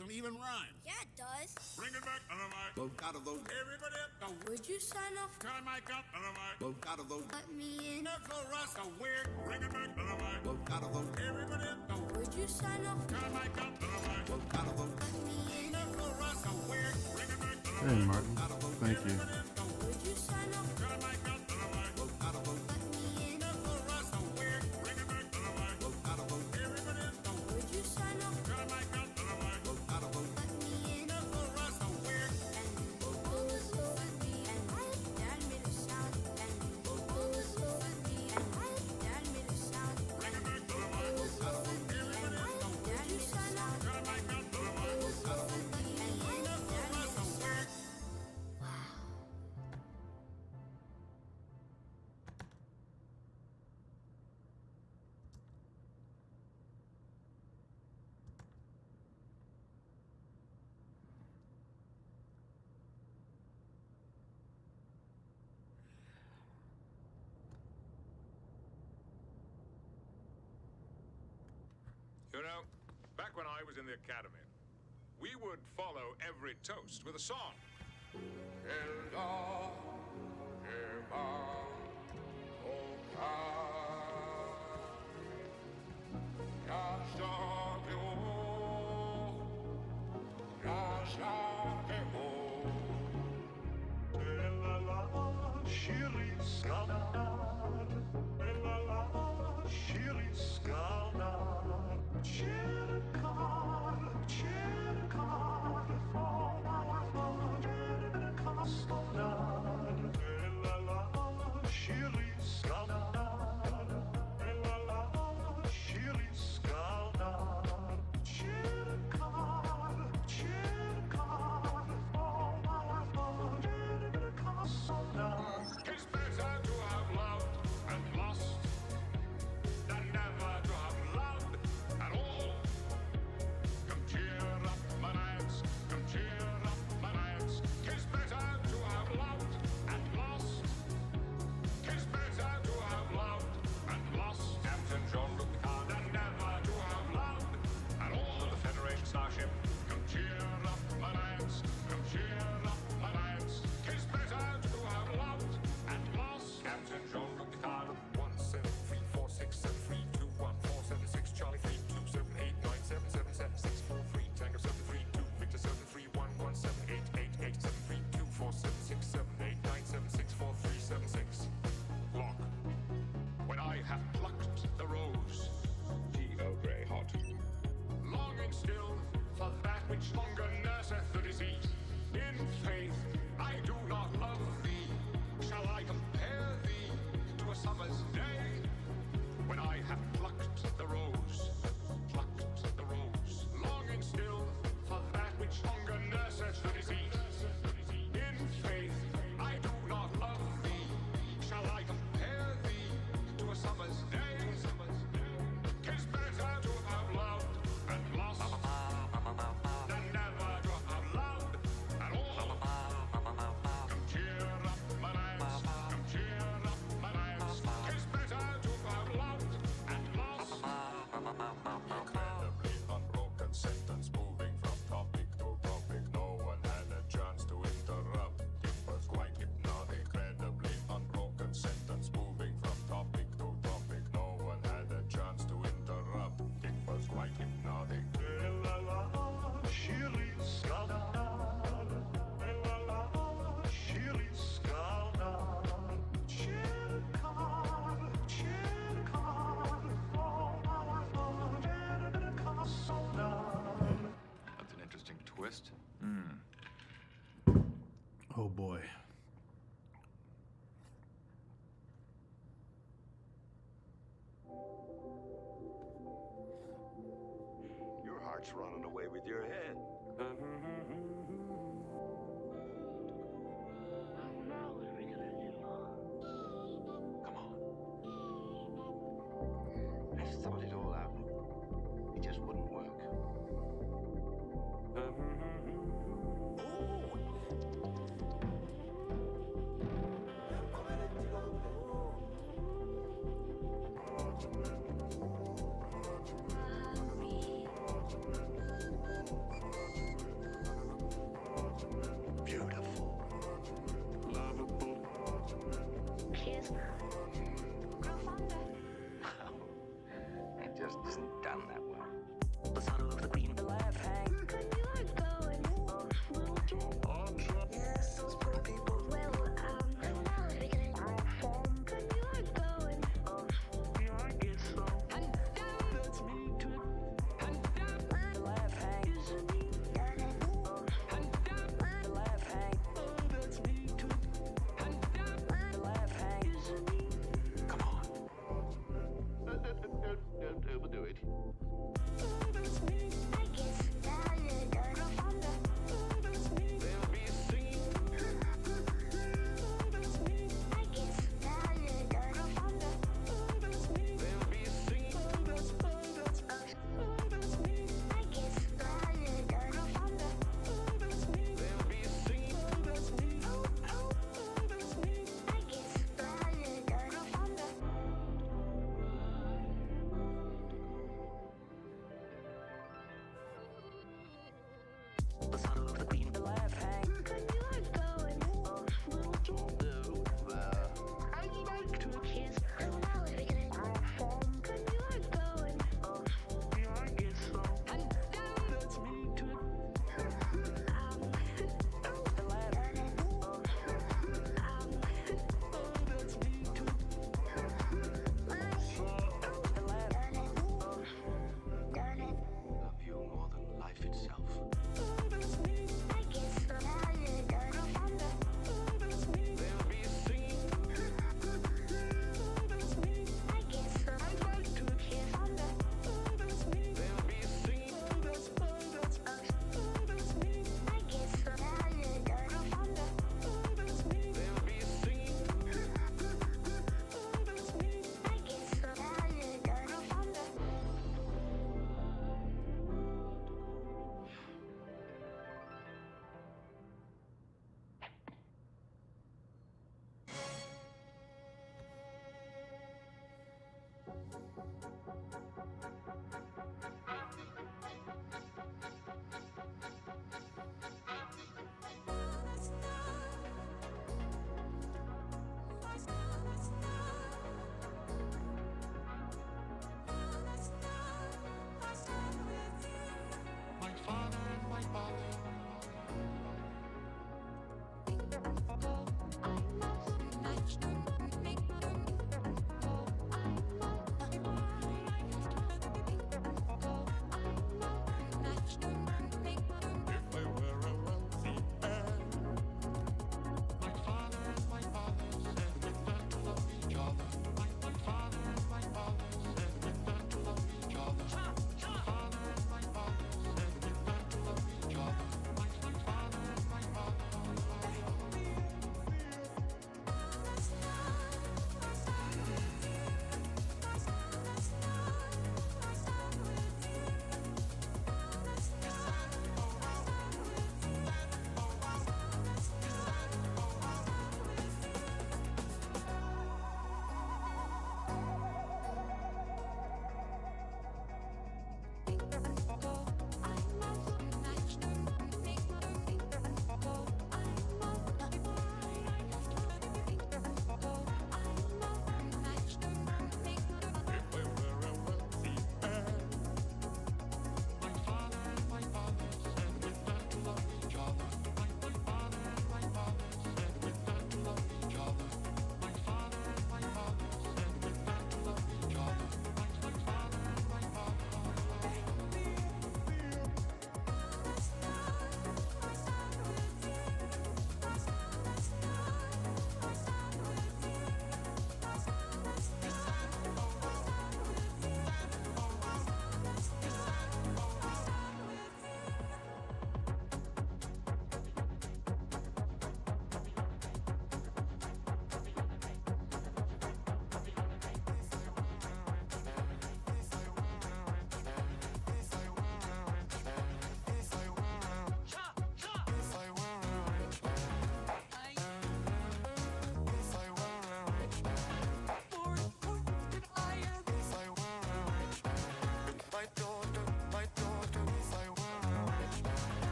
doesn't even rhyme. Yeah, it does. Bring it back, dynamite. Well, out of those. Everybody up, go. Would you sign off? Turn my cup, dynamite. Well, out of those. Let me in. Never rust a weird. Bring it back, dynamite. Well, out of those. Everybody up, go. Would you sign off? Turn my cup, dynamite. Well, out of those. Let me in. Never rust a weird. Bring it back, Hey, dynamite. Martin. Thank you. Everybody up, go. Would you sign off? Turn my cup, dynamite. Well, out of those. Let me in. Never rust a weird. Bring it back, dynamite. Well, out of those. Everybody up, go. Would you sign off? Turn my cup, dynamite. Well, out of those. Let me in. Never rust a weird. And what was with me? And dad made a sound. And what was with me? And dad made a sound. Bring it back, What dynamite. was with me? And dad made a sound. Turn my cup, dynamite. What was with me? And dad made a sound. You know, back when I was in the academy, we would follow every toast with a song. It's better to have loved and lost than never to have loved at all. Come cheer up, my lads. Come cheer up, my lads. 'Tis better to have loved and lost. 'Tis better to have loved and lost. Captain Jean-Luc Picard than never to have loved at all. The Federation starship. Come cheer up, my lads. Come cheer up, my lads. 'Tis better to have loved and lost. Captain Jean-Luc Picard. 17346732147 Charlie 32789777 Tango 732 Victor 73117887324767897643776 Lock. When I have plucked the rose, G.O. Grey hot, longing still for that which longer nurseth the disease. In faith, I do not love thee. Shall I compare thee to a summer's day? When I have plucked the rose, longing still for that which longer nurseth the disease. In faith, I do not love thee. Shall I compare thee to a summer's day? 'Tis better to have loved and lost than never to have loved at all. Come cheer up, my lads. Come cheer up, my lads. 'Tis better to have loved and lost. Incredibly unbroken sentence, moving from topic to topic. No one had a chance to interrupt. It was quite hypnotic. Incredibly unbroken sentence, moving from topic to topic. No one had a chance to interrupt. It was quite hypnotic. That's an interesting twist. Oh boy. Your heart's running away with your head. Come on. I've thought it all out. It just wouldn't work. done that well. The son of the queen. The laugh hang. Could you like going off, little Joe? Yes, those poor people. Well, and now it's beginning to form. Could you like going off? Yeah, I guess so. And down. That's me too. And down. The laugh hang. Isn't he? And down. The laugh hang. Oh, that's me too. And down. The laugh hang. Isn't he? Come on. Don't overdo it.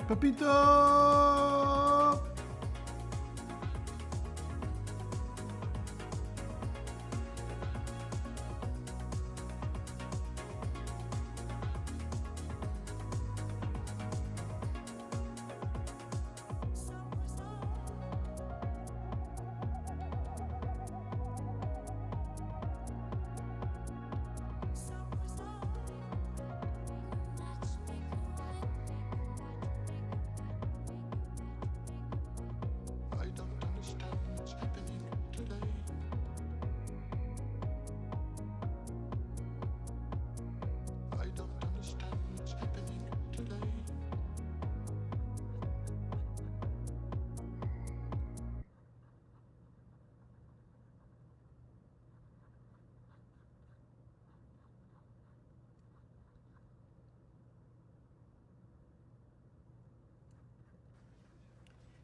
Pepito! I don't understand what's happening today. I don't understand what's happening today.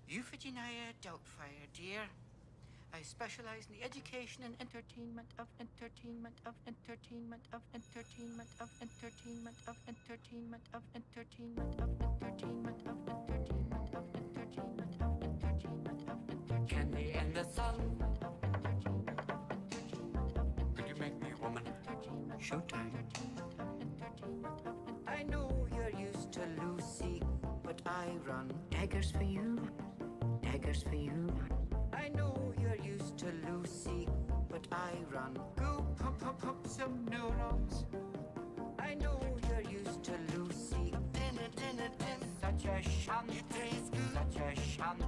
Euphigenia Doubtfire, dear. I specialize in the education and entertainment of entertainment of entertainment of entertainment of entertainment of entertainment of entertainment of entertainment of entertainment of entertainment of entertainment of entertainment. Candy and the sun. Could you make me a woman? Showtime. I know you're used to Lucy, but I run daggers for you. Daggers for you. I know you're used to Lucy, but I run. Go pump some neurons. I know you're used to Lucy. Such a shunt. Such a shunt.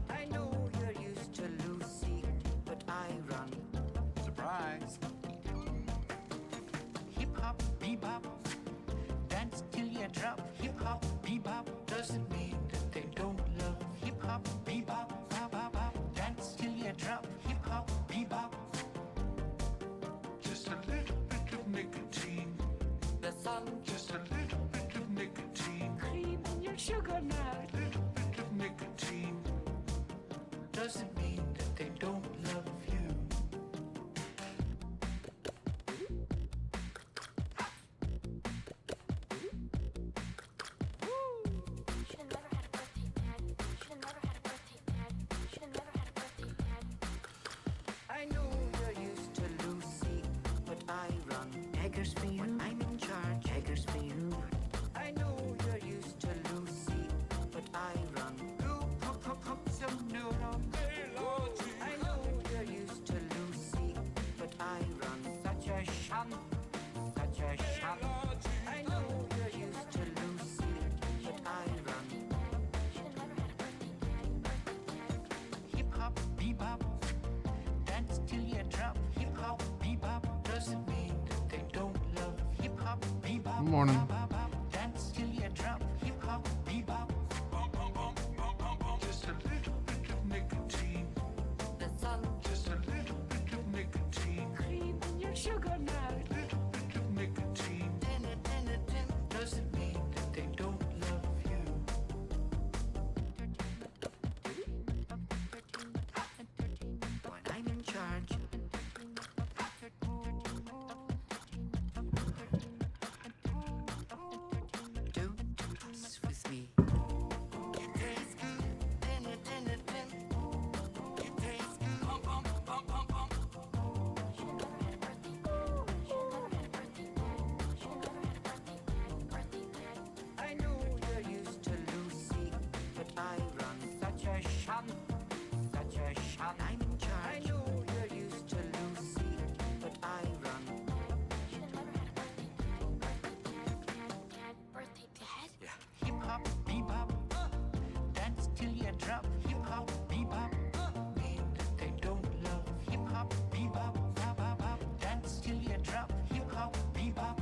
I know you're used to Lucy, but I run. Surprise. Hip hop, bebop, dance till you drop. Hip hop, bebop doesn't mean that they don't love. Hip hop, bebop, bop, bop, bop, dance till you drop. Hip hop, bebop. Just a little bit of nicotine. The sun, Just a little bit of nicotine. cream in your sugar now. Little bit of nicotine. Doesn't mean that they don't love you. Should've never had a birthday pad. Should've never had a birthday pad. Should've never had a birthday pad. I know you're used to Lucy, but I run daggers for you. I'm in charge, daggers for you. I know you're used to Lucy, but I run. Go pump some neurons. I know you're used to Lucy, but I run. Such a shunt, such a shunt. I know you're used to Lucy, but I run. Should've never had a birthday pad. Birthday pad. Hip hop, bebop, dance till you drop. Hip hop, bebop doesn't mean that they don't love. Hip hop, bebop, Morning. bop, bop, dance till you drop. Hip hop, bebop, Just a little bit of nicotine. the sun, Just a little bit of nicotine. cream in your sugar now. Little bit of nicotine. Doesn't mean that they don't love you. When I'm in charge. Don't mess with me. It tastes good. It tastes good. Should've never had a birthday pad. Should've never had a birthday pad. Should've never had a birthday pad. Birthday pad. I know you're used to Lucy, but I run. Such a shunt, such a shunt. I'm in charge. I know you're used to Lucy, but I run. Should've never had a birthday pad. Birthday pad. Pad. Birthday pad. Hip hop, bebop, dance till you drop. Hip hop, bebop, mean that they don't love. Hip hop, bebop, bop, bop, bop, dance till you drop. Hip hop, bebop,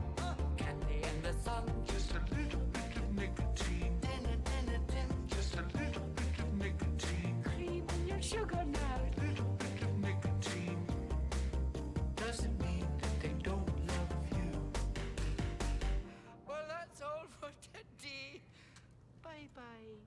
candy and the sun. Just a little bit of nicotine. Just a little bit of nicotine. Cream in your sugar now. Little bit of nicotine. Doesn't mean that they don't love you. Well, that's all for today. Bye bye.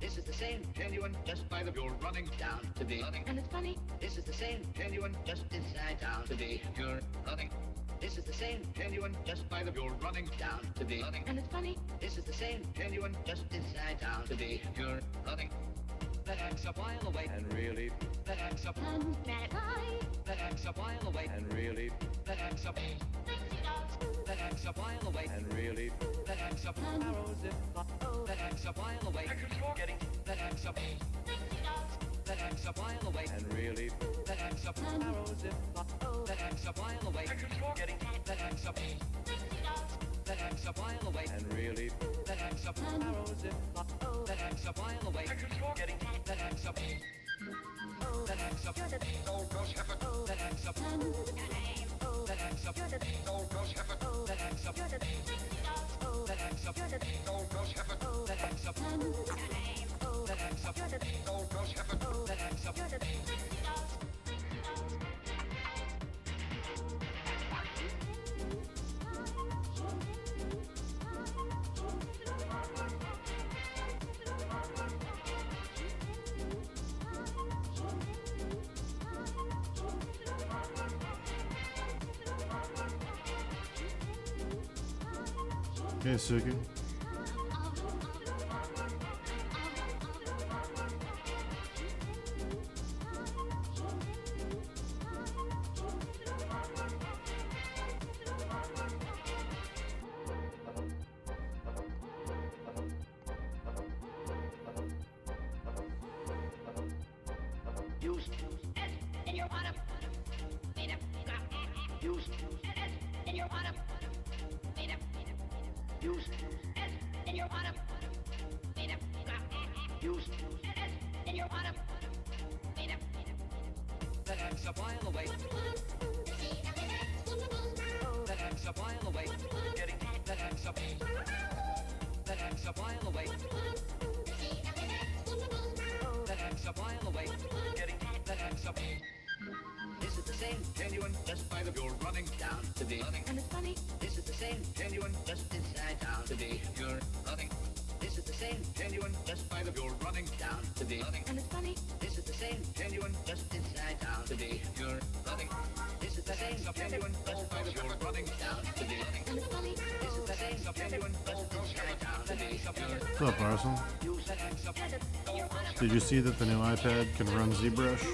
This is the same genuine just by the you're running down to be running. And it's funny. This is the same genuine just inside down to be you're running. This is the same genuine just by the you're running down to be running. And it's funny. This is the same genuine just inside down to be you're running. That X a while away and really. That X a And that I that X a while away and really. That X a that X a while away and really. That X a arrows in that X a while away. Getting that X a that X a while away and really. That X a arrows in that X a while away. Getting that X a that X a while away and really. That X a arrows in that X a while away. Getting that X a that X a that X a that X a that X a that X a that X a Hey, Suki. Used. and you're on 'em. Used. And you're on 'em. Used. And you're on 'em. Used. And you're on 'em. that X a while away. That X a while away. Getting that X a that X a while away. That X a while away. Getting that X a This is the same genuine just by the you're running down to be running. And it's funny. This is the same genuine just inside down to be you're running. This is the same genuine just by the you're running down to be running. And it's funny. This is the same genuine just inside down to be you're running. This is the same genuine just by the you're running down to be running. And it's funny. This is the same genuine just inside down to be you're What's up, Arson? And you're on 'em. Did you see that the new iPad can run ZBrush?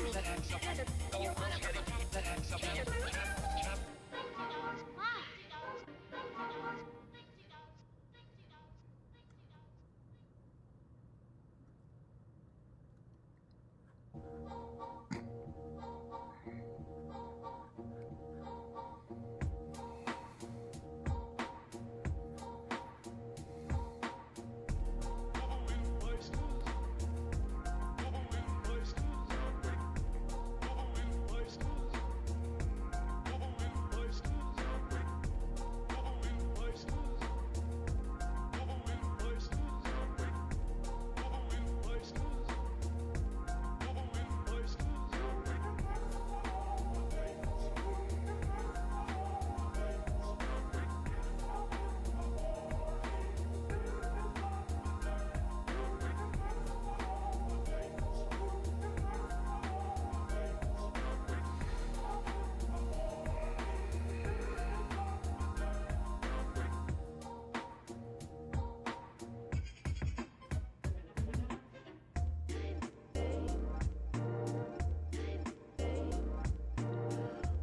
And you're on 'em.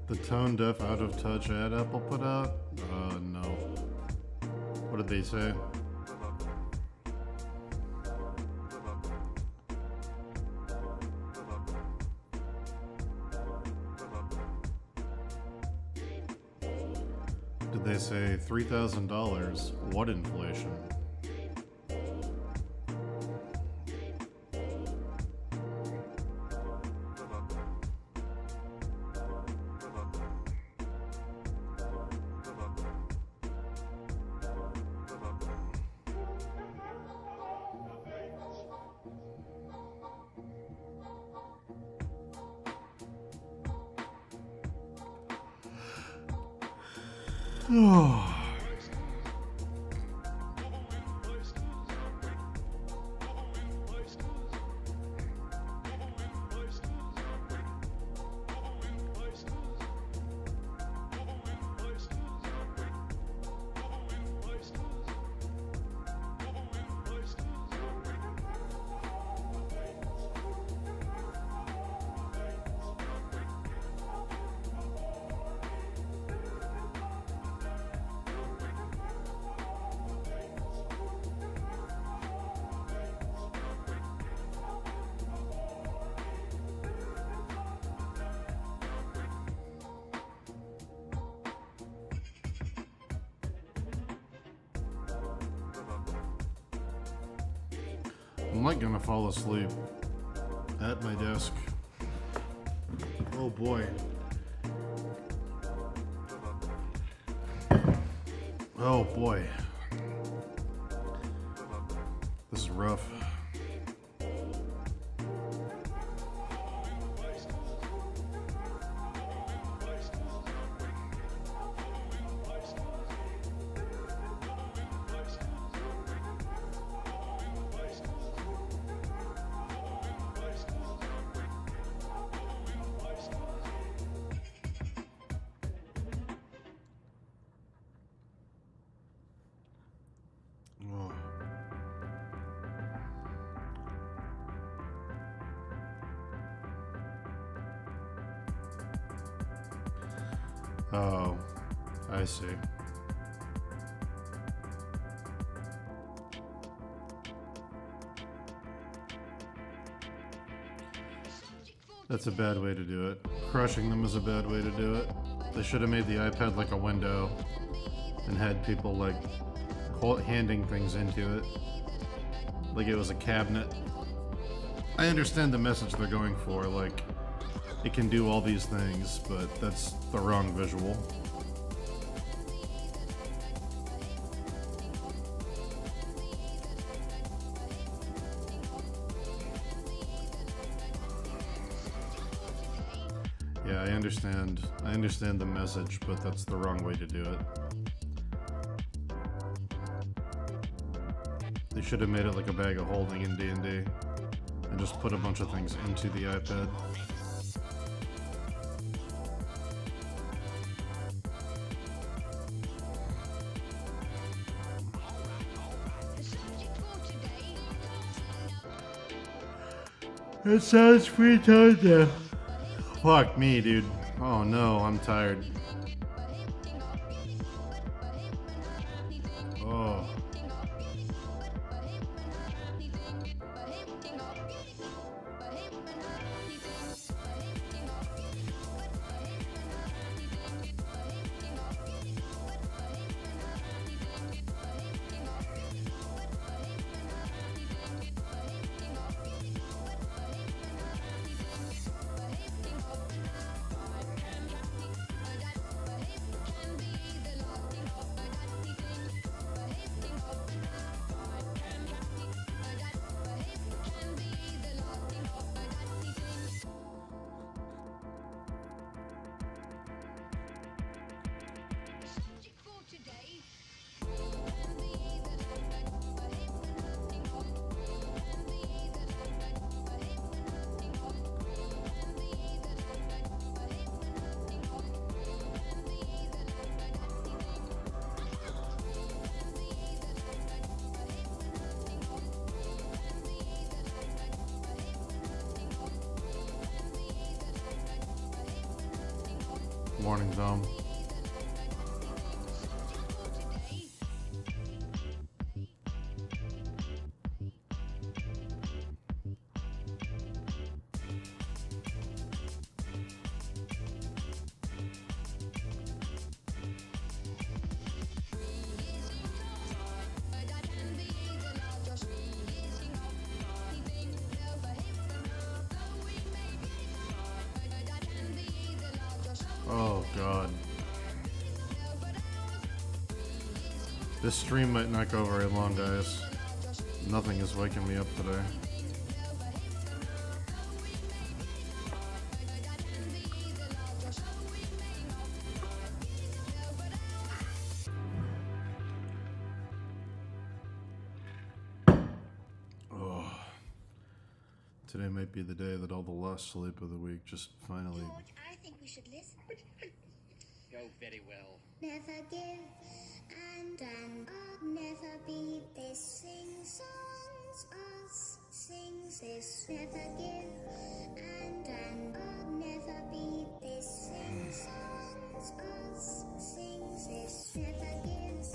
The tone deaf out of touch ad Apple put out? No. What did they say? Did they say $3,000? What inflation? Oh. I'm like gonna fall asleep at my desk. Oh boy. Oh boy. This is rough. Oh, I see. That's a bad way to do it. Crushing them is a bad way to do it. They should have made the iPad like a window and had people like handing things into it like it was a cabinet. I understand the message they're going for, like it can do all these things, but that's the wrong visual. Yeah, I understand the message, but that's the wrong way to do it. They should have made it like a bag of holding in D&D and just put a bunch of things into the iPad. That sounds retarded. Fuck me, dude. Oh no, I'm tired. Oh. Warning zone. Oh god. This stream might not go very long, guys. Nothing is waking me up today. Oh. Today might be the day that all the lost sleep of the week just finally. George, I think we should listen. Go very well. Never give and I'll never be this. Sing songs, us sings this. Never give and I'll never be this. Sing songs, us sings this. Never gives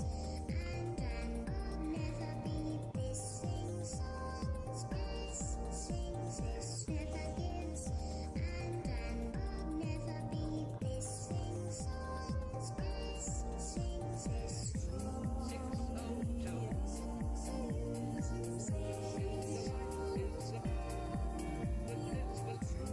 and I'll never be this. Sing songs, us sings this. Never gives and I'll never be this. Sing songs, us sings this. 602.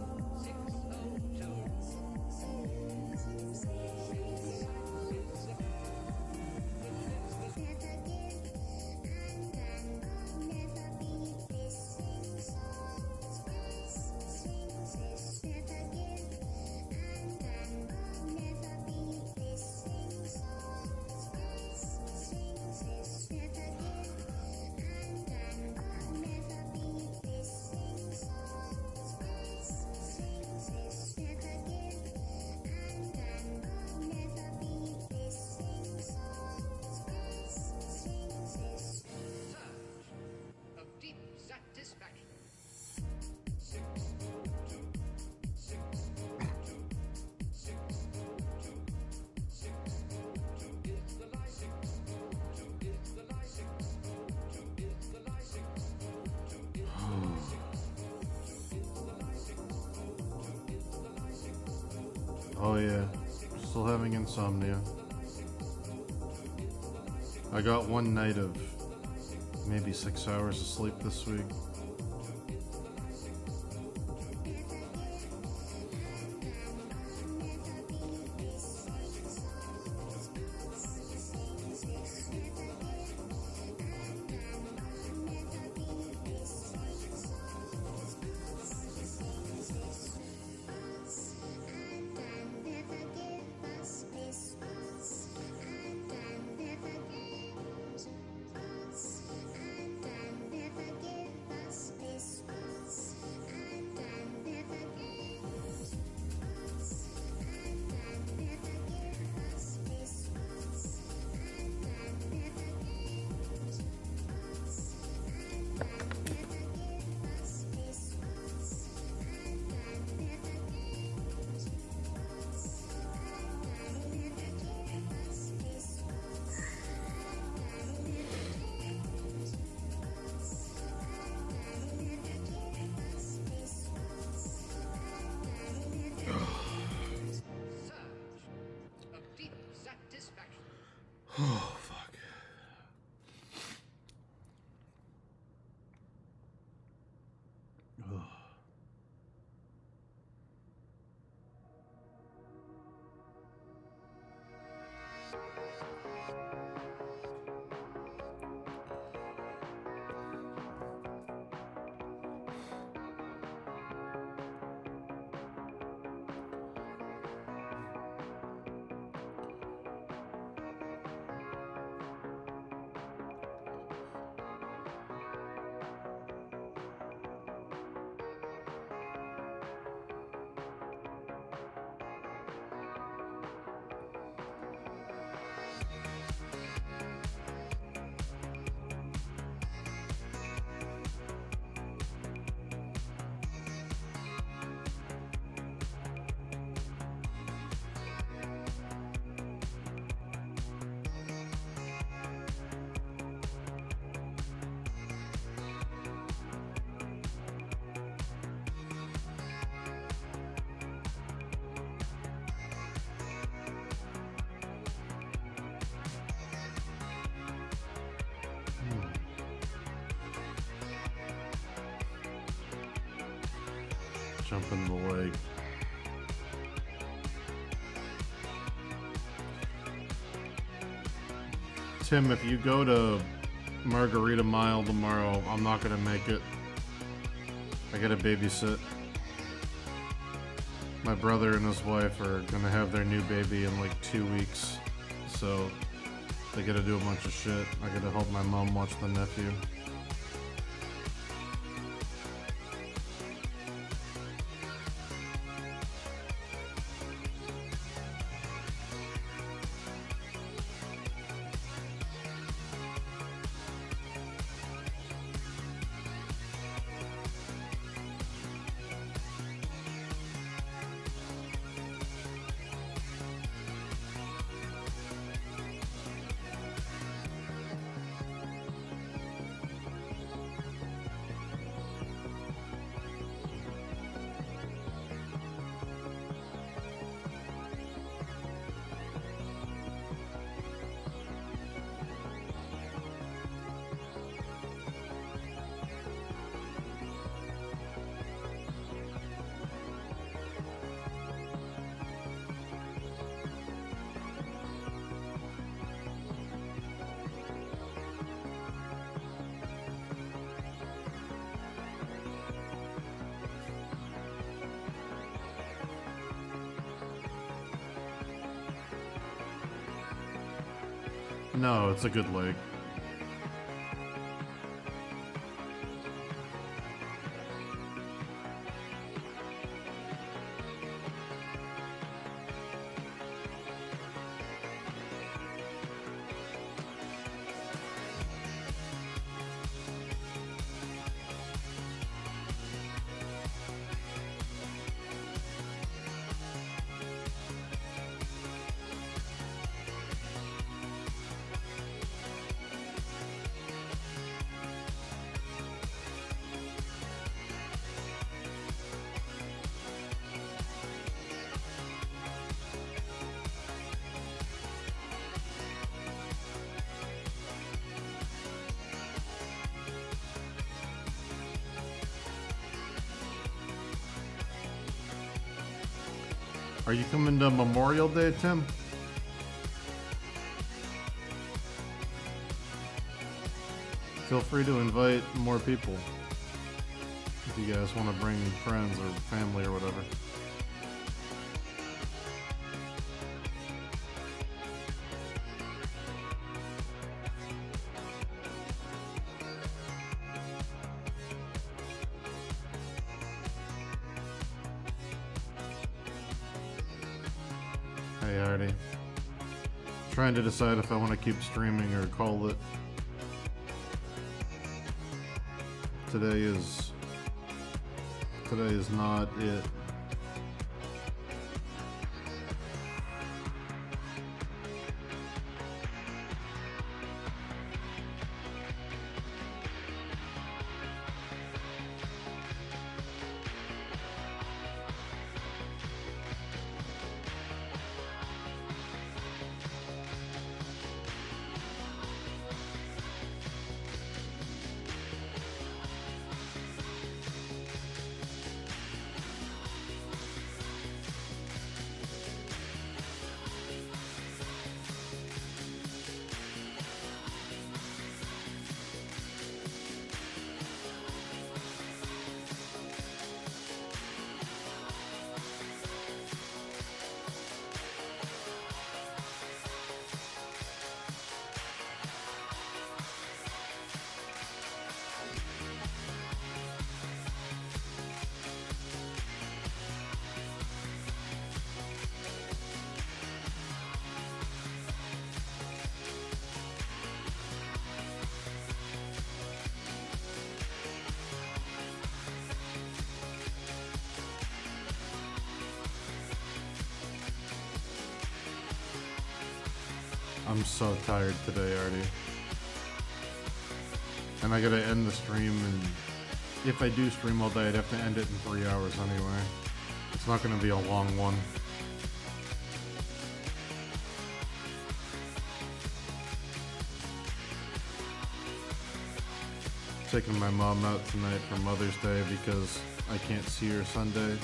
Oh yeah, still having insomnia. I got one night of maybe 6 hours of sleep this week. Oh, fuck. Ugh. jump in the lake. Tim, if you go to Margarita Mile tomorrow, I'm not gonna make it. I gotta babysit. My brother and his wife are gonna have their new baby in like 2 weeks, so they gotta do a bunch of shit. I gotta help my mom watch the nephew. No, it's a good lake. Are you coming to Memorial Day, Tim? Feel free to invite more people if you guys want to bring friends or family or whatever. Hey, Artie. Trying to decide if I want to keep streaming or call it. Today is not it. I'm so tired today, Artie. And I gotta end the stream, and if I do stream all day, I'd have to end it in 3 hours anyway. It's not gonna be a long one. Taking my mom out tonight for Mother's Day because I Can't See Her Sunday.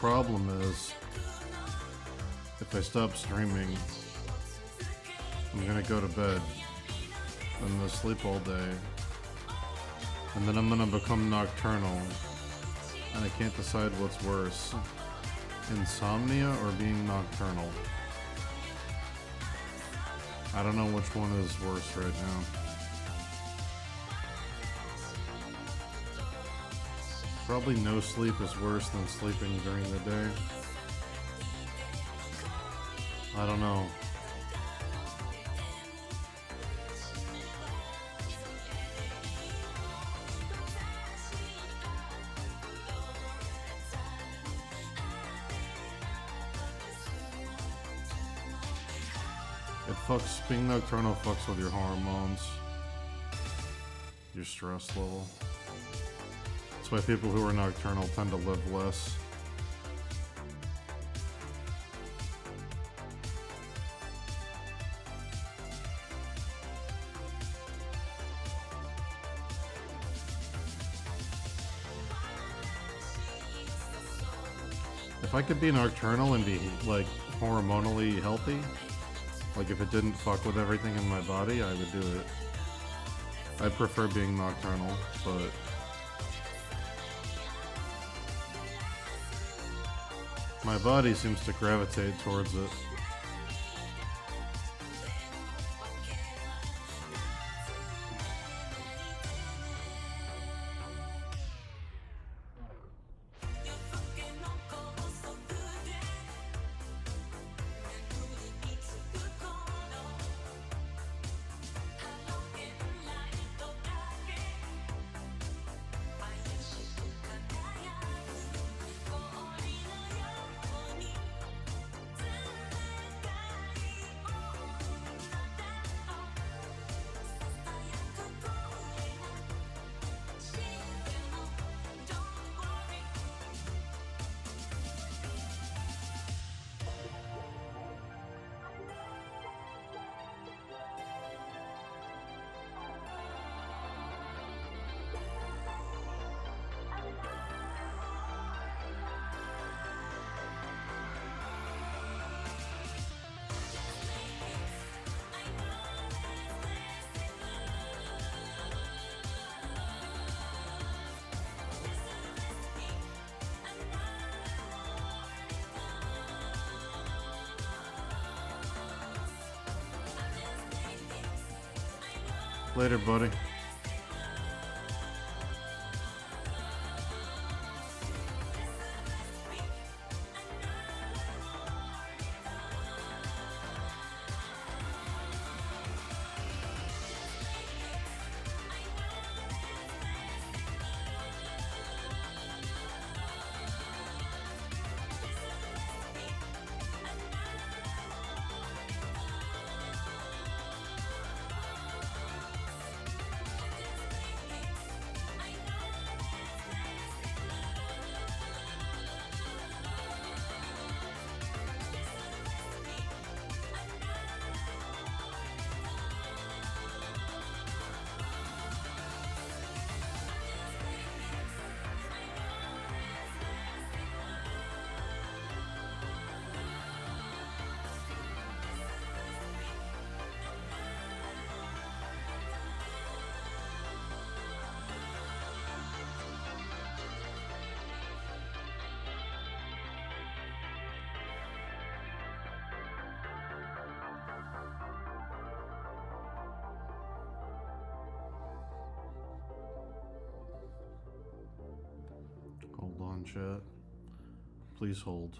Problem is, if I stop streaming, I'm gonna go to bed. I'm gonna sleep all day. And then I'm gonna become nocturnal. And I can't decide what's worse. Insomnia or being nocturnal. I don't know which one is worse right now. Probably no sleep is worse than sleeping during the day. I don't know. Being nocturnal fucks with your hormones, your stress level. That's why people who are nocturnal tend to live less. If I could be nocturnal and be like hormonally healthy, like if it didn't fuck with everything in my body, I would do it. I prefer being nocturnal, but my body seems to gravitate towards it. Later, buddy. Hold on, chat. Please hold.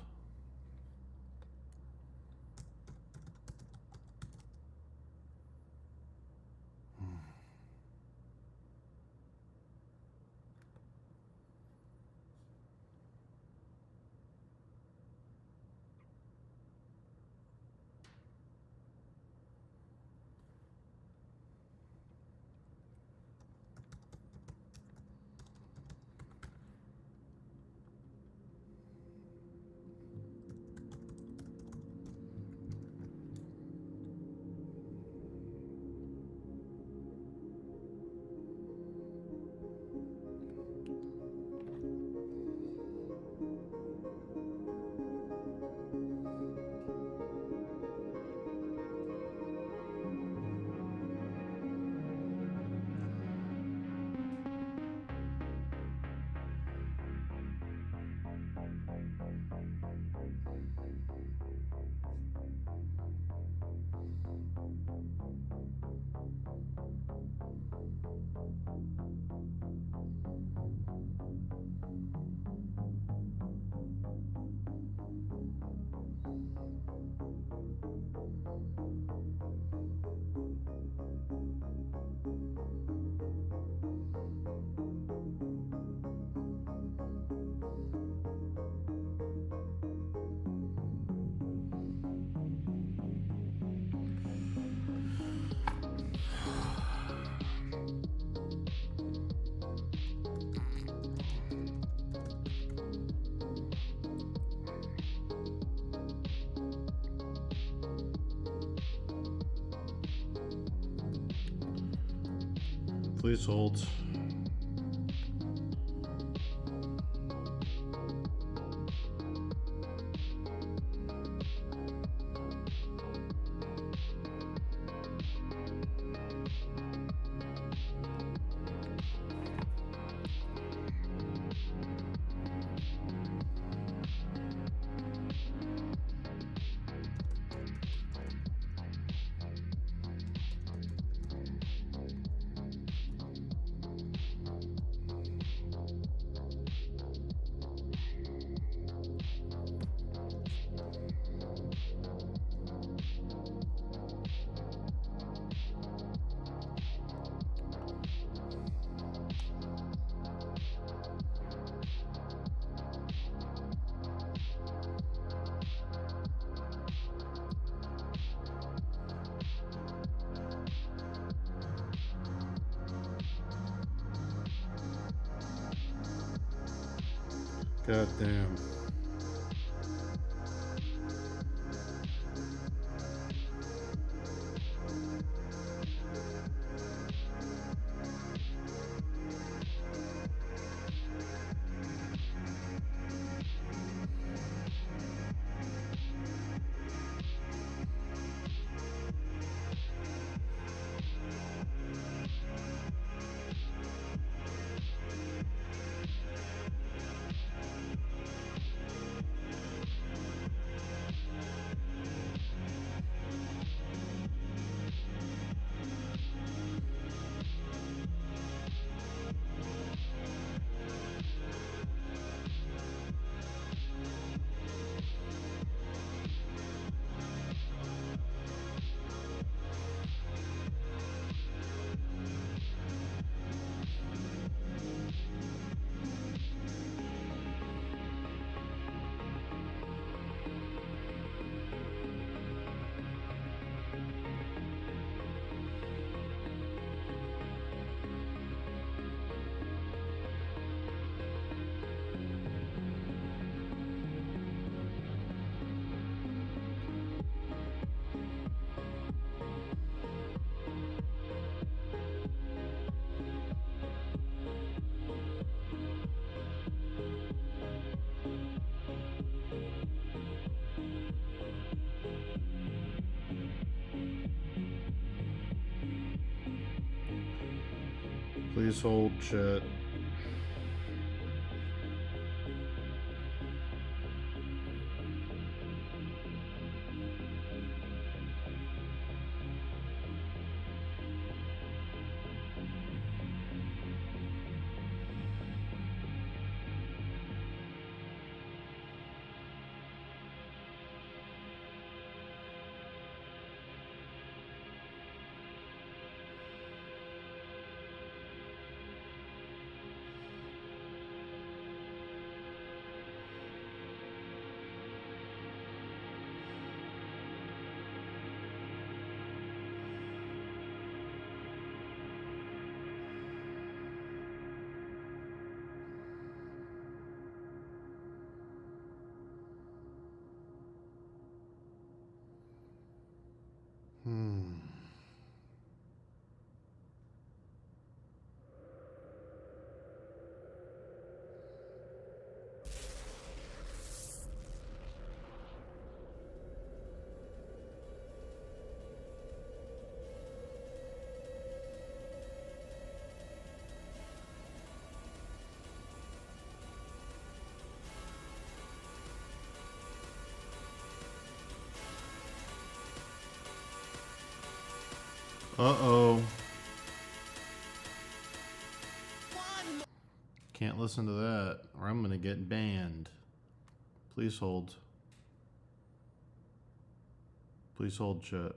Please hold. God damn. Please hold chat. Uh-oh. Can't listen to that, or I'm gonna get banned. Please hold. Please hold, chat.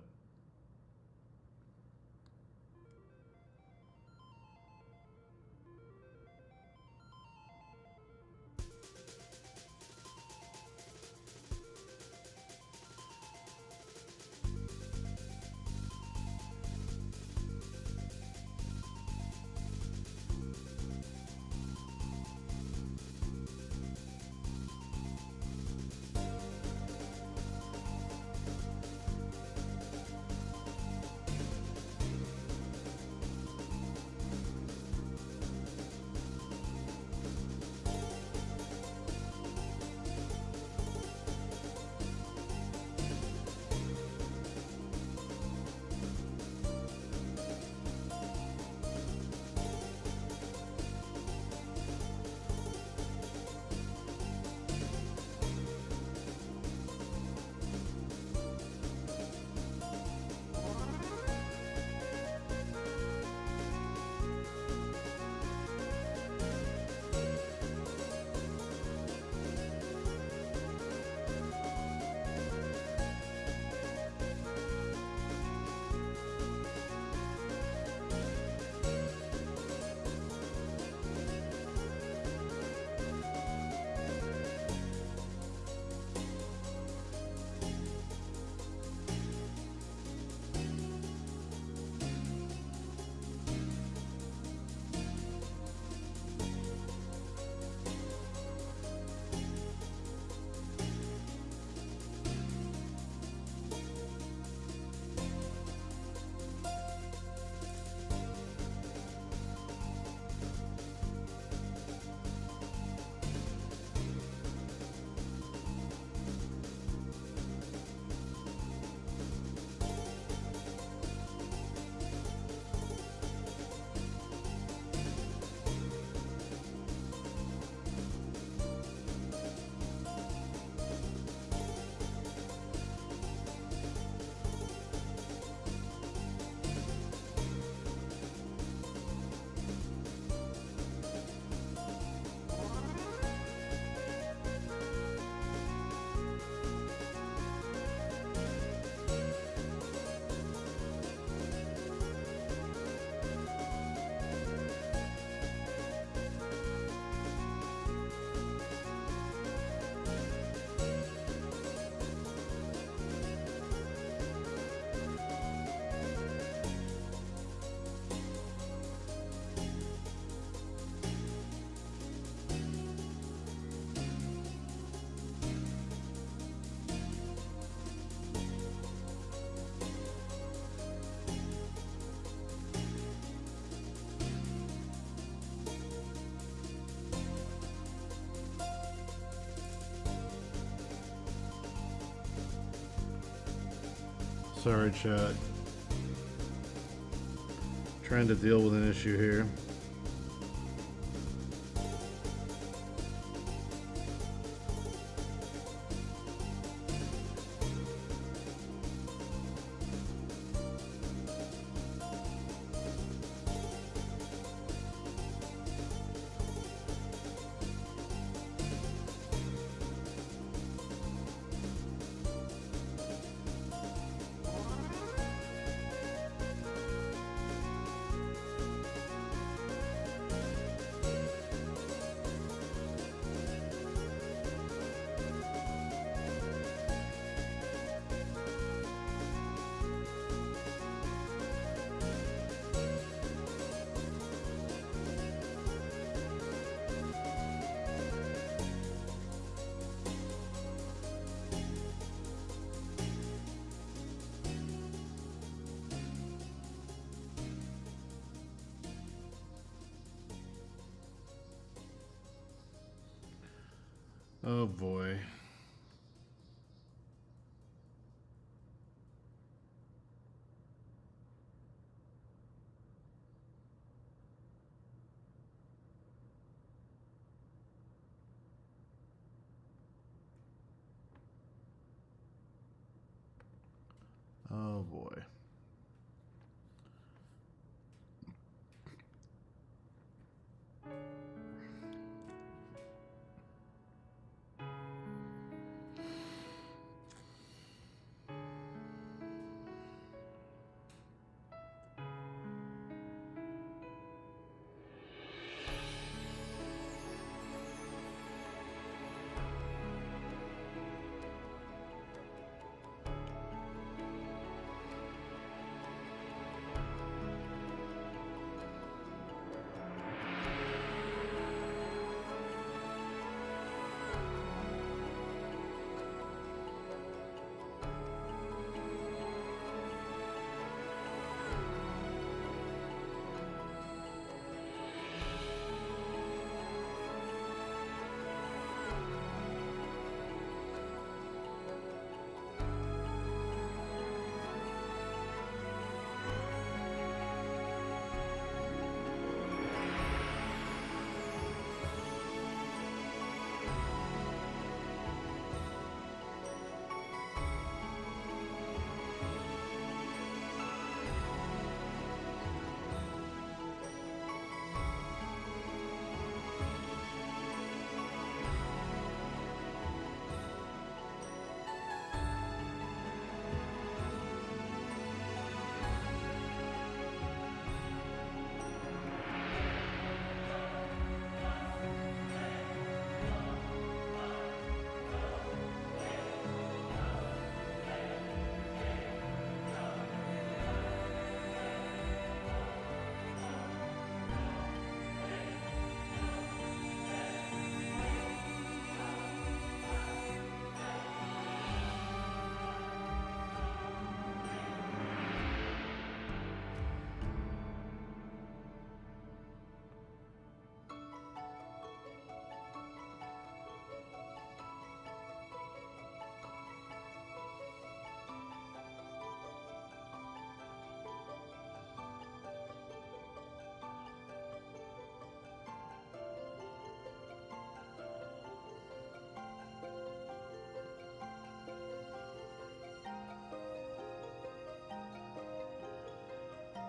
Sorry, chat. Trying to deal with an issue here. Oh boy. Oh boy.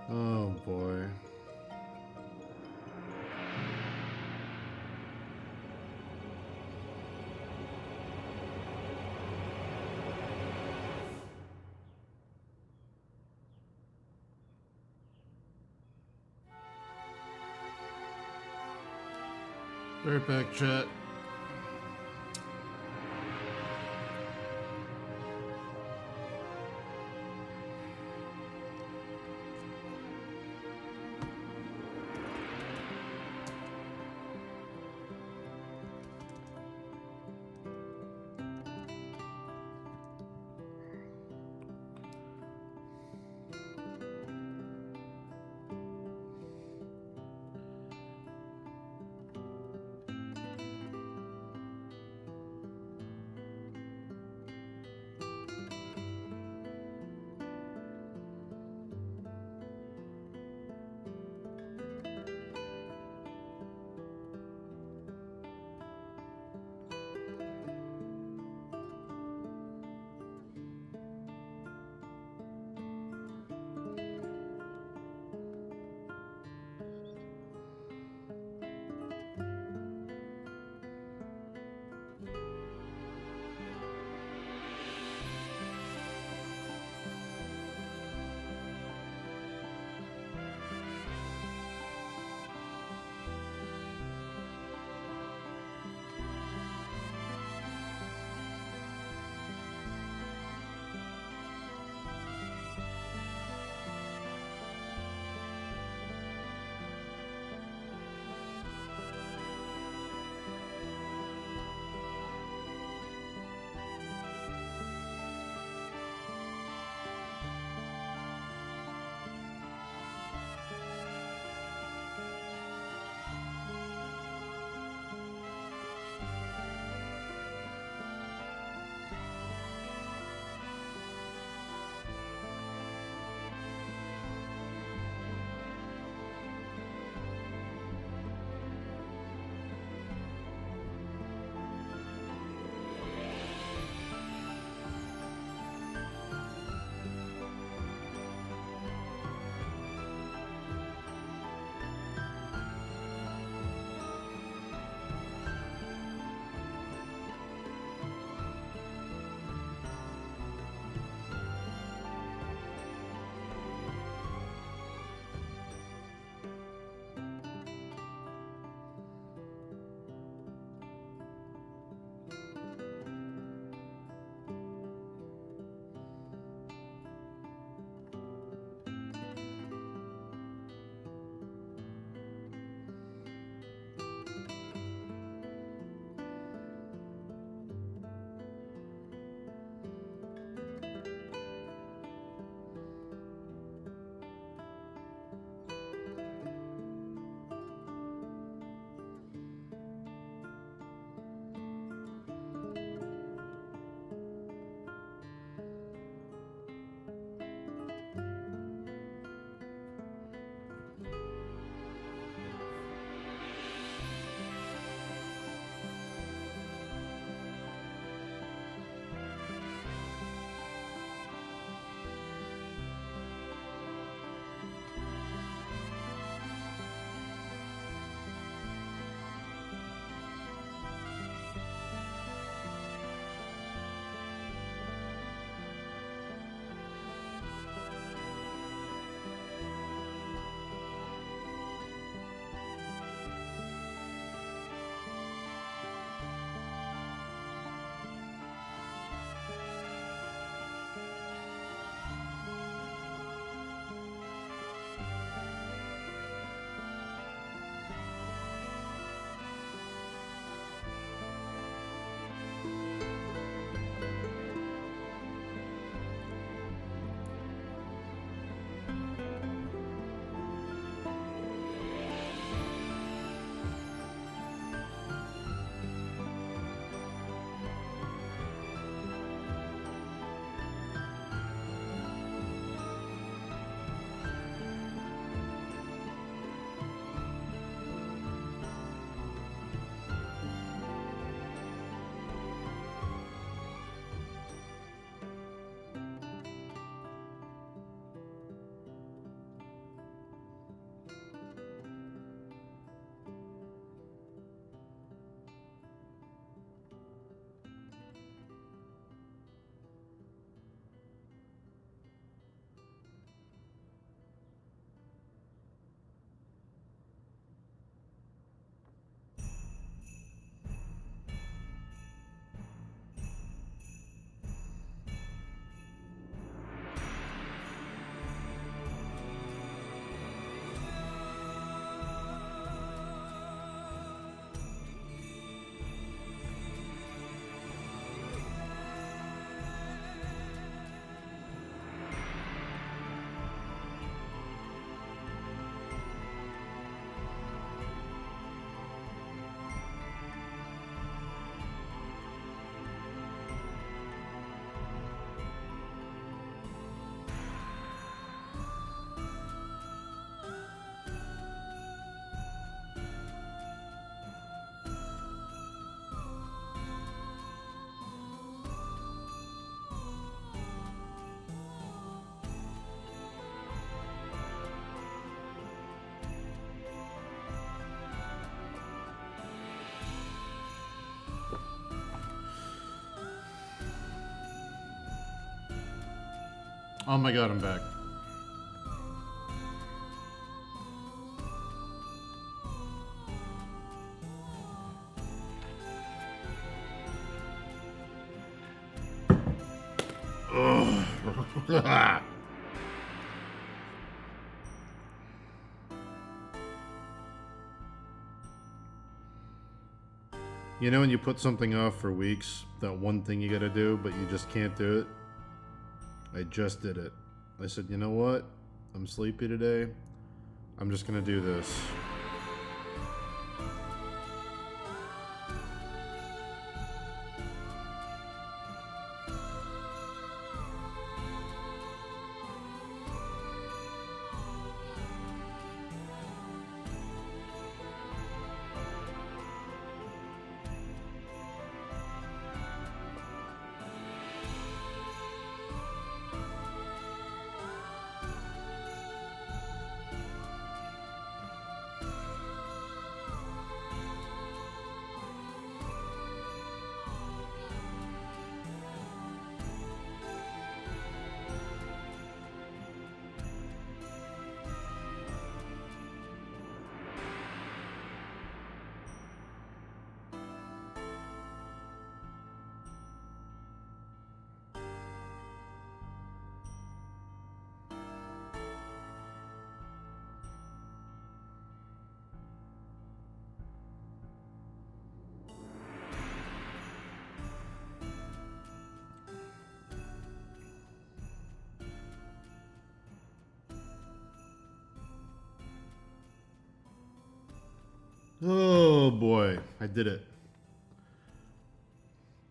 Oh boy. Right back, chat. Oh my god, I'm back. Ugh. You know when you put something off for weeks, that one thing you gotta do, but you just can't do it? I just did it. I said, you know what? I'm sleepy today. I'm just gonna do this. Oh boy, I did it.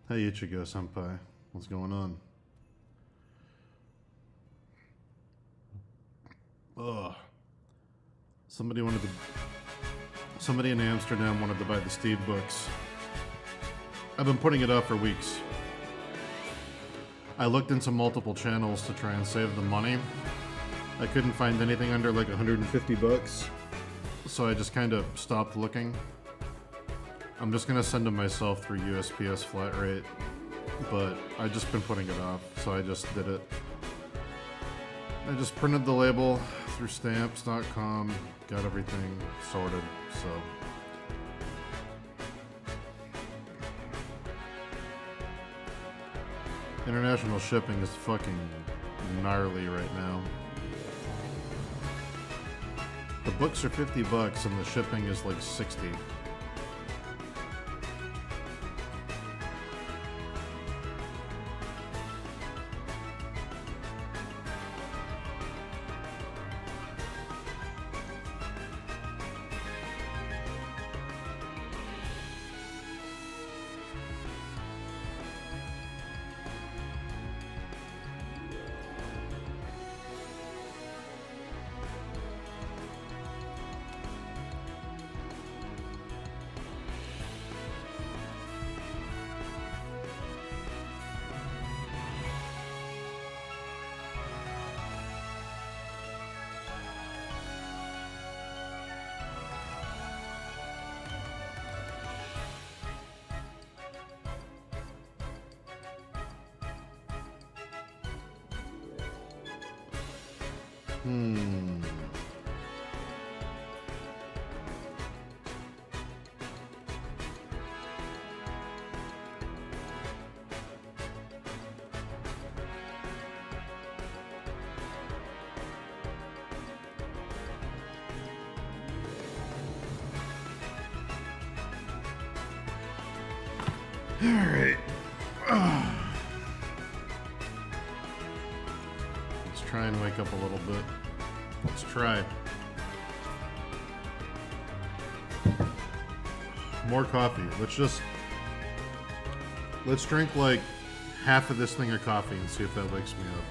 Hey Ichigo Senpai, what's going on? Ugh. Somebody in Amsterdam wanted to buy the Steve books. I've been putting it off for weeks. I looked into multiple channels to try and save the money. I couldn't find anything under like 150 bucks. So I just kind of stopped looking. I'm just gonna send them myself through USPS flat rate, but I just been putting it off, so I just did it. I just printed the label through stamps.com, got everything sorted, so. International shipping is fucking gnarly right now. The books are 50 bucks and the shipping is like 60. Alright. Let's try and wake up a little bit. Let's try. More coffee. Let's drink like half of this thing of coffee and see if that wakes me up.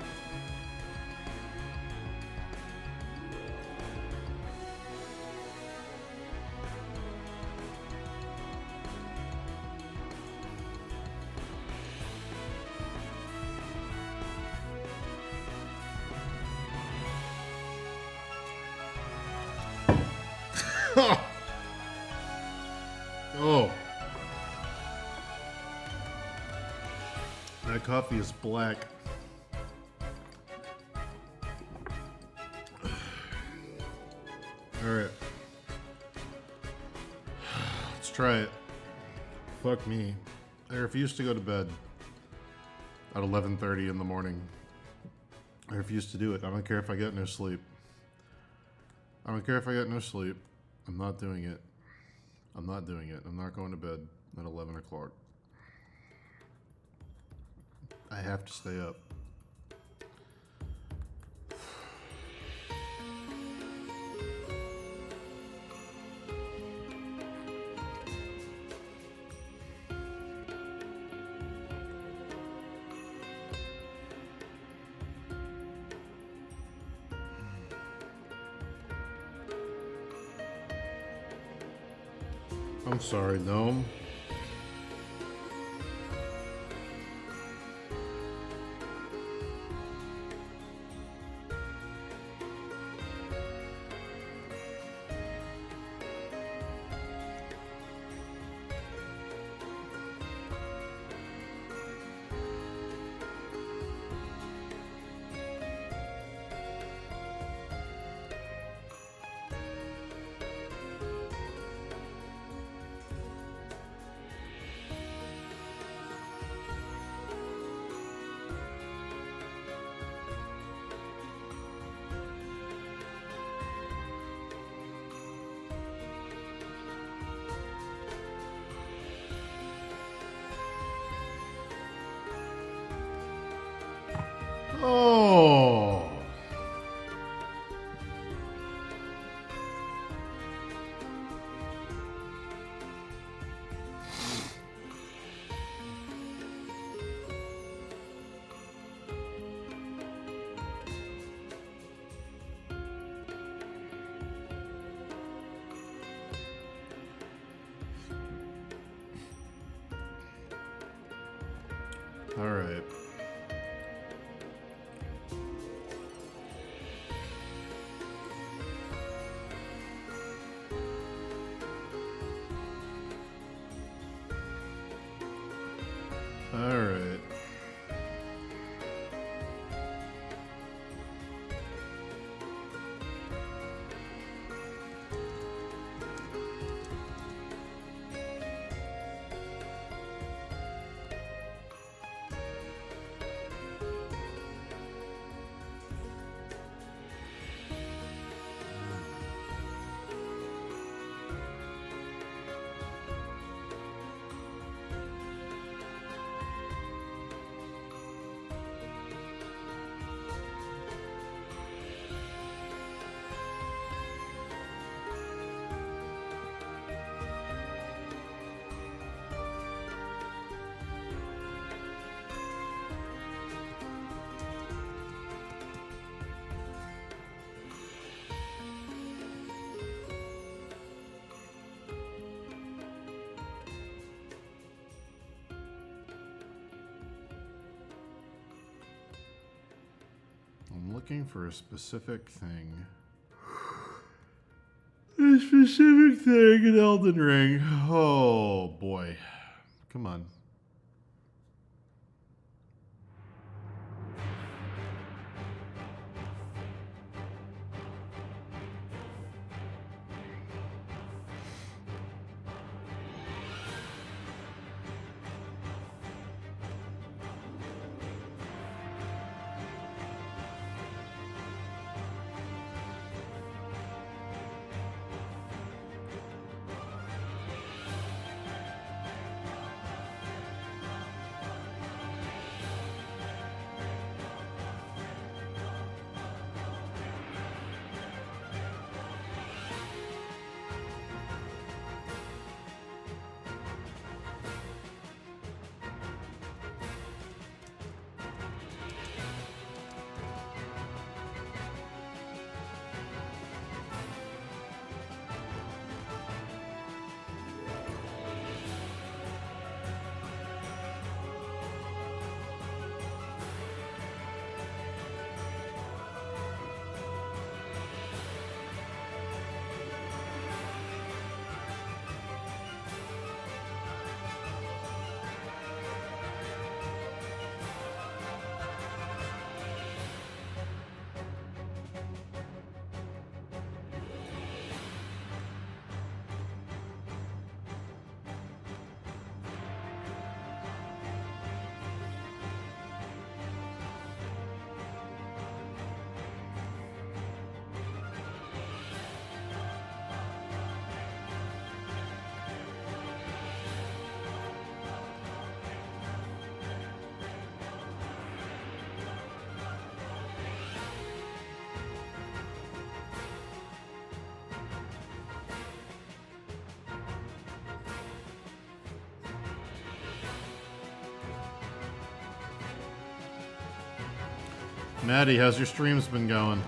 Oh. That coffee is black. Alright. Let's try it. Fuck me. I refuse to go to bed at 11:30 in the morning. I refuse to do it. I don't care if I get no sleep. I don't care if I get no sleep. I'm not doing it. I'm not doing it. I'm not going to bed at 11 o'clock. I have to stay up. I'm sorry, Gnome. Oh. All right. All right. I'm looking for a specific thing. A specific thing in Elden Ring. Oh boy. Come on. Maddie, how's your streams been going?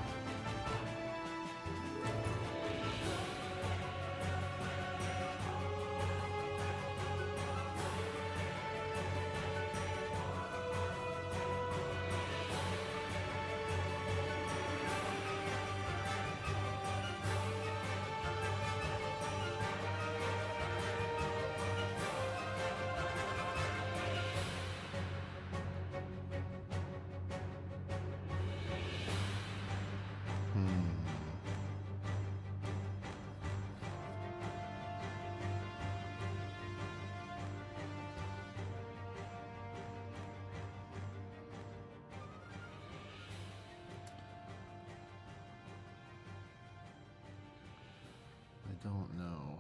I don't know.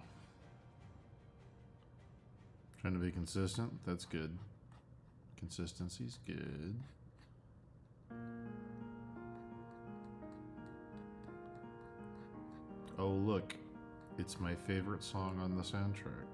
Trying to be consistent. That's good. Consistency's good. Oh, look. It's my favorite song on the soundtrack.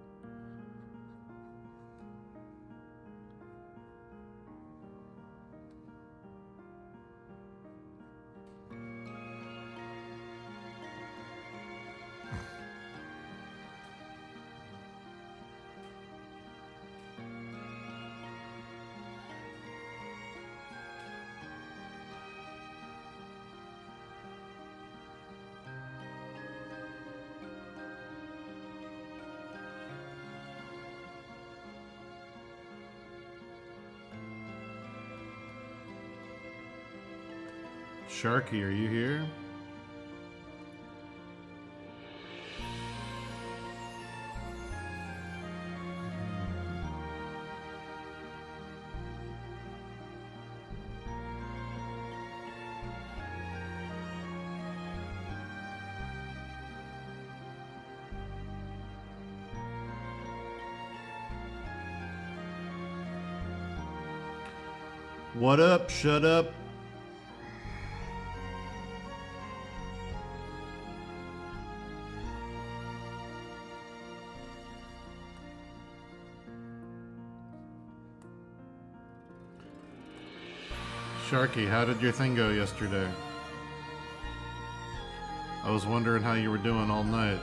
Sharky, are you here? What up? Shut up. Sharky, how did your thing go yesterday? I was wondering how you were doing all night.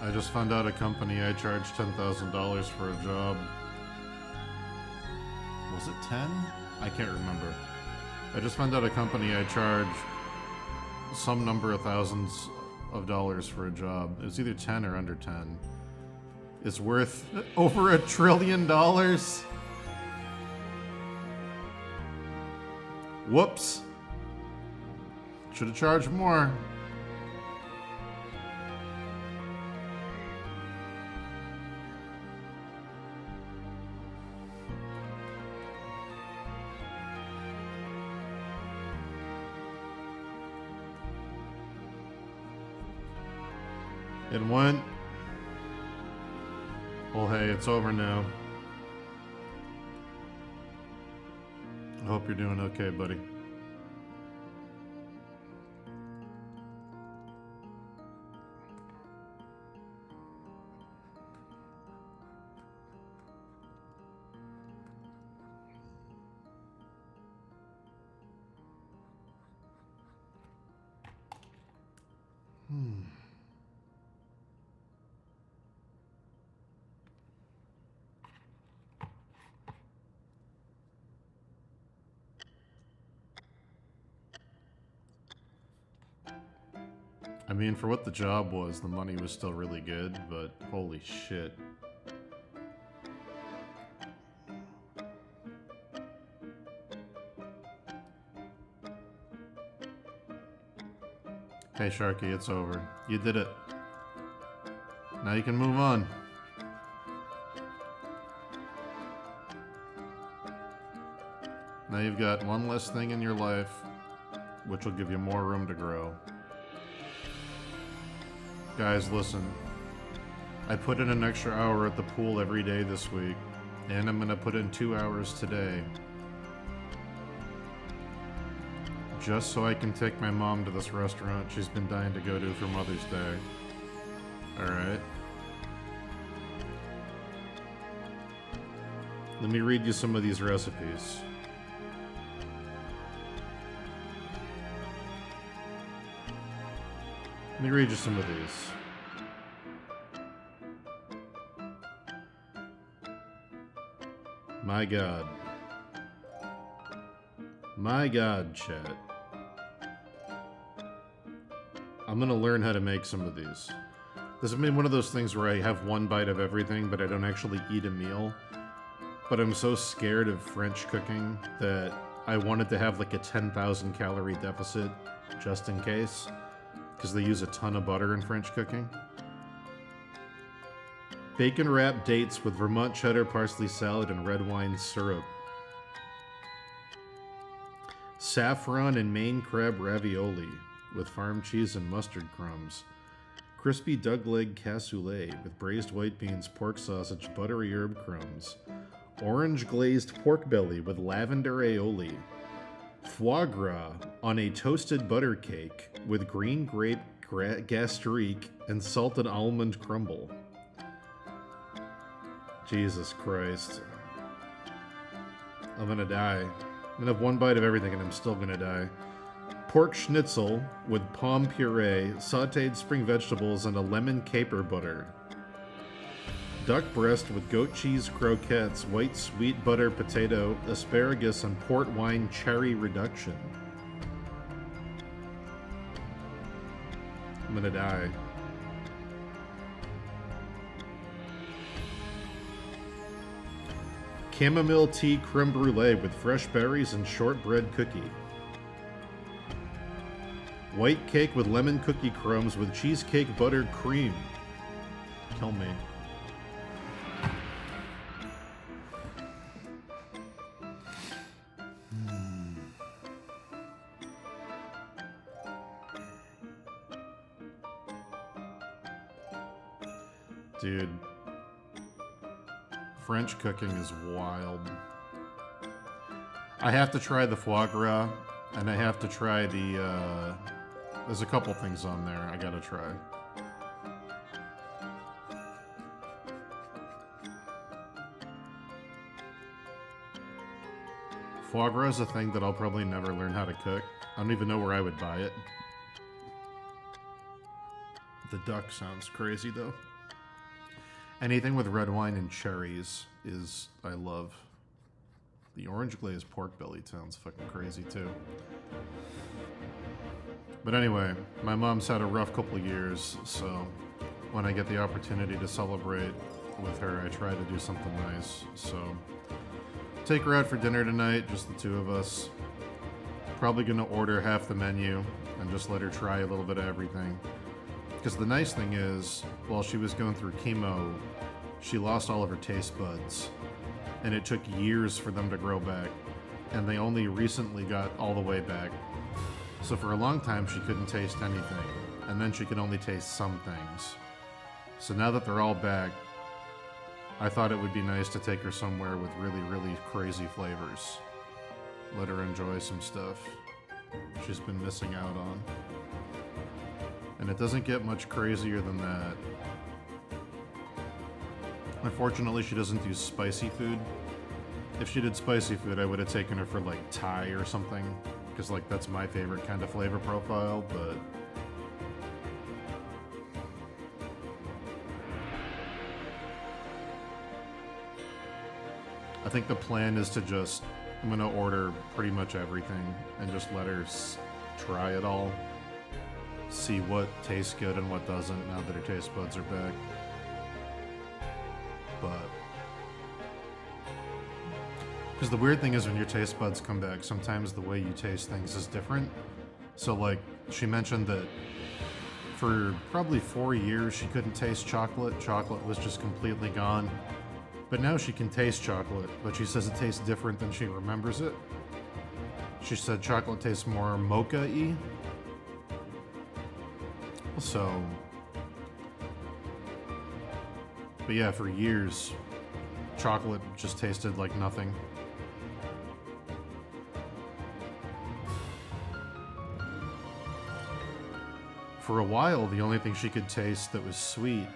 I just found out a company I charged $10,000 for a job. Was it 10? I can't remember. I just found out a company I charge some number of thousands of dollars for a job. It was either 10 or under 10. It's worth over $1 trillion. Whoops. Should have charged more. It went. Well, hey, it's over now. I hope you're doing okay, buddy. I mean, for what the job was, the money was still really good, but holy shit. Hey Sharky, it's over. You did it. Now you can move on. Now you've got one less thing in your life, which will give you more room to grow. Guys, listen. I put in an extra hour at the pool every day this week, and I'm gonna put in 2 hours today. just so I can take my mom to this restaurant she's been dying to go to for Mother's Day. Alright. Let me read you some of these recipes. Let me read you some of these. My God. My God, chat. I'm gonna learn how to make some of these. This has been one of those things where I have one bite of everything, but I don't actually eat a meal. But I'm so scared of French cooking that I wanted to have like a 10,000 calorie deficit just in case, because they use a ton of butter in French cooking. Bacon wrapped dates with Vermont cheddar, parsley salad, and red wine syrup. Saffron and Maine crab ravioli with farm cheese and mustard crumbs. Crispy duck leg cassoulet with braised white beans, pork sausage, buttery herb crumbs. Orange glazed pork belly with lavender aioli. Foie gras on a toasted butter cake with green grape gastrique and salted almond crumble. Jesus Christ. I'm gonna die. I'm gonna have one bite of everything and I'm still gonna die. Pork schnitzel with palm puree, sauteed spring vegetables, and a lemon caper butter. Duck breast with goat cheese croquettes, white sweet butter potato, asparagus, and port wine cherry reduction. I'm gonna die. Chamomile tea creme brulee with fresh berries and shortbread cookie. White cake with lemon cookie crumbs with cheesecake butter cream. Kill me. Dude. French cooking is wild. I have to try the foie gras, and I have to try the, there's a couple things on there I gotta try. Foie gras is a thing that I'll probably never learn how to cook. I don't even know where I would buy it. The duck sounds crazy, though. Anything with red wine and cherries is, I love. The orange glazed pork belly sounds fucking crazy too. But anyway, my mom's had a rough couple of years, so when I get the opportunity to celebrate with her, I try to do something nice. So take her out for dinner tonight, just the two of us. Probably gonna order half the menu and just let her try a little bit of everything. Because the nice thing is, while she was going through chemo, she lost all of her taste buds. And it took years for them to grow back. And they only recently got all the way back. So for a long time, she couldn't taste anything. And then she could only taste some things. So now that they're all back, I thought it would be nice to take her somewhere with really, really crazy flavors. Let her enjoy some stuff she's been missing out on. And it doesn't get much crazier than that. Unfortunately, she doesn't do spicy food. If she did spicy food, I would have taken her for like Thai or something. Because like that's my favorite kind of flavor profile, but... I think the plan is to just... I'm gonna order pretty much everything and just let her try it all. See what tastes good and what doesn't now that her taste buds are back. But... because the weird thing is when your taste buds come back, sometimes the way you taste things is different. So like, she mentioned that for probably 4 years she couldn't taste chocolate. Chocolate was just completely gone. But now she can taste chocolate, but she says it tastes different than she remembers it. She said chocolate tastes more mocha-y. So... but yeah, for years, chocolate just tasted like nothing. for a while, the only thing she could taste that was sweet,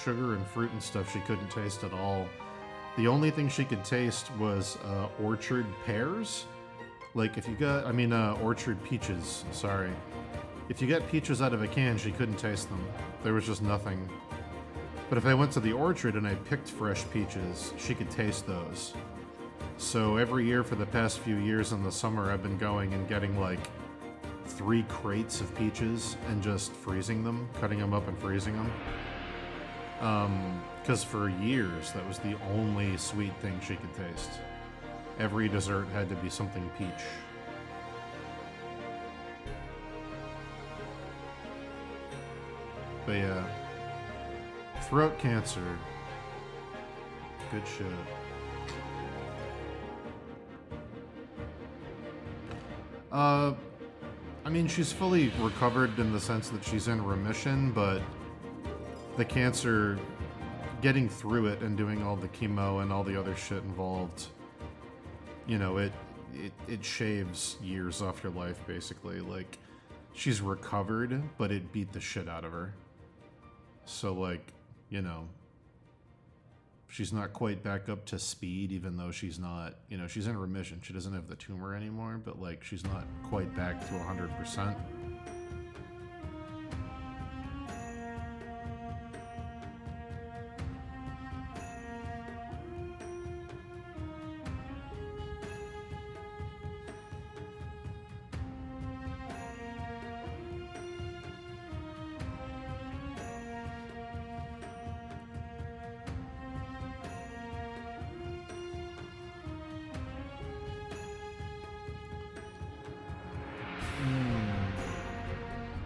sugar and fruit and stuff, she couldn't taste at all. The only thing she could taste was orchard pears. Like if you got, orchard peaches, sorry. If you got peaches out of a can, she couldn't taste them. There was just nothing. But if I went to the orchard and I picked fresh peaches, she could taste those. So every year for the past few years in the summer, I've been going and getting like 3 crates of peaches and just freezing them, cutting them up and freezing them. Because for years, that was the only sweet thing she could taste. Every dessert had to be something peach. But yeah, throat cancer, good shit. I mean, she's fully recovered in the sense that she's in remission, but the cancer, getting through it and doing all the chemo and all the other shit involved, you know, it shaves years off your life, basically. Like, she's recovered, but it beat the shit out of her. So, like, you know, she's not quite back up to speed, even though she's not, you know, she's in remission. She doesn't have the tumor anymore, but, like, she's not quite back to 100%.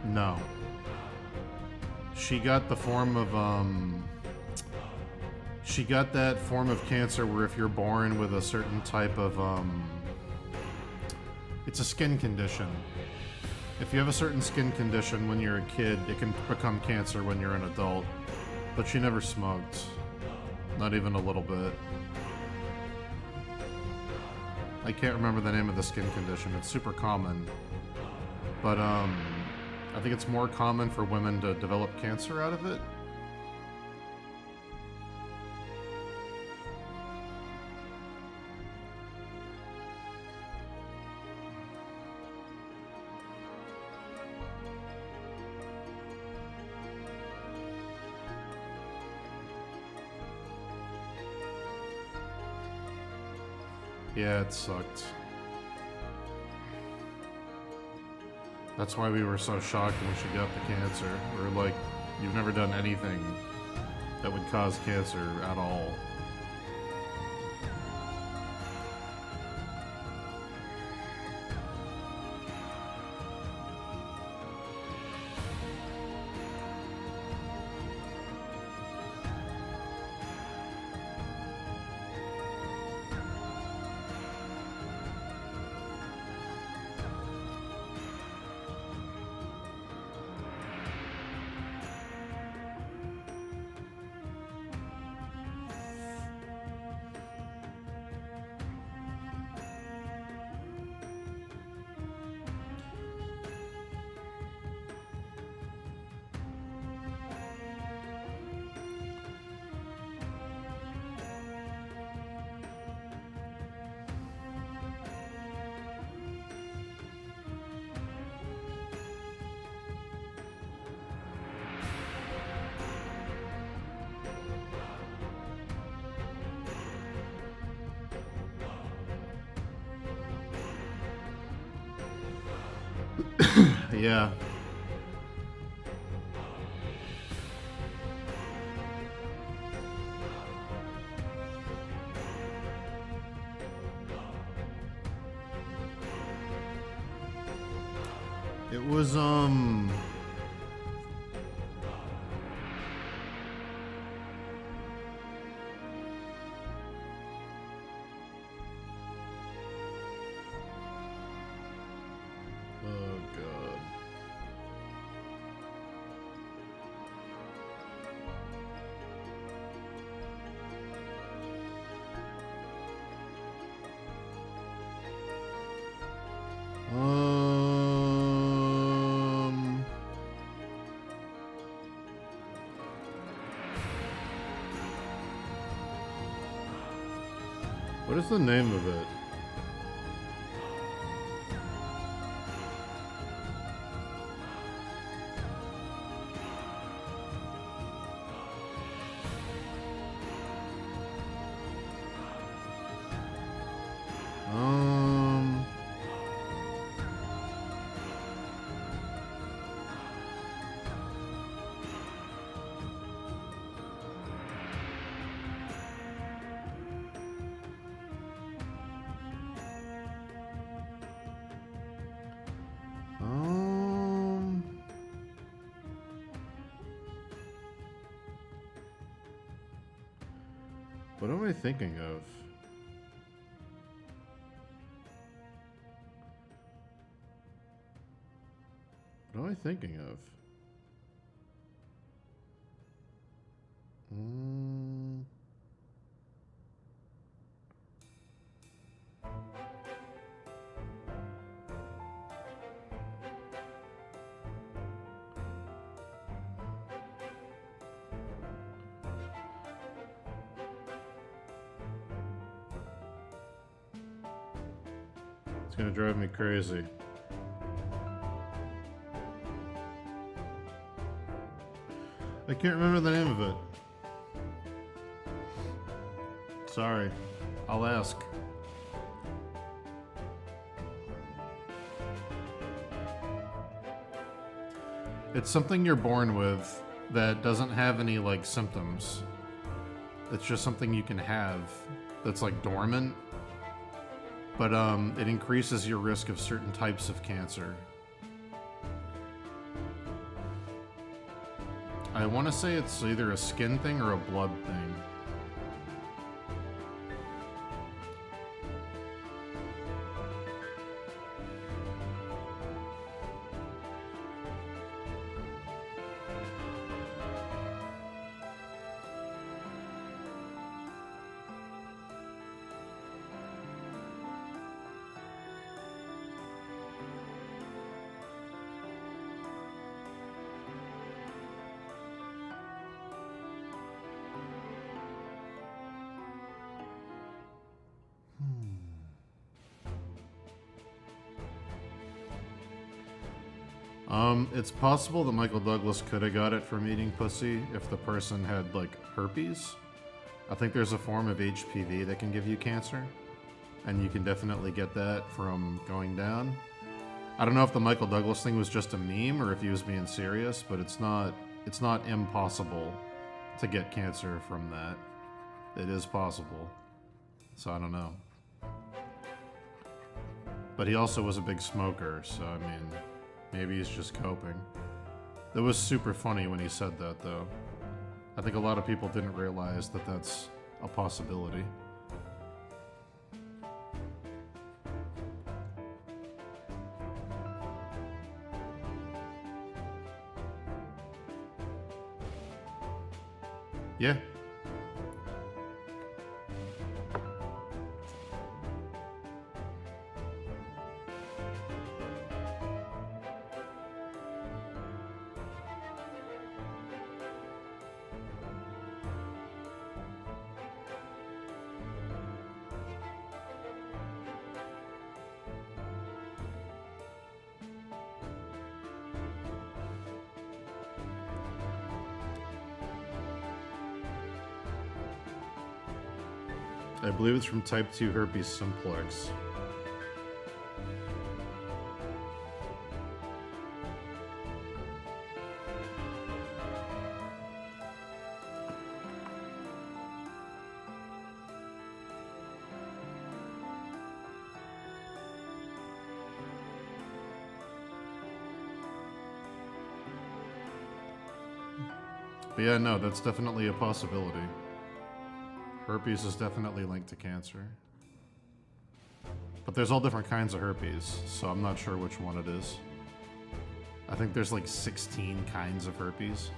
No. She got the form of, she got that form of cancer where if you're born with a certain type of, it's a skin condition. If you have a certain skin condition when you're a kid, it can become cancer when you're an adult. But she never smoked. Not even a little bit. I can't remember the name of the skin condition. It's super common. But, I think it's more common for women to develop cancer out of it. Yeah, it sucked. That's why we were so shocked when she got the cancer. We were like, you've never done anything that would cause cancer at all. Yeah. It was, oh, God. What is the name of it? What am I thinking of? What am I thinking of? It's gonna drive me crazy. I can't remember the name of it. Sorry. I'll ask. It's something you're born with that doesn't have any, like, symptoms. It's just something you can have that's, like, dormant. But, it increases your risk of certain types of cancer. I want to say it's either a skin thing or a blood thing. It's possible that Michael Douglas could have got it from eating pussy if the person had, like, herpes. I think there's a form of HPV that can give you cancer, and you can definitely get that from going down. I don't know if the Michael Douglas thing was just a meme or if he was being serious, but it's not impossible to get cancer from that. It is possible. So I don't know. But he also was a big smoker, so I mean, maybe he's just coping. That was super funny when he said that, though. I think a lot of people didn't realize that that's a possibility. Yeah. I believe it's from type 2 herpes simplex. But yeah, no, that's definitely a possibility. Herpes is definitely linked to cancer. But there's all different kinds of herpes, so I'm not sure which one it is. I think there's like 16 kinds of herpes.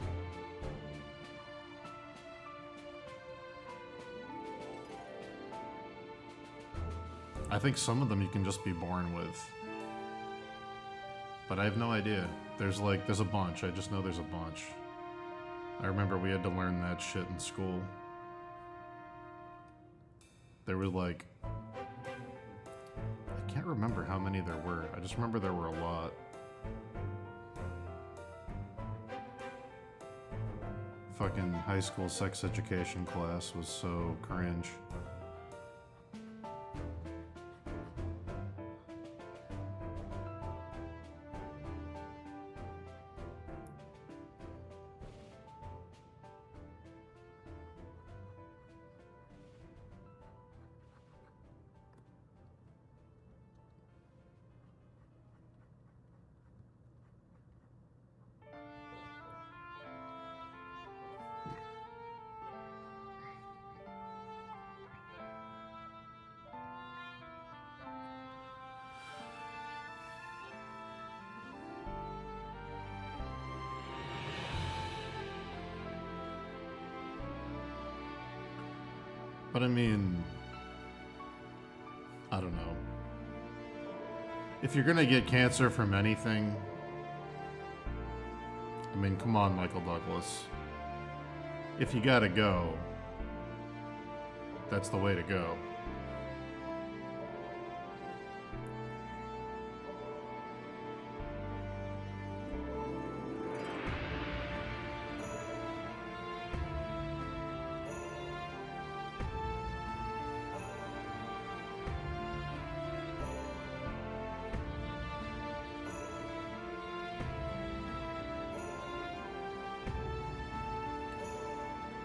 I think some of them you can just be born with. But I have no idea. There's a bunch. I just know there's a bunch. I remember we had to learn that shit in school. There were like, I can't remember how many there were. I just remember there were a lot. Fucking high school sex education class was so cringe. But I mean, I don't know. If you're gonna get cancer from anything, I mean, come on, Michael Douglas. If you gotta go, that's the way to go.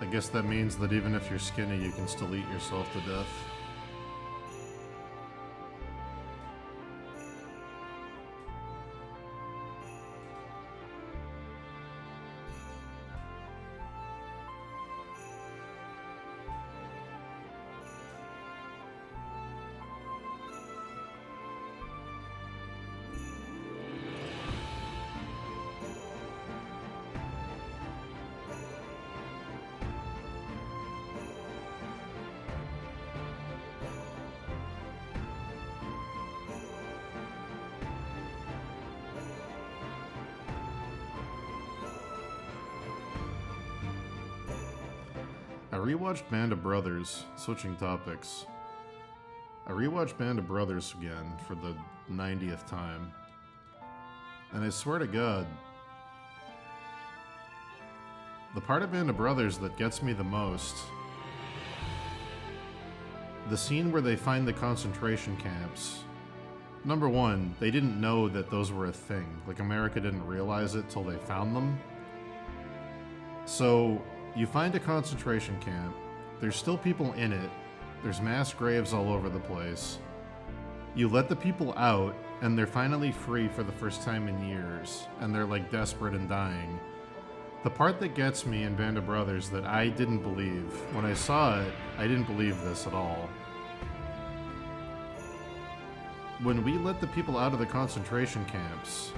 I guess that means that even if you're skinny, you can still eat yourself to death. I rewatched Band of Brothers, switching topics. I rewatched Band of Brothers again for the 90th time. And I swear to God, the part of Band of Brothers that gets me the most, the scene where they find the concentration camps. Number one, they didn't know that those were a thing. Like, America didn't realize it till they found them. So, you find a concentration camp, there's still people in it, there's mass graves all over the place. You let the people out, and they're finally free for the first time in years, and they're like desperate and dying. The part that gets me in Band of Brothers that I didn't believe, when I saw it, I didn't believe this at all. When we let the people out of the concentration camps,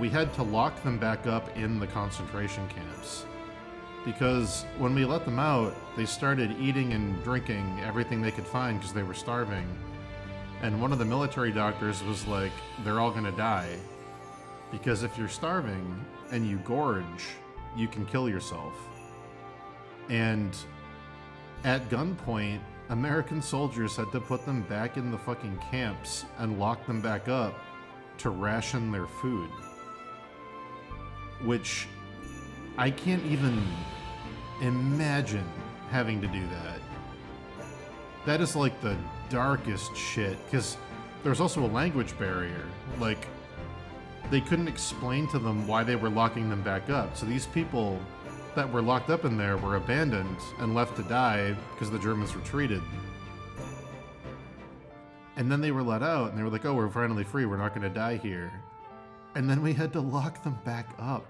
we had to lock them back up in the concentration camps. Because when we let them out, they started eating and drinking everything they could find because they were starving. And one of the military doctors was like, they're all gonna die. Because if you're starving and you gorge, you can kill yourself. And at gunpoint, American soldiers had to put them back in the fucking camps and lock them back up to ration their food. Which I can't even imagine having to do that. That is like the darkest shit, because there's also a language barrier. Like, they couldn't explain to them why they were locking them back up. So these people that were locked up in there were abandoned and left to die because the Germans retreated. And then they were let out and they were like, oh, we're finally free, we're not going to die here. And then we had to lock them back up.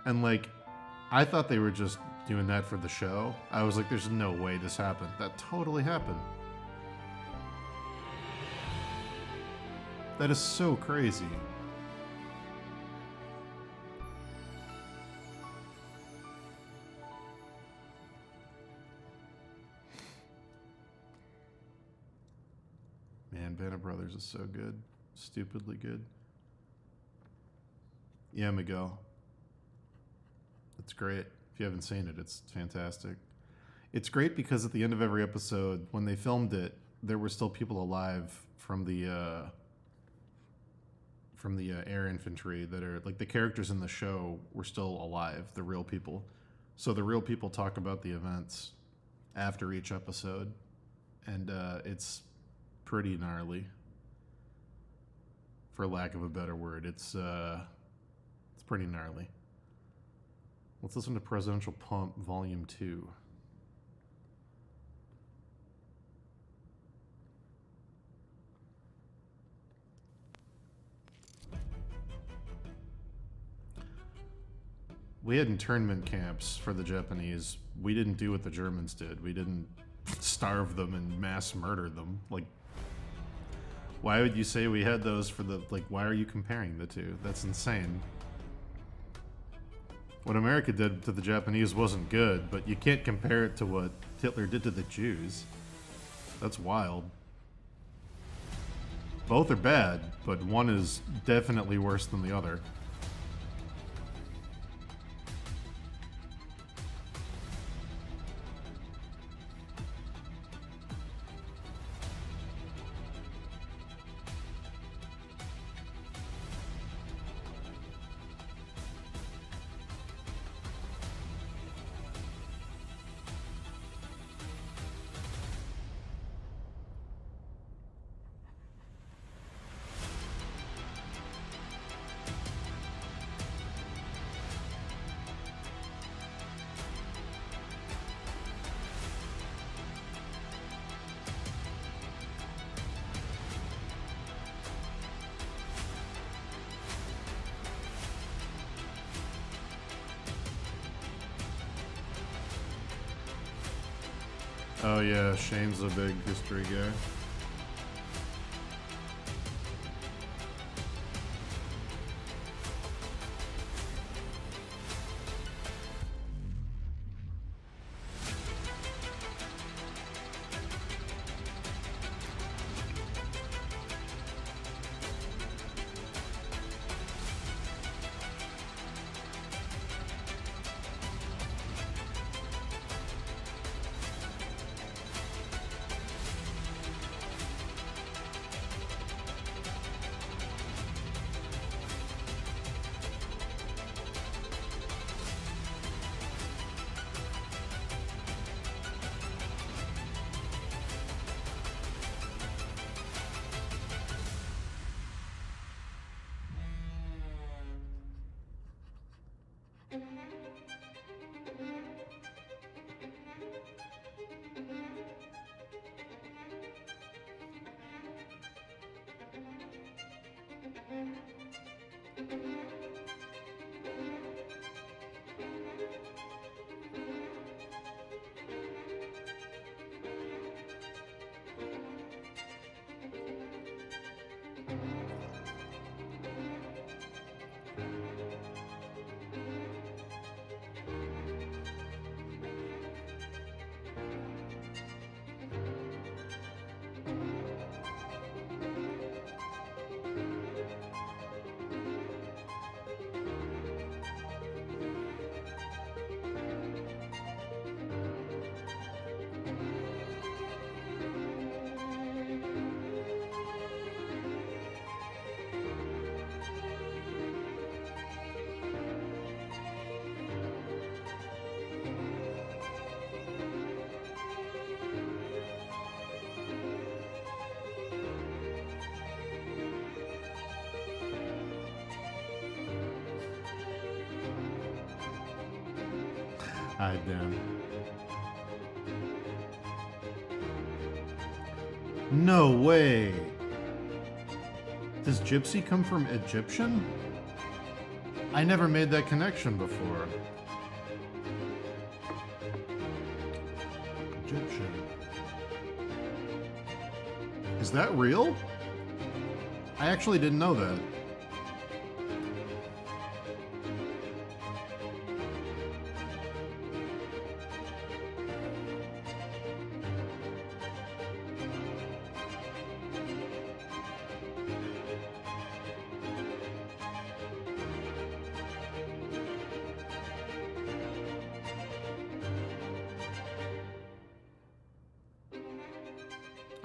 And like, I thought they were just doing that for the show. I was like, there's no way this happened. That totally happened. That is so crazy. Man, Band of Brothers is so good. Stupidly good. Yeah, Miguel. It's great. If you haven't seen it, it's fantastic. It's great because at the end of every episode, when they filmed it, there were still people alive from the air infantry that are like the characters in the show were still alive, the real people. So the real people talk about the events after each episode, and it's pretty gnarly, for lack of a better word. It's pretty gnarly. Let's listen to Presidential Pump Volume 2. We had internment camps for the Japanese. We didn't do what the Germans did. We didn't starve them and mass murder them. Like, why would you say we had those for the, like, why are you comparing the two? That's insane. What America did to the Japanese wasn't good, but you can't compare it to what Hitler did to the Jews. That's wild. Both are bad, but one is definitely worse than the other. Oh yeah, Shane's a big history guy. Hi, Dan. No way! Does Gypsy come from Egyptian? I never made that connection before. Egyptian. Is that real? I actually didn't know that.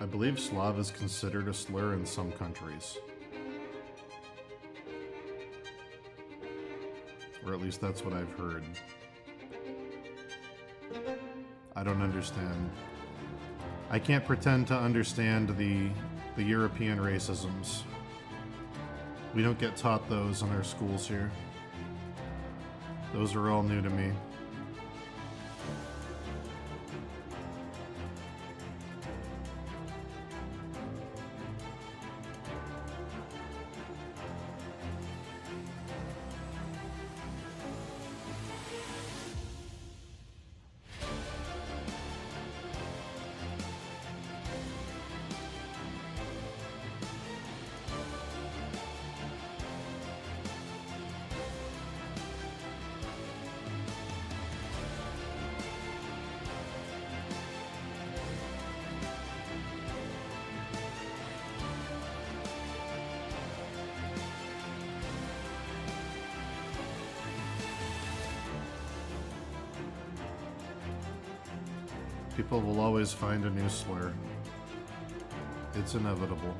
I believe Slav is considered a slur in some countries. Or at least that's what I've heard. I don't understand. I can't pretend to understand the European racisms. We don't get taught those in our schools here. Those are all new to me. People will always find a new slur. It's inevitable.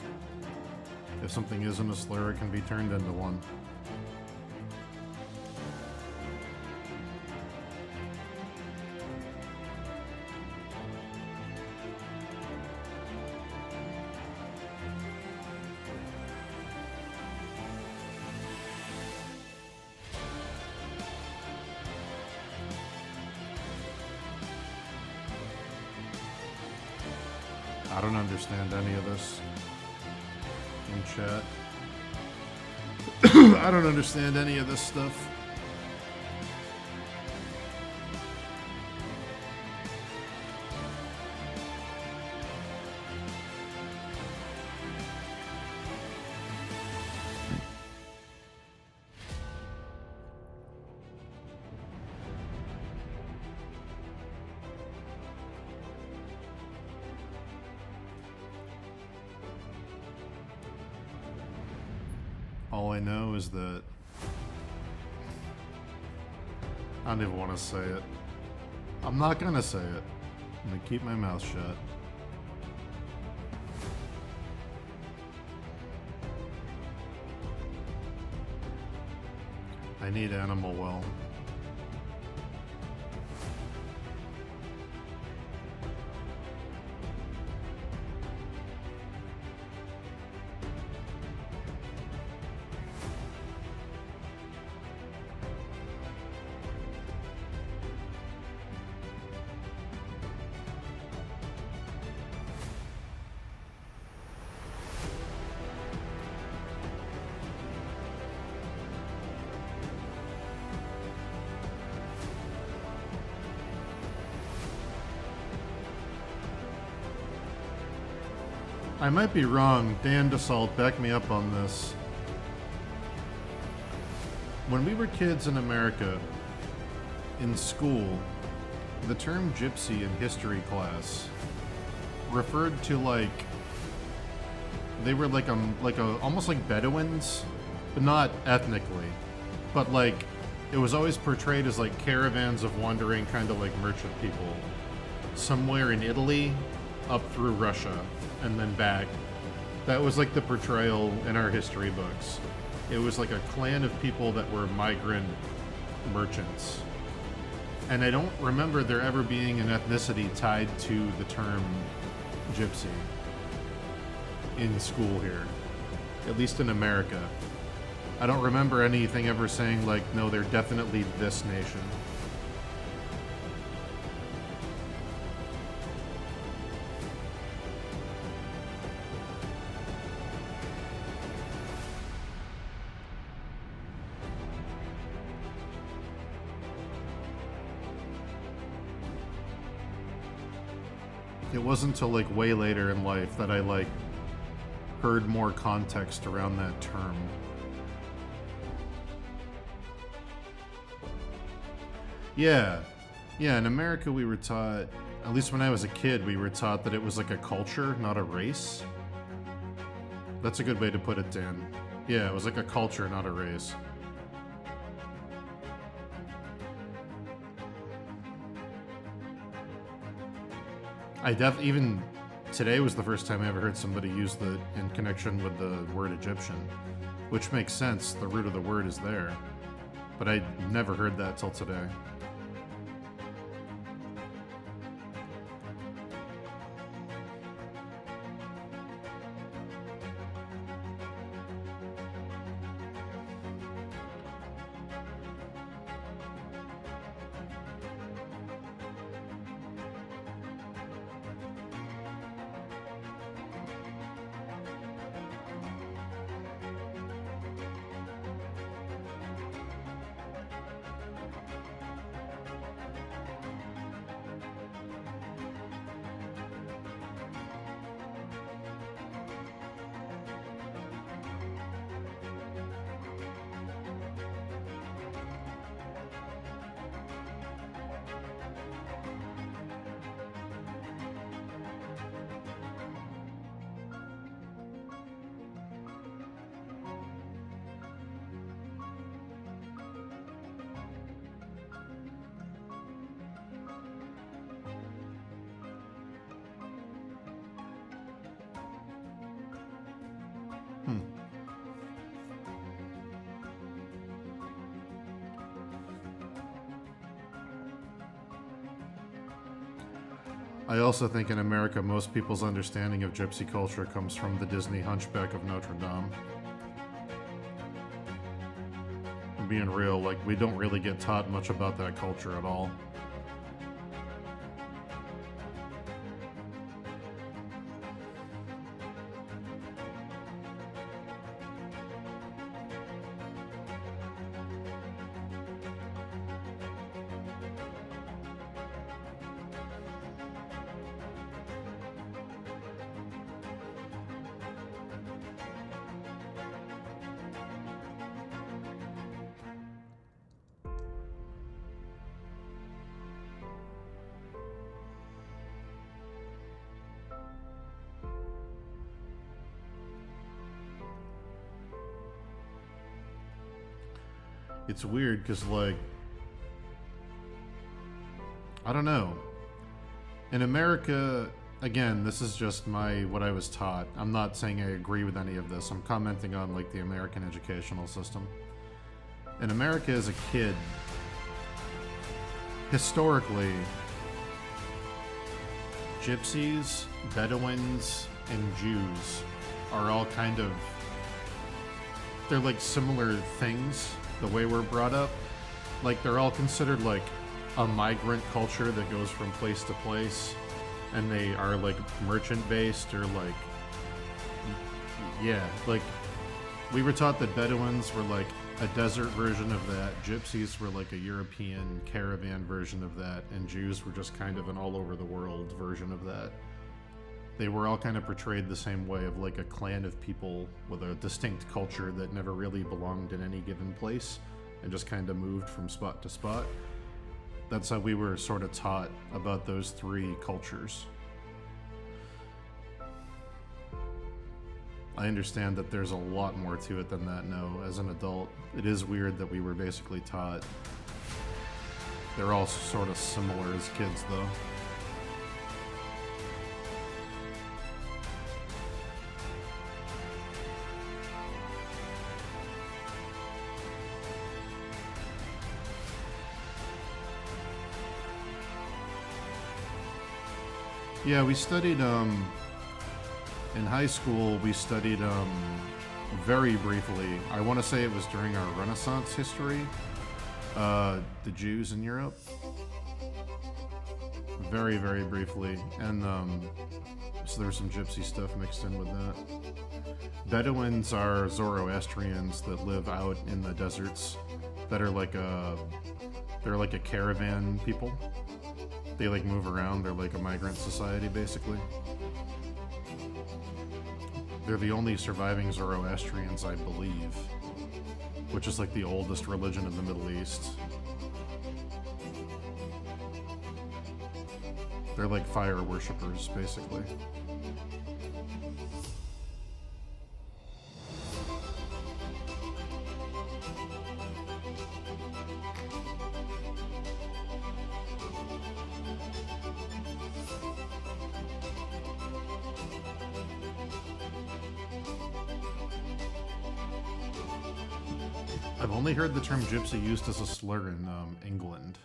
If something isn't a slur, it can be turned into one. I don't understand any of this in chat. I don't understand any of this stuff. All I know is that I don't even want to say it. I'm not gonna say it. I'm gonna keep my mouth shut. I need Animal Well. I might be wrong. Dan DeSalt, back me up on this. When we were kids in America, in school, the term gypsy in history class referred to they were like almost like Bedouins, but not ethnically. But it was always portrayed as like caravans of wandering kind of like merchant people somewhere in Italy up through Russia and then back. That was like the portrayal in our history books. It was like a clan of people that were migrant merchants. And I don't remember there ever being an ethnicity tied to the term gypsy in school here, at least in America. I don't remember anything ever saying no, they're definitely this nation. It wasn't until way later in life that I heard more context around that term. Yeah, in America we were taught, at least when I was a kid, we were taught that it was like a culture, not a race. That's a good way to put it, Dan. Yeah, it was like a culture, not a race. today was the first time I ever heard somebody use the in connection with the word Egyptian, which makes sense. The root of the word is there, but I never heard that till today. I also think in America, most people's understanding of gypsy culture comes from the Disney Hunchback of Notre Dame. I'm being real, like, we don't really get taught much about that culture at all. It's weird because, like, I don't know. In America, again, this is just what I was taught. I'm not saying I agree with any of this. I'm commenting on, like, the American educational system. In America as a kid, historically, gypsies, Bedouins, and Jews are all kind of, they're like similar things. The way we're brought up, like, they're all considered like a migrant culture that goes from place to place, and they are like merchant based, or like, yeah, like, we were taught that Bedouins were like a desert version of that, gypsies were like a European caravan version of that, and Jews were just kind of an all over the world version of that. They were all kind of portrayed the same way, of like a clan of people with a distinct culture that never really belonged in any given place and just kind of moved from spot to spot. That's how we were sort of taught about those three cultures. I understand that there's a lot more to it than that now as an adult. It is weird that we were basically taught. They're all sort of similar as kids, though. Yeah, we studied, in high school, we studied, very briefly. I want to say it was during our Renaissance history, the Jews in Europe. Very, very briefly. And, so there's some gypsy stuff mixed in with that. Bedouins are Zoroastrians that live out in the deserts that are like they're like a caravan people. They like move around. They're like a migrant society, basically. They're the only surviving Zoroastrians, I believe, which is like the oldest religion in the Middle East. They're like fire worshippers, basically. I've only heard the term gypsy used as a slur in England.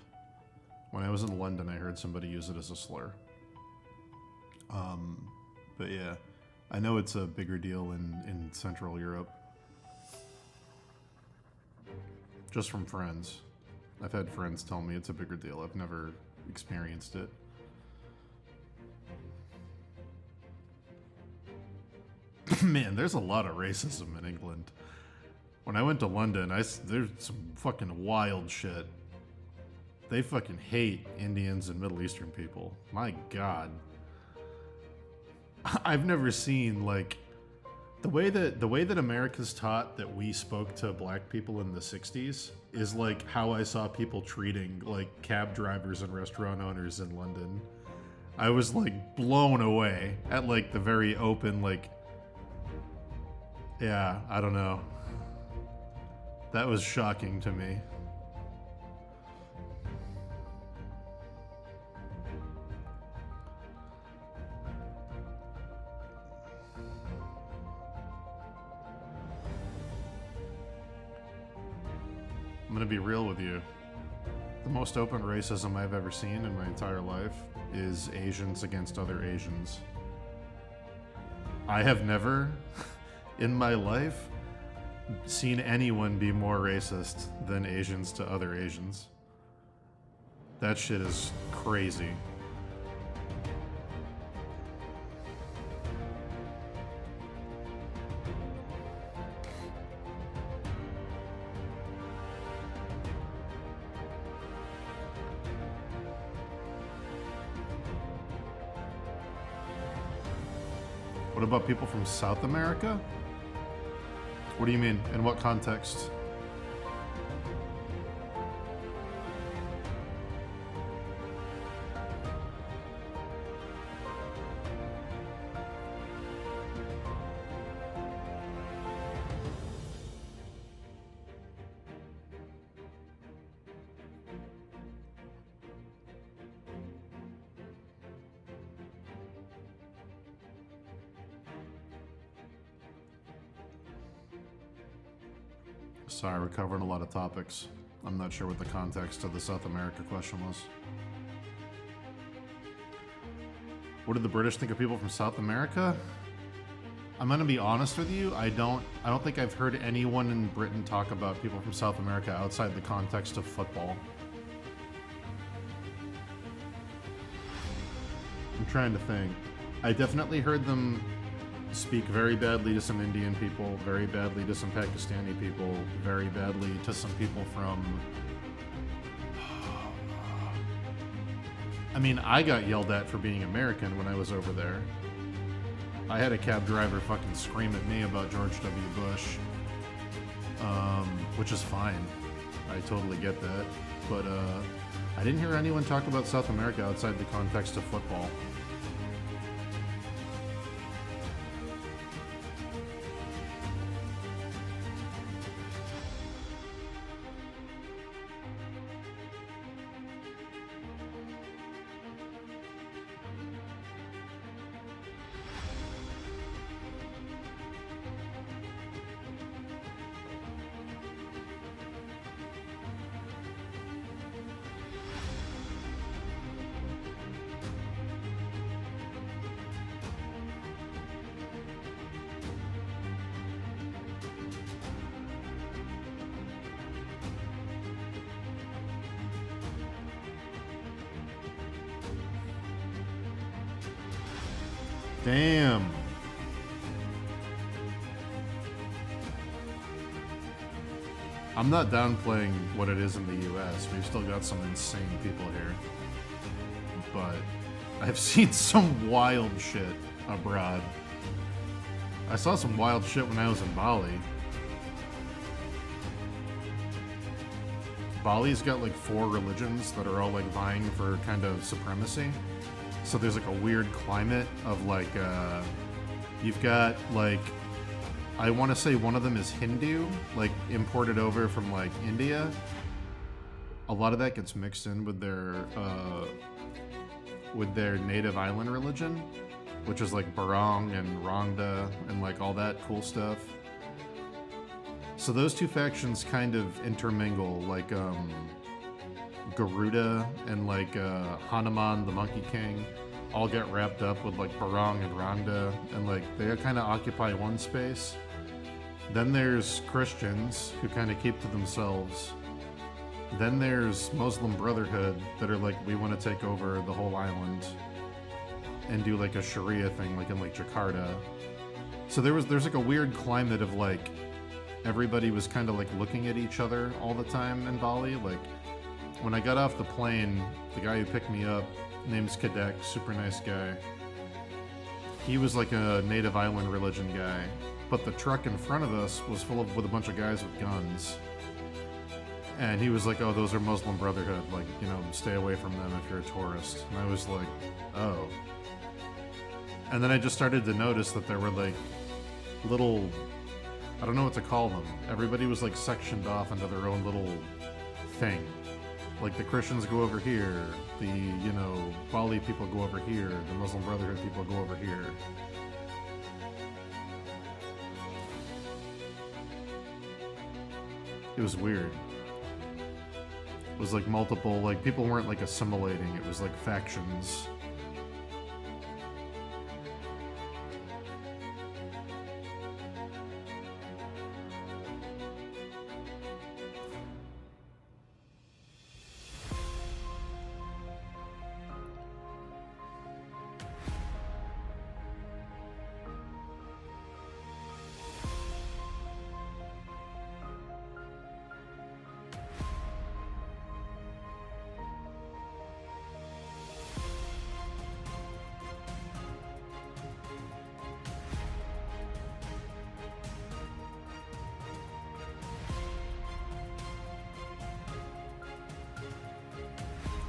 When I was in London, I heard somebody use it as a slur. But yeah, I know it's a bigger deal in Central Europe. Just from friends. I've had friends tell me it's a bigger deal. I've never experienced it. Man, there's a lot of racism in England. When I went to London, there's some fucking wild shit. They fucking hate Indians and Middle Eastern people. My God. I've never seen, like, the way that America's taught that we spoke to black people in the 60s is like how I saw people treating like cab drivers and restaurant owners in London. I was like blown away at like the very open, like, yeah, I don't know. That was shocking to me. I'm gonna be real with you. The most open racism I've ever seen in my entire life is Asians against other Asians. I have never, in my life, seen anyone be more racist than Asians to other Asians. That shit is crazy. What about people from South America? What do you mean? In what context? Sorry, we're covering a lot of topics. I'm not sure what the context of the South America question was. What did the British think of people from South America? I'm gonna be honest with you. I don't think I've heard anyone in Britain talk about people from South America outside the context of football. I'm trying to think. I definitely heard them speak very badly to some Indian people, very badly to some Pakistani people, very badly to some people from... I mean, I got yelled at for being American when I was over there. I had a cab driver fucking scream at me about George W. Bush, which is fine. I totally get that. But I didn't hear anyone talk about South America outside the context of football. Damn. I'm not downplaying what it is in the US. We've still got some insane people here. But I've seen some wild shit abroad. I saw some wild shit when I was in Bali. Bali's got like 4 religions that are all like vying for kind of supremacy. So there's like a weird climate of like, you've got like, I want to say one of them is Hindu, like imported over from like India. A lot of that gets mixed in with their native island religion, which is like Barong and Rangda and like all that cool stuff. So those two factions kind of intermingle, like Garuda and like Hanuman, the Monkey King, all get wrapped up with like Barong and Rangda, and like they kind of occupy one space. Then there's Christians who kind of keep to themselves. Then there's Muslim Brotherhood that are like, we want to take over the whole island and do like a Sharia thing, like in like Jakarta. So there's like a weird climate of like everybody was kind of like looking at each other all the time in Bali. Like when I got off the plane, the guy who picked me up, name's Kadek, super nice guy. He was like a native island religion guy, but the truck in front of us was full of with a bunch of guys with guns. And he was like, oh, those are Muslim Brotherhood, like, you know, stay away from them if you're a tourist. And I was like, oh. And then I just started to notice that there were like little, I don't know what to call them. Everybody was like sectioned off into their own little thing. Like the Christians go over here, the, you know, Bali people go over here, the Muslim Brotherhood people go over here. It was weird. It was like multiple, like people weren't like assimilating, it was like factions.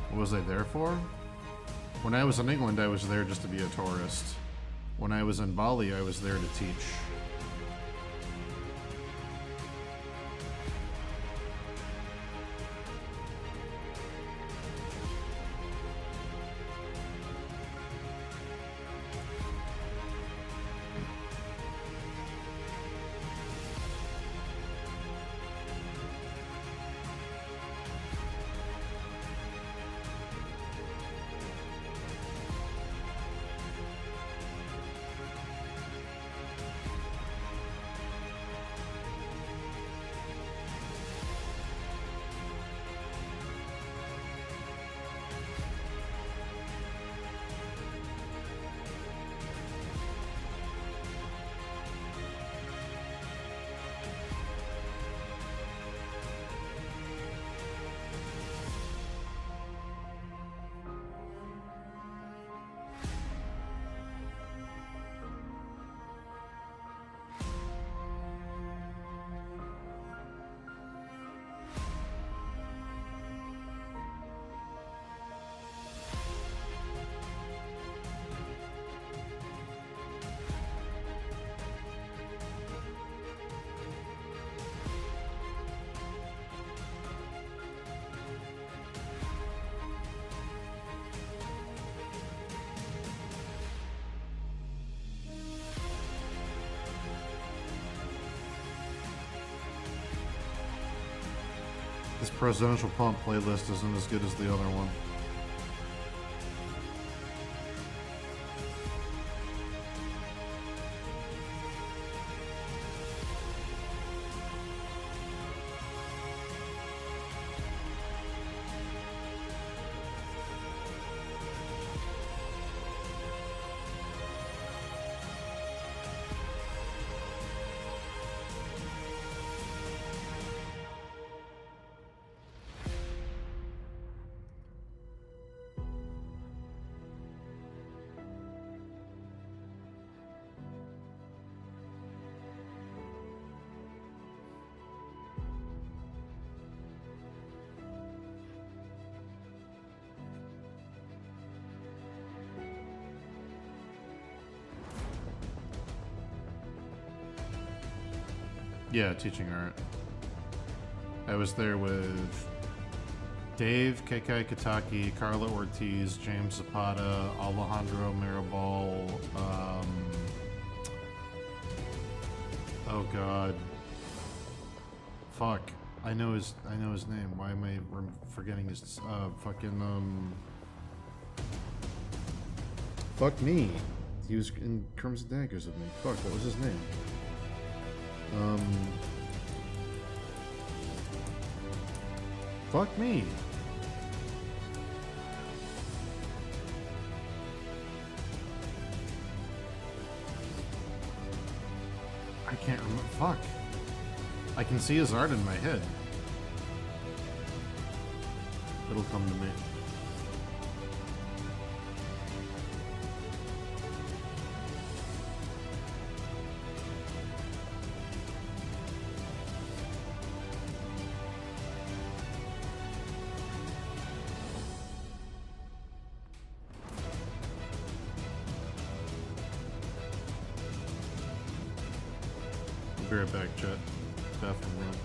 What was I there for? When I was in England, I was there just to be a tourist. When I was in Bali, I was there to teach. This Presidential Pump playlist isn't as good as the other one. Yeah, teaching art. I was there with Dave, KK Kataki, Carla Ortiz, James Zapata, Alejandro Mirabal, oh god. Fuck. I know his name. Why am I forgetting his fuck me. He was in Crimson Daggers with me. Fuck, what was his name? Fuck me. I can't remember. Fuck. I can see his art in my head. It'll come to me. Be right back, chat. Bathroom run.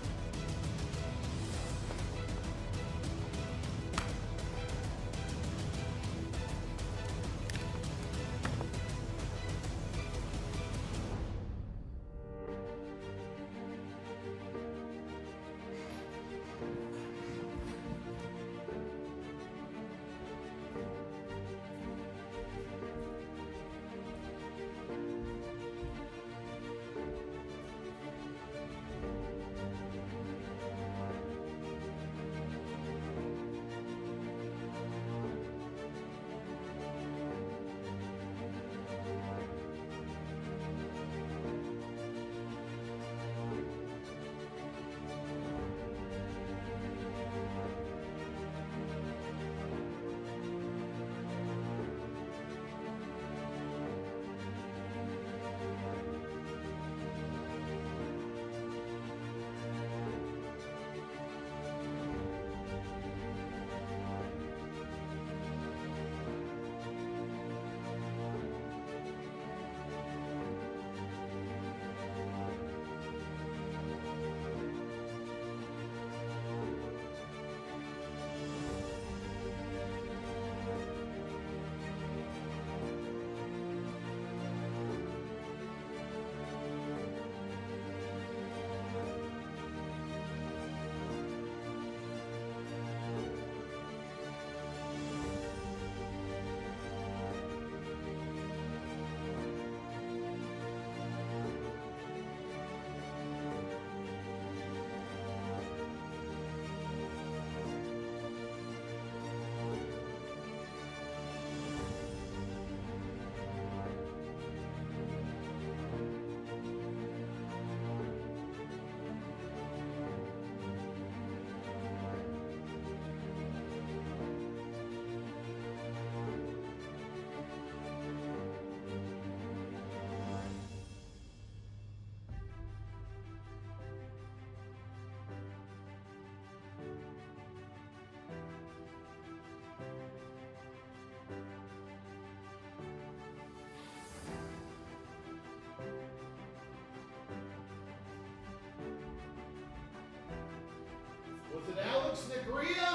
Was it Alex Negria?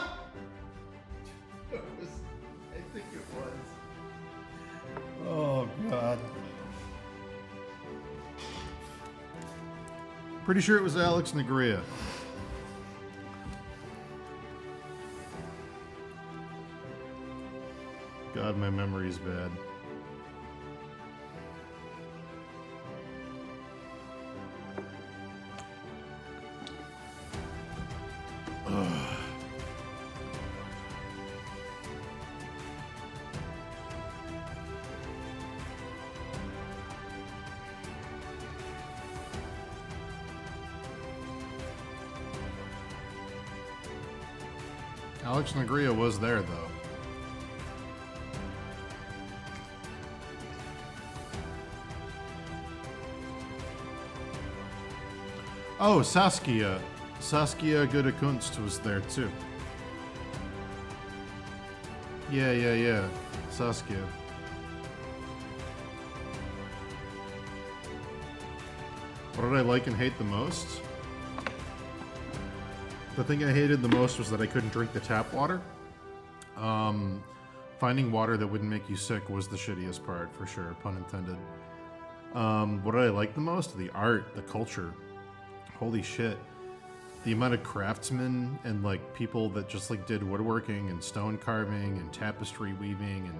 I think it was. Oh, God. Pretty sure it was Alex Negria. God, my memory's bad. Alex Negria was there, though. Oh, Saskia. Saskia Gudekunst was there, too. Yeah. Saskia. What did I like and hate the most? The thing I hated the most was that I couldn't drink the tap water. Finding water that wouldn't make you sick was the shittiest part, for sure, pun intended. What did I like the most? The art, the culture. Holy shit. the amount of craftsmen and like people that just like did woodworking and stone carving and tapestry weaving and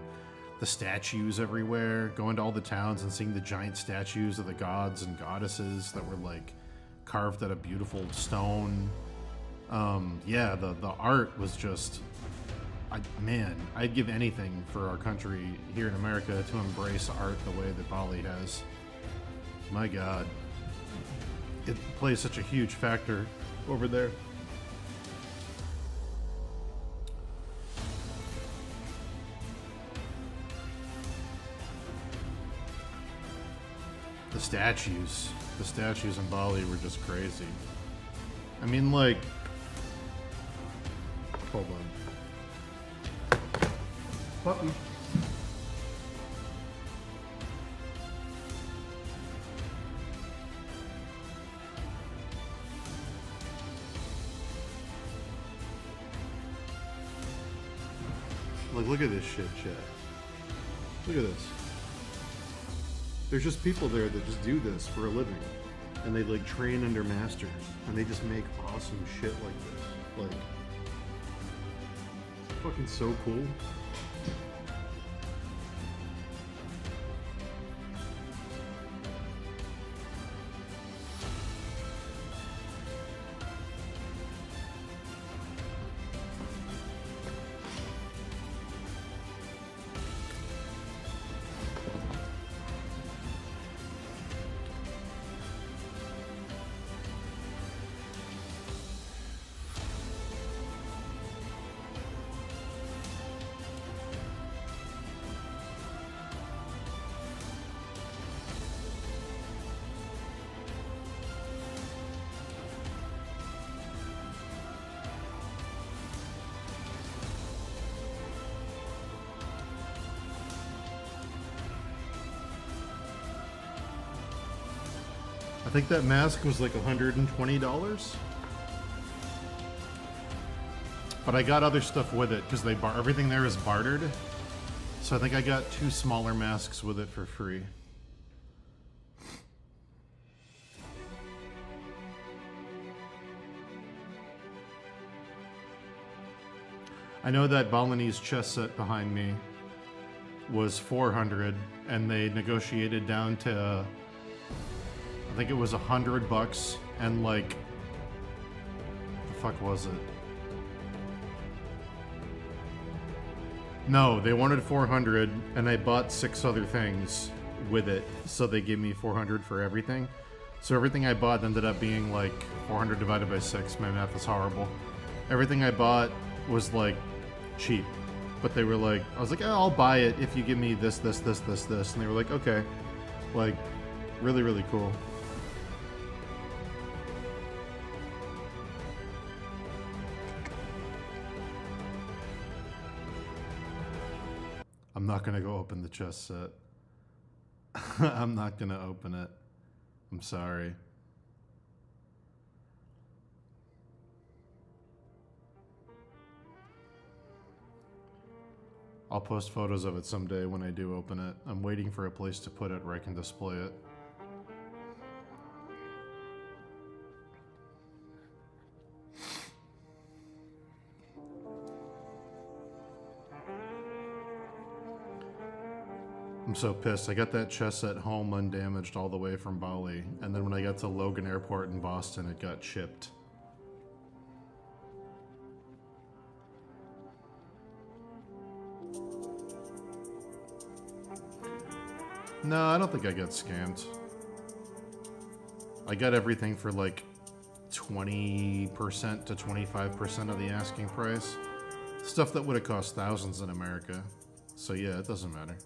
the statues everywhere, going to all the towns and seeing the giant statues of the gods and goddesses that were like carved out of beautiful stone. Yeah, the art was just, I'd give anything for our country here in America to embrace art the way that Bali has. My God, it plays such a huge factor over there. The statues in Bali were just crazy. I mean, like, hold on. Puppy. Like, look at this shit, chat. Look at this. There's just people there that just do this for a living. And they, like, train under masters. And they just make awesome shit like this. Like, it's fucking so cool. I think that mask was like $120. But I got other stuff with it because everything there is bartered. So I think I got 2 smaller masks with it for free. I know that Balinese chess set behind me was $400 and they negotiated down to I think it was $100 and like, the fuck was it? No, they wanted $400 and I bought 6 other things with it, so they gave me $400 for everything. So everything I bought ended up being like 400 divided by 6. My math is horrible. Everything I bought was like cheap, but they were like, I was like, oh, I'll buy it if you give me this, this, this, this, this, and they were like, okay, like really, really cool. I'm not gonna go open the chess set. I'm not gonna open it. I'm sorry. I'll post photos of it someday when I do open it. I'm waiting for a place to put it where I can display it. I'm so pissed. I got that chess set home undamaged all the way from Bali, and then when I got to Logan Airport in Boston, it got chipped. No, I don't think I got scammed. I got everything for like 20% to 25% of the asking price. Stuff that would have cost thousands in America. So yeah, it doesn't matter.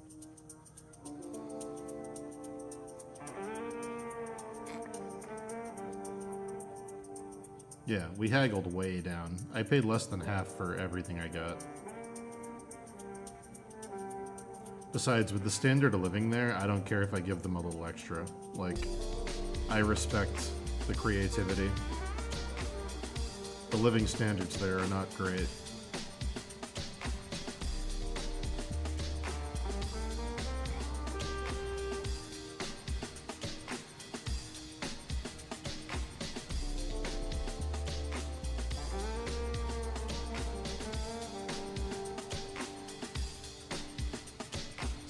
Yeah, we haggled way down. I paid less than half for everything I got. Besides, with the standard of living there, I don't care if I give them a little extra. Like, I respect the creativity. The living standards there are not great.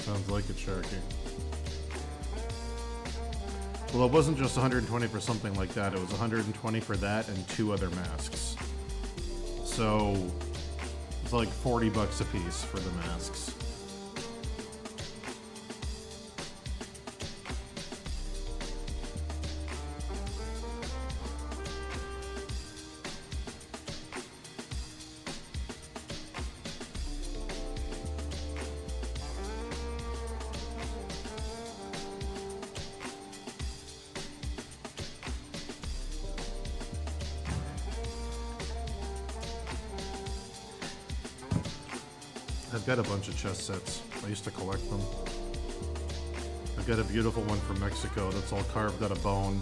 Sounds like it, Sharky. Well, it wasn't just 120 for something like that. It was 120 for that and 2 other masks. So it's like 40 bucks a piece for the masks. I've got a bunch of chess sets. I used to collect them. I've got a beautiful one from Mexico that's all carved out of bone.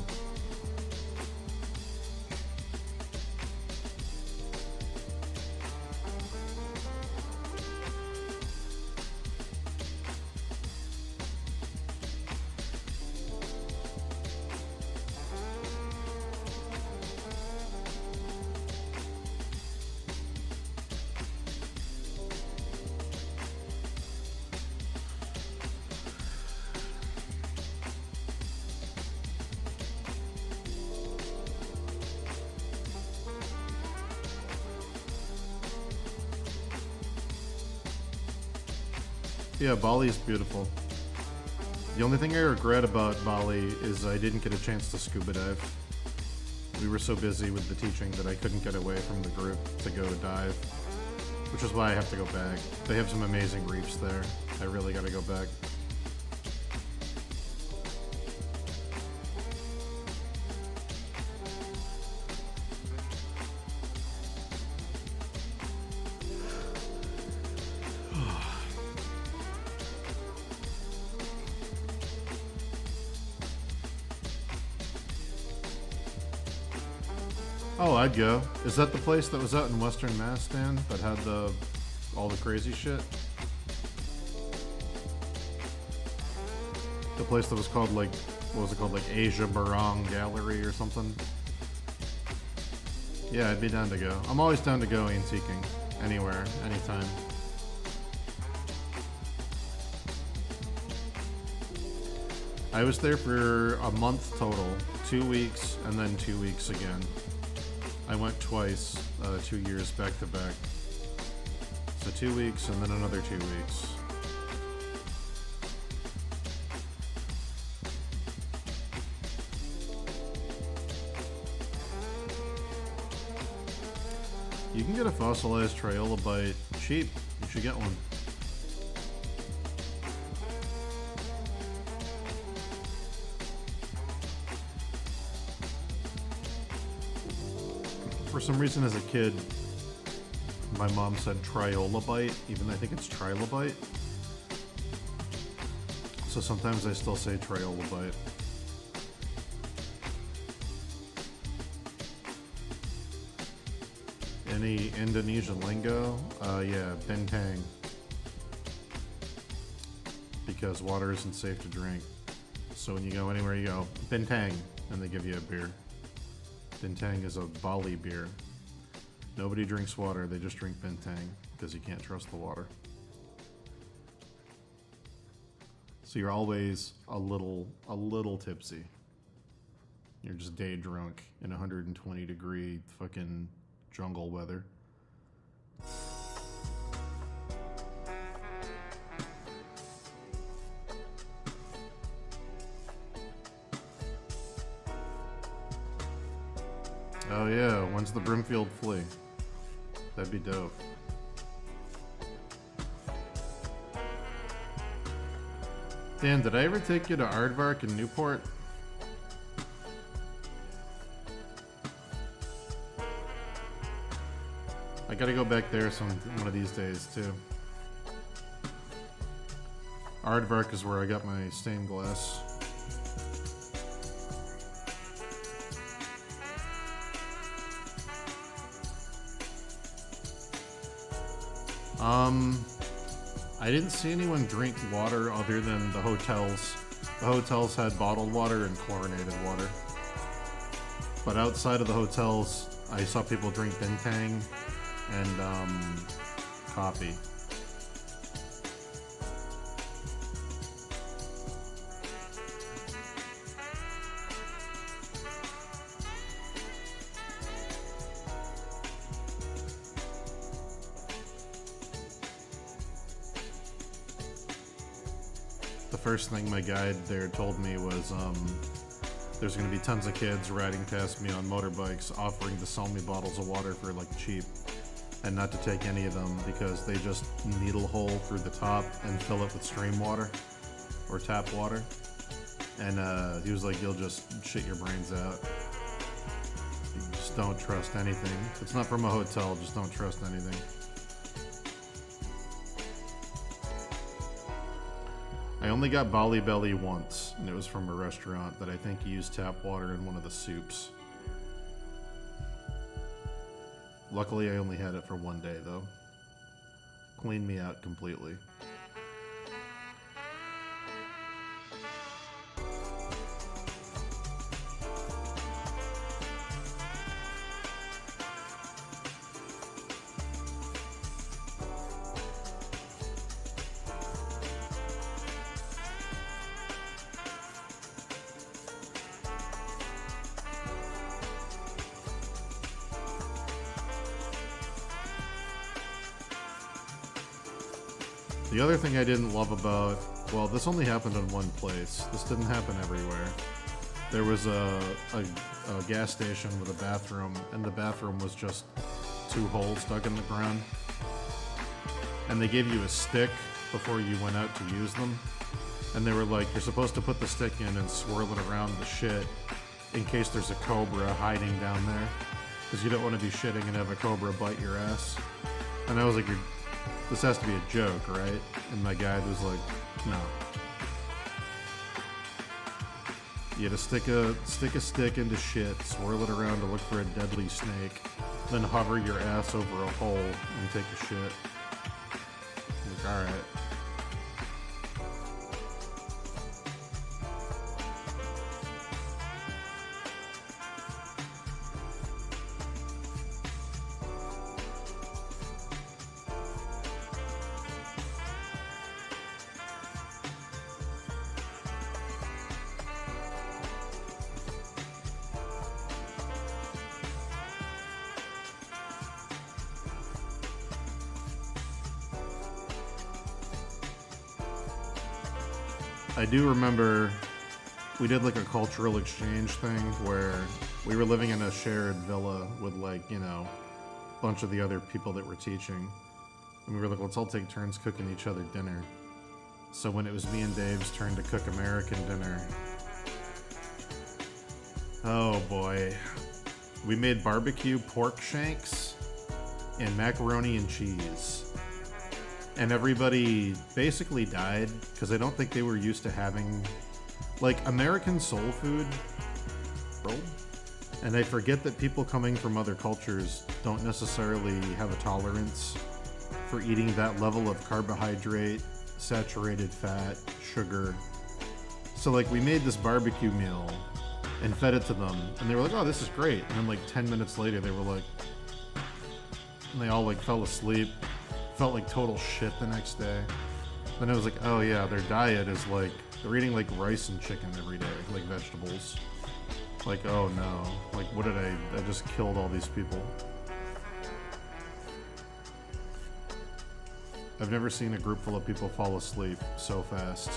Yeah, Bali is beautiful. The only thing I regret about Bali is I didn't get a chance to scuba dive. We were so busy with the teaching that I couldn't get away from the group to go dive, which is why I have to go back. They have some amazing reefs there. I really gotta go back. Oh, I'd go. Is that the place that was out in Western Mass, Dan? That had all the crazy shit? The place that was called, like, what was it called? Like Asia Barong Gallery or something? Yeah, I'd be down to go. I'm always down to go antiquing. Anywhere, anytime. I was there for a month total. 2 weeks, and then 2 weeks again. I went twice, 2 years back to back. So 2 weeks and then another 2 weeks. You can get a fossilized triolobite cheap. You should get one. For some reason as a kid, my mom said triolobite, even though I think it's trilobite. So sometimes I still say triolobite. Any Indonesian lingo? Yeah, bentang. Because water isn't safe to drink. So when you go anywhere, you go, bentang, and they give you a beer. Bintang is a Bali beer. Nobody drinks water, they just drink Bintang because you can't trust the water. So you're always a little tipsy. You're just day drunk in 120 degree fucking jungle weather. Oh yeah, when's the Brimfield Flea? That'd be dope. Dan, did I ever take you to Aardvark in Newport? I gotta go back there one of these days too. Aardvark is where I got my stained glass. I didn't see anyone drink water other than the hotels. The hotels had bottled water and chlorinated water. But outside of the hotels, I saw people drink bintang and coffee. the first thing my guide there told me was there's going to be tons of kids riding past me on motorbikes offering to sell me bottles of water for like cheap, and not to take any of them because they just needle hole through the top and fill it with stream water or tap water. And he was like, you'll just shit your brains out. You just don't trust anything. If it's not from a hotel, just don't trust anything. I only got Bali Belly once, and it was from a restaurant that I think used tap water in one of the soups. Luckily, I only had it for one day, though. Cleaned me out completely. The other thing I didn't love about, well, this only happened in one place. This didn't happen everywhere. There was a gas station with a bathroom, and the bathroom was just 2 holes dug in the ground. And they gave you a stick before you went out to use them. And they were like, you're supposed to put the stick in and swirl it around the shit in case there's a cobra hiding down there. Because you don't want to be shitting and have a cobra bite your ass. And I was like, this has to be a joke, right? And my guide was like, no. You had to stick a stick into shit, swirl it around to look for a deadly snake, then hover your ass over a hole and take a shit. I'm like, alright. I do remember we did like a cultural exchange thing where we were living in a shared villa with like, you know, a bunch of the other people that were teaching. And we were like, let's all take turns cooking each other dinner. So when it was me and Dave's turn to cook American dinner, oh boy. We made barbecue pork shanks and macaroni and cheese. And everybody basically died because I don't think they were used to having like American soul food. And I forget that people coming from other cultures don't necessarily have a tolerance for eating that level of carbohydrate, saturated fat, sugar. So like we made this barbecue meal and fed it to them and they were like, oh, this is great. And then like 10 minutes later they were like, and they all like fell asleep. Felt like total shit the next day. Then I was like, oh yeah, their diet is like, they're eating like rice and chicken every day, like vegetables. Like, oh no, like what did I just killed all these people. I've never seen a group full of people fall asleep so fast.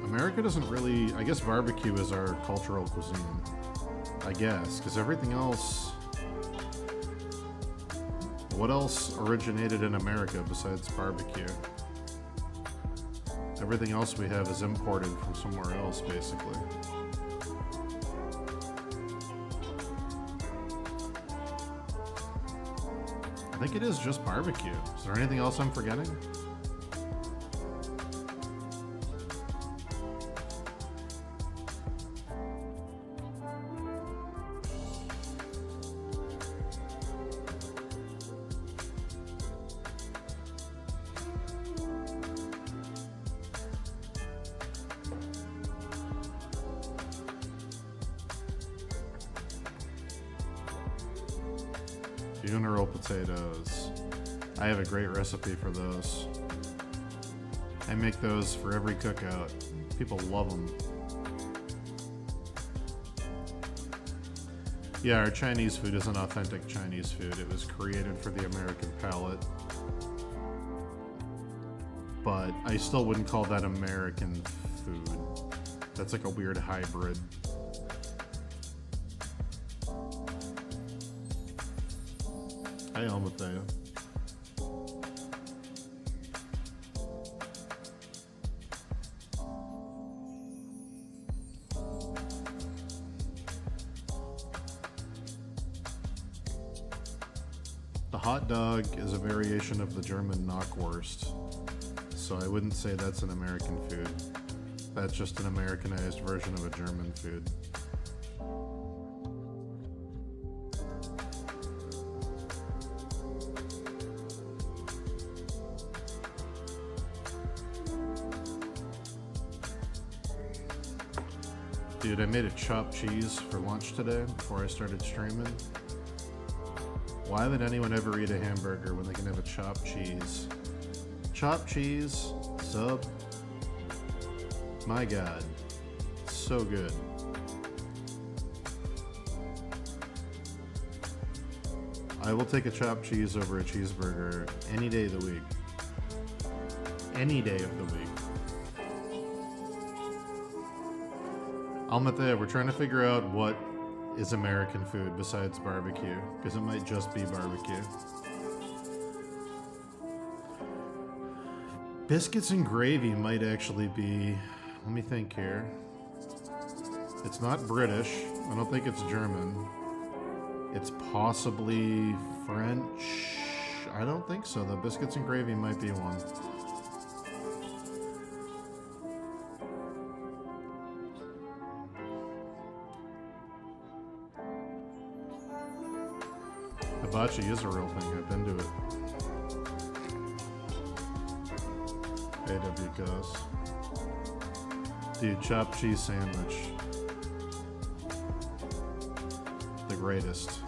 America doesn't really, I guess barbecue is our cultural cuisine. I guess, because everything else, what else originated in America besides barbecue? Everything else we have is imported from somewhere else, basically. I think it is just barbecue. Is there anything else I'm forgetting? Funeral potatoes. I have a great recipe for those. I make those for every cookout. People love them. Yeah, our Chinese food is an authentic Chinese food. It was created for the American palate. But I still wouldn't call that American food. That's like a weird hybrid. Hi, Almathea. The hot dog is a variation of the German Knockwurst, so I wouldn't say that's an American food. That's just an Americanized version of a German food. Dude, I made a chopped cheese for lunch today before I started streaming. Why would anyone ever eat a hamburger when they can have a chopped cheese? Chopped cheese, sub. My God, so good. I will take a chopped cheese over a cheeseburger any day of the week. Any day of the week. Almathea, we're trying to figure out what is American food besides barbecue, because it might just be barbecue. Biscuits and gravy might actually be, let me think here. It's not British. I don't think it's German. It's possibly French. I don't think so, though. Biscuits and gravy might be one. Hibachi is a real thing. I've been to it. AW Gus. Dude, chopped cheese sandwich. The greatest.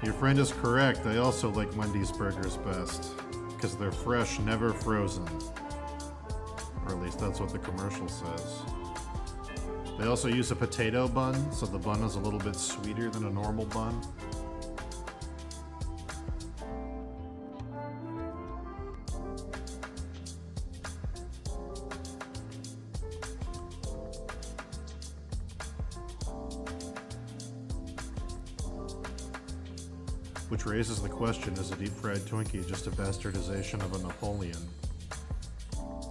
Your friend is correct. I also like Wendy's burgers best. Because they're fresh, never frozen. Or at least that's what the commercial says. They also use a potato bun, so the bun is a little bit sweeter than a normal bun. Which raises the question, is a deep-fried Twinkie just a bastardization of a Napoleon?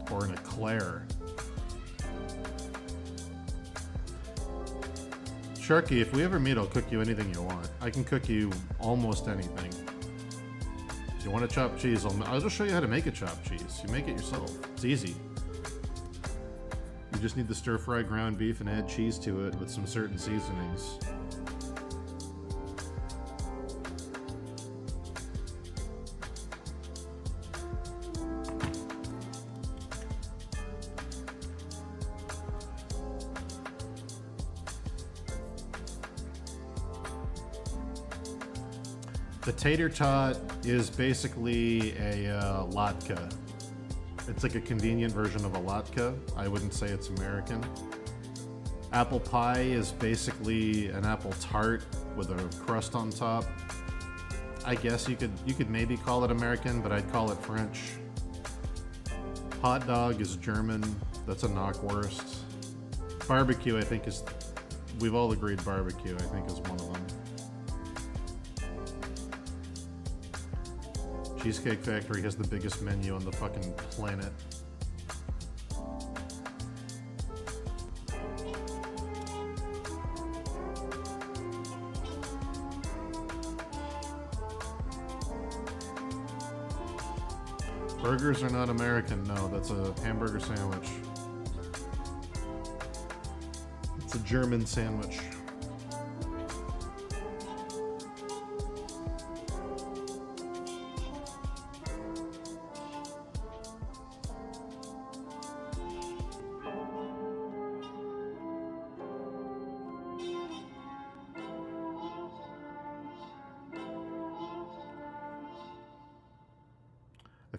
Or an eclair? Sharky, if we ever meet, I'll cook you anything you want. I can cook you almost anything. If you want a chopped cheese, I'll just show you how to make a chopped cheese. You make it yourself. It's easy. You just need to stir-fry ground beef and add cheese to it with some certain seasonings. The tater tot is basically a latke. It's like a convenient version of a latke. I wouldn't say it's American. Apple pie is basically an apple tart with a crust on top. I guess you could maybe call it American, but I'd call it French. Hot dog is German. That's a Knockwurst. Barbecue, I think, is... We've all agreed barbecue, I think, is one of them. Cheesecake Factory has the biggest menu on the fucking planet. Burgers are not American, no, that's a hamburger sandwich. It's a German sandwich.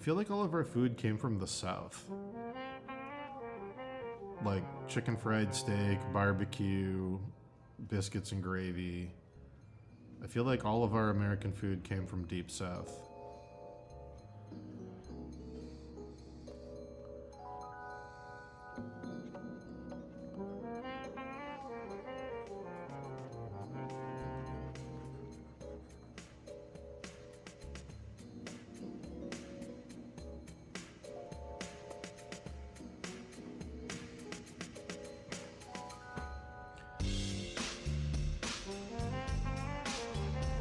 feel like all of our food came from the South. Like chicken fried steak, barbecue, biscuits and gravy. I feel like all of our American food came from deep South.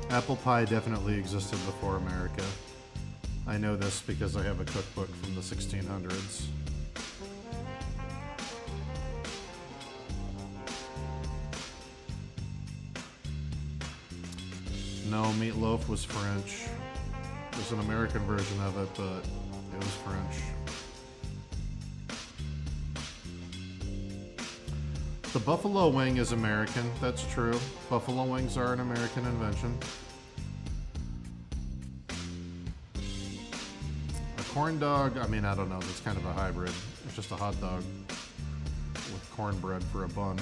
Apple pie definitely existed before America. I know this because I have a cookbook from the 1600s. No, meatloaf was French. There's an American version of it, but it was French. The buffalo wing is American, that's true. Buffalo wings are an American invention. A corn dog, I mean, I don't know, that's kind of a hybrid. It's just a hot dog with cornbread for a bun.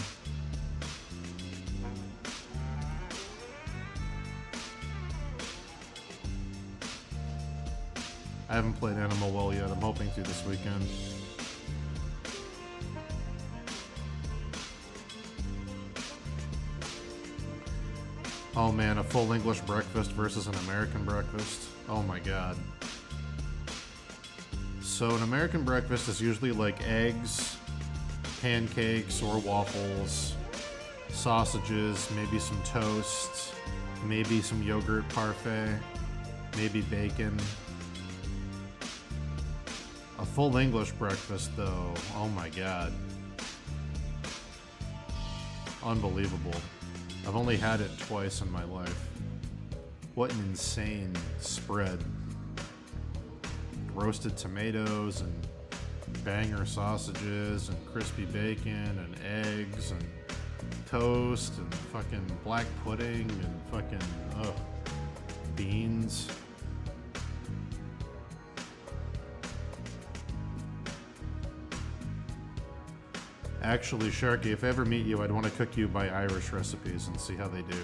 I haven't played Animal Well yet, I'm hoping to this weekend. Oh man, a full English breakfast versus an American breakfast. Oh my god. So an American breakfast is usually like eggs, pancakes or waffles, sausages, maybe some toast, maybe some yogurt parfait, maybe bacon. A full English breakfast though, oh my god. Unbelievable. I've only had it twice in my life. What an insane spread. Roasted tomatoes and banger sausages and crispy bacon and eggs and toast and fucking black pudding and fucking, beans. Actually, Sharky, if I ever meet you, I'd want to cook you by Irish recipes and see how they do.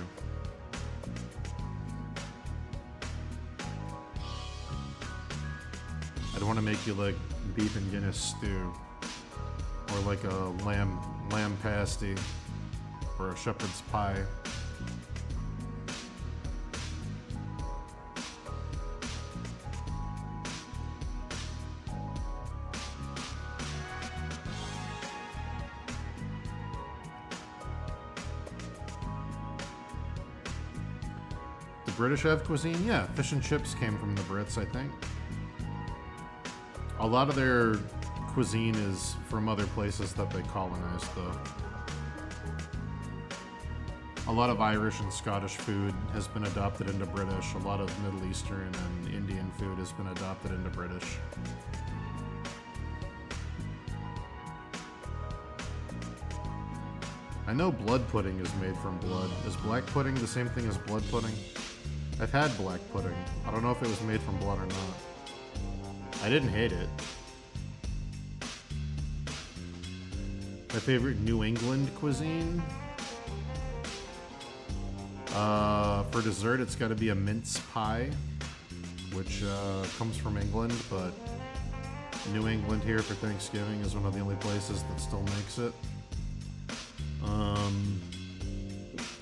I'd want to make you like beef and Guinness stew, or like a lamb pasty, or a shepherd's pie. British have cuisine? Yeah, fish and chips came from the Brits, I think. A lot of their cuisine is from other places that they colonized, though. A lot of Irish and Scottish food has been adopted into British. A lot of Middle Eastern and Indian food has been adopted into British. I know blood pudding is made from blood. Is black pudding the same thing as blood pudding? I've had black pudding. I don't know if it was made from blood or not. I didn't hate it. My favorite New England cuisine? For dessert, it's got to be a mince pie, which comes from England, but New England here for Thanksgiving is one of the only places that still makes it.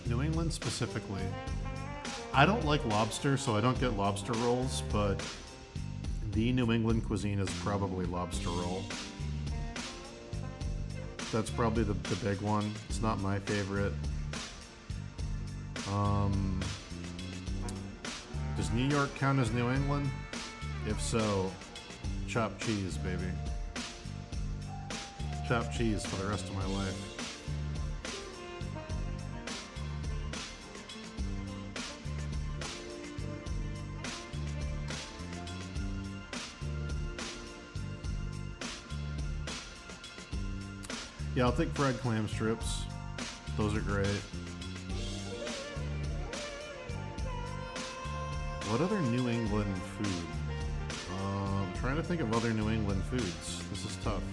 New England specifically. I don't like lobster, so I don't get lobster rolls, but the New England cuisine is probably lobster roll. That's probably the big one. It's not my favorite. Does New York count as New England? If so, chopped cheese, baby. Chopped cheese for the rest of my life. Yeah, I'll take fried clam strips. Those are great. What other New England food? I'm trying to think of other New England foods. This is tough.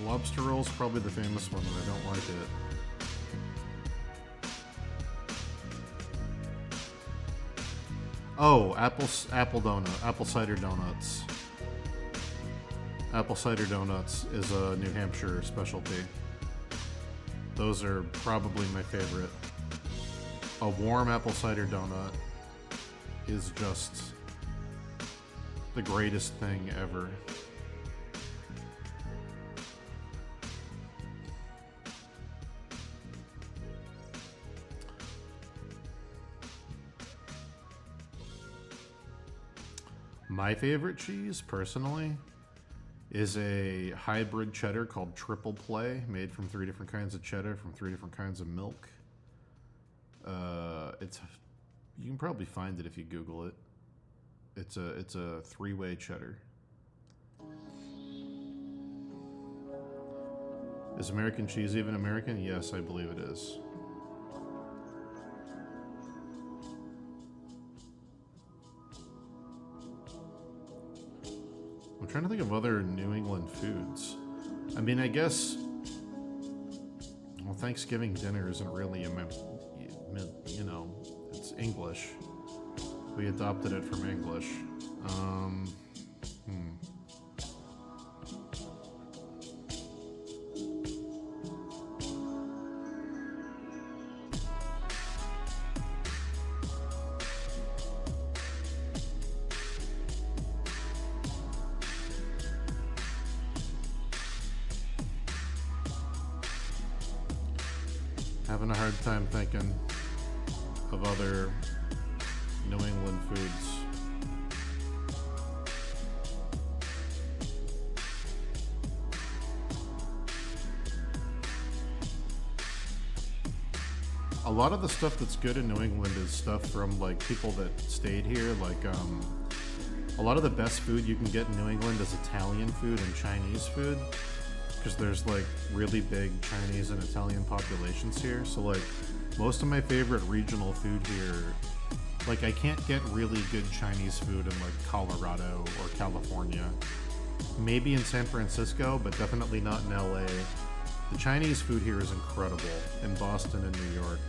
Lobster roll's probably the famous one, but I don't like it. Oh, apple cider donuts. Apple cider donuts is a New Hampshire specialty. Those are probably my favorite. A warm apple cider donut is just the greatest thing ever. My favorite cheese, personally, is a hybrid cheddar called Triple Play, made from 3 different kinds of cheddar from 3 different kinds of milk. You can probably find it if you Google it. It's a 3-way cheddar. Is American cheese even American? Yes, I believe it is. I'm trying to think of other New England foods. I mean, I guess, well, Thanksgiving dinner isn't really you know, it's English. We adopted it from English. Having a hard time thinking of other New England foods. A lot of the stuff that's good in New England is stuff from like people that stayed here. Like a lot of the best food you can get in New England is Italian food and Chinese food, because there's like really big Chinese and Italian populations here. So like most of my favorite regional food here, like I can't get really good Chinese food in like Colorado or California. Maybe in San Francisco, but definitely not in LA. The Chinese food here is incredible in Boston and New York.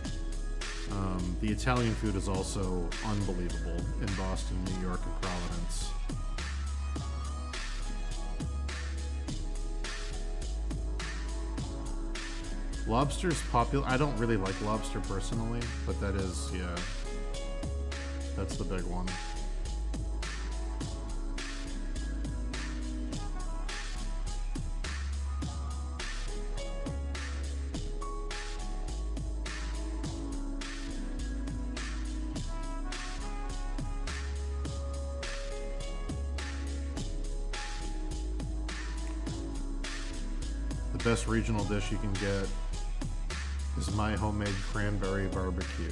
The Italian food is also unbelievable in Boston, New York, and Providence. Lobster's popular. I don't really like lobster personally, but that is, yeah, that's the big one. The best regional dish you can get is my homemade cranberry barbecue,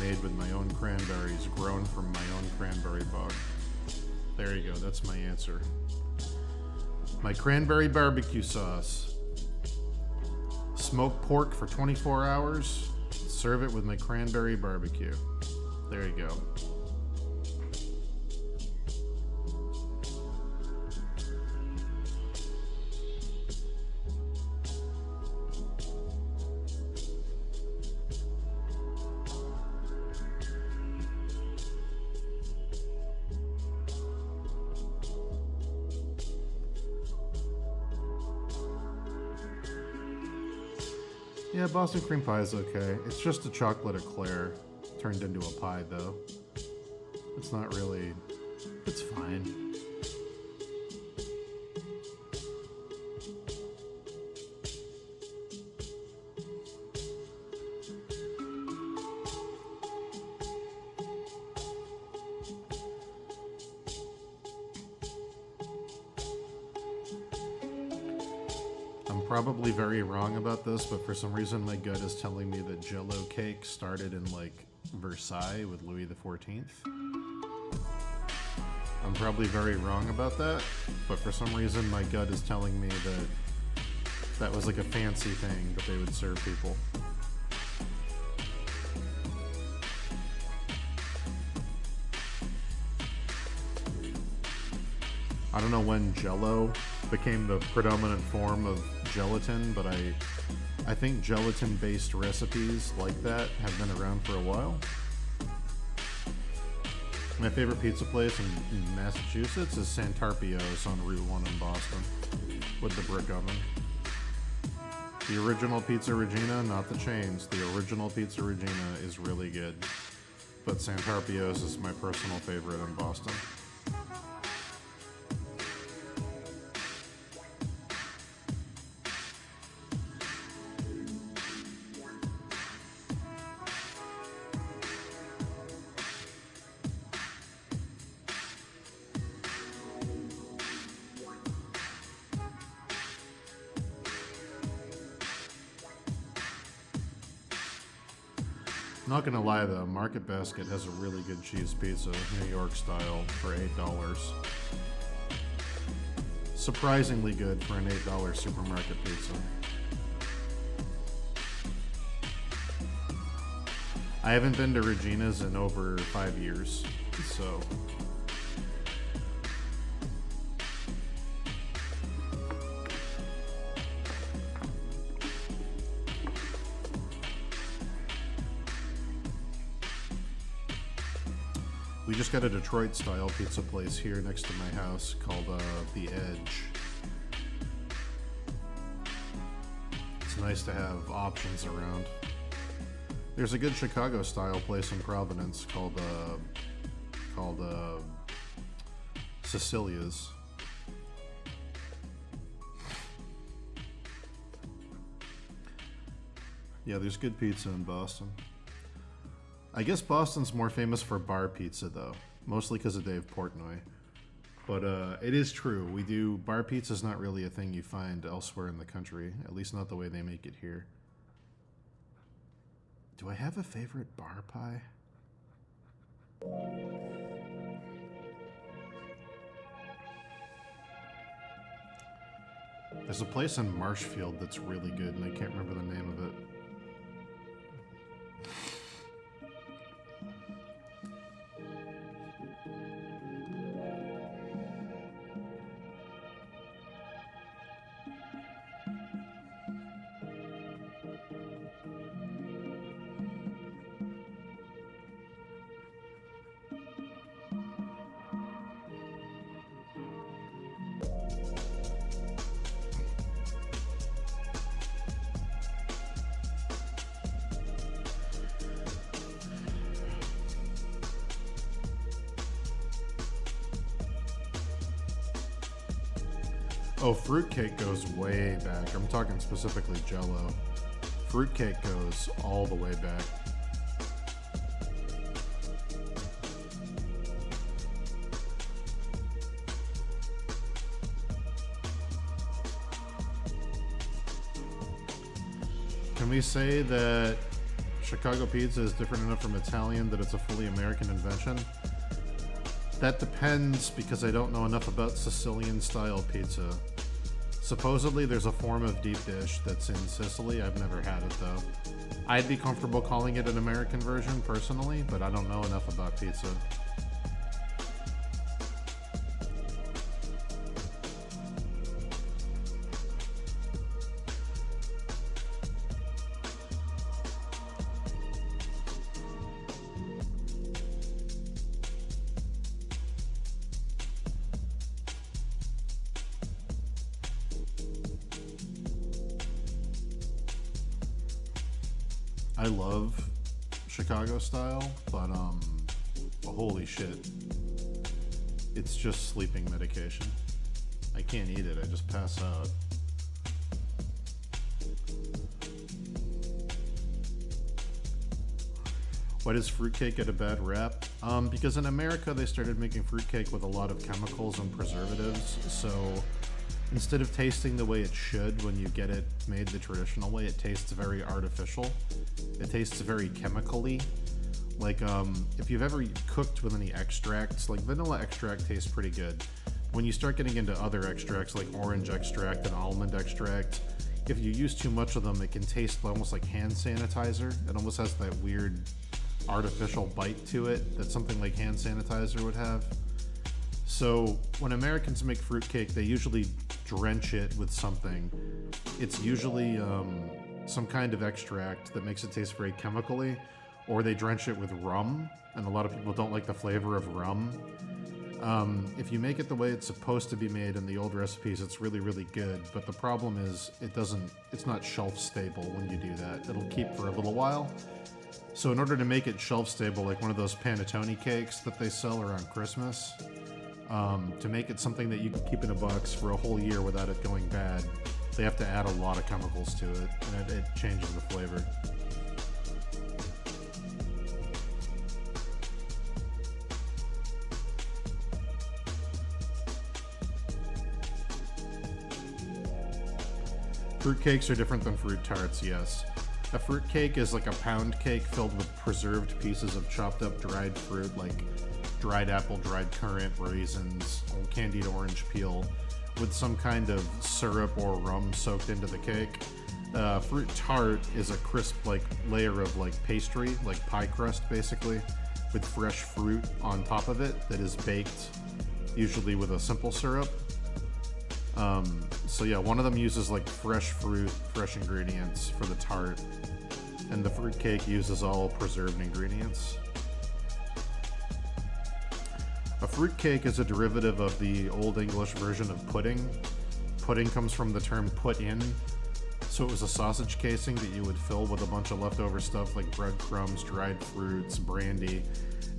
made with my own cranberries, grown from my own cranberry bog. There you go, that's my answer. My cranberry barbecue sauce. Smoked pork for 24 hours, serve it with my cranberry barbecue. There you go. Yeah, Boston cream pie is okay. It's just a chocolate eclair turned into a pie, though. It's not really... It's fine. Probably very wrong about this, but for some reason my gut is telling me that Jell-O cake started in like Versailles with Louis XIV. I'm probably very wrong about that, but for some reason my gut is telling me that that was like a fancy thing that they would serve people. I don't know when Jell-O became the predominant form of gelatin, but I think gelatin-based recipes like that have been around for a while. My favorite pizza place in Massachusetts is Santarpio's on Route 1 in Boston, with the brick oven. The original Pizza Regina, not the chains, the original Pizza Regina is really good. But Santarpio's is my personal favorite in Boston. Not gonna lie though, Market Basket has a really good cheese pizza, New York style, for $8. Surprisingly good for an $8 supermarket pizza. I haven't been to Regina's in over 5 years, so... We just got a Detroit-style pizza place here next to my house called The Edge. It's nice to have options around. There's a good Chicago-style place in Providence called Cecilia's. Yeah, there's good pizza in Boston. I guess Boston's more famous for bar pizza, though, mostly because of Dave Portnoy. But it is true. Bar pizza's not really a thing you find elsewhere in the country, at least not the way they make it here. Do I have a favorite bar pie? There's a place in Marshfield that's really good, and I can't remember the name of it. Oh, fruitcake goes way back. I'm talking specifically Jell-O. Fruitcake goes all the way back. Can we say that Chicago pizza is different enough from Italian that it's a fully American invention? That depends, because I don't know enough about Sicilian-style pizza. Supposedly there's a form of deep dish that's in Sicily. I've never had it, though. I'd be comfortable calling it an American version, personally, but I don't know enough about pizza. I love Chicago style, but holy shit. It's just sleeping medication. I can't eat it, I just pass out. Why does fruitcake get a bad rap? Because in America they started making fruitcake with a lot of chemicals and preservatives, so instead of tasting the way it should when you get it made the traditional way, it tastes very artificial. It tastes very chemically. Like, if you've ever cooked with any extracts, like vanilla extract tastes pretty good. When you start getting into other extracts like orange extract and almond extract, if you use too much of them, it can taste almost like hand sanitizer. It almost has that weird artificial bite to it that something like hand sanitizer would have. So when Americans make fruitcake, they usually drench it with something. It's usually some kind of extract that makes it taste very chemically, or they drench it with rum, and a lot of people don't like the flavor of rum. If you make it the way it's supposed to be made in the old recipes, it's really, really good, but the problem is it's not shelf stable when you do that. It'll keep for a little while. So in order to make it shelf stable, like one of those panettone cakes that they sell around Christmas, to make it something that you can keep in a box for a whole year without it going bad, they have to add a lot of chemicals to it, and it changes the flavor. Fruit cakes are different than fruit tarts, yes. A fruit cake is like a pound cake filled with preserved pieces of chopped up dried fruit, like dried apple, dried currant, raisins, old candied orange peel, with some kind of syrup or rum soaked into the cake. Fruit tart is a crisp like layer of like pastry, like pie crust basically, with fresh fruit on top of it that is baked usually with a simple syrup. So yeah, one of them uses like fresh fruit, fresh ingredients for the tart, and the fruit cake uses all preserved ingredients. A fruit cake is a derivative of the Old English version of pudding. Pudding comes from the term put in, so it was a sausage casing that you would fill with a bunch of leftover stuff like breadcrumbs, dried fruits, brandy,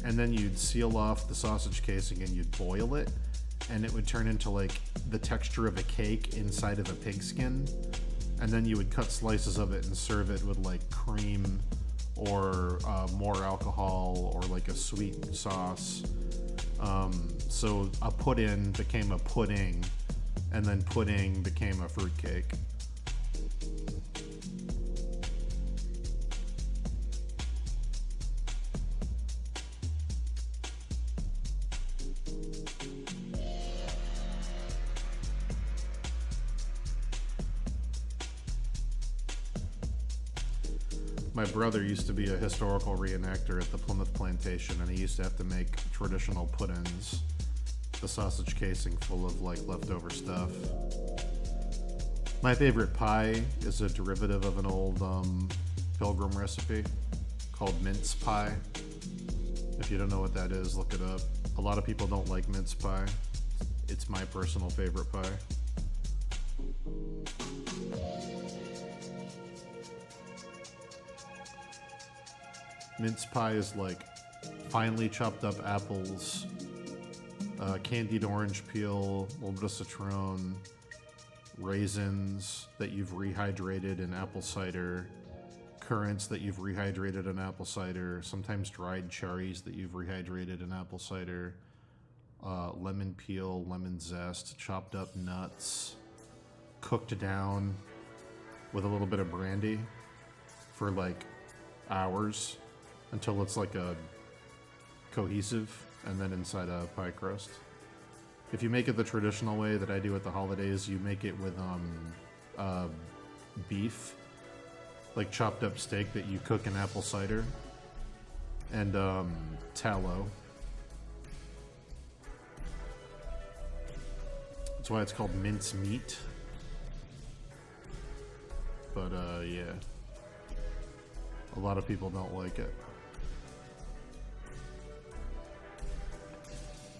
and then you'd seal off the sausage casing and you'd boil it, and it would turn into like the texture of a cake inside of a pigskin, and then you would cut slices of it and serve it with like cream or more alcohol or like a sweet sauce. So a put-in became a pudding, and then pudding became a fruitcake. My brother used to be a historical reenactor at the Plymouth Plantation, and he used to have to make traditional puddings, the sausage casing full of like leftover stuff. My favorite pie is a derivative of an old Pilgrim recipe called mince pie. If you don't know what that is, look it up. A lot of people don't like mince pie. It's my personal favorite pie. Mince pie is like finely chopped up apples, candied orange peel, a little bit of citron, raisins that you've rehydrated in apple cider, currants that you've rehydrated in apple cider, sometimes dried cherries that you've rehydrated in apple cider, lemon peel, lemon zest, chopped up nuts, cooked down with a little bit of brandy for like hours until it's like a cohesive, and then inside a pie crust. If you make it the traditional way that I do at the holidays, you make it with beef, like chopped up steak that you cook in apple cider, and tallow. That's why it's called mince meat. But yeah, a lot of people don't like it.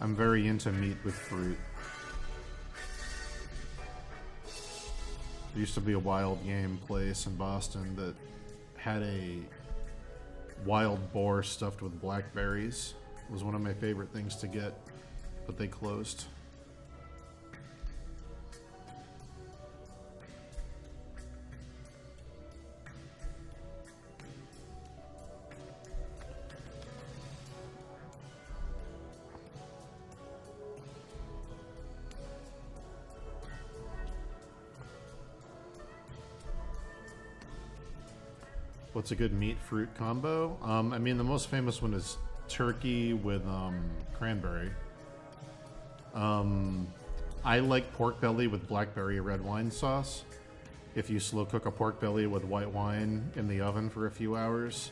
I'm very into meat with fruit. There used to be a wild game place in Boston that had a wild boar stuffed with blackberries. It was one of my favorite things to get, but they closed. What's a good meat-fruit combo? I mean, the most famous one is turkey with cranberry. I like pork belly with blackberry red wine sauce. If you slow cook a pork belly with white wine in the oven for a few hours,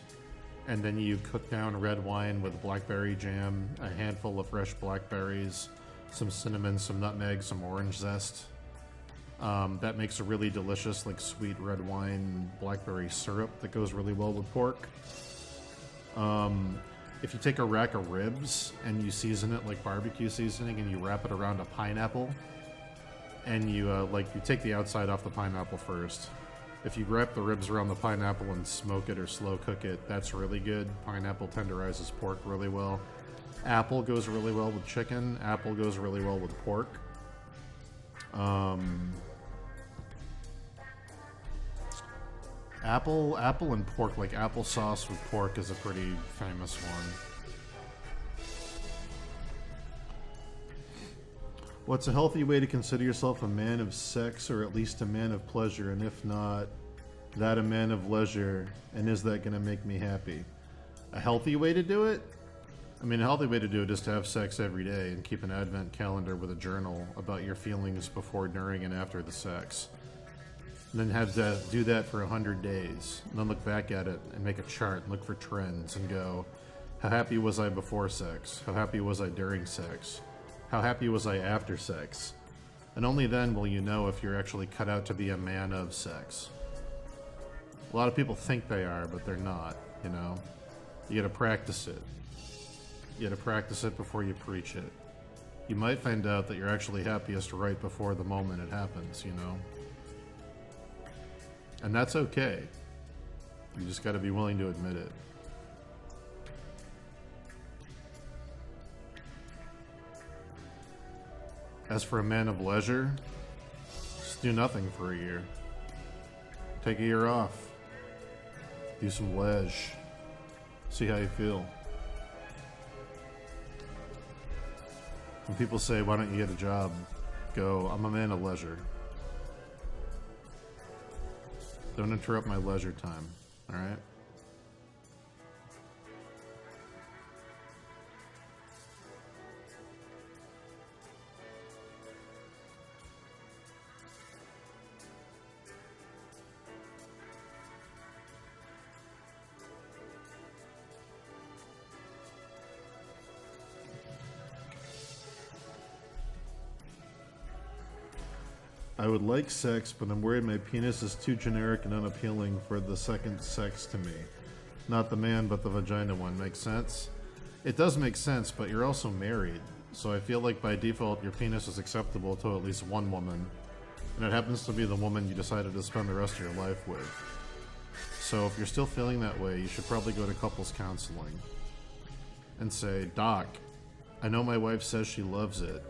and then you cook down red wine with blackberry jam, a handful of fresh blackberries, some cinnamon, some nutmeg, some orange zest. That makes a really delicious, like, sweet red wine blackberry syrup that goes really well with pork. If you take a rack of ribs and you season it like barbecue seasoning and you wrap it around a pineapple, and you you take the outside off the pineapple first. If you wrap the ribs around the pineapple and smoke it or slow cook it, that's really good. Pineapple tenderizes pork really well. Apple goes really well with chicken. Apple goes really well with pork. Apple and pork, like applesauce with pork, is a pretty famous one. What's a healthy way to consider yourself a man of sex, or at least a man of pleasure, and if not, that a man of leisure, and is that going to make me happy? A healthy way to do it? I mean, a healthy way to do it is to have sex every day and keep an advent calendar with a journal about your feelings before, during, and after the sex. And then have to do that for 100 days, and then look back at it and make a chart and look for trends and go, how happy was I before sex? How happy was I during sex? How happy was I after sex? And only then will you know if you're actually cut out to be a man of sex. A lot of people think they are, but they're not, you know? You gotta practice it. You gotta practice it before you preach it. You might find out that you're actually happiest right before the moment it happens, you know? And that's okay. You just gotta be willing to admit it. As for a man of leisure, just do nothing for a year. Take a year off. Do some ledge. See how you feel. When people say, why don't you get a job? Go, I'm a man of leisure. Don't interrupt my leisure time, alright? I would like sex, but I'm worried my penis is too generic and unappealing for the second sex to me. Not the man, but the vagina one. Makes sense? It does make sense, but you're also married. So I feel like by default your penis is acceptable to at least one woman. And it happens to be the woman you decided to spend the rest of your life with. So if you're still feeling that way, you should probably go to couples counseling. And say, Doc, I know my wife says she loves it,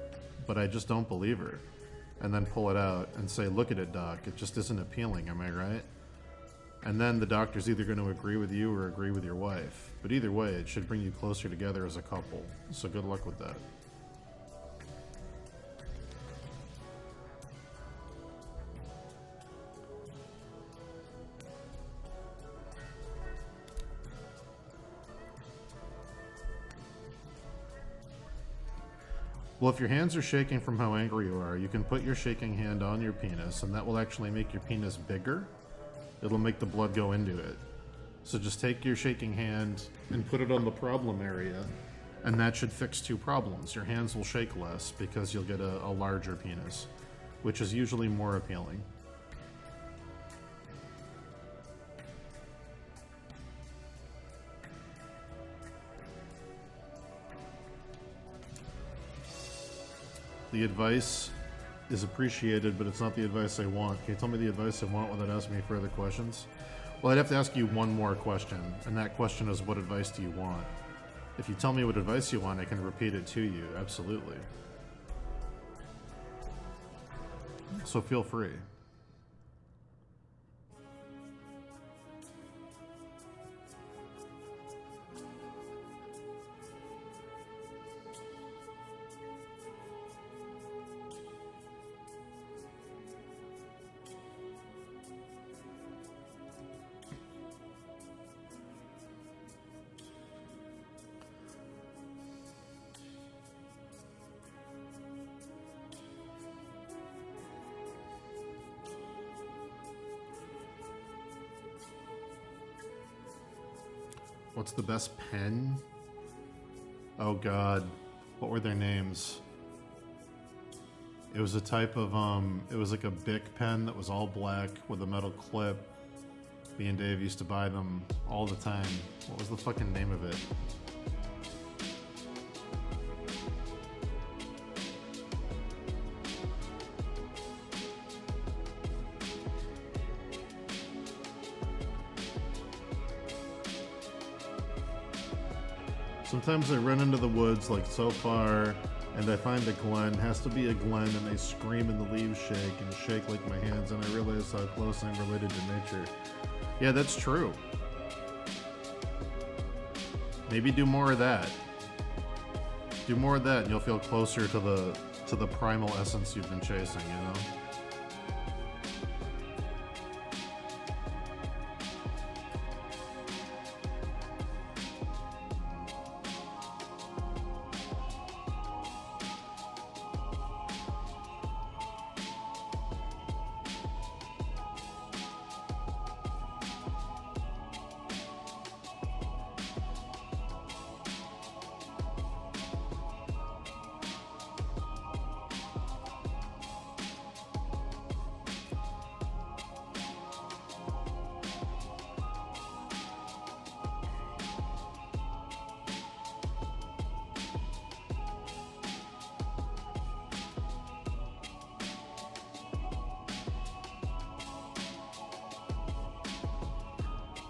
but I just don't believe her. And then pull it out and say, look at it, Doc, it just isn't appealing, am I right? And then the doctor's either going to agree with you or agree with your wife. But either way, it should bring you closer together as a couple. So good luck with that. Well, if your hands are shaking from how angry you are, you can put your shaking hand on your penis, and that will actually make your penis bigger. It'll make the blood go into it. So just take your shaking hand and put it on the problem area, and that should fix two problems. Your hands will shake less because you'll get a larger penis, which is usually more appealing. The advice is appreciated, but it's not the advice I want. Can you tell me the advice I want without asking me further questions? Well, I'd have to ask you one more question, and that question is, what advice do you want? If you tell me what advice you want, I can repeat it to you, absolutely. So feel free. What's the best pen? Oh god, what were their names? It was a type of it was like a Bic pen that was all black with a metal clip. Me and Dave used to buy them all the time. What was the fucking name of it? Sometimes I run into the woods like so far, and I find a glen. Has to be a glen, and they scream and the leaves shake and shake like my hands, and I realize how close I'm related to nature. Yeah, that's true. Maybe do more of that. Do more of that, and you'll feel closer to the primal essence you've been chasing, you know?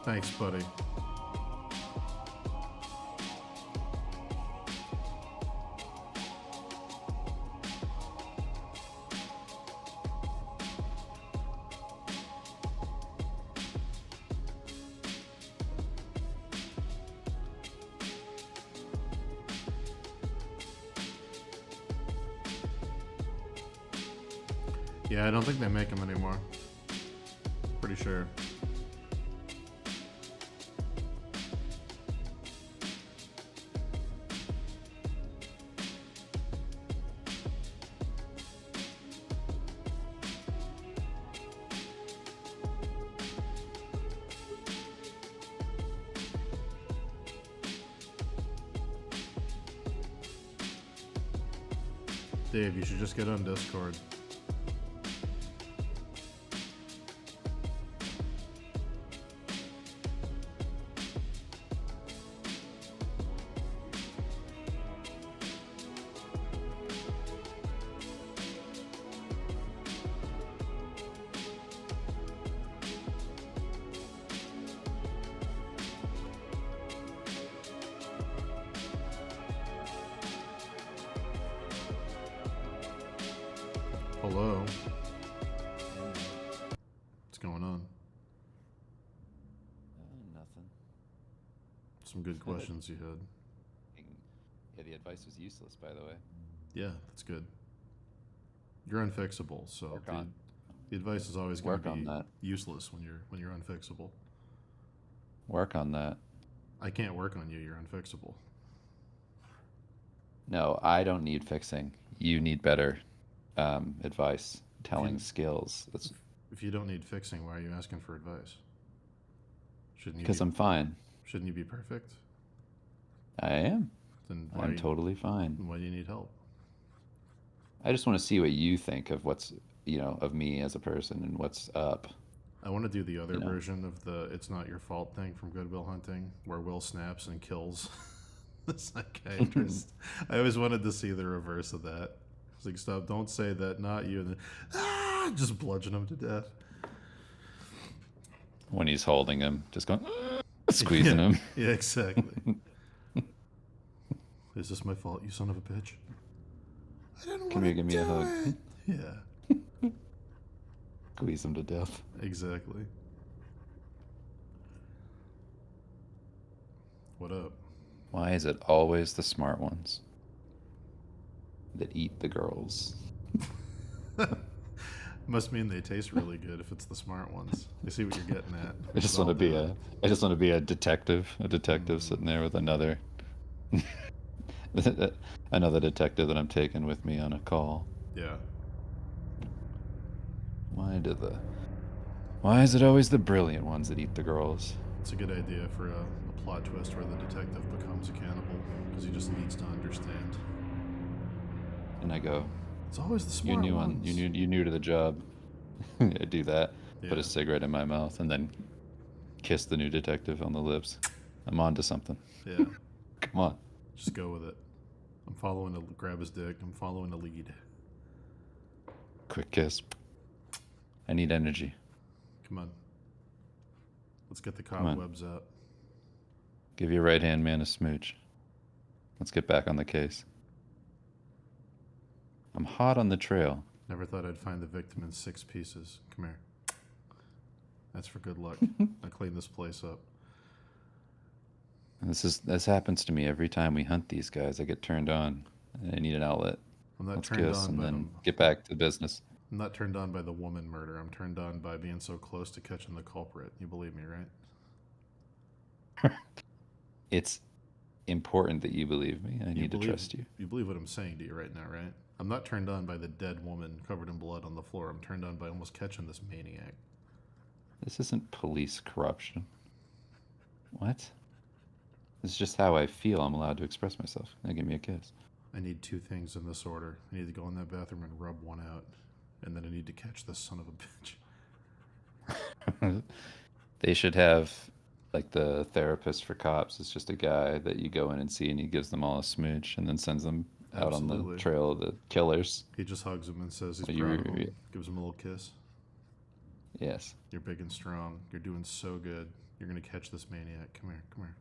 Thanks, buddy. Yeah, I don't think they make them anymore. Pretty sure. Dave, you should just get on Discord. Hello. What's going on? Nothing. Some good questions you had. Yeah, the advice was useless, by the way. Yeah, that's good. You're unfixable, so Work on. the advice is always going Work to on be that. useless when you're unfixable. Work on that. I can't work on you. You're unfixable. No, I don't need fixing. You need better advice, telling skills. That's If you don't need fixing, why are you asking for advice? Shouldn't you? because be, I'm fine. Shouldn't you be perfect? I am. Then I'm totally fine. Why do you need help? I just want to see what you think of what's, of me as a person and what's up. I want to do the other You know. version of the "It's Not Your Fault" thing from Good Will Hunting, where Will snaps and kills the psychiatrist. I always wanted to see the reverse of that. It's like, stop! Don't say that. Not you. And then, just bludgeon him to death. When he's holding him, just going, squeezing him. Yeah, exactly. Is this my fault, you son of a bitch? I didn't Come want here, to give me a do hug. it. Yeah, Squeeze him to death. exactly. What up? Why is it always the smart ones that eat the girls? Must mean they taste really good if it's the smart ones. I see what you're getting at. I just want to be a detective sitting there with another detective that I'm taking with me on a call. Yeah. Why is it always the brilliant ones that eat the girls? It's a good idea for a plot twist where the detective becomes a cannibal because he just needs to understand. And I go, It's always the You're smart new ones. you're new to the job. I do that. Put Yeah. a cigarette in my mouth and then kiss the new detective on the lips. I'm on to something. Yeah. Come on. Just go with it. I'm following the grab his dick. I'm following the lead. Quick kiss. I need energy. Come on. Let's get the on. cobwebs out. Give your right hand man a smooch. Let's get back on the case. I'm hot on the trail. Never thought I'd find the victim in 6 pieces. Come here. That's for good luck. I clean this place up. This happens to me every time we hunt these guys. I get turned on. I need an outlet. I'm not Let's turned kiss on and by then them. get back to business. I'm not turned on by the woman murder. I'm turned on by being so close to catching the culprit. You believe me, right? It's important that you believe me. I need to trust you. You believe what I'm saying to you right now, right? I'm not turned on by the dead woman covered in blood on the floor. I'm turned on by almost catching this maniac. This isn't police corruption. What? This is just how I feel. I'm allowed to express myself. Now give me a kiss. I need 2 things in this order. I need to go in that bathroom and rub one out. And then I need to catch this son of a bitch. They should have, like, the therapist for cops. It's just a guy that you go in and see, and he gives them all a smooch and then sends them out on Absolutely. the trail of the killers. He just hugs him and says he's Are you- proud of him. Gives him a little kiss. Yes. You're big and strong. You're doing so good. You're going to catch this maniac. Come here. Come here.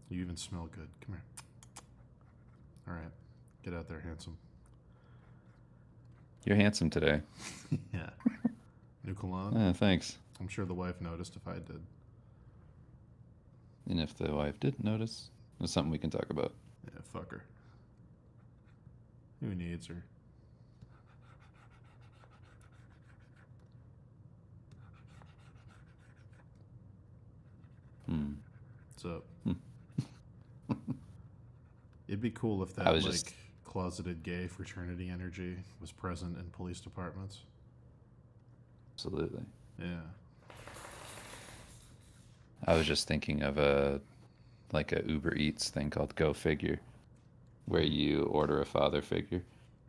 You even smell good. Come here. All right. Get out there, handsome. You're handsome today. Yeah. New cologne? Thanks. I'm sure the wife noticed if I did. And if the wife did notice, it's something we can talk about. Yeah, fuck her. Who needs her? What's up? It'd be cool if that I was like just- closeted gay fraternity energy was present in police departments. Absolutely. Yeah. I was just thinking of like a Uber Eats thing called Go Figure, where you order a father figure,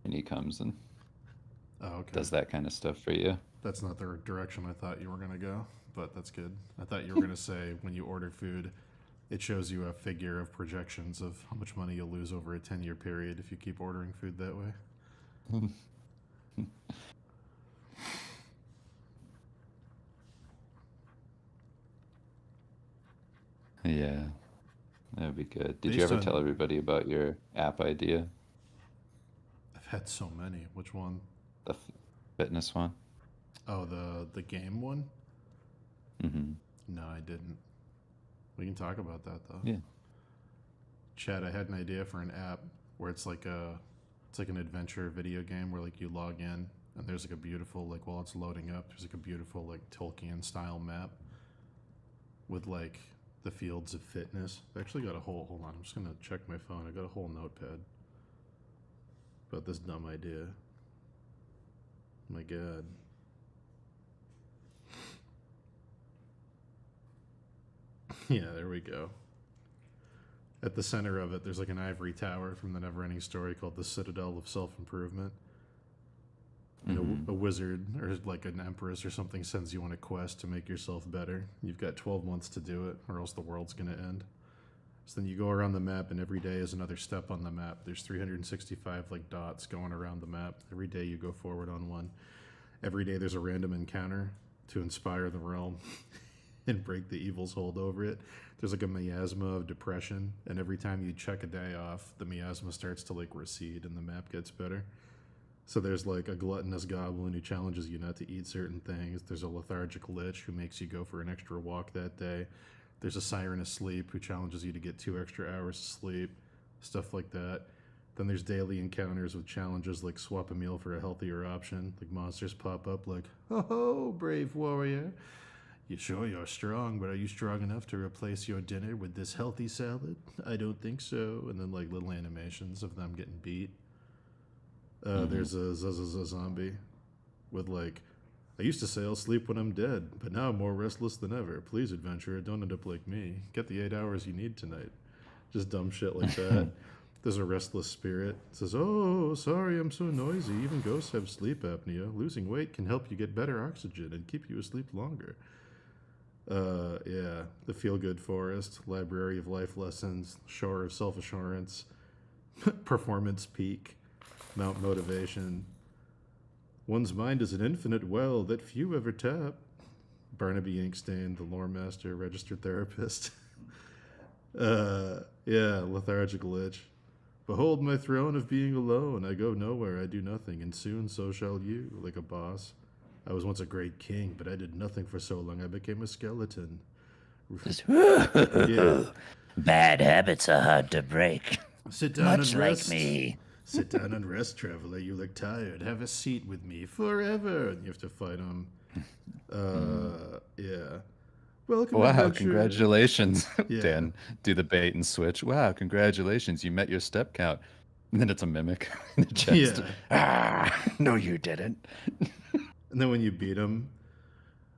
and he comes and Oh, okay. does that kind of stuff for you. That's not the direction I thought you were gonna go, but that's good. I thought you were gonna say when you order food, it shows you a figure of projections of how much money you'll lose over a 10-year period if you keep ordering food that way. Yeah, that would be good. Did you Based ever on- tell everybody about your app idea, I've had so many. Which one? the fitness one? Oh, the game one? Mm-hmm. No, I didn't. We can talk about that though. Yeah. Chad, I had an idea for an app where it's like an adventure video game where like you log in and there's like a beautiful like while it's loading up, there's like a beautiful like Tolkien style map with like the fields of fitness. I actually got a hold on, I'm just gonna check my phone. I got a whole notepad about this dumb idea. My god. Yeah, there we go. At the center of it, there's like an ivory tower from the Neverending Story called the Citadel of Self-Improvement. And a wizard or like an empress or something sends you on a quest to make yourself better. You've got 12 months to do it, or else the world's going to end. So then you go around the map, and every day is another step on the map. There's 365 like dots going around the map. Every day you go forward on one. Every day there's a random encounter to inspire the realm and break the evil's hold over it. There's like a miasma of depression, and every time you check a day off, the miasma starts to like recede and the map gets better. So there's like a gluttonous goblin who challenges you not to eat certain things. There's a lethargic lich who makes you go for an extra walk that day. There's a siren asleep who challenges you to get 2 extra hours of sleep, stuff like that. Then there's daily encounters with challenges like swap a meal for a healthier option. Like monsters pop up like, "Ho ho, brave warrior. You sure you're strong, but are you strong enough to replace your dinner with this healthy salad? I don't think so." And then like little animations of them getting beat. There's a zombie with like, "I used to say I'll sleep when I'm dead, but now I'm more restless than ever. Please, adventurer, don't end up like me. Get the 8 hours you need tonight." Just dumb shit like that. There's a restless spirit. It says, "Oh, sorry, I'm so noisy. Even ghosts have sleep apnea. Losing weight can help you get better oxygen and keep you asleep longer." Yeah, the Feel Good Forest, Library of Life Lessons, Shore of Self Assurance, Performance Peak, Mount Motivation. One's mind is an infinite well that few ever tap. Barnaby Inkstein, the Lore Master, Registered Therapist. Yeah, Lethargical Itch. Behold my throne of being alone. I go nowhere, I do nothing, and soon so shall you, like a boss. I was once a great king, but I did nothing for so long I became a skeleton. Yeah. Bad habits are hard to break. Sit down Much and like rest. me. Sit down and rest, traveler. You look tired. Have a seat with me forever. And you have to fight him. Yeah. Welcome, Wow, adventure. congratulations. Yeah. Dan, do the bait and switch. Wow, congratulations. You met your step count. And then it's a mimic in the chest. Yeah. Ah, no, you didn't. And then when you beat him,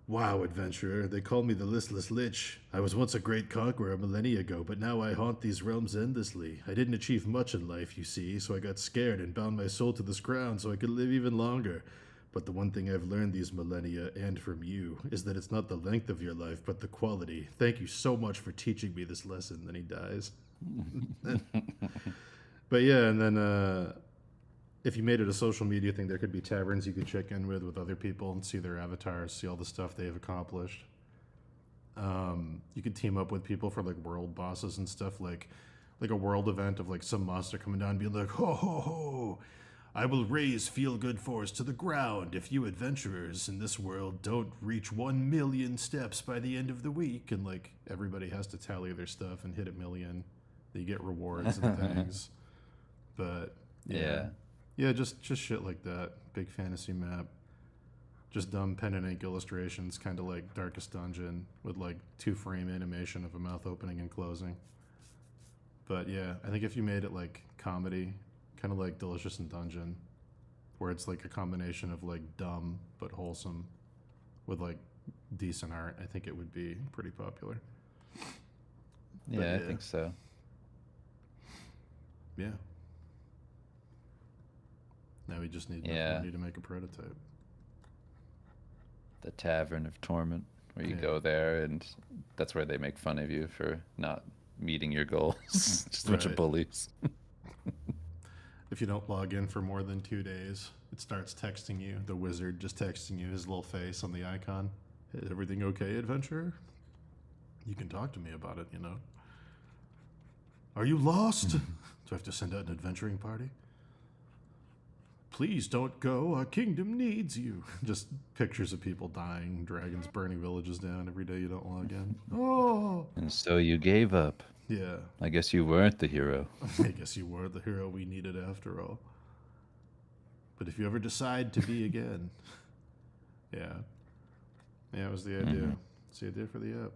wow, adventurer, they call me the Listless Lich. I was once a great conqueror a millennia ago, but now I haunt these realms endlessly. I didn't achieve much in life, you see, so I got scared and bound my soul to this ground so I could live even longer. But the one thing I've learned these millennia, and from you, is that it's not the length of your life, but the quality. Thank you so much for teaching me this lesson. Then he dies. But yeah, and then if you made it a social media thing, there could be taverns you could check in with other people and see their avatars, see all the stuff they've accomplished. You could team up with people for like world bosses and stuff, like a world event of like some monster coming down and being like, "Ho ho ho! I will raise Feel Good Force to the ground if you adventurers in this world don't reach 1 million steps by the end of the week." And like everybody has to tally their stuff and hit 1 million. You get rewards and things. But yeah, just shit like that. Big fantasy map. Just dumb pen and ink illustrations, kind of like Darkest Dungeon, with like 2-frame animation of a mouth opening and closing. But yeah, I think if you made it like comedy, kind of like Delicious in Dungeon, where it's like a combination of like dumb but wholesome with like decent art, I think it would be pretty popular. Yeah, I think so. Yeah. Now we just need money to make a prototype. The Tavern of Torment, where you go there and that's where they make fun of you for not meeting your goals. Just a bunch of bullies. If you don't log in for more than 2 days, it starts texting you, the wizard just texting you, his little face on the icon. "Is everything okay, adventurer? You can talk to me about it, you know. Are you lost? Do I have to send out an adventuring party? Please don't go, our kingdom needs you." Just pictures of people dying, dragons burning villages down every day you don't log in. Oh! And so you gave up. Yeah. I guess you weren't the hero. I guess you were the hero we needed after all. But if you ever decide to be again. Yeah. Yeah, it was the idea. It's the idea for the app.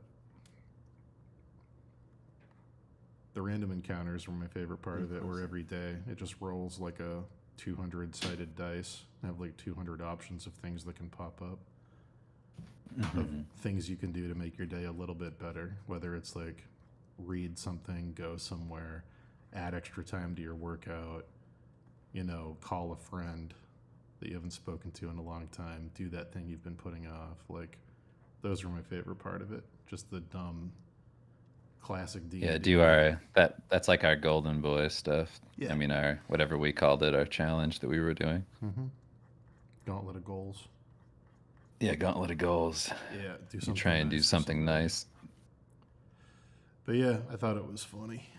The random encounters were my favorite part of it, where every day it just rolls like a 200-sided dice and have like 200 options of things that can pop up. Of things you can do to make your day a little bit better, whether it's like read something, go somewhere, add extra time to your workout, you know, call a friend that you haven't spoken to in a long time, do that thing you've been putting off. Like, those were my favorite part of it. Just the dumb classic D&D. Yeah, do our that's like our golden boy stuff. Yeah. I mean, our whatever we called it, our challenge that we were doing. Gauntlet of goals. Yeah, gauntlet of goals. Yeah, do You something try and do nice for something nice. But yeah, I thought it was funny.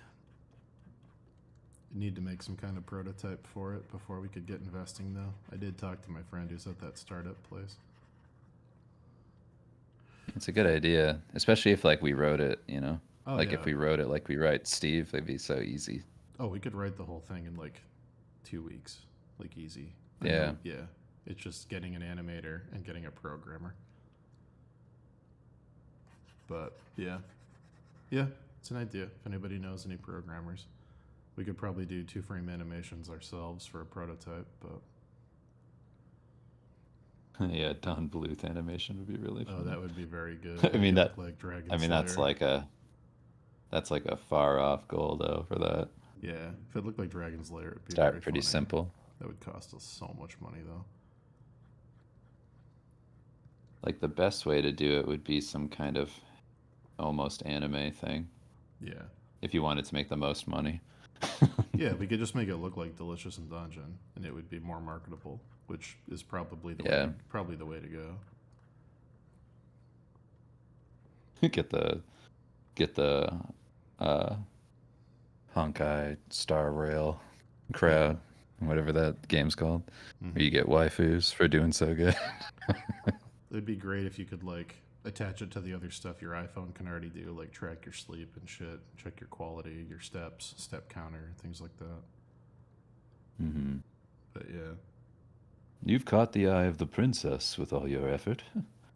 You need to make some kind of prototype for it before we could get investing, though. I did talk to my friend who's at that startup place. It's a good idea, especially if like we wrote it, you know. Oh, like yeah. if we wrote it like we write Steve, it'd be so easy. Oh, we could write the whole thing in like 2 weeks, like easy. Yeah. Yeah. It's just getting an animator and getting a programmer. But yeah. Yeah, it's an idea. If anybody knows any programmers, we could probably do 2-frame animations ourselves for a prototype, but Yeah, Don Bluth animation would be really fun. oh, that would be very good. I mean, It that- looked like Dragon I mean, that's Slayer. like a far off goal though for that. Yeah, if it looked like Dragon's Lair, it'd be Start very pretty funny. simple. That would cost us so much money, though. Like the best way to do it would be some kind of almost anime thing. Yeah. If you wanted to make the most money. Yeah, we could just make it look like Delicious in Dungeon, and it would be more marketable, which is probably the Yeah. way to go. get the Honkai Star Rail crowd, whatever that game's called, where you get waifus for doing so good. It'd be great if you could like attach it to the other stuff your iPhone can already do, like track your sleep and shit, check your quality, your steps, step counter, things like that. Mm-hmm. But yeah. You've caught the eye of the princess with all your effort.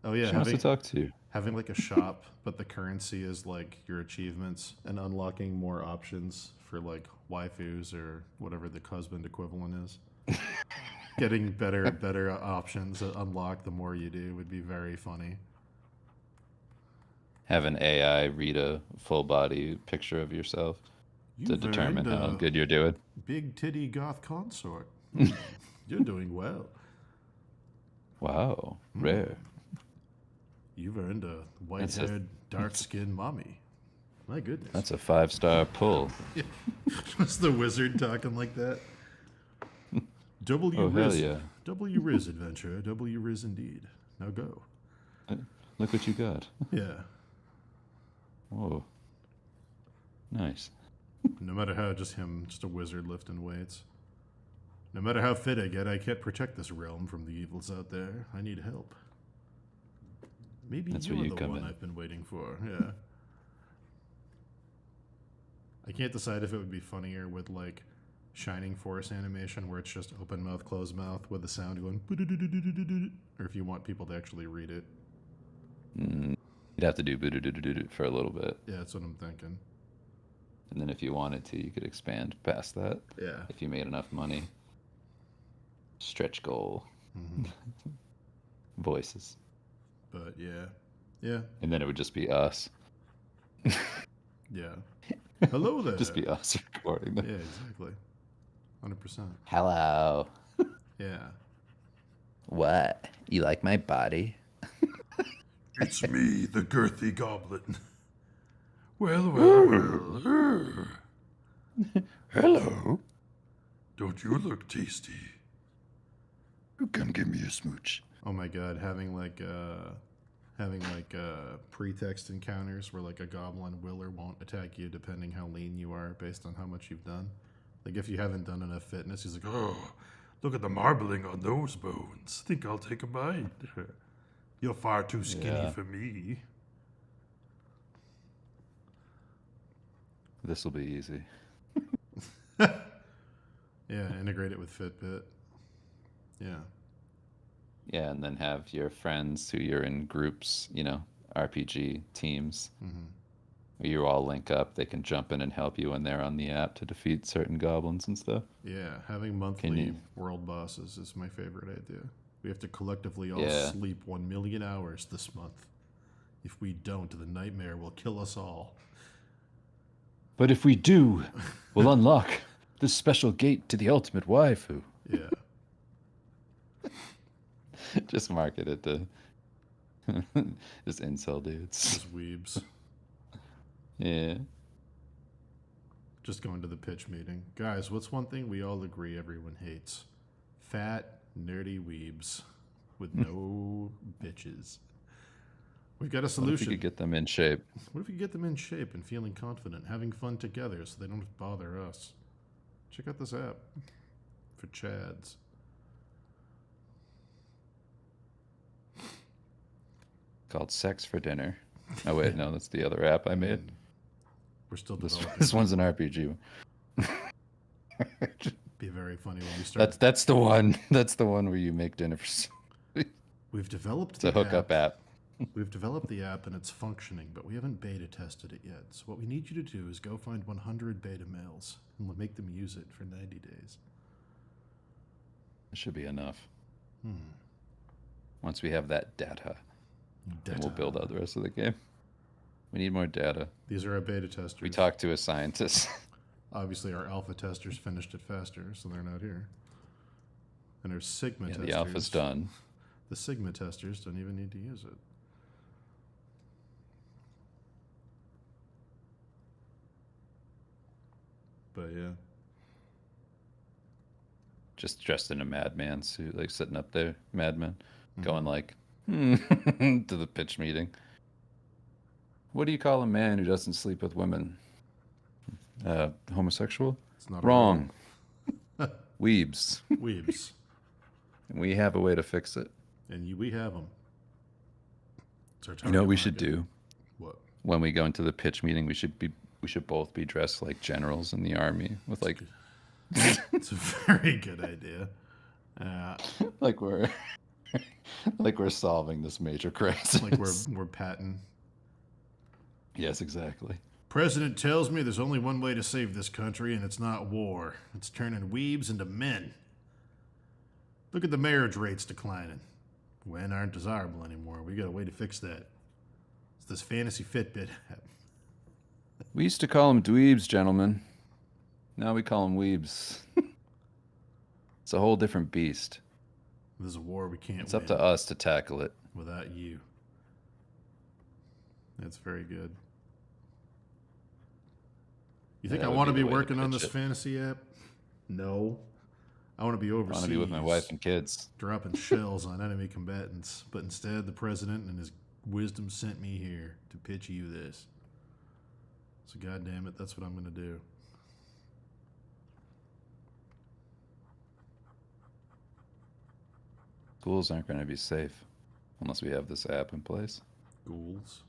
Oh yeah, She wants to talk to you. having like a shop, but the currency is like your achievements and unlocking more options for like waifus or whatever the husband equivalent is. Getting better options that unlock the more you do would be very funny. Have an AI read a full body picture of yourself to You've determine earned how a good you're doing. Big titty goth consort. You're doing well. Wow, rare. You've earned a That's a- white-haired, dark-skinned mommy. My goodness. That's a 5-star pull. What's the wizard talking like that? W Oh, hell Riz. yeah. W Riz adventure. W Riz indeed. Now go. Look what you got. Yeah. Whoa. Nice. No matter how just a wizard lifting weights. No matter how fit I get, I can't protect this realm from the evils out there. I need help. Maybe That's you're where you the come one in. I've been waiting for. Yeah. I can't decide if it would be funnier with like Shining Force animation where it's just open mouth, closed mouth with the sound going, or if you want people to actually read it. You'd have to do boo-doo-doo-doo-doo for a little bit. Yeah, that's what I'm thinking. And then if you wanted to, you could expand past that. Yeah. If you made enough money. Stretch goal. Voices. But yeah. Yeah. And then it would just be us. Yeah. Hello there. Just be us recording them. Yeah, exactly. 100%. Hello. Yeah. What? You like my body? It's me, the girthy goblin. Well, well, well. Hello. Don't you look tasty? Come give me a smooch. Oh my god, having pretext encounters where like a goblin will or won't attack you depending how lean you are based on how much you've done. Like if you haven't done enough fitness, he's like, oh, look at the marbling on those bones. Think I'll take a bite. You're far too skinny Yeah. for me. This will be easy. Yeah, integrate it with Fitbit. Yeah. Yeah, and then have your friends who you're in groups, RPG teams. Where you all link up. They can jump in and help you when they're on the app to defeat certain goblins and stuff. Yeah, having monthly world bosses is my favorite idea. We have to collectively all Yeah. sleep 1 million hours this month. If we don't, the nightmare will kill us all. But if we do, we'll unlock this special gate to the ultimate waifu. Yeah. Just market it to just incel dudes. Just weebs. Yeah. Just going to the pitch meeting. Guys, what's one thing we all agree everyone hates? Fat, nerdy weebs with no bitches. We've got a What if solution. you could get them in shape? What if we get them in shape and feeling confident, having fun together so they don't bother us? Check out this app for Chads. Called Sex for Dinner. Oh wait, no, that's the other app I made. We're still This developing. one's an RPG. Be very funny when we start. That's the one. That's the one where you make dinner for. We've developed It's a hookup app. We've developed the app and it's functioning, but we haven't beta tested it yet. So what we need you to do is go find 100 beta males and we'll make them use it for 90 days. It should be enough. Once we have that data, then we'll build out the rest of the game. We need more data. These are our beta testers. We talked to a scientist. Obviously, our alpha testers finished it faster, so they're not here. And our sigma Yeah, testers. the alpha's done. The sigma testers don't even need to use it. But yeah. Just dressed in a madman suit, like sitting up there, madman, going like, to the pitch meeting. What do you call a man who doesn't sleep with women? Homosexual? It's not a Wrong. Weebs. Weebs. And we have a way to fix it. And we have them. It's our You know what we target should market. do? What? When we go into the pitch meeting, we should both be dressed like generals in the army with like It's a very good idea. like we're like we're solving this major crisis. Like we're Patton. Yes, exactly. President tells me there's only one way to save this country, and it's not war. It's turning weebs into men. Look at the marriage rates declining. Men aren't desirable anymore. We got a way to fix that. It's this fantasy Fitbit app. We used to call them dweebs, gentlemen. Now we call them weebs. It's a whole different beast. This is a war we can't It's win up to us to tackle it. without you. That's very good. You think Yeah, I that would want to be be the way to working on pitch this it. fantasy app? No. I want to be I overseas. want to be with my wife and kids. Dropping shells on enemy combatants. But instead, the president and his wisdom sent me here to pitch you this. So, goddamn it, that's what I'm going to do. Schools aren't going to be safe unless we have this app in place. Ghouls.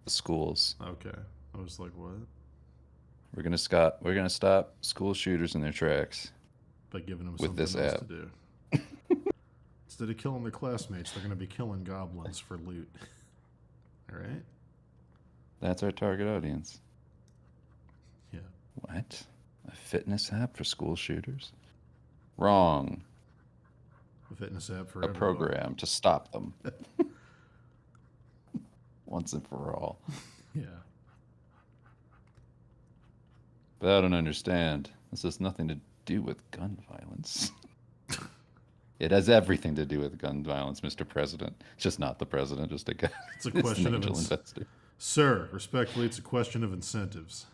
The schools. Okay. I was like, what? We're gonna stop school shooters in their tracks. By giving them With something this else app. to do. Instead of killing their classmates, they're going to be killing goblins for loot. All right? That's our target audience. Yeah. What? A fitness app for school shooters? Wrong. A fitness app for A everyone. program to stop them. Once and for all. Yeah. But I don't understand. This has nothing to do with gun violence. It has everything to do with gun violence, Mr. President. It's just not the president, just a guy. It's a It's an question of angel investor. Sir, respectfully, it's a question of incentives.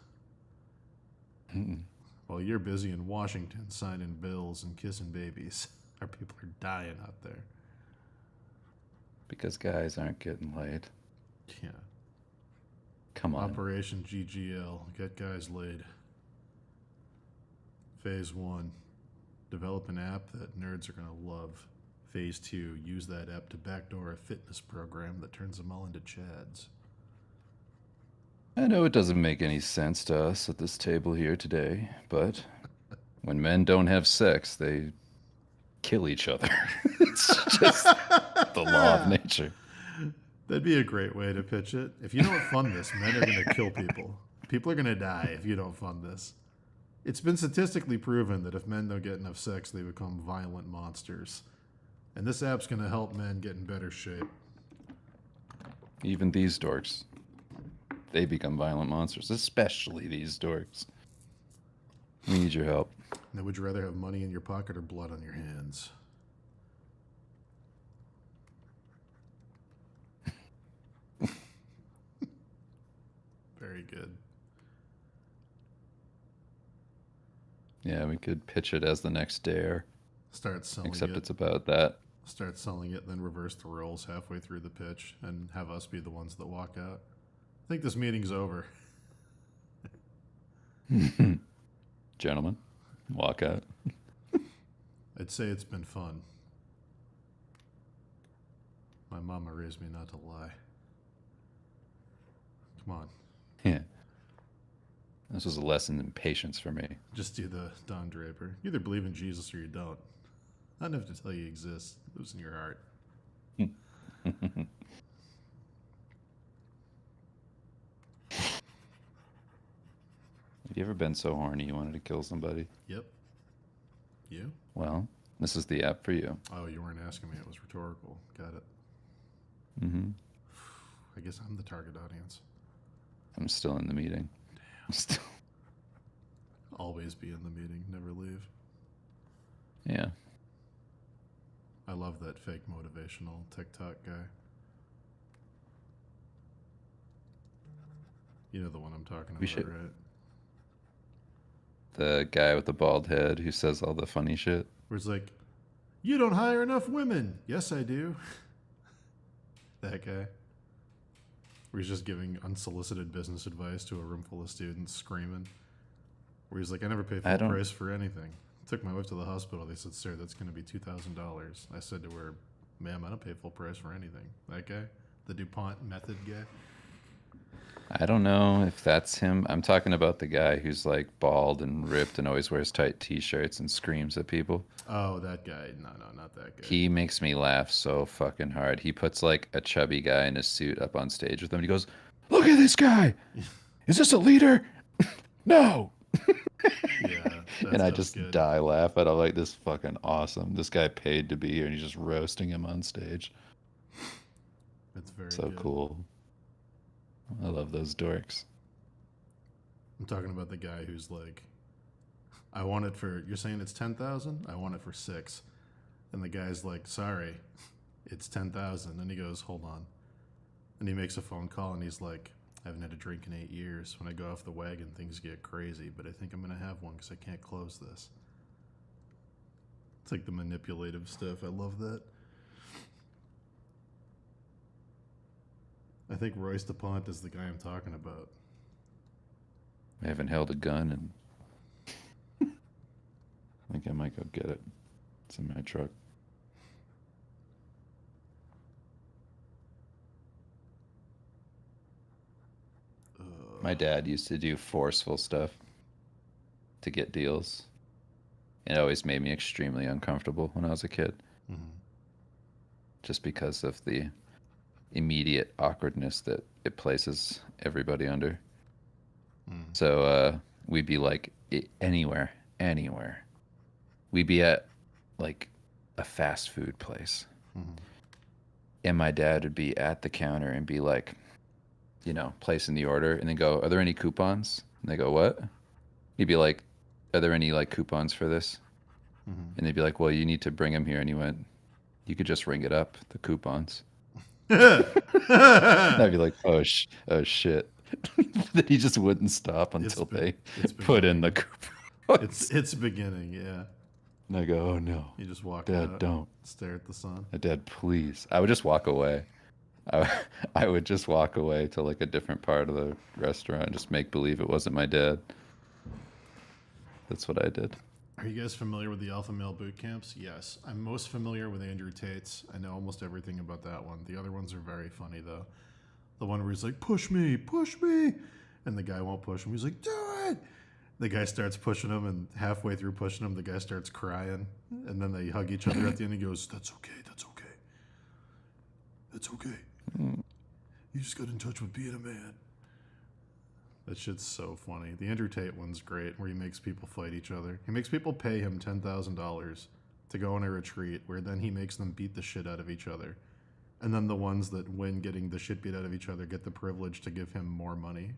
While you're busy in Washington signing bills and kissing babies, our people are dying out there. Because guys aren't getting laid. Yeah. Come on. Operation GGL, get guys laid. Phase 1, develop an app that nerds are going to love. Phase 2, use that app to backdoor a fitness program that turns them all into chads. I know it doesn't make any sense to us at this table here today, but when men don't have sex, they kill each other. It's just the law of nature. That'd be a great way to pitch it. If you don't fund this, men are going to kill people. People are going to die if you don't fund this. It's been statistically proven that if men don't get enough sex, they become violent monsters. And this app's going to help men get in better shape. Even these dorks, they become violent monsters, especially these dorks. We need your help. Now, would you rather have money in your pocket or blood on your hands? Very good. Yeah, we could pitch it as the next Dare, Start selling except it. it's about that. Start selling it, then reverse the roles halfway through the pitch and have us be the ones that walk out. I think this meeting's over. Gentlemen, walk out. I'd say it's been fun. My mama raised me not to lie. Come on. Yeah. This was a lesson in patience for me. Just do the Don Draper. You either believe in Jesus or you don't. I don't have to tell you he exists. It lives in your heart. Have you ever been so horny you wanted to kill somebody? Yep. You? Well, this is the app for you. Oh, you weren't asking me. It was rhetorical. Got it. Mm-hmm. I guess I'm the target audience. I'm still in the meeting. I'm still... always be in the meeting, never leave. Yeah. I love that fake motivational TikTok guy. You know the one I'm talking about, should- right? The guy with the bald head who says all the funny shit. Where it's like, you don't hire enough women. Yes, I do. That guy. Where he's just giving unsolicited business advice to a room full of students screaming. Where he's like, I never pay full don't- price for anything. Took my wife to the hospital. They said, sir, that's going to be $2,000. I said to her, ma'am, I don't pay full price for anything. That guy? The DuPont method guy? I don't know if that's him. I'm talking about the guy who's like bald and ripped and always wears tight t-shirts and screams at people. Oh, that guy. No, not that guy. He makes me laugh so fucking hard. He puts like a chubby guy in a suit up on stage with him. And he goes, "Look at this guy. Is this a leader? No." Yeah. And I that's just good. die laugh at. I'm like, this fucking awesome. This guy paid to be here, and he's just roasting him on stage. It's very So good. cool. I love those dorks. I'm talking about the guy who's like, I want it for, you're saying it's 10,000? I want it for 6. And the guy's like, sorry, it's 10,000. And he goes, hold on. And he makes a phone call and he's like, I haven't had a drink in 8 years. When I go off the wagon, things get crazy, but I think I'm going to have one because I can't close this. It's like the manipulative stuff. I love that. I think Royce DuPont is the guy I'm talking about. I haven't held a gun, and I think I might go get it. It's in my truck. My dad used to do forceful stuff to get deals. It always made me extremely uncomfortable when I was a kid. Just because of the immediate awkwardness that it places everybody under. So we'd be like anywhere. We'd be at like a fast food place. And my dad would be at the counter and be like, you know, placing the order and then go, "Are there any coupons?" And they go, "What?" He'd be like, "Are there any like coupons for this?" And they'd be like, "Well, you need to bring them here." And he went, "You could just ring it up, the coupons." And I'd be like, oh shit. That he just wouldn't stop until they put in the coupons. It's beginning, yeah. And I go, oh no. You just walk Dad, out, don't. stare at the sun. Dad, please. I would just walk away. I would just walk away to like a different part of the restaurant, just make believe it wasn't my dad. That's what I did. Are you guys familiar with the Alpha Male boot camps? Yes. I'm most familiar with Andrew Tate's. I know almost everything about that one. The other ones are very funny, though. The one where he's like, push me. And the guy won't push him. He's like, do it. The guy starts pushing him, and halfway through pushing him, the guy starts crying. And then they hug each other at the end. He goes, that's okay. That's okay. You just got in touch with being a man. That shit's so funny. The Andrew Tate one's great, where he makes people fight each other. He makes people pay him $10,000 to go on a retreat, where then he makes them beat the shit out of each other. And then the ones that win getting the shit beat out of each other get the privilege to give him more money.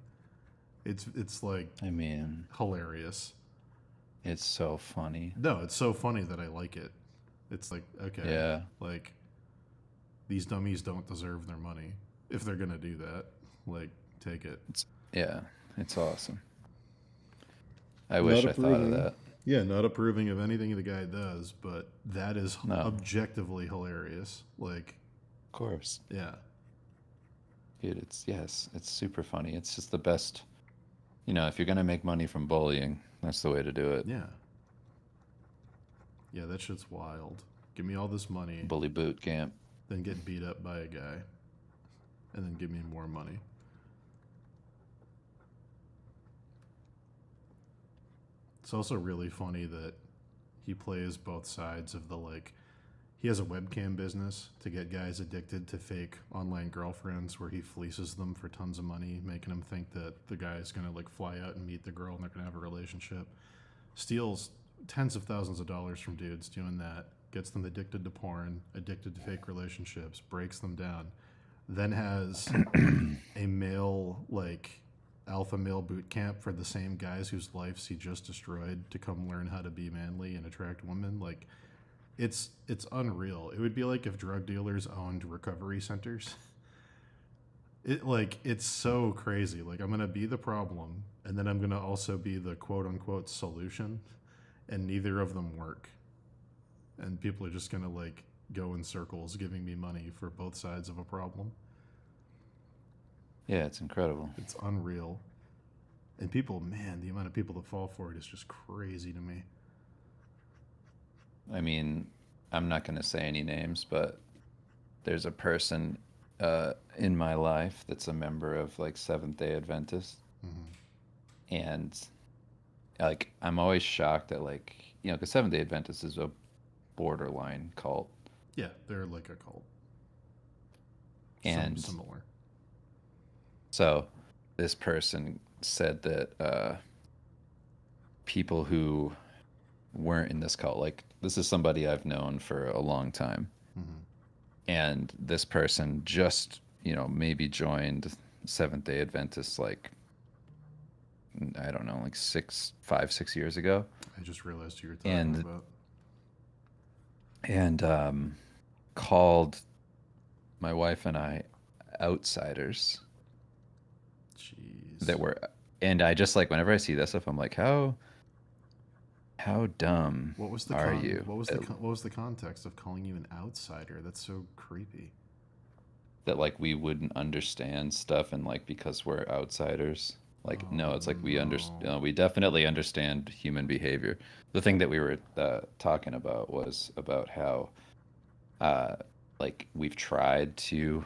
It's like, I mean, hilarious. it's so funny. No, it's so funny that I like it. It's like, okay, Yeah. like, these dummies don't deserve their money. If they're gonna do that, like, take it. It's awesome. I wish I thought of that. Yeah, not approving of anything the guy does, but that is No. objectively hilarious. Like, Of course. yeah. Dude, it's super funny. It's just the best. You know, if you're gonna make money from bullying, that's the way to do it. Yeah. Yeah, that shit's wild. Give me all this money, Bully boot camp. then get beat up by a guy, and then give me more money. It's also really funny that he plays both sides of the, like, he has a webcam business to get guys addicted to fake online girlfriends where he fleeces them for tons of money, making them think that the guy's going to, like, fly out and meet the girl and they're going to have a relationship. Steals tens of thousands of dollars from dudes doing that, gets them addicted to porn, addicted to fake relationships, breaks them down, then has a male, like, alpha male boot camp for the same guys whose lives he just destroyed to come learn how to be manly and attract women. Like, it's unreal. It would be like if drug dealers owned recovery centers. It's so crazy. Like, I'm gonna be the problem, and then I'm gonna also be the quote unquote solution, and neither of them work. And people are just gonna like go in circles giving me money for both sides of a problem. Yeah, it's incredible. It's unreal. And people, man, the amount of people that fall for it is just crazy to me. I mean, I'm not going to say any names, but there's a person in my life that's a member of like Seventh Day Adventist, and like I'm always shocked at like because Seventh Day Adventist is a borderline cult, Yeah, they're like a cult. and Similar. so this person said that people who weren't in this cult, like this is somebody I've known for a long time, and this person just maybe joined Seventh Day Adventist like I don't know, like 5-6 years ago, I just realized who you're talking and about. and called my wife and I outsiders Jeez. that were, and I just like whenever I see that stuff, I'm like, how dumb What was the are you? What was the context of calling you an outsider? That's so creepy. That like we wouldn't understand stuff, and like because we're outsiders, like no, it's like we understand. We definitely understand human behavior. The thing that we were talking about was about how like we've tried to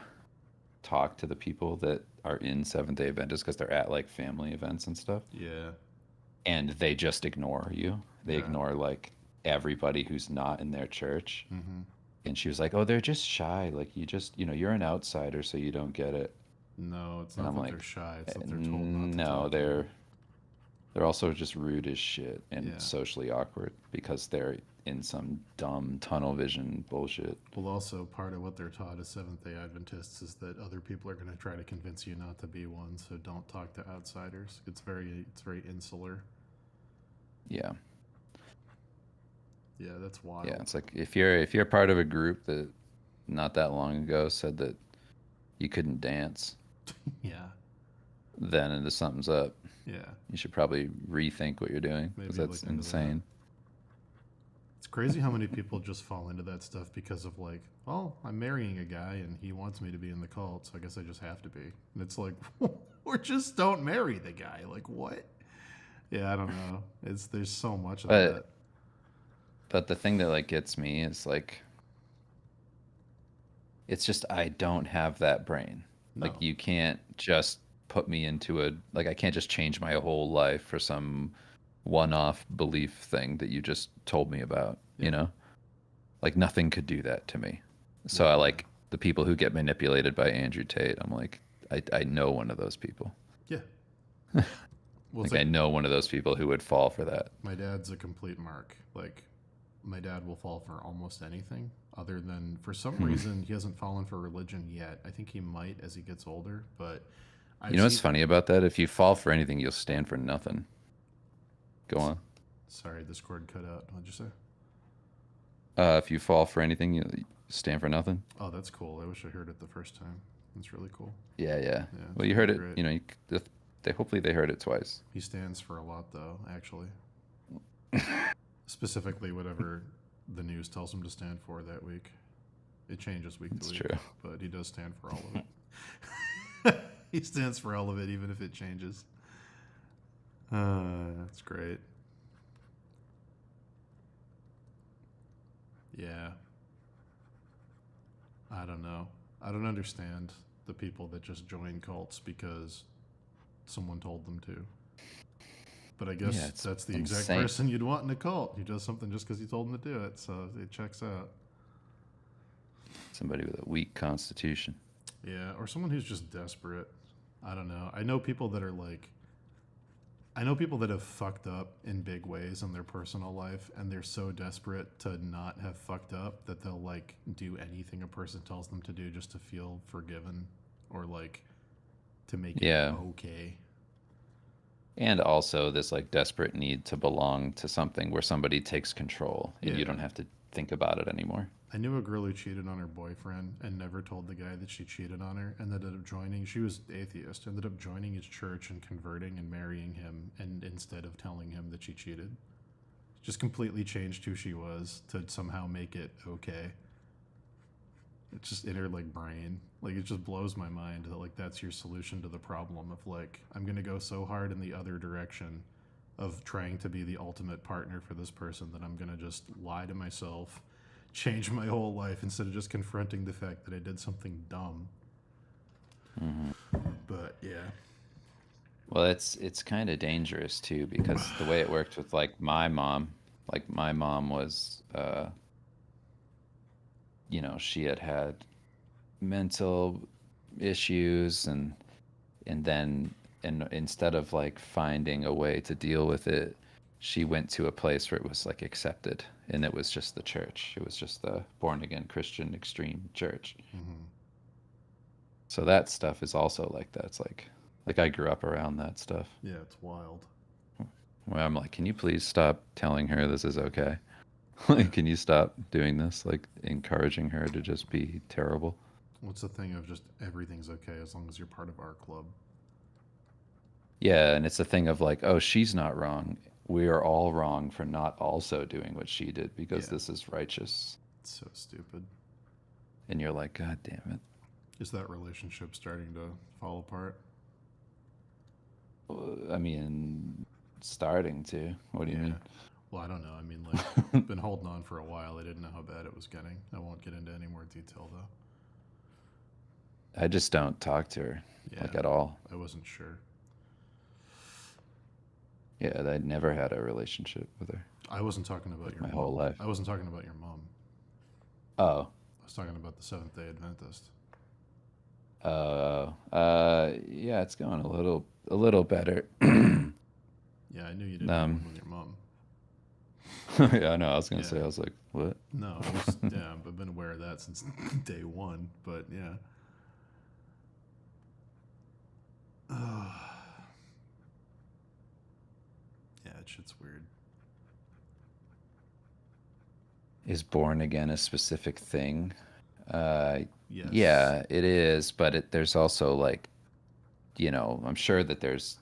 talk to the people that are in Seventh Day Adventists because they're at like family events and stuff, Yeah. and they just ignore you. They ignore like everybody who's not in their church. And she was like, "Oh, they're just shy. Like you just, you're an outsider, so you don't get it." No, it's And not I'm that like, they're shy. It's that they're told not to no, talk to you. they're also just rude as shit and Yeah. socially awkward because they're in some dumb tunnel vision bullshit. Well, also part of what they're taught as Seventh-day Adventists is that other people are going to try to convince you not to be one, so don't talk to outsiders. It's very insular. Yeah, Yeah, that's wild. yeah. It's like if you're part of a group that not that long ago said that you couldn't dance, Yeah, then something's up. yeah. You should probably rethink what you're doing Maybe because that's look into that. insane. It's crazy how many people just fall into that stuff because of like, well, I'm marrying a guy and he wants me to be in the cult, so I guess I just have to be. And it's like, or just don't marry the guy. Like what? Yeah, I don't know. There's so much of that. But the thing that like gets me is like, it's just I don't have that brain. Like No. you can't just put me into I can't just change my whole life for some one-off belief thing that you just told me about, Like nothing could do that to me. So I like the people who get manipulated by Andrew Tate. I'm like, I know one of those people. Yeah. Well, Like I know one of those people who would fall for that. my dad's a complete mark. Like, my dad will fall for almost anything other than, for some reason, he hasn't fallen for religion yet. I think he might as he gets older, but You know what's funny about that? If you fall for anything, you'll stand for nothing. Go on. Sorry, this cord cut out. What'd you say? If you fall for anything, you stand for nothing. Oh, that's cool. I wish I heard it the first time. That's really cool. Yeah, yeah. Yeah, Well, you heard it. great. They hopefully they heard it twice. He stands for a lot, though, actually. Specifically, whatever the news tells him to stand for that week. It changes week It's to week, true. but he does stand for all of it. He stands for all of it, even if it changes. That's great. Yeah. I don't know. I don't understand the people that just join cults because someone told them to. But I guess Yeah, it's that's the exact insane. person you'd want in a cult. He does something just because you told him to do it, so it checks out. Somebody with a weak constitution. Yeah, or someone who's just desperate. I don't know. I know people that have fucked up in big ways in their personal life, and they're so desperate to not have fucked up that they'll like do anything a person tells them to do just to feel forgiven or like to make it Yeah. okay. And also this like desperate need to belong to something where somebody takes control and you Yeah. don't have to think about it anymore. I knew a girl who cheated on her boyfriend and never told the guy that she cheated on her, and ended up joining. She was atheist. Ended up joining his church and converting and marrying him, and instead of telling him that she cheated, just completely changed who she was to somehow make it okay. It's just in her like brain. Like it just blows my mind that like that's your solution to the problem of like I'm gonna go so hard in the other direction of trying to be the ultimate partner for this person that I'm gonna just lie to myself, change my whole life instead of just confronting the fact that I did something dumb. But yeah. Well, it's kind of dangerous too because the way it worked with like my mom was you know, she had mental issues and then and instead of like finding a way to deal with it, she went to a place where it was like accepted, and it was just the church. It was just the born again Christian extreme church. So that stuff is also like that. It's like I grew up around that stuff. Yeah, it's wild. Where I'm like, can you please stop telling her this is okay? Like, can you stop doing this? Like encouraging her to just be terrible. What's the thing of just everything's okay as long as you're part of our club? Yeah, and it's a thing of like, oh, she's not wrong. We are all wrong for not also doing what she did because Yeah. this is righteous. It's so stupid. And you're like, God damn it. Is that relationship starting to fall apart? I mean, starting to. What do you mean? Well, I don't know. I mean, like, been holding on for a while. I didn't know how bad it was getting. I won't get into any more detail, though. I just don't talk to her, like Yeah. at all. I wasn't sure. Yeah, I never had a relationship with her. I wasn't talking about your my mom. whole life. I wasn't talking about your mom. Oh, I was talking about the Seventh-day Adventist. yeah, it's going a little better. Yeah, I knew you didn't have one with your mom. Yeah, I know. I was gonna Yeah. say, I was like, what? No, I was, yeah, I've been aware of that since day one. But yeah. Yeah, that shit's weird. Is born again a specific thing? Yes. Yeah, it is, but there's also like, you know, I'm sure that there's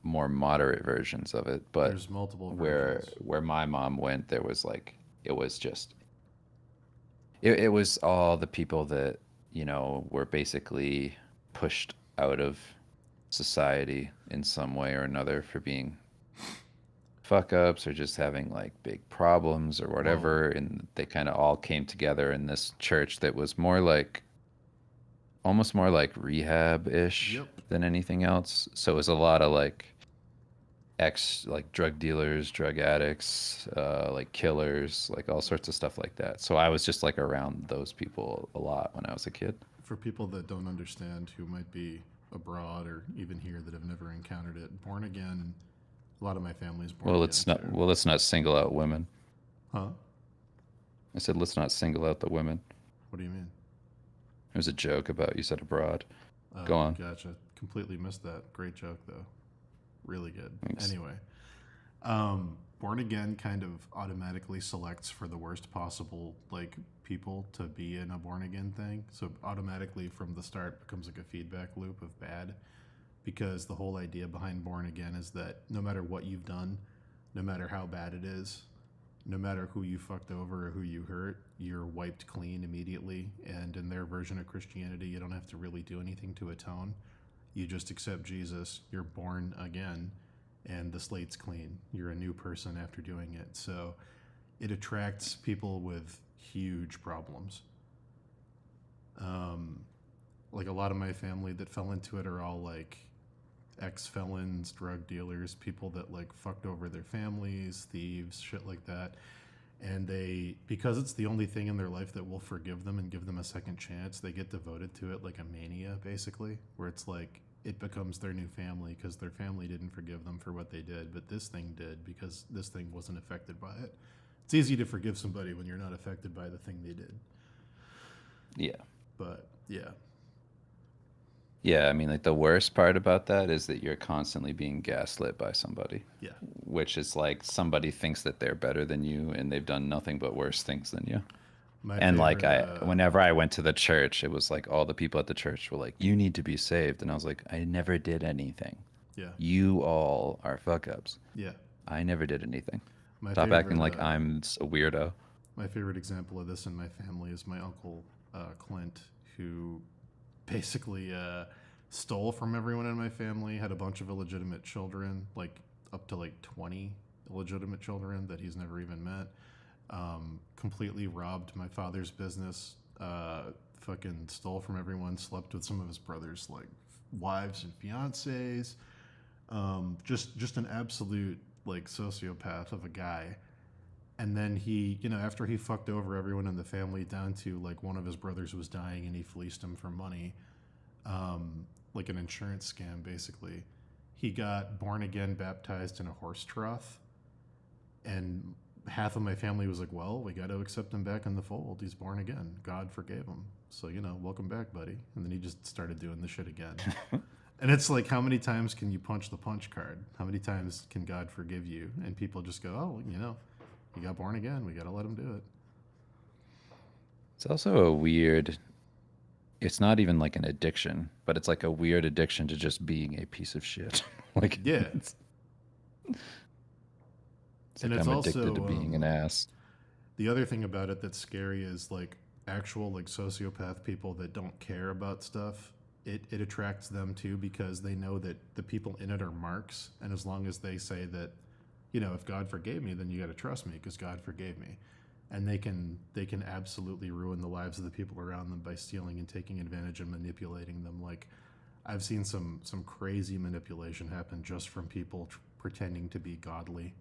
more moderate versions of it, but There's multiple where versions. where my mom went, there was like it was just it was all the people that, you know, were basically pushed out of society in some way or another for being fuck ups or just having like big problems or whatever, and they kind of all came together in this church that was more like almost more like rehab-ish Yep. than anything else. So it was a lot of like like drug dealers, drug addicts, like killers, like all sorts of stuff like that. So I was just like around those people a lot when I was a kid. For people that don't understand, who might be abroad or even here that have never encountered it, born again. A lot of my family's born Well, again. too. let's not single out women. Huh? I said let's not single out the women. What do you mean? It was a joke about you said abroad. Oh, Go on. Gotcha. Completely missed that. Great joke, though. Really good. Thanks. Anyway, born again kind of automatically selects for the worst possible like people to be in a born again thing. So automatically from the start becomes like a feedback loop of bad, because the whole idea behind born again is that no matter what you've done, no matter how bad it is, no matter who you fucked over or who you hurt, you're wiped clean immediately. And in their version of Christianity, you don't have to really do anything to atone. You just accept Jesus, you're born again, and the slate's clean. You're a new person after doing it. So it attracts people with huge problems. Like a lot of my family that fell into it are all like ex-felons, drug dealers, people that like fucked over their families, thieves, shit like that. And they, because it's the only thing in their life that will forgive them and give them a second chance, they get devoted to it like a mania, basically, where it's like it becomes their new family because their family didn't forgive them for what they did, but this thing did because this thing wasn't affected by it. It's easy to forgive somebody when you're not affected by the thing they did. Yeah. But yeah. Yeah, I mean, like the worst part about that is that you're constantly being gaslit by somebody, Yeah. which is like somebody thinks that they're better than you and they've done nothing but worse things than you. My And like favorite. whenever I went to the church, it was like all the people at the church were like, "You need to be saved," and I was like, "I never did anything. Yeah. You all are fuck ups. Yeah. I never did anything. My Stop acting favorite, like I'm a weirdo." My favorite example of this in my family is my uncle Clint, who basically stole from everyone in my family, had a bunch of illegitimate children, like up to like 20 illegitimate children that he's never even met. Completely robbed my father's business, fucking stole from everyone, slept with some of his brothers' like wives and fiancés. Just an absolute like sociopath of a guy. And then he, after he fucked over everyone in the family down to like one of his brothers was dying and he fleeced him for money, like an insurance scam basically. He got born again, baptized in a horse trough, and half of my family was like, "Well, we got to accept him back in the fold. He's born again. God forgave him, so welcome back, buddy." And then he just started doing the shit again. And it's like, how many times can you punch the punch card? How many times can God forgive you? And people just go, "Oh, he got born again. We got to let him do it." It's also a weird. It's not even like an addiction, but it's like a weird addiction to just being a piece of shit. Like, Yeah. it's And like it's I'm addicted also, to being an ass. The other thing about it that's scary is like actual like sociopath people that don't care about stuff. It attracts them too because they know that the people in it are marks, and as long as they say that, if God forgave me, then you got to trust me because God forgave me, and they can absolutely ruin the lives of the people around them by stealing and taking advantage and manipulating them. Like, I've seen some crazy manipulation happen just from people pretending to be godly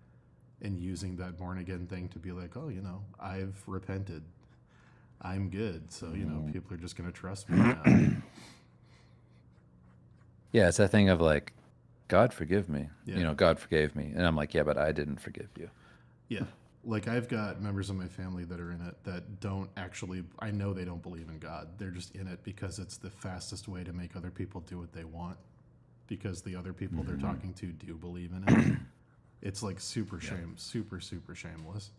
and using that born again thing to be like, "Oh, I've repented, I'm good, so people are just gonna trust me now." Yeah, it's that thing of like, God forgive me. Yeah. God forgave me. And I'm like, yeah, but I didn't forgive you. Yeah. Like, I've got members of my family that are in it that don't actually, I know they don't believe in God. They're just in it because it's the fastest way to make other people do what they want, because the other people they're talking to do believe in it. It's like super shameless.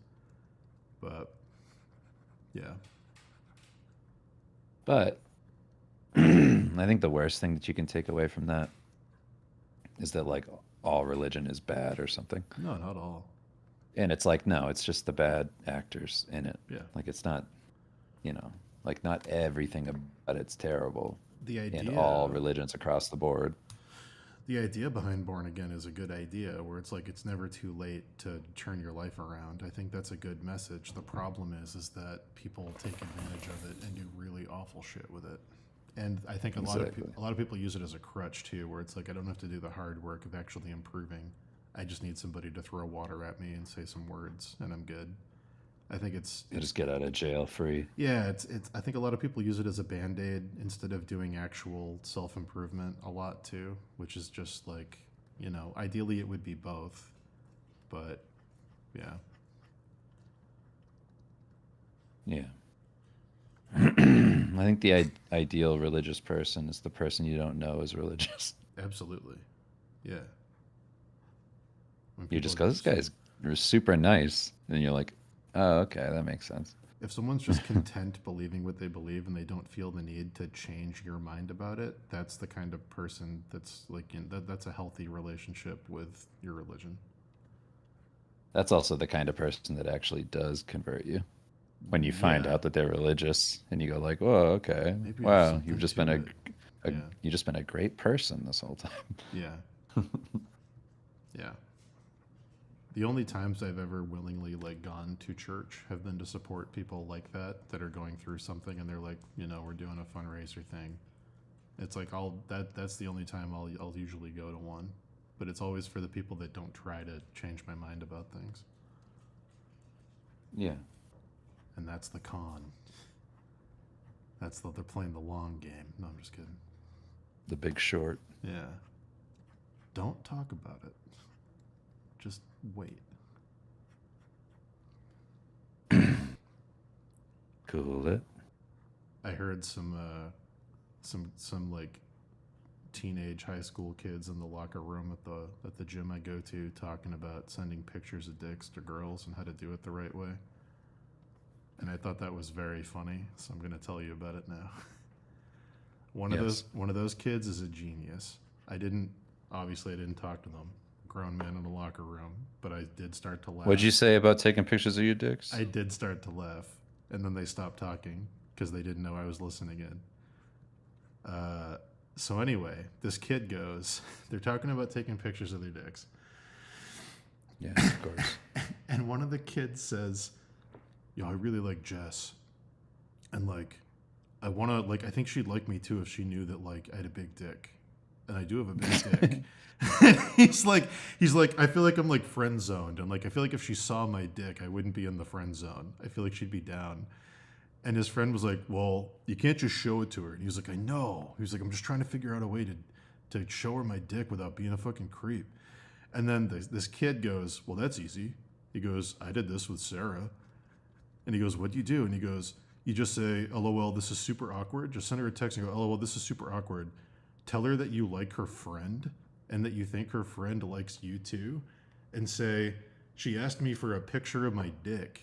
But yeah. But I think the worst thing that you can take away from that is that like all religion is bad or something. No, not all. And it's like, no, it's just the bad actors in it. Yeah. Like, it's not, like not everything about it's terrible. The idea, in all religions across the board. The idea behind Born Again is a good idea, where it's like it's never too late to turn your life around. I think that's a good message. The problem is that people take advantage of it and do really awful shit with it. And I think a lot of people use it as a crutch too, where it's like, I don't have to do the hard work of actually improving. I just need somebody to throw water at me and say some words, and I'm good. I think it's just get out of jail free. Yeah, it's. I think a lot of people use it as a Band-Aid instead of doing actual self-improvement a lot too, which is just like, ideally it would be both, but yeah. Yeah. I think the ideal religious person is the person you don't know is religious. Absolutely. Yeah. When You people just go, this guy's super nice. And you're like, oh, okay, that makes sense. If someone's just content believing what they believe and they don't feel the need to change your mind about it, that's the kind of person that's like, that's a healthy relationship with your religion. That's also the kind of person that actually does convert you. When you find out that they're religious and you go like, "Whoa, okay, Maybe wow, you've just been Yeah. you've just been a great person this whole time." Yeah. Yeah. The only times I've ever willingly like gone to church have been to support people like that are going through something, and they're like, we're doing a fundraiser thing. It's like that's the only time I'll usually go to one, but it's always for the people that don't try to change my mind about things. Yeah. And that's the con. They're playing the long game. No, I'm just kidding. The Big Short. Yeah. Don't talk about it. Just wait. Cool it. I heard some like teenage high school kids in the locker room at the gym I go to talking about sending pictures of dicks to girls and how to do it the right way. And I thought that was very funny, so I'm going to tell you about it now. One of those kids is a genius. Obviously I didn't talk to them. Grown man in a locker room, but I did start to laugh. What'd you say about taking pictures of your dicks? I did start to laugh, and then they stopped talking because they didn't know I was listening in. So anyway, this kid goes, they're talking about taking pictures of their dicks. Yes, of course. And one of the kids says, yo, I really like Jess. And like, I think she'd like me too if she knew that like I had a big dick. And I do have a big dick. And he's like, I feel like I'm like friend zoned. And like, I feel like if she saw my dick, I wouldn't be in the friend zone. I feel like she'd be down. And his friend was like, well, you can't just show it to her. And he was like, I know. He was like, I'm just trying to figure out a way to show her my dick without being a fucking creep. And then this kid goes, well, that's easy. He goes, I did this with Sarah. And he goes, what'd you do? And he goes, you just say, LOL, this is super awkward. Just send her a text and go, LOL, this is super awkward. Tell her that you like her friend and that you think her friend likes you too. And say, she asked me for a picture of my dick.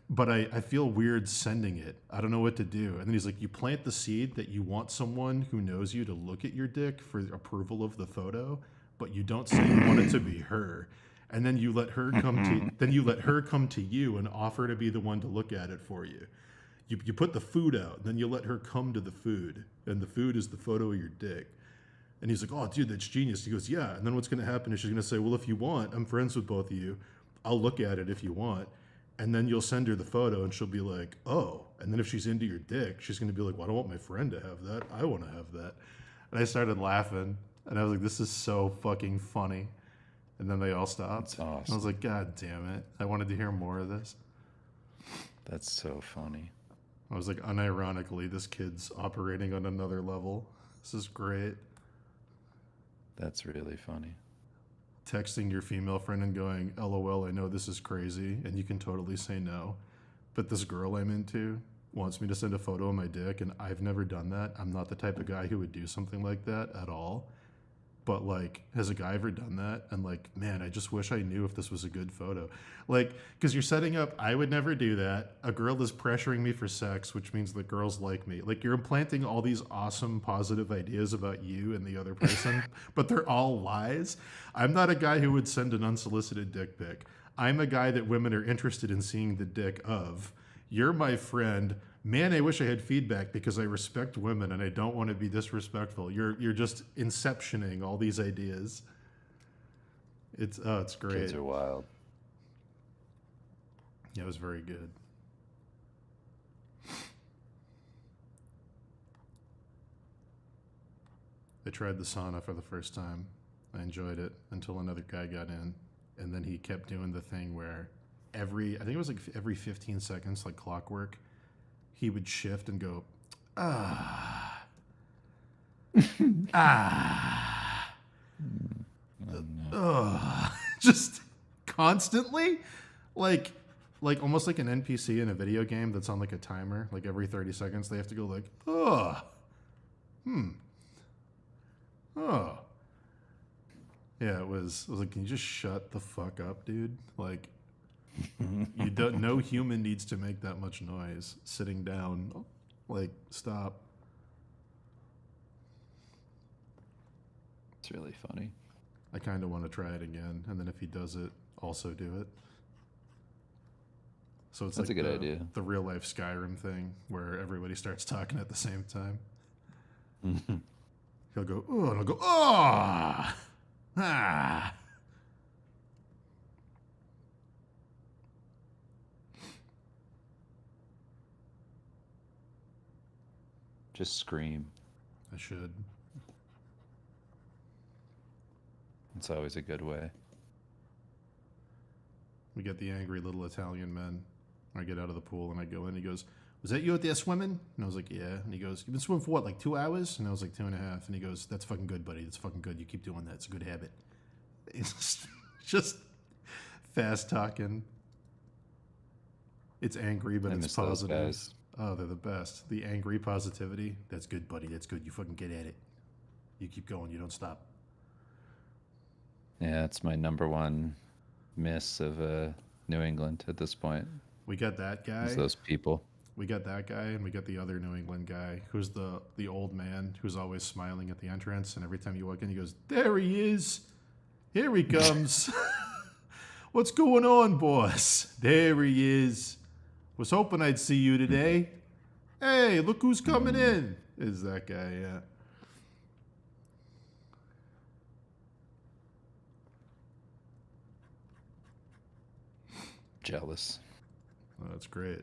But I feel weird sending it. I don't know what to do. And then he's like, you plant the seed that you want someone who knows you to look at your dick for approval of the photo, but you don't say you want it to be her. And then you let her come to you and offer to be the one to look at it for you. You put the food out, and then you let her come to the food, and the food is the photo of your dick. And he's like, oh, dude, that's genius. He goes, yeah. And then what's going to happen is she's going to say, well, if you want, I'm friends with both of you. I'll look at it if you want. And then you'll send her the photo, and she'll be like, oh. And then if she's into your dick, she's going to be like, well, I don't want my friend to have that. I want to have that. And I started laughing, and I was like, this is so fucking funny. And then they all stopped. That's awesome. And I was like, God damn it. I wanted to hear more of this. That's so funny. I was like, unironically, this kid's operating on another level. This is great. That's really funny. Texting your female friend and going, LOL, I know this is crazy, and you can totally say no. But this girl I'm into wants me to send a photo of my dick, and I've never done that. I'm not the type of guy who would do something like that at all. But like, has a guy ever done that? And like, man, I just wish I knew if this was a good photo. Like, because you're setting up, I would never do that. A girl is pressuring me for sex, which means that girls like me. Like, you're implanting all these awesome, positive ideas about you and the other person, but they're all lies. I'm not a guy who would send an unsolicited dick pic. I'm a guy that women are interested in seeing the dick of. You're my friend. Man, I wish I had feedback because I respect women and I don't want to be disrespectful. You're just inceptioning all these ideas. It's great. Kids are wild. Yeah, it was very good. I tried the sauna for the first time. I enjoyed it until another guy got in, and then he kept doing the thing where I think it was like every 15 seconds, like clockwork, he would shift and go, ah, ah, just constantly, like almost like an NPC in a video game that's on like a timer. Like every 30 seconds, they have to go like, oh, oh. Yeah, it was like, can you just shut the fuck up, dude? Like, no human needs to make that much noise sitting down. Like, stop. It's really funny. I kind of want to try it again, and then if he does it, also do it. So it's That's like a good idea. The real life Skyrim thing where everybody starts talking at the same time. He'll go, oh, and I'll go, oh, ah. Just scream. I should. It's always a good way. We get the angry little Italian men. I get out of the pool and I go in. He goes, was that you out there swimming? And I was like, yeah. And he goes, you've been swimming for what, like 2 hours? And I was like, 2.5. And he goes, that's fucking good, buddy. That's fucking good. You keep doing that. It's a good habit. It's just fast talking. It's angry, but I it's miss those positive. guys. Oh, they're the best. The angry positivity. That's good, buddy. That's good. You fucking get at it. You keep going. You don't stop. Yeah, it's my number one miss of New England at this point. We got that guy. Is those people. We got that guy, and we got the other New England guy, who's the old man who's always smiling at the entrance, and every time you walk in, he goes, "There he is. Here he comes. What's going on, boss? There he is. Was hoping I'd see you today. Hey, look who's coming in." Is that guy, yeah. Jealous. Oh, that's great.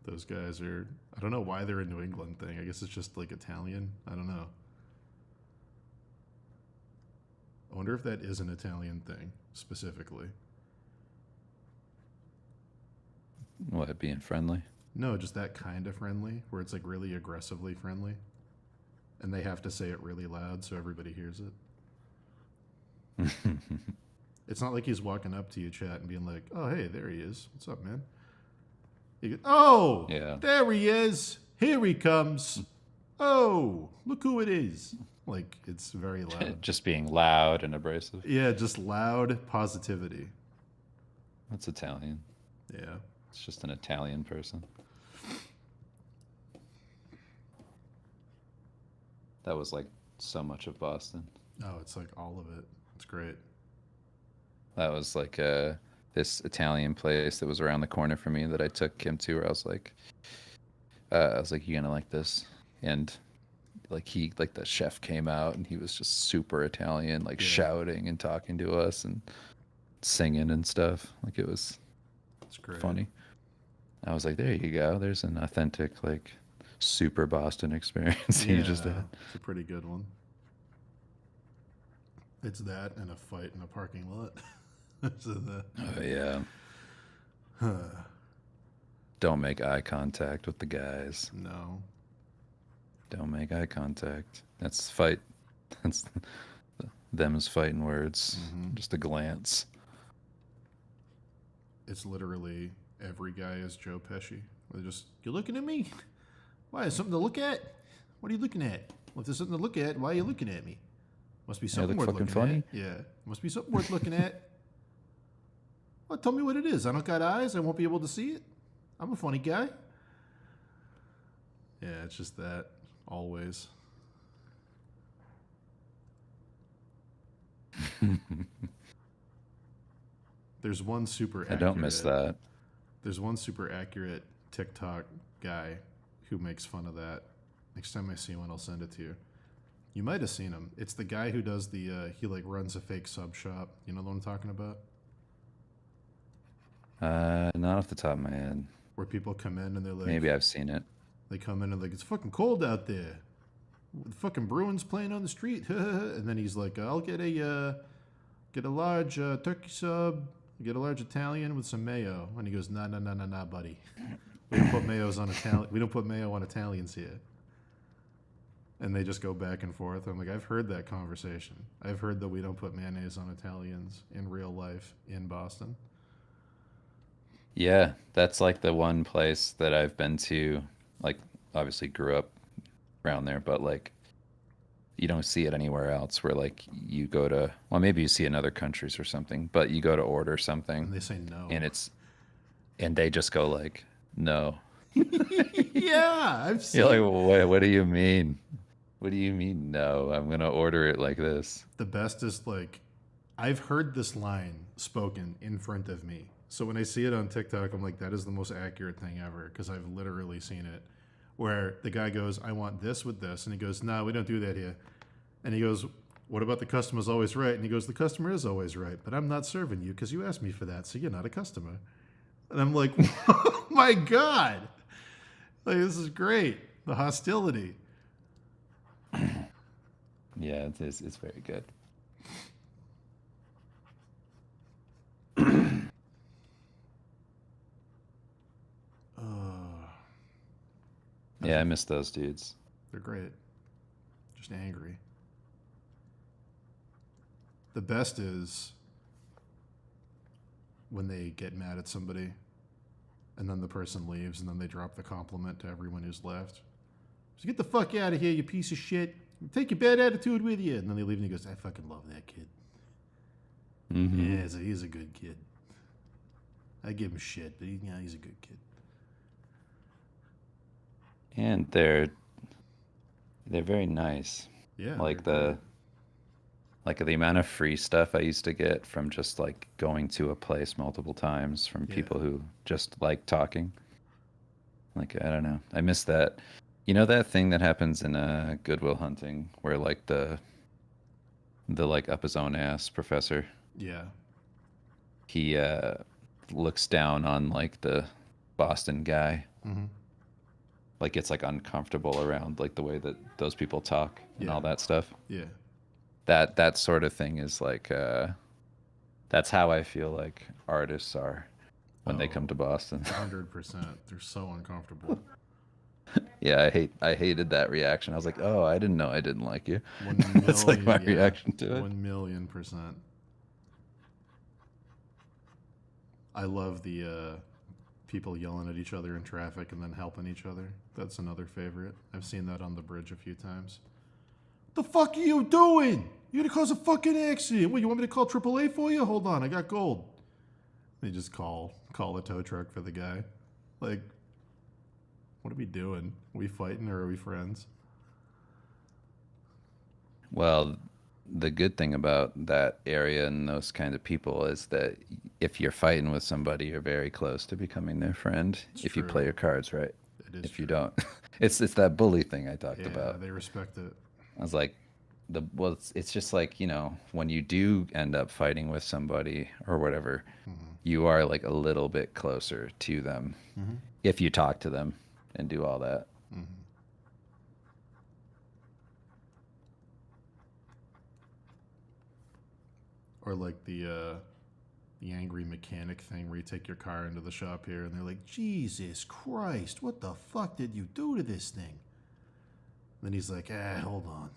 Those guys are, I don't know why they're a New England thing. I guess it's just like Italian. I don't know. I wonder if that is an Italian thing specifically. What, being friendly? No, just that kind of friendly, where it's like really aggressively friendly. And they have to say it really loud so everybody hears it. It's not like he's walking up to you, chat, and being like, "Oh, hey, there he is. What's up, man?" You go, "Oh, Yeah. there he is. Here he comes. Oh, look who it is." Like, it's very loud. Just being loud and abrasive. Yeah, just loud positivity. That's Italian. Yeah. It's just an Italian person. That was like so much of Boston. Oh, it's like all of it. It's great. That was like this Italian place that was around the corner from me that I took him to, where I was like, "You gonna like this?" And like the chef came out and he was just super Italian, like shouting and talking to us and singing and stuff. Like it was It's great. funny. I was like, there you go. There's an authentic, like, super Boston experience you just had. It's a pretty good one. It's that and a fight in a parking lot. So Oh, yeah. Don't make eye contact with the guys. no. Don't make eye contact. That's fight. That's them's fighting words. Just a glance. It's literally every guy is Joe Pesci. They're just, "You're looking at me? Why, is something to look at? What are you looking at? Well, if there's something to look at, why are you looking at me? Must be something look worth fucking looking funny? at. Yeah, must be something worth looking at. Well, tell me what it is. I don't got eyes. I won't be able to see it. I'm a funny guy." Yeah, it's just that. Always. There's one super I don't miss that. There's one super accurate TikTok guy who makes fun of that. Next time I see one, I'll send it to you. You might have seen him. It's the guy who does the, he like runs a fake sub shop. You know the one I'm talking about? Not off the top of my head. Where people come in and they're like, Maybe I've seen it. they come in and like, "It's fucking cold out there. The fucking Bruins playing on the street." And then he's like, "I'll get a large turkey sub, get a large Italian with some mayo." And he goes, "Nah, buddy. We don't put we don't put mayo on Italians here." And they just go back and forth. I'm like, I've heard that conversation. I've heard that we don't put mayonnaise on Italians in real life in Boston. Yeah, that's like the one place that I've been to, like, obviously grew up around there, but like you don't see it anywhere else, where like you go to, well, maybe you see it in other countries or something, but you go to order something And they say no. and they just go like, "No." Yeah, I've seen You're like, what do you mean? What do you mean, no? I'm going to order it like this. the best is like, I've heard this line spoken in front of me. So when I see it on TikTok, I'm like, that is the most accurate thing ever, because I've literally seen it. Where the guy goes, "I want this with this," and he goes, "No, we don't do that here." And he goes, "What about the customer's always right?" And he goes, "The customer is always right, but I'm not serving you because you asked me for that, so you're not a customer." And I'm like, "Oh my God, like, this is great. The hostility." Yeah, it is. It's very good. Yeah, I miss those dudes. They're great. Just angry. The best is when they get mad at somebody and then the person leaves and then they drop the compliment to everyone who's left. So get the fuck out of here, you piece of shit. Take your bad attitude with you. And then they leave and he goes, I fucking love that kid. Mm-hmm. Yeah, he's a good kid. I give him shit, but he's a good kid. And they're very nice. Yeah. Like they're the amount of free stuff I used to get from just like going to a place multiple times from Yeah. people who just like talking. Like, I don't know. I miss that. You know that thing that happens in Goodwill Hunting where like the like up his own ass professor, Yeah. he looks down on like the Boston guy. Mm-hmm. Like gets like uncomfortable around like the way that those people talk and Yeah. all that stuff. Yeah. That sort of thing is like that's how I feel like artists are when they come to Boston. 100%. They're so uncomfortable. Yeah, I hated that reaction. I was like, oh, I didn't know I didn't like you. 1 That's like my million, yeah. reaction to it. 1,000,000%. I love the people yelling at each other in traffic and then helping each other. That's another favorite. I've seen that on the bridge a few times. The fuck are you doing? You're gonna cause a fucking accident. What, you want me to call AAA for you? Hold on, I got gold. They just call a tow truck for the guy. Like, what are we doing? Are we fighting or are we friends? Well, the good thing about that area and those kind of people is that if you're fighting with somebody, you're very close to becoming their friend if you play true. your cards right. It is If you true. don't, it's that bully thing I talked Yeah, about. they respect it. I was like, it's just like, you know, when you do end up fighting with somebody or whatever, you are like a little bit closer to them if you talk to them and do all that. Or like the angry mechanic thing where you take your car into the shop here and they're like, Jesus Christ, what the fuck did you do to this thing? Then he's like, hold on.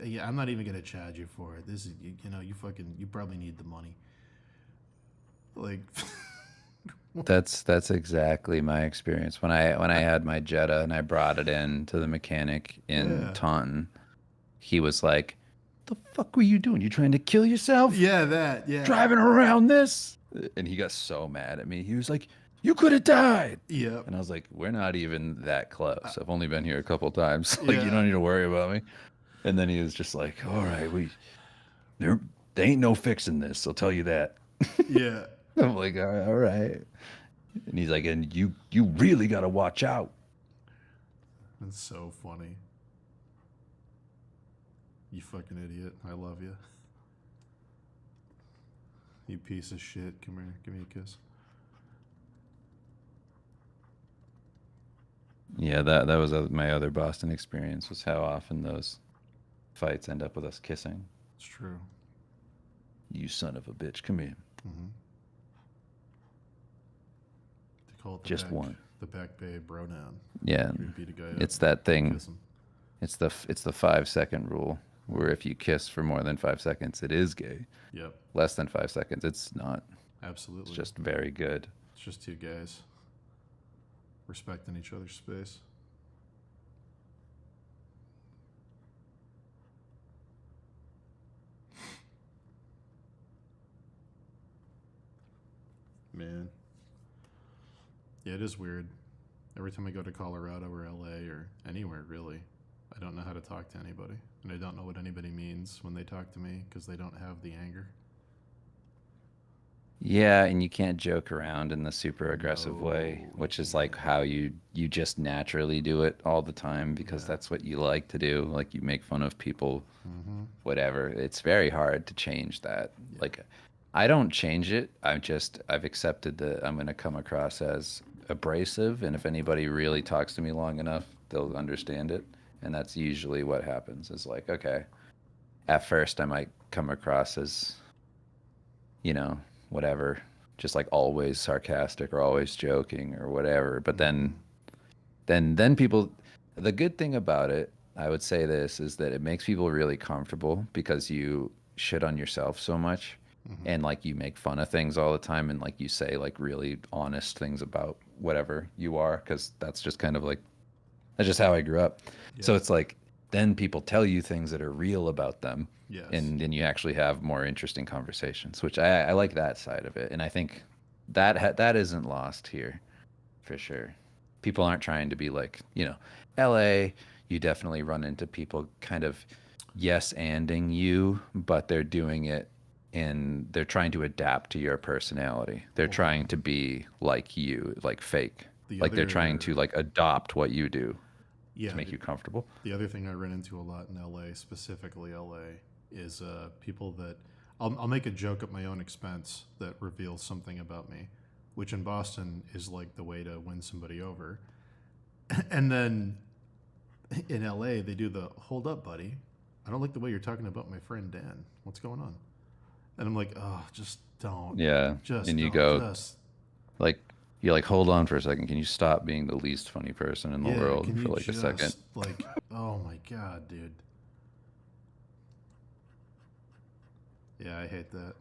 Yeah, I'm not even gonna charge you for it. This is, you probably need the money. Like, That's exactly my experience when I had my Jetta and I brought it in to the mechanic in Yeah. Taunton. He was like, "The fuck were you doing? You trying to kill yourself? yeah, Driving around this?" And he got so mad at me. He was like, "You could have died." Yep. And I was like, "We're not even that close. I've only been here a couple times. Like, Yeah. you don't need to worry about me." And then he was just like, "All right, there ain't no fixing this. I'll tell you that." Yeah. I'm like, all right. And he's like, "And you really got to watch out." That's so funny. You fucking idiot. I love you. You piece of shit. Come here. Give me a kiss. Yeah, that was my other Boston experience, was how often those fights end up with us kissing. It's true. You son of a bitch, come here. They call it the Just back, one. The back bay bro down. Yeah, You beat a guy up, it's that thing. kiss him. It's the 5-second rule, where if you kiss for more than 5 seconds, it is gay. Yep. Less than 5 seconds, it's not. Absolutely. It's just very good. It's just two guys respecting each other's space. Man. Yeah, it is weird. Every time I go to Colorado or LA or anywhere, really, I don't know how to talk to anybody. And I don't know what anybody means when they talk to me because they don't have the anger. Yeah, and you can't joke around in the super aggressive way, which is like how you just naturally do it all the time because that's what you like to do. Like, you make fun of people, whatever. It's very hard to change that. Like, I don't change it. I've accepted that I'm going to come across as abrasive, and if anybody really talks to me long enough, they'll understand it. And that's usually what happens, is like, okay, at first I might come across as, whatever, just like always sarcastic or always joking or whatever. But then people, the good thing about it, I would say this, is that it makes people really comfortable because you shit on yourself so much. And like, you make fun of things all the time, and like, you say like really honest things about whatever you are, because that's just kind of like That's just how I grew up. So it's like then people tell you things that are real about them. Yes. And then you actually have more interesting conversations, which I like that side of it. And I think that isn't lost here for sure. People aren't trying to be like, LA, you definitely run into people kind of yes-anding you, but they're doing it and they're trying to adapt to your personality. They're trying to be like you, like fake. They're trying to like adopt what you do to make you comfortable. The other thing I run into a lot in LA, specifically LA, is people that I'll make a joke at my own expense that reveals something about me, which in Boston is like the way to win somebody over. And then in LA, they do the hold up, buddy. I don't like the way you're talking about my friend Dan. What's going on? And I'm like, oh, just don't. Yeah. Just and you don't, go, just, like, you're like, hold on for a second. Can you stop being the least funny person in the world can for you like a second? just, like, oh my God, dude. Yeah, I hate that.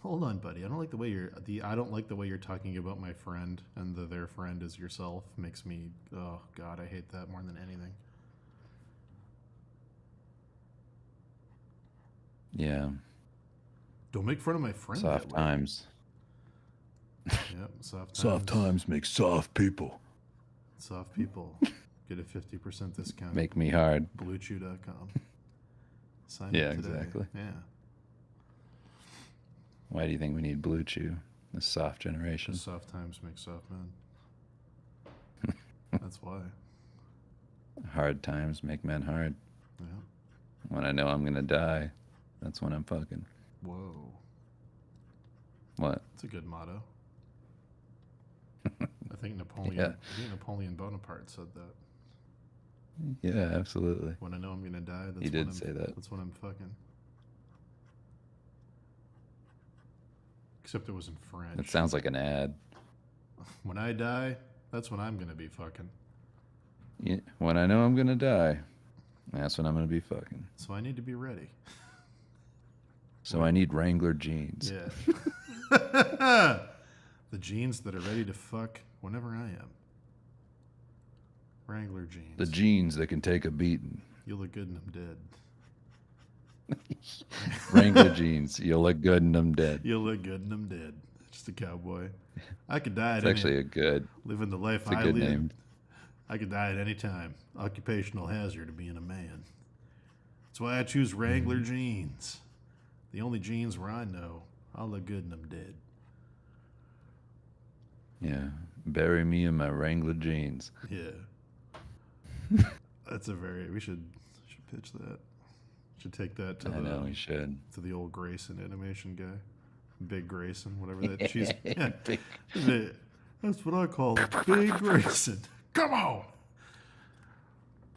Hold on, buddy. I don't like the way you're talking about my friend, and their friend is yourself. Makes me, oh God, I hate that more than anything. Yeah. Don't make fun of my friend. Soft that way. times. Yep, soft times. Soft times make soft people. Soft people get a 50% discount. Make me hard. BlueChew.com. Sign Yeah, up today. exactly. Yeah. Why do you think we need Blue Chew? The soft generation. Soft times make soft men. That's why. Hard times make men hard. Yeah. When I know I'm gonna die, that's when I'm fucking. Whoa. What? It's a good motto. I think Yeah. Napoleon Bonaparte said that. Yeah, absolutely. When I know I'm gonna die, that's He did when say that. That's when I'm fucking. Except it was in French. It sounds like an ad. When I die, that's when I'm gonna be fucking. Yeah, when I know I'm gonna die, that's when I'm gonna be fucking. So I need to be ready. So I need Wrangler jeans. Yeah. The jeans that are ready to fuck whenever I am. Wrangler jeans. The jeans that can take a beating. You look good in them dead. Wrangler jeans. You'll look good in them dead. You'll look good in them dead. Just a cowboy. I could die at It's any actually a good. living the life It's a I good live. name. I could die at any time. Occupational hazard of being a man. That's why I choose Wrangler jeans. The only jeans where I know I'll look good in them dead. Yeah. Bury me in my Wrangler jeans. Yeah. We should pitch that. Should take that to I know we should. to the old Grayson animation guy. Big Grayson, whatever that cheese. Yeah. Big- That's what I call it. Big Grayson. Come on.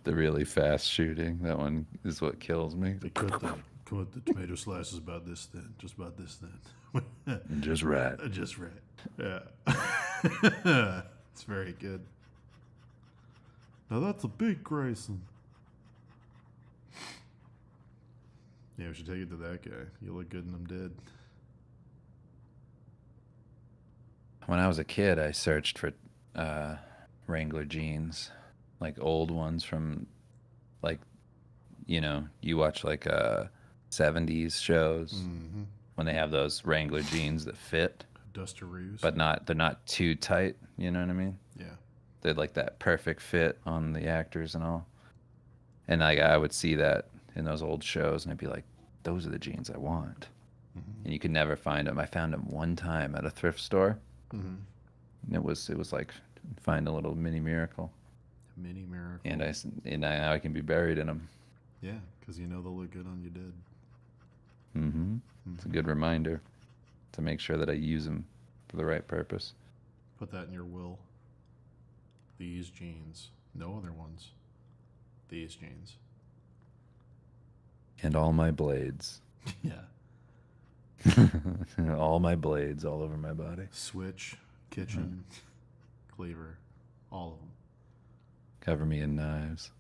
The really fast shooting. That one is what kills me. They cut the tomato slices about this thin, just about this thin. Just right. Just right. Yeah. It's very good. Now that's a big Grayson. Yeah, we should take it to that guy. You look good in them dead. When I was a kid, I searched for Wrangler jeans, like old ones from, like, you watch like 70s shows when they have those Wrangler jeans that fit, Dusteroos. but they're not too tight. You know what I mean? Yeah. They're like that perfect fit on the actors and all. And like I would see that in those old shows, and I'd be like, "Those are the jeans I want." And you could never find them. I found them one time at a thrift store. And it was like find a little mini miracle. Mini miracle. And now I can be buried in them. Yeah, because they'll look good on you dead. It's a good reminder to make sure that I use them for the right purpose. Put that in your will. These jeans. No other ones. These jeans. And all my blades. Yeah. All my blades all over my body. Switch, kitchen, cleaver, all of them. Cover me in knives.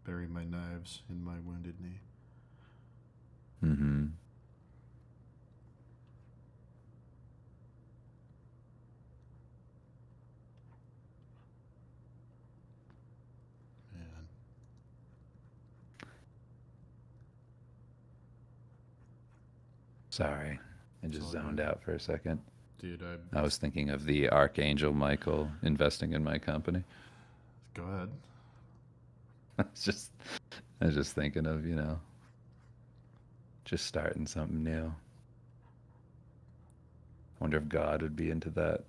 Bury my knives in my wounded knee. Sorry, I just all zoned good. out for a second. Dude, I was thinking of the Archangel Michael investing in my company. go ahead. I was just thinking of, just starting something new. Wonder if God would be into that.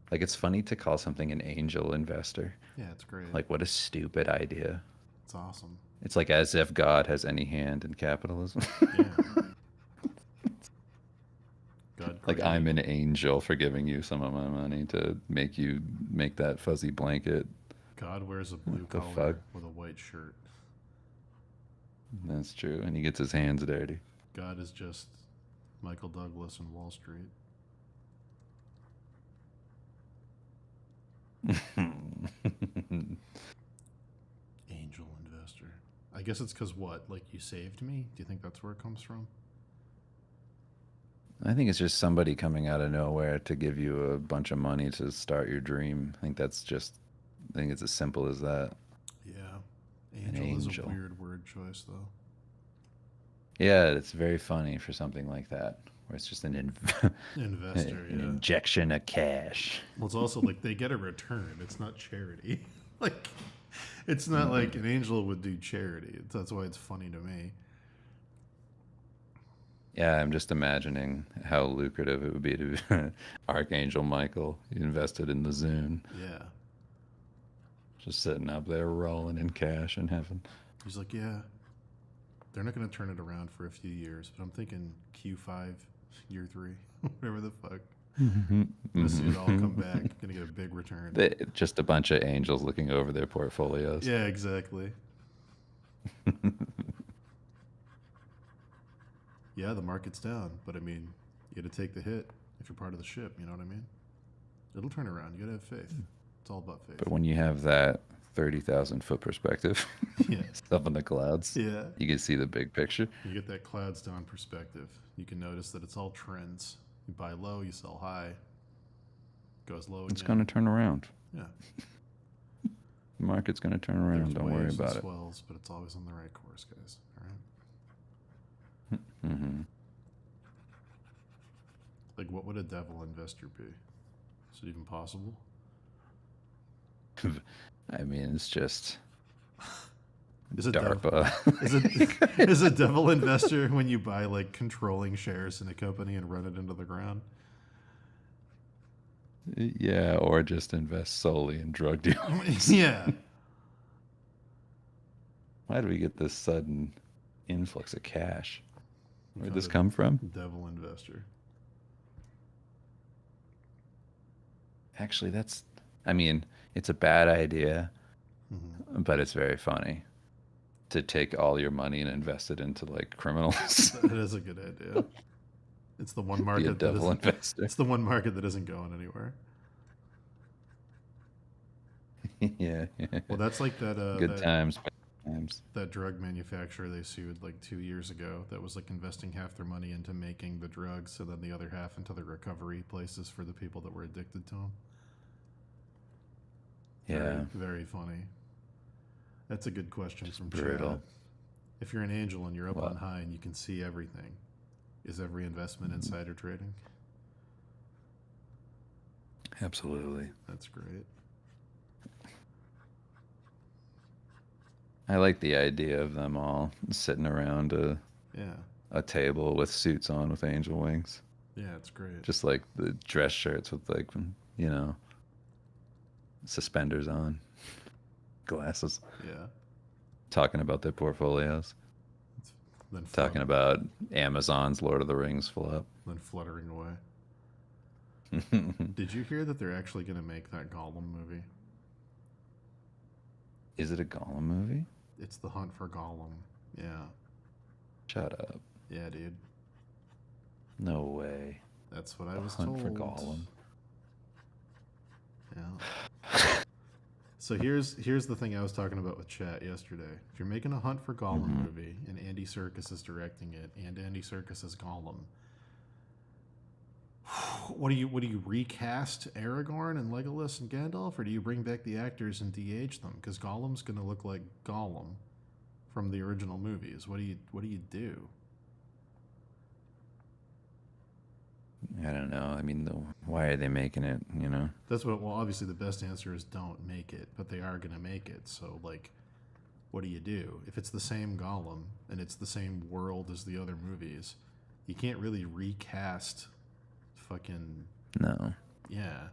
Like, it's funny to call something an angel investor. Yeah, it's great. Like, what a stupid idea. It's awesome. It's like as if God has any hand in capitalism. Yeah. God Like, created- I'm an angel for giving you some of my money to make that fuzzy blanket. God wears a blue the collar fuck? with a white shirt. That's true. And he gets his hands dirty. God is just Michael Douglas in Wall Street. Angel investor. I guess it's because what? Like, you saved me? Do you think that's where it comes from? I think it's just somebody coming out of nowhere to give you a bunch of money to start your dream. I think it's as simple as that. Yeah. An Angel is a angel. weird word choice, though. Yeah, it's very funny for something like that, where it's just an Investor, an yeah. injection of cash. Well, it's also like they get a return. It's not charity. Like, it's not like an angel would do charity. That's why it's funny to me. Yeah, I'm just imagining how lucrative it would be to Archangel Michael. He invested in the Zune, Yeah. just sitting up there rolling in cash in heaven. He's like, yeah, they're not going to turn it around for a few years, but I'm thinking Q5, year 3, whatever the fuck. Gonna see it all come back. Gonna get a big return. Just a bunch of angels looking over their portfolios. Yeah, exactly. Yeah, the market's down, but I mean, you got to take the hit if you're part of the ship. You know what I mean? It'll turn around. You got to have faith. It's all about faith. But when you have that 30,000 foot perspective, Yeah. up in the clouds, Yeah. you can see the big picture. You get that clouds down perspective. You can notice that it's all trends. You buy low, you sell high. Goes low again. It's going to turn around. Yeah. The market's going to turn around. There's Don't worry waves and about it. swells, but it's always on the right course, guys. All right. Hmm. Like, what would a devil investor be? Is it even possible? I mean, it's just Is it DARPA. Is a devil investor when you buy like controlling shares in a company and run it into the ground? Yeah, or just invest solely in drug dealers. Yeah. Why do we get this sudden influx of cash? Where'd this Found a come from? Devil investor. Actually, I mean, it's a bad idea, Mm-hmm. but it's very funny to take all your money and invest it into like criminals. That is a good idea. It's the one market that devil isn't, investor. It's the one market that isn't going anywhere. Yeah. Well, that's like that. Good that, times. Bad times. That drug manufacturer they sued like 2 years ago. That was like investing half their money into making the drugs, and then the other half into the recovery places for the people that were addicted to them. Yeah. Very, very funny. That's a good question from brutal. Chad. If you're an angel and you're up What? on high and you can see everything, is every investment insider trading? Absolutely. That's great. I like the idea of them all sitting around Yeah. a table with suits on with angel wings. Yeah, it's great. Just like the dress shirts with like, suspenders on, glasses, Yeah. talking about their portfolios, Then talking about Amazon's Lord of the Rings flop. then fluttering away. Did you hear that they're actually going to make that Gollum movie? Is it a Gollum movie? It's The Hunt for Gollum. Yeah. Shut up. Yeah, dude. No way. That's what I The was Hunt told. for Gollum. Yeah. So here's the thing I was talking about with chat yesterday. If you're making a Hunt for Gollum movie and Andy Serkis is directing it and Andy Serkis is Gollum, what do you recast Aragorn and Legolas and Gandalf, or do you bring back the actors and de-age them? Because Gollum's gonna look like Gollum from the original movies. What do you do? I don't know. I mean, why are they making it? You know. That's what. Well, obviously the best answer is don't make it, but they are gonna make it. So like, what do you do if it's the same Gollum and it's the same world as the other movies? You can't really recast. Fucking No. yeah.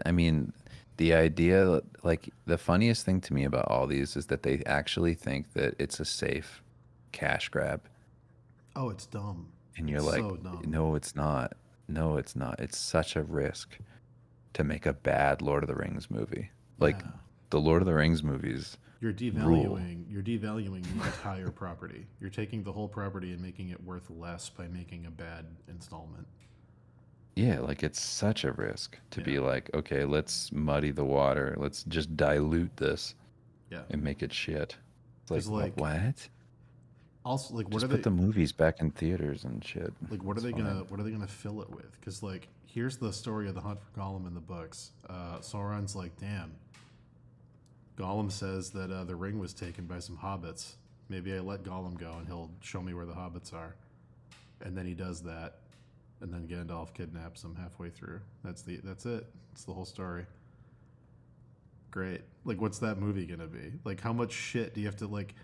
I mean, the idea, like, the funniest thing to me about all these is that they actually think that it's a safe cash grab. Oh, it's dumb. And you're It's like, so dumb. no, it's not. No, it's not. It's such a risk to make a bad Lord of the Rings movie. Like, Yeah. the Lord of the Rings movies. You're Rule. devaluing the entire property. You're taking the whole property and making it worth less by making a bad installment. Yeah, like, it's such a risk to be like, okay, let's muddy the water. Let's just dilute this Yeah. and make it shit. It's like, 'Cause, like, what? Also, like, what Just are put they the movies back in theaters and shit. like? What are It's they fine. gonna fill it with? Because like, here's the story of the hunt for Gollum in the books. Sauron's like, damn. Gollum says that the ring was taken by some hobbits. Maybe I let Gollum go and he'll show me where the hobbits are. And then he does that, and then Gandalf kidnaps him halfway through. That's it. It's the whole story. Great. Like, what's that movie gonna be? Like, how much shit do you have to like?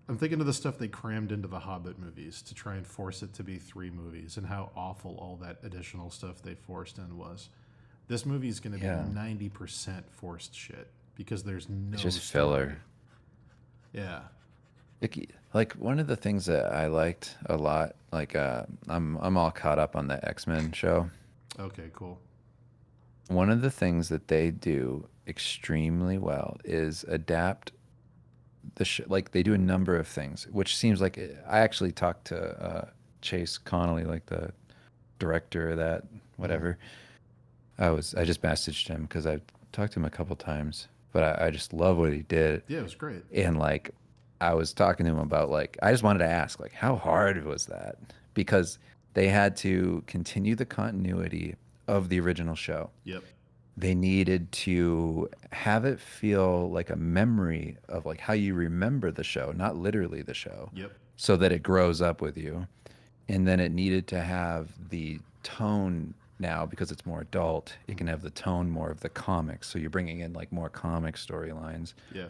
I'm thinking of the stuff they crammed into the Hobbit movies to try and force it to be 3 movies, and how awful all that additional stuff they forced in was. This movie is going to Yeah. be 90% forced shit because there's no. It's just story. filler. Yeah. Like, one of the things that I liked a lot, like, I'm all caught up on the X-Men show. Okay. Cool. One of the things that they do extremely well is adapt like, they do a number of things, which seems like I actually talked to Chase Connolly, like the director of that, whatever. I just messaged him because I've talked to him a couple times, but I just love what he did. Yeah, it was great. And like, I was talking to him about, like, I just wanted to ask, like, how hard was that? Because they had to continue the continuity of the original show. Yep. They needed to have it feel like a memory of, like, how you remember the show, not literally the show. Yep. So that it grows up with you. And then it needed to have the tone now, because it's more adult, it can have the tone more of the comics. So you're bringing in, like, more comic storylines. Yeah.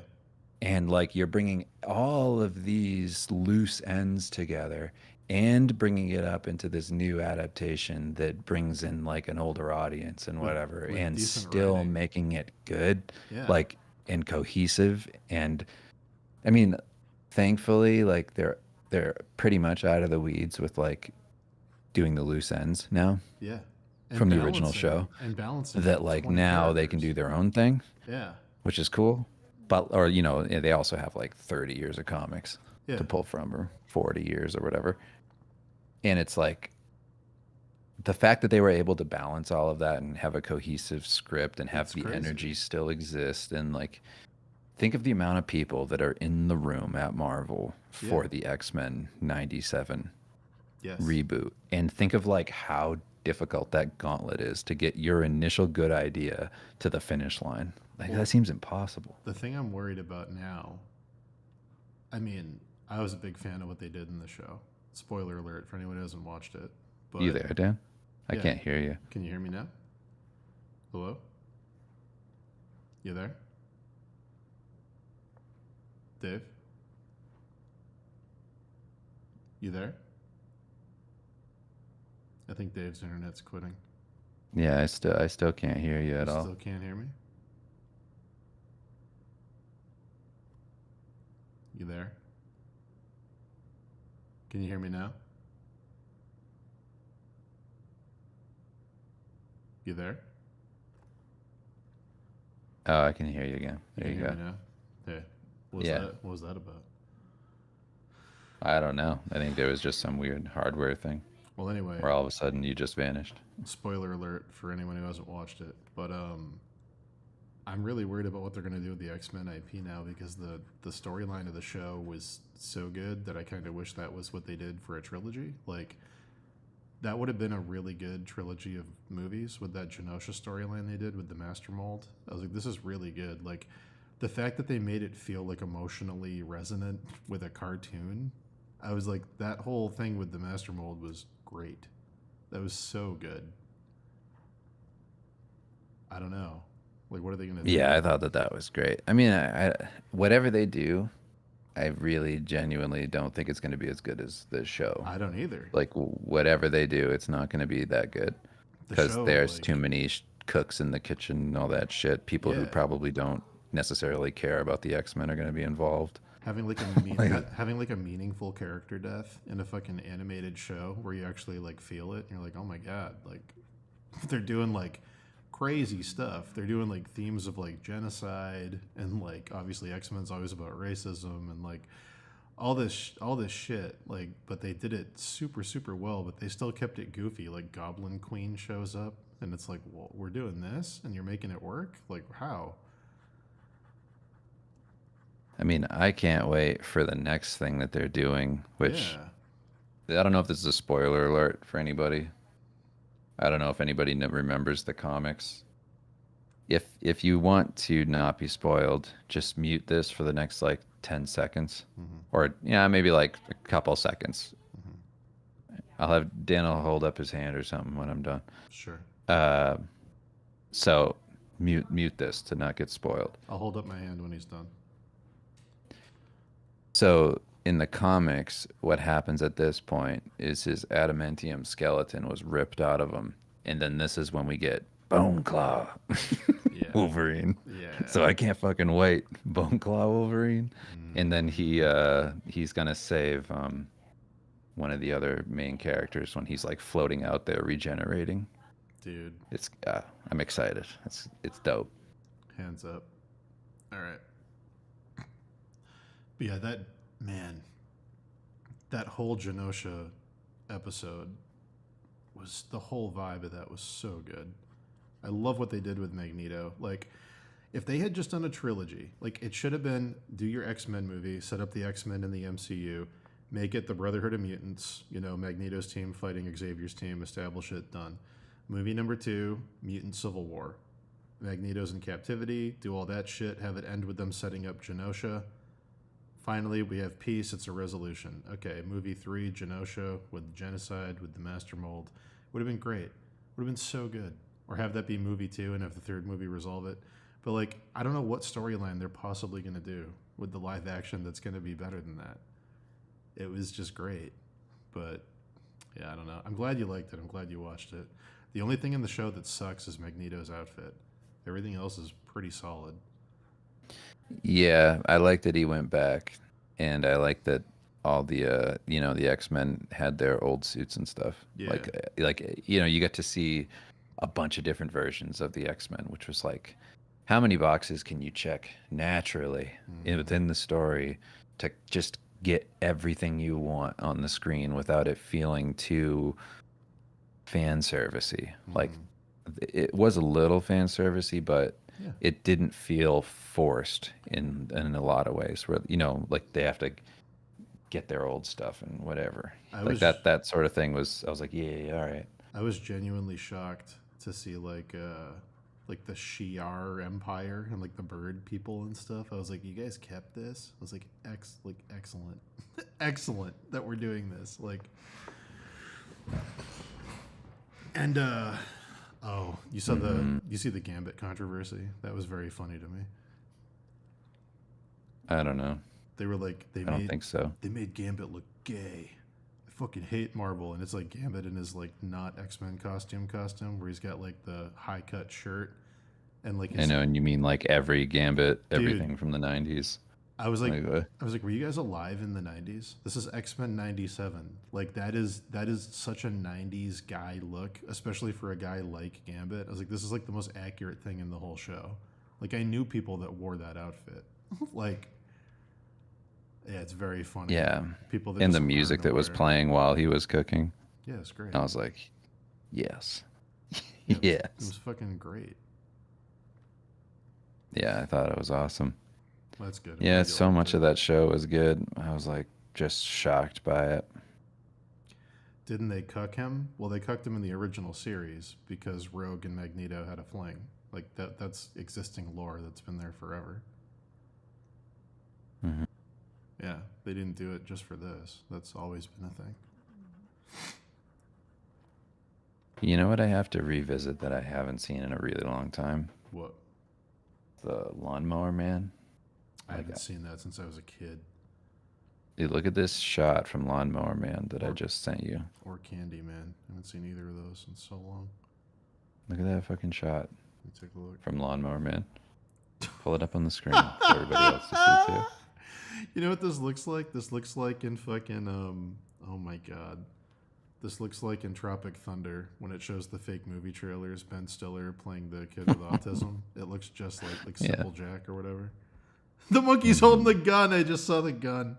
And, like, you're bringing all of these loose ends together and bringing it up into this new adaptation that brings in, like, an older audience and whatever, with and decent still writing. making it good, Yeah. like, and cohesive. And I mean, thankfully, like, they're pretty much out of the weeds with, like, doing the loose ends now. Yeah. From the original show. And balancing That, like, 20 now they can characters. do their own thing, Yeah. which is cool. But, or, you know, they also have like 30 years of comics Yeah. to pull from, or 40 years or whatever. And it's like, the fact that they were able to balance all of that and have a cohesive script and have It's the crazy. energy still exist, and, like, think of the amount of people that are in the room at Marvel for Yeah. the X-Men 97 Yes. reboot, and think of, like, how difficult that gauntlet is to get your initial good idea to the finish line. Like, Well, that seems impossible. The thing I'm worried about now, I mean, I was a big fan of what they did in the show. Spoiler alert for anyone who hasn't watched it. But You there, Dan? I Yeah. can't hear you. Can you hear me now? Hello? You there? Dave? You there? I think Dave's internet's quitting. Yeah, I still can't hear you at You all. still can't hear me? You there? Can you hear me now? You there? Oh, I can hear you again. There Can you hear go. me now? Hey, what was Yeah. that? What was that about? I don't know. I think there was just some weird hardware thing Well, anyway, where all of a sudden you just vanished. spoiler alert for anyone who hasn't watched it, but I'm really worried about what they're going to do with the X-Men IP now, because the storyline of the show was so good that I kind of wish that was what they did for a trilogy. Like, that would have been a really good trilogy of movies with that Genosha storyline they did with the Master Mold. I was like, this is really good. Like, the fact that they made it feel like emotionally resonant with a cartoon, I was like, that whole thing with the Master Mold was great. That was so good. I don't know. Like, what are they gonna do? Yeah, I thought that was great. I mean, I whatever they do, I really genuinely don't think it's going to be as good as the show. I don't either. Like whatever they do, it's not going to be that good The because show, there's like- too many cooks in the kitchen and all that shit. People who Yeah. probably don't necessarily care about the X-Men are going to be involved. Having like having like a meaningful character death in a fucking animated show where you actually like feel it and you're like, oh my god, like they're doing like crazy stuff. They're doing like themes of like genocide and like obviously X-Men's always about racism and like all this shit. Like, but they did it super well. But they still kept it goofy. Like Goblin Queen shows up and it's like, well, we're doing this and you're making it work. Like how? I mean, I can't wait for the next thing that they're doing, which I don't know if this is a spoiler alert for anybody. I don't know if anybody remembers the comics. If you want to not be spoiled, just mute this for the next like 10 seconds. Or maybe like a couple seconds. I'll have Daniel hold up his hand or something when I'm done. Sure. So mute this to not get spoiled. I'll hold up my hand when he's done. So in the comics, what happens at this point is his adamantium skeleton was ripped out of him, and then this is when we get Bone Claw Wolverine. Yeah. So I can't fucking wait. Bone Claw Wolverine, and then he's gonna save one of the other main characters when he's like floating out there regenerating. Dude. It's I'm excited. It's dope. Hands up. All right. But yeah, that whole Genosha episode was the whole vibe of that was so good. I love what they did with Magneto. Like, if they had just done a trilogy, like it should have been do your X-Men movie, set up the X-Men in the MCU, make it the Brotherhood of Mutants, Magneto's team fighting Xavier's team, establish it, done. Movie number 2, Mutant Civil War. Magneto's in captivity, do all that shit, have it end with them setting up Genosha. Finally, we have peace. It's a resolution. Okay, movie 3, Genosha with genocide, with the Master Mold. Would have been great. Would have been so good. Or have that be movie 2 and have the third movie resolve it. But like, I don't know what storyline they're possibly going to do with the live action that's going to be better than that. It was just great. But yeah, I don't know. I'm glad you liked it. I'm glad you watched it. The only thing in the show that sucks is Magneto's outfit. Everything else is pretty solid. Yeah, I like that he went back, and I like that all the the X-Men had their old suits and stuff. Yeah. Like you get to see a bunch of different versions of the X-Men, which was like, how many boxes can you check naturally within the story to just get everything you want on the screen without it feeling too fan servicey? Like, it was a little fan servicey, but it didn't feel forced in a lot of ways where like they have to get their old stuff and whatever. That sort of thing was, I was like, yeah, all right. I was genuinely shocked to see like the Shi'ar Empire and like the bird people and stuff. I was like, you guys kept this? I was like, excellent. Excellent that we're doing this. Like, and you saw you see the Gambit controversy? That was very funny to me. I don't know. They were like, I don't think so. They made Gambit look gay. I fucking hate Marvel, and it's like Gambit in his like not X-Men costume where he's got like the high cut shirt and like I know, and you mean like every Gambit, everything from the 90s. I was like, were you guys alive in the 90s? This is X-Men 97. Like that is such a 90s guy look, especially for a guy like Gambit. I was like, this is like the most accurate thing in the whole show. Like I knew people that wore that outfit. Like, yeah, it's very funny. Yeah. People that and the just music aren't that was aware. playing while he was cooking. Yeah, it's great. I was like, yes. Yes. Yes. It was fucking great. Yeah, I thought it was awesome. That's good. Yeah, so much of that show was good. I was like just shocked by it. Didn't they cuck him? Well, they cucked him in the original series because Rogue and Magneto had a fling. Like that's existing lore that's been there forever. Mm-hmm. Yeah, they didn't do it just for this. That's always been a thing. You know what I have to revisit that I haven't seen in a really long time? What? The Lawnmower Man. I haven't seen that since I was a kid. Dude, look at this shot from Lawnmower Man that I just sent you. Or Candyman. I haven't seen either of those in so long. Look at that fucking shot Let me take a look. from Lawnmower Man. Pull it up on the screen for everybody else to see too. You know what this looks like? This looks like in fucking oh my god. This looks like in Tropic Thunder when it shows the fake movie trailers, Ben Stiller playing the kid with autism. It looks just like Simple Jack or whatever. The monkey's holding the gun. I just saw the gun.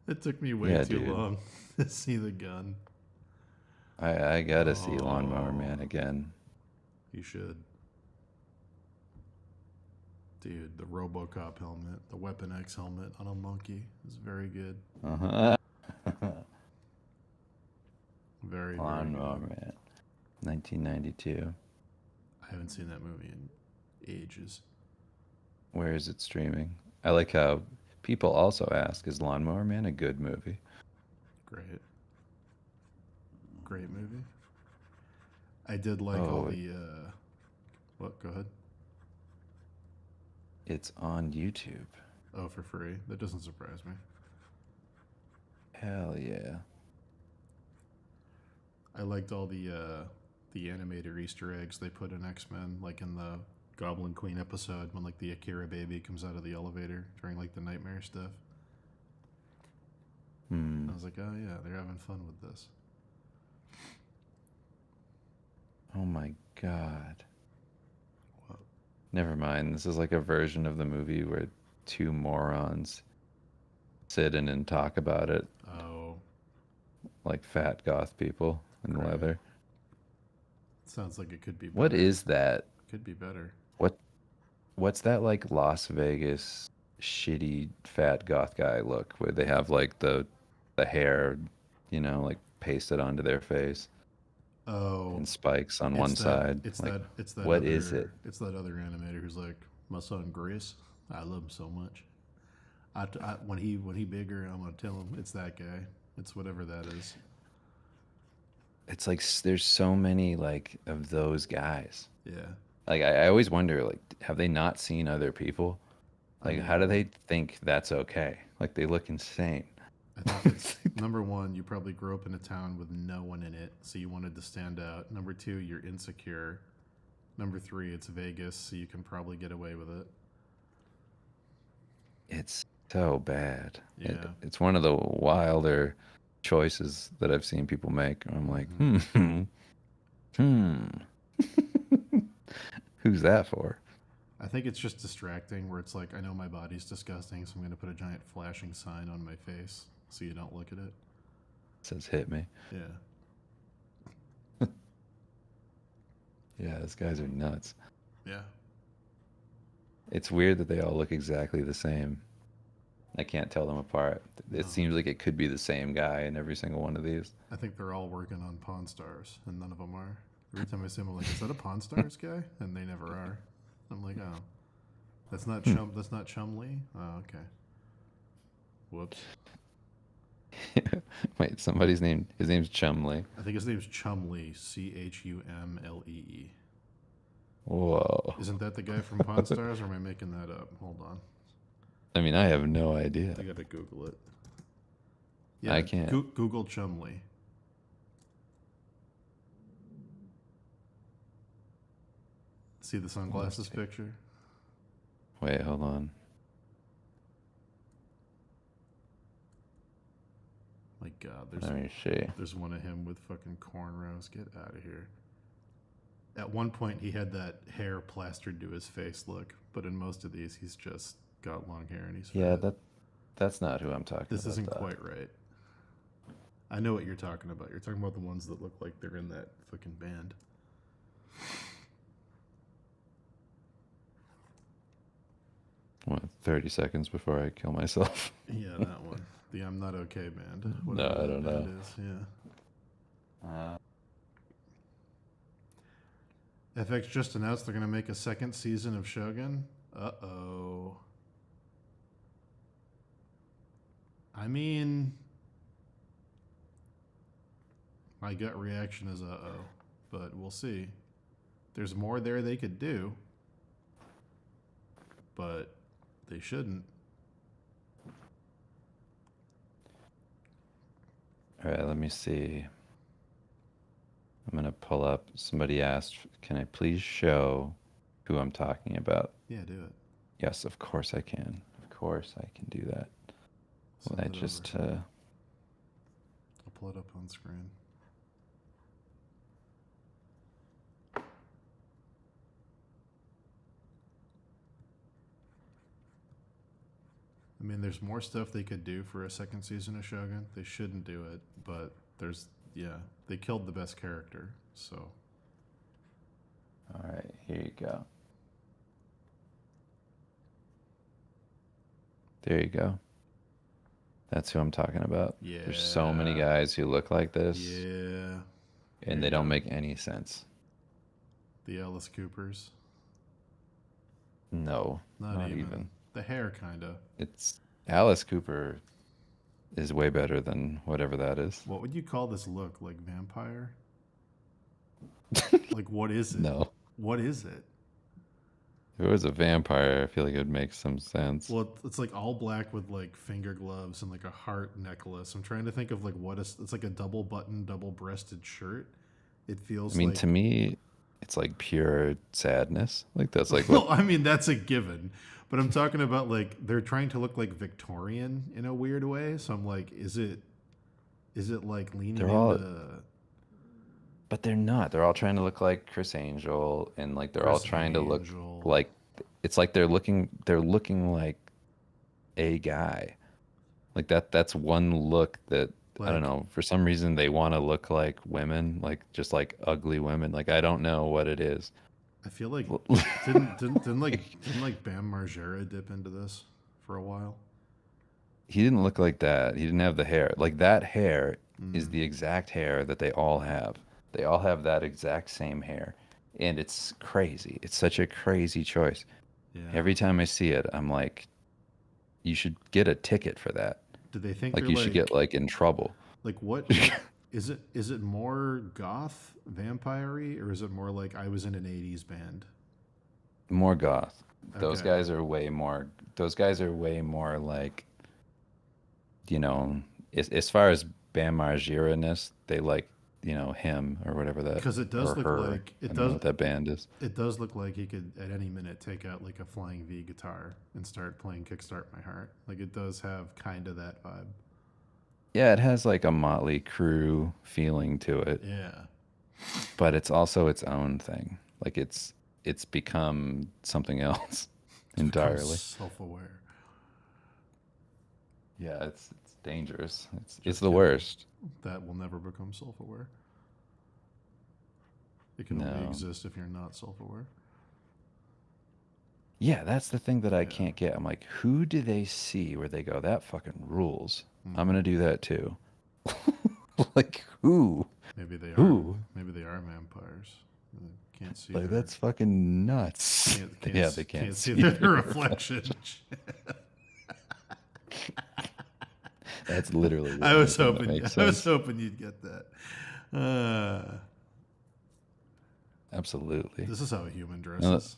It took me way too long to see the gun. I gotta see Lawnmower Man again. You should. Dude, the RoboCop helmet, the Weapon X helmet on a monkey is very good. Uh-huh. Very, Lawnmower very good. Man. 1992. I haven't seen that movie in ages. Where is it streaming? I like how people also ask, is Lawnmower Man a good movie? Great. Great movie. I did like all the what? Go ahead. It's on YouTube. Oh, for free. That doesn't surprise me. Hell yeah. I liked all the animated Easter eggs they put in X-Men, like in the Goblin Queen episode when like the Akira baby comes out of the elevator during like the nightmare stuff. I was like, oh yeah, they're having fun with this. Oh my god. What? Never mind. This is like a version of the movie where two morons sit in and talk about it. Oh. Like fat goth people in leather. Sounds like it could be better. What is that? Could be better. What's that like Las Vegas shitty fat goth guy look where they have like the hair, you know, like pasted onto their face? Oh. And spikes on one It's that- side. It's Like, that. what other, is it? It's that other animator who's like, my son Grace. I love him so much. When he bigger, I'm gonna tell him it's that guy. It's whatever that is. It's like there's so many like of those guys. Yeah. Like I always wonder, like, have they not seen other people? Like, how do they think that's okay? Like, they look insane. I think it's number one, you probably grew up in a town with no one in it, so you wanted to stand out. Number two, you're insecure. Number three, it's Vegas, so you can probably get away with it. It's so bad. Yeah. It's one of the wilder choices that I've seen people make. I'm like, who's that for? I think it's just distracting where it's like, I know my body's disgusting, so I'm going to put a giant flashing sign on my face so you don't look at it. It says hit me. Yeah. Yeah, those guys are nuts. Yeah. It's weird that they all look exactly the same. I can't tell them apart. It seems like it could be the same guy in every single one of these. I think they're all working on Pawn Stars, and none of them are. Every time I see them, I'm like, is that a Pawn Stars guy? And they never are. I'm like, oh, that's not Chum. That's not Chumley. Oh, okay. Whoops. Wait, somebody's name. His name's Chumley. I think his name's Chumlee. Chumlee. Whoa. Isn't that the guy from Pawn Stars, or am I making that up? Hold on. I mean, I have no idea. I gotta Google it. I can't. Google Chumlee. See the sunglasses picture? Wait, hold on. My God, Let me see. there's one of him with fucking cornrows. Get out of here. At one point, he had that hair plastered to his face look, but in most of these, he's just got long hair and he's Yeah, fat. that's not who I'm talking This about. isn't though. quite right. I know what you're talking about. You're talking about the ones that look like they're in that fucking band. What, 30 seconds before I kill myself? Yeah, that one. The I'm Not Okay band. No, Whatever I that don't band know. Is. Yeah. FX just announced they're going to make a second season of Shogun. Uh-oh. I mean, my gut reaction is uh-oh, but we'll see. There's more there they could do, but they shouldn't. All right, let me see. I'm going to pull up. Somebody asked, can I please show who I'm talking about? Yeah, do it. Yes, of course I can. Of course I can do that. Send Well, I it just, over. I'll pull it up on screen. I mean, there's more stuff they could do for a second season of Shogun. They shouldn't do it, but there's, yeah, they killed the best character, so. all right, here you go. There you go. That's who I'm talking about. Yeah. There's so many guys who look like this, Yeah. and they don't make any sense. The Alice Coopers. No, Not even. The hair, kinda. It's Alice Cooper is way better than whatever that is. What would you call this look? Like vampire? Like, what is it? No. What is it? If it was a vampire, I feel like it would make some sense. Well, it's like all black with like finger gloves and like a heart necklace. I'm trying to think of like what is. It's like a double button, double breasted shirt. It feels. I mean, like, to me, it's like pure sadness. Like that's like well, what I mean that's a given, but I'm talking about like they're trying to look like Victorian in a weird way. So I'm like, is it like leaning They're all- into? but they're not. They're all trying to look like Chris Angel, and like they're all Chris trying to look Angel. like it's like they're looking like a guy. Like that's one look that I Like- don't know. For some reason, they want to look like women, like just like ugly women. Like I don't know what it is. I feel like didn't like Bam Margera dip into this for a while. He didn't look like that. He didn't have the hair. Like that hair is Mm. the exact hair that they all have. They all have that exact same hair. And it's crazy. It's such a crazy choice. Yeah. Every time I see it, I'm like, you should get a ticket for that. Do they think Like they're you should get like in trouble. like what is it? Is it more goth vampire-y, or is it more like I was in an '80s band? More goth. Those Okay. guys are way more like, you know, as far as Bam Margera-ness, they like, you know, him or whatever that. Because it does or look her. like I don't know what that band is. It does look like he could at any minute take out like a Flying V guitar and start playing "Kickstart My Heart." Like it does have kind of that vibe. Yeah, it has like a Motley Crue feeling to it, Yeah. but it's also its own thing. Like it's become something else entirely. Self-aware. Yeah, it's dangerous. It's the worst. That will never become self-aware. It can only No. exist if you're not self-aware. Yeah, that's the thing that I can't get. I'm like, who do they see where they go, that fucking rules? I'm gonna do that too. Like who? Maybe they are. Who? Maybe they are vampires. They can't see. Like their- that's fucking nuts. Yeah, they can't see see their their reflection. That's literally. the I only was thing that hoping. makes I was sense. hoping you'd get that. Absolutely. This is how a human dresses.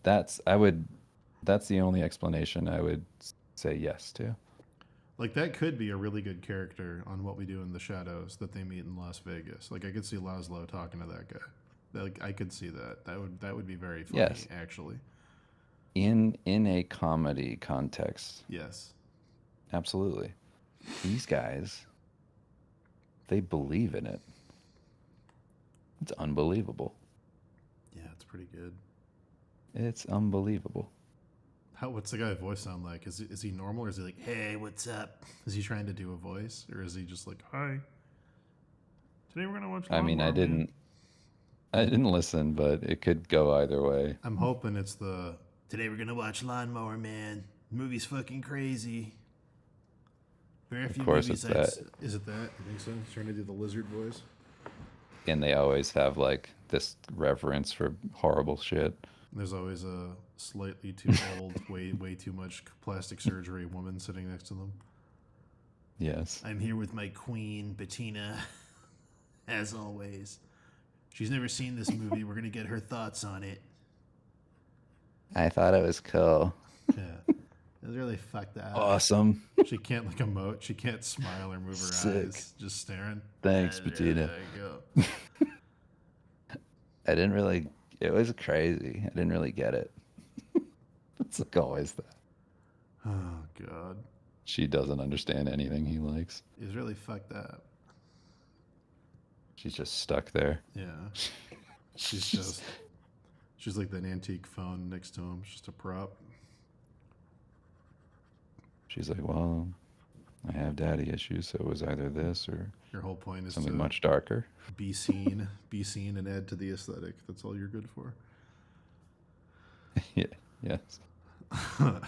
That's the only explanation I would say yes to. Like that could be a really good character on What We Do in the Shadows that they meet in Las Vegas. Like I could see Laszlo talking to that guy. Like I could see that. That would be very funny. Yes. Actually. In a comedy context, Yes. absolutely. These guys, they believe in it. It's unbelievable. Yeah, it's pretty good. It's unbelievable. What's the guy's voice sound like? Is he normal, or is he like, "Hey, what's up"? Is he trying to do a voice, or is he just like, "Hi, today we're gonna watch"? I mean, I Lawnmower Man." didn't listen, but it could go either way. I'm hoping it's the "Today we're gonna watch Lawnmower Man." The movie's fucking crazy. Very few course movies it's I'd Is it that? You think so? He's trying to do the lizard voice. And they always have like this reverence for horrible shit. There's always a slightly too old, way too much plastic surgery woman sitting next to them. Yes. I'm here with my queen, Bettina, as always. She's never seen this movie. We're going to get her thoughts on it. I thought it was cool. Yeah. It was really fucked up. Awesome. She can't like emote. She can't smile or move her Sick. eyes. Just staring. Thanks, Yeah, Bettina. there you go. I didn't really. It was crazy. I didn't really get it. It's like always that. Oh, God. She doesn't understand anything he likes. He's really fucked up. She's just stuck there. Yeah. She's like that antique phone next to him. She's just a prop. She's like, well, I have daddy issues, so it was either this or Your whole point is something to much darker. be seen, and add to the aesthetic. That's all you're good for. Yeah. Yes. I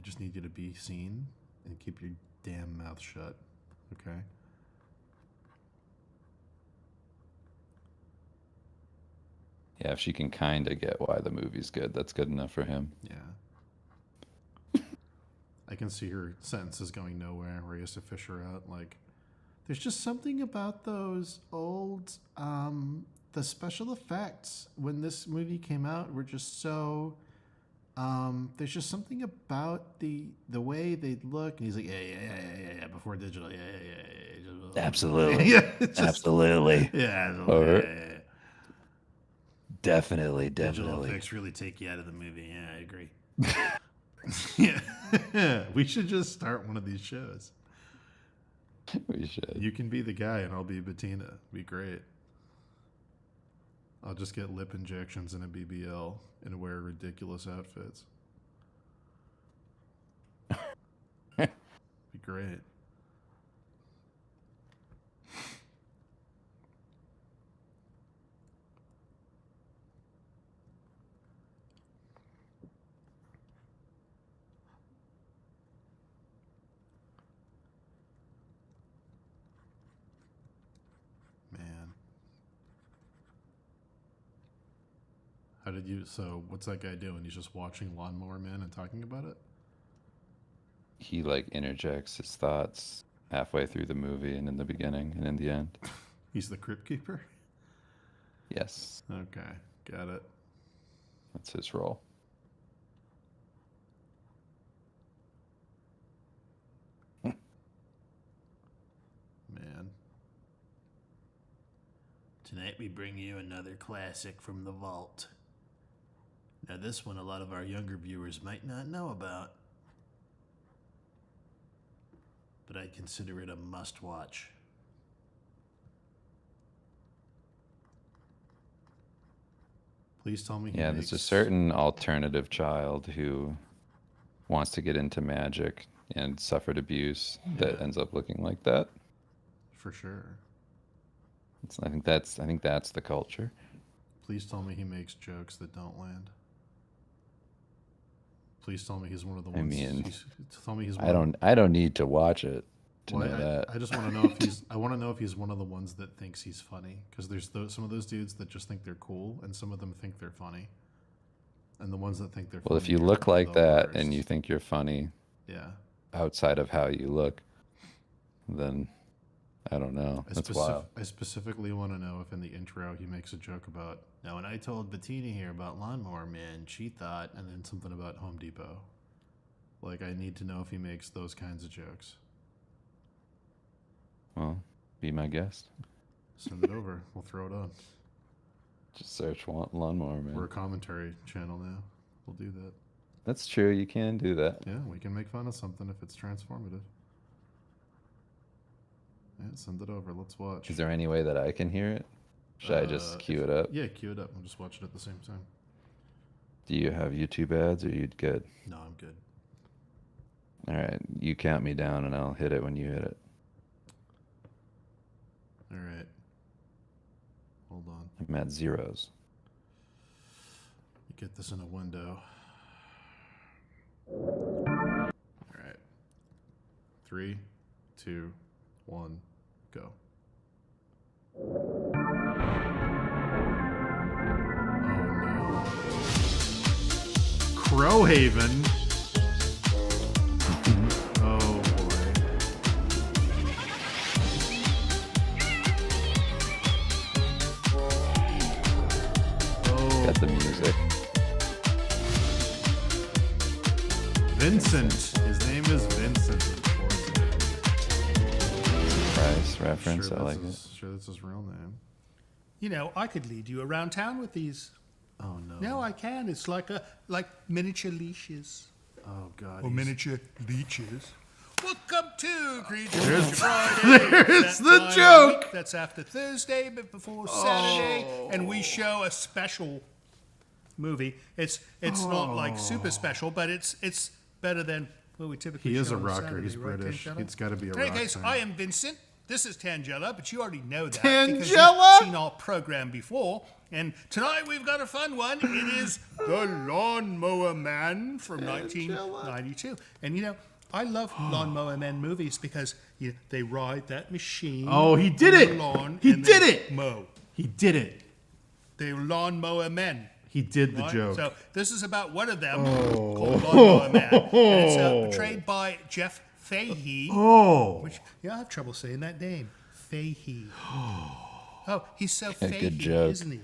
just need you to be seen and keep your damn mouth shut, okay? Yeah, if she can kind of get why the movie's good, that's good enough for him. Yeah. I can see her sentences going nowhere where he has to fish her out. Like, there's just something about those old, the special effects when this movie came out were just so, there's just something about the way they look. And he's like, yeah, before digital, yeah. Absolutely. Yeah, it's just- Absolutely. Yeah, Or- yeah. Definitely, Digital definitely. effects really take you out of the movie. Yeah, I agree. Yeah, we should just start one of these shows. We should. You can be the guy, and I'll be Bettina. Be great. I'll just get lip injections and a BBL and wear ridiculous outfits. Be great. Man. How did you, so what's that guy doing? He's just watching Lawnmower Man and talking about it? He like interjects his thoughts halfway through the movie and in the beginning and in the end. He's the Crypt Keeper? Yes, Okay, got it. that's his role. Man. Tonight we bring you another classic from the vault. Now this one a lot of our younger viewers might not know about. But I'd consider it a must-watch. Please tell me he Yeah, there's a makes- certain alternative child who wants to get into magic and suffered abuse that Yeah. ends up looking like that. For sure. I think that's the culture. Please tell me he makes jokes that don't land. Please tell me he's one of the I ones. mean, Tell me he's one I don't need to watch it to Well, know that. I just want to know if he's. I want to know if he's one of the ones that thinks he's funny, because there's some of those dudes that just think they're cool, and some of them think they're funny. And the ones that think they're Well, funny if you are look like the that and worst. you think you're funny Yeah. outside of how you look, then I don't know. That's wild. I specifically want to know if in the intro he makes a joke about, now when I told Bettina here about Lawnmower Man, she thought, and then something about Home Depot. Like, I need to know if he makes those kinds of jokes. Well, be my guest. Send it over. We'll throw it on. Just search Lawnmower Man. We're a commentary channel now. We'll do that. That's true. You can do that. Yeah, we can make fun of something if it's transformative. Yeah, send it over. Let's watch. Is there any way that I can hear it? Should I just cue it up? Yeah, cue it up. We'll just watch it at the same time. Do you have YouTube ads or you good? No, I'm good. All right. You count me down and I'll hit it when you hit it. All right. Hold on. I'm at zeros. You get this in a window. All right. 3, 2, 1, go. Crowhaven. Oh boy. Oh, Got the music. Vincent. His name is Vincent. Of course it is. Price reference. Sure I like that's sure that's his real name. You know, I could lead you around town with these. Oh no. No, I can. It's like miniature leashes. Oh god. Or he's- miniature leeches. Welcome to Creature There's- Friday. there's That the time of joke. week That's after Thursday, but before Saturday, Oh. and we show a special movie. It's not like super special, but it's better than what we typically. He is show a on rocker. Saturday, He's right, British. Tangela? It's got to be a In any rock case, thing. I am Vincent. This is Tangela, but you already know that because Tangela? you've seen our program before. And tonight we've got a fun one. It is The Lawnmower Man from 1992. And you know, I love Lawnmower Man movies because they ride that machine. Oh, he did on it! the lawn He and did they it! Mow. He did it. They're Lawnmower Men. He did the Right? joke. So this is about one of them called Lawnmower Man. And it's portrayed by Jeff Fahey. Oh. Which, I have trouble saying that name. Fahey. Oh, he's so Good Fahey, joke. isn't he?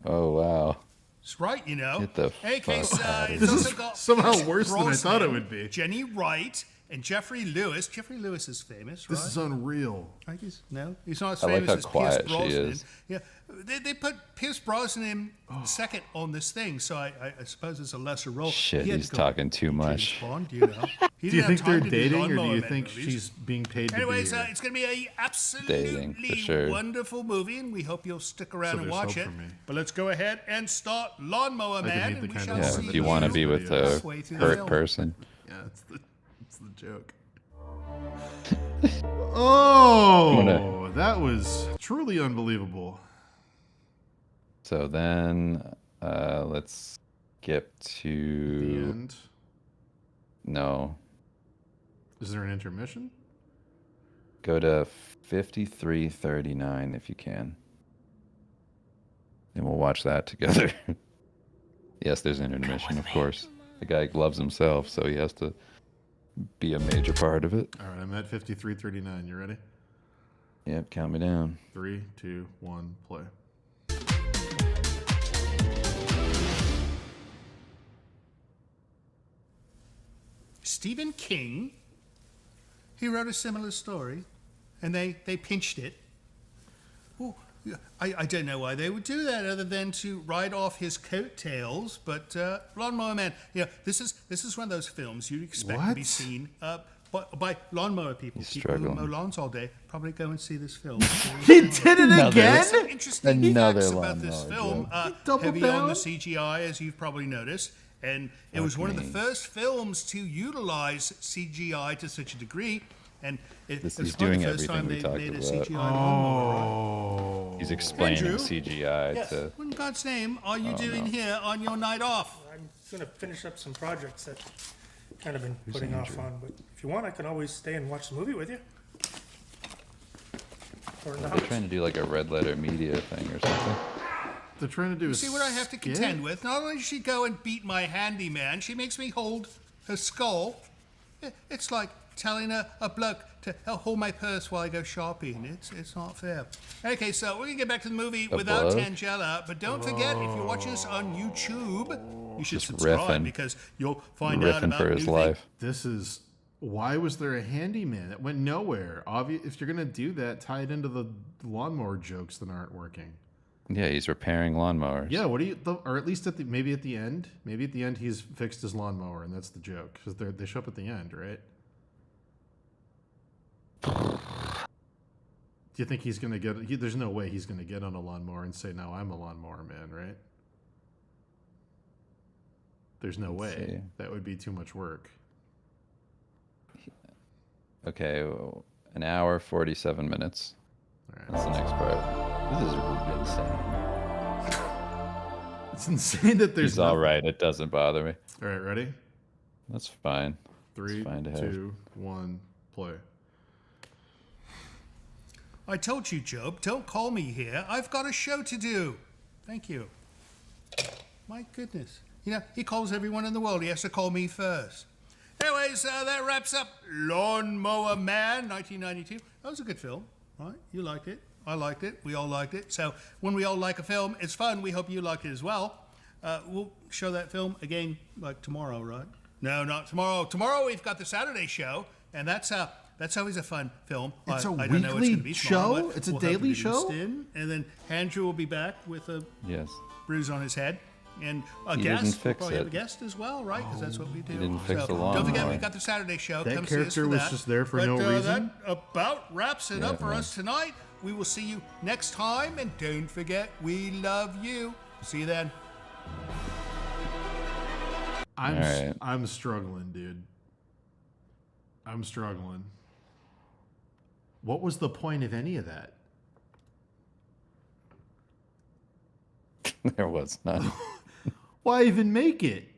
Oh wow. It's right, you know. Get the In any case, fuck outta it's here. also This is got somehow Pierce worse than I thought it would be. Jenny Wright and Jeffrey Lewis. Jeffrey Lewis is famous, right? This is unreal. I guess no, he's not as I like famous how as quiet Pierce she Brosnan. is. Yeah, they put Pierce Brosnan in second on this thing, so I suppose it's a lesser role. Shit, He had he's to go talking too much. James Bond, you know. He Do you didn't have think they're time to do dating, or do Lawnmower you Man think movies. she's being paid to Anyways, be here? it's going to be a absolutely Dating, for sure. wonderful movie, and we hope you'll stick around So and there's watch hope it. for me. But let's go ahead and start Lawnmower can Man, hate the and we kind shall of Yeah, see if you want to be with a halfway through the hurt film. person. Yeah, it's the joke. Oh, Wanna- that was truly unbelievable. So then, let's skip The to end. no. Is there an intermission? Go to 53:39 if you can. And we'll watch that together. Yes, there's an intermission, of course. The guy loves himself, so he has to be a major part of it. All right, I'm at 53:39. You ready? Yep, count me down. 3, 2, 1, play. Stephen King, he wrote a similar story, and they pinched it. Well, I don't know why they would do that other than to ride off his coattails, but Lawnmower Man, this is one of those films you'd expect to be What? seen by lawnmower people. He's People who struggling. mow lawns all day probably go and see this film. He did it Another- again? Some interesting Another facts about this lawnmower film. joke. doubled Heavy on the down? CGI, as you've probably noticed, and it was one of the first films to utilize CGI to such a degree. And it This was is probably doing the first time everything we they talked made a about. CGI lawnmower. Oh. He's explaining Andrew? CGI Yes. to. What in God's name are Oh, you doing here on your night off? I'm going to finish up some projects that kind of been putting off on, but if you want, I can always stay and watch the movie with you. Or in the They're house. trying to do like a red letter media thing or something. They're trying to do a See what I have to skit? contend with. Not only does she go and beat my handyman, she makes me hold her skull. It's like telling a bloke to hold my purse while I go shopping. It's not fair. Okay, so we're gonna get back to the movie A without bloke? Tangela, but don't forget, if you're watching us on YouTube, you should Just subscribe riffing. because you'll find out Riffing about for new his things. life. This is why was there a handyman? It went nowhere. If you're gonna do that, tie it into the lawnmower jokes that aren't working. Yeah, he's repairing lawnmowers. Yeah, what do you? Or at least maybe at the end. Maybe at the end he's fixed his lawnmower, and that's the joke because they show up at the end, right? Do you think he's gonna get? There's no way he's gonna get on a lawnmower and say, "No, I'm a lawnmower man," right? There's no way. see. That would be too much work. Okay, well, an hour, 47 minutes. All right. That's the next part. This is insane. It's insane that there's. He's all right. It doesn't bother me. All right, ready? That's fine. 3, it's fine to have. 2, 1, play. I told you, Job, don't call me here. I've got a show to do. Thank you. My goodness. You know, he calls everyone in the world. He has to call me first. Anyways, that wraps up Lawnmower Man, 1992. That was a good film, right? You liked it. I liked it. We all liked it. So when we all like a film, it's fun. We hope you like it as well. We'll show that film again, like tomorrow, right? No, not tomorrow. Tomorrow we've got the Saturday show, and that's always a fun film. It's a I don't know what's weekly gonna be tomorrow, show? but It's a we'll have daily produced show? in, and then Andrew will be back with a Yes. bruise on his head. And a He guest. didn't We'll fix probably have a it. guest as well, right? Because that's what we do. He didn't fix the Don't forget, lawnmower. we've got the Saturday show. That Come see us character for was that. just there for But, no reason? That about wraps it Yeah, up for man. us tonight. We will see you next time. And don't forget, we love you. See you then. Alright. I'm struggling, dude. I'm struggling. What was the point of any of that? There was none. Why even make it?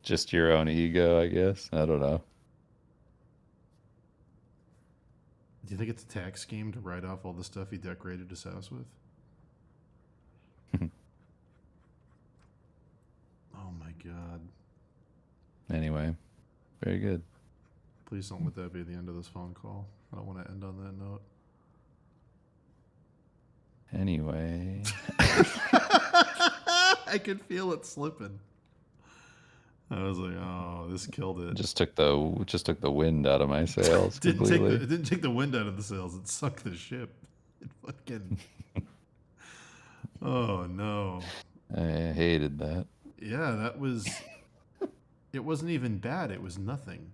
Just your own ego, I guess. I don't know. Do you think it's a tax scheme to write off all the stuff he decorated his house with? Oh my god. Anyway, very good. Please don't let that be the end of this phone call. I don't want to end on that note. Anyway, I could feel it slipping. I was like, "Oh, this killed it." just took the wind out of my sails It completely. didn't take the wind out of the sails. It sunk the ship. It fucking. Oh no. I hated that. Yeah, that was. It wasn't even bad. It was nothing.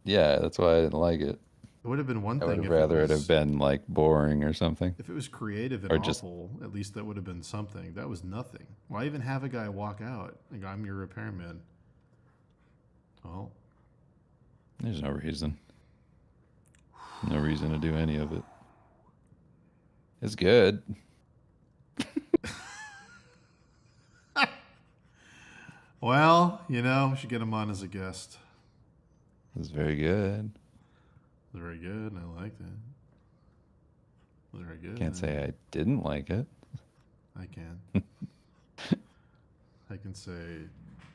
Yeah, that's why I didn't like it. It would have been one I thing. would have if rather it was, have been like boring or something. If it was creative and or awful, just- at least that would have been something. That was nothing. Why even have a guy walk out? Like, I'm your repairman. Well, There's no reason. No reason to do any of it. It's good. well, you know, we should get him on as a guest. It's very good. It was very good, and I liked it. It was very good. Can't say I didn't like it. I can. I can say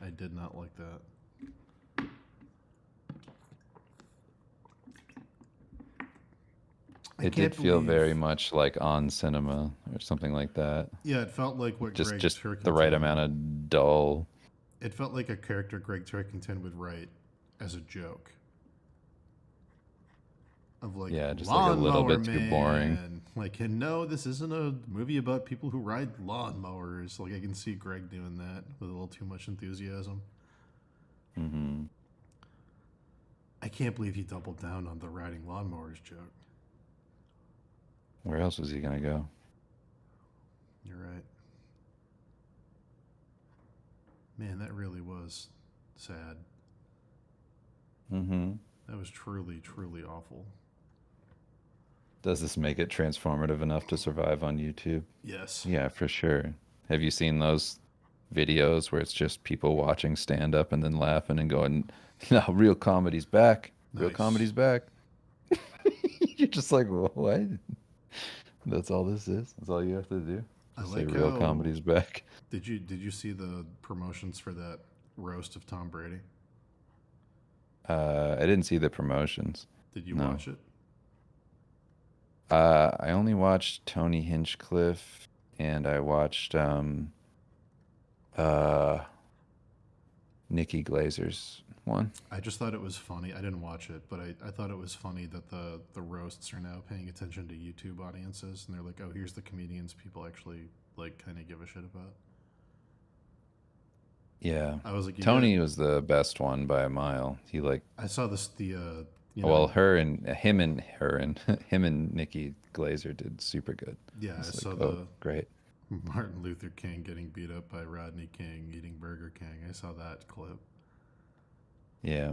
I did not like that. It did feel very much like On Cinema or something like that. Yeah, it felt like what Just Greg just the Turkington- right amount of dull. It felt like a character Greg Turkington would write as a joke. Of like, Yeah, just like a little Lawnmower bit too boring. Man. Like, and no, this isn't a movie about people who ride lawnmowers. Like, I can see Greg doing that with a little too much enthusiasm. Mm-hmm. I can't believe he doubled down on the riding lawnmowers joke. Where else was he gonna go? You're right. Man, that really was sad. Mm-hmm. That was truly, truly awful. Does this make it transformative enough to survive on YouTube? Yes. Yeah, for sure. Have you seen those videos where it's just people watching stand up and then laughing and going, "No, real comedy's back. Real Nice. comedy's back." You're just like, what? That's all this is. That's all you have to do. I Just say like real how- comedy's back. Did you see the promotions for that roast of Tom Brady? I didn't see the promotions. Did you No. watch it? I only watched Tony Hinchcliffe and I watched Nikki Glazer's one. I just thought it was funny. I didn't watch it, but I thought it was funny that the roasts are now paying attention to YouTube audiences, and they're like, oh, here's the comedians people actually like kind of give a shit about. Yeah. I was like, you Tony was the best one by a mile. He like I saw this you well, know, him and Nikki Glazer did super good. Yeah, I It's saw like, the oh, great. Martin Luther King getting beat up by Rodney King eating Burger King. I saw that clip. Yeah.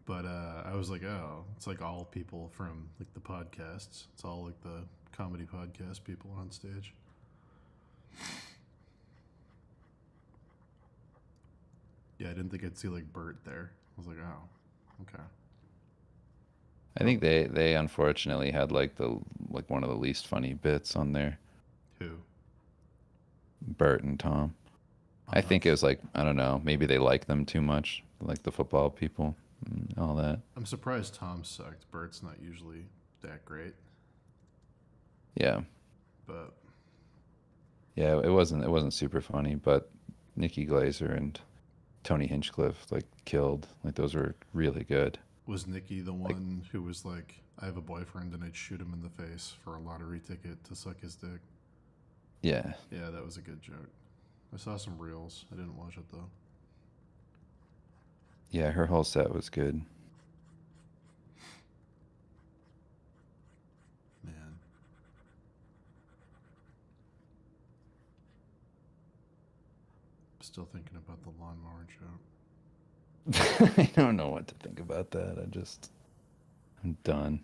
But I was like, oh, it's like all people from like the podcasts. It's all like the comedy podcast people on stage. Yeah, I didn't think I'd see like Bert there. I was like, oh, okay. I think they unfortunately had like one of the least funny bits on there. Who? Bert and Tom. I think it was like, I don't know, maybe they like them too much, like the football people and all that. I'm surprised Tom sucked. Bert's not usually that great, Yeah. but Yeah, it wasn't super funny, but Nikki Glazer and Tony Hinchcliffe like killed. Like those were really good. was Nikki the one who was like, I have a boyfriend and I'd shoot him in the face for a lottery ticket to suck his dick? Yeah. Yeah, that was a good joke. I saw some reels. I didn't watch it though. Yeah, her whole set was good. Man. Still thinking about the lawnmower joke. I don't know what to think about that. I'm done.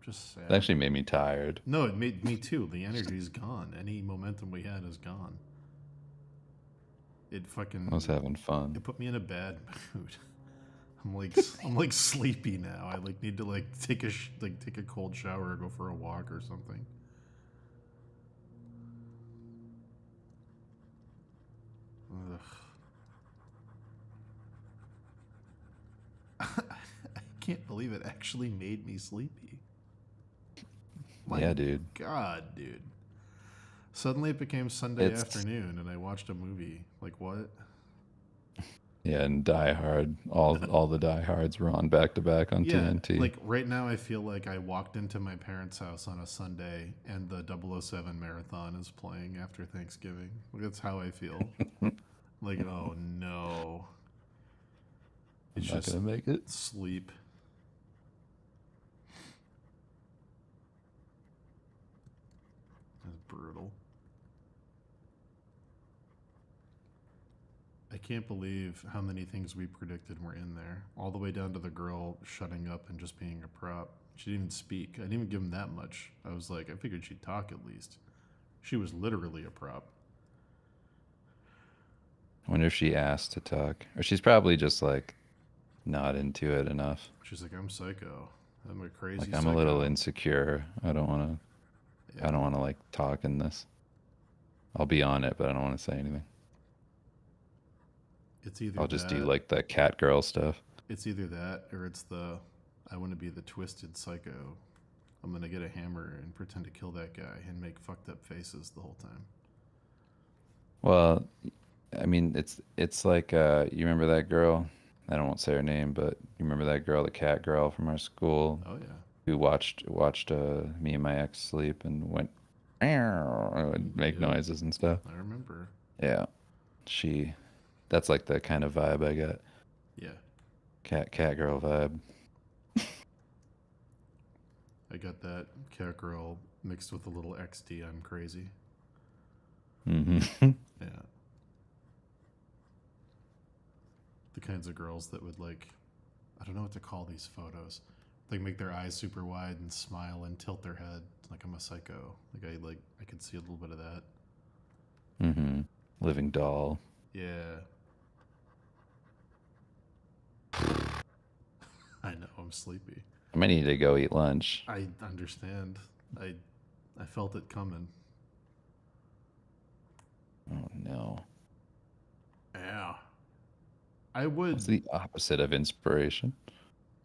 Just sad. It actually made me tired. No, it made me too. The energy's gone. Any momentum we had is gone. It fucking. I was having fun. It put me in a bad mood. I'm like sleepy now. I like need to like take a cold shower or go for a walk or something. Ugh. I can't believe it actually made me sleepy. Yeah, dude. God, dude. Suddenly it became Sunday It's- afternoon and I watched a movie. Like what? Yeah, and Die Hard. All the Die Hards were on back to back on TNT. Like right now I feel like I walked into my parents' house on a Sunday and the 007 marathon is playing after Thanksgiving. Like, that's how I feel. Like, oh no. It's I'm not just gonna make it. sleep. That's brutal. I can't believe how many things we predicted were in there. All the way down to the girl shutting up and just being a prop. She didn't even speak. I didn't even give him that much. I was like, I figured she'd talk at least. She was literally a prop. I wonder if she asked to talk, or she's probably just like not into it enough. She's like, I'm psycho. I'm a crazy Like I'm psycho. a little insecure. I don't want to. I don't want to like talk in this. I'll be on it, but I don't want to say anything. It's either I'll just do that- like the cat girl stuff. It's either that or it's the I want to be the twisted psycho. I'm gonna get a hammer and pretend to kill that guy and make fucked up faces the whole time. Well, I mean, it's like you remember that girl? I don't want to say her name, but you remember that girl, the cat girl from our school? Oh yeah. Who watched me and my ex sleep and went and would make noises and stuff. I remember. Yeah, that's like the kind of vibe I got. Yeah. Cat girl vibe. I got that cat girl mixed with a little XD. I'm crazy. Mm-hmm. Yeah. The kinds of girls that would like, I don't know what to call these photos. Like make their eyes super wide and smile and tilt their head like I'm a psycho. I could see a little bit of that. Mm-hmm. Living doll. Yeah. I know, I'm sleepy. I might need to go eat lunch. I understand. I felt it coming. Oh no. Yeah. I would. What's the opposite of inspiration?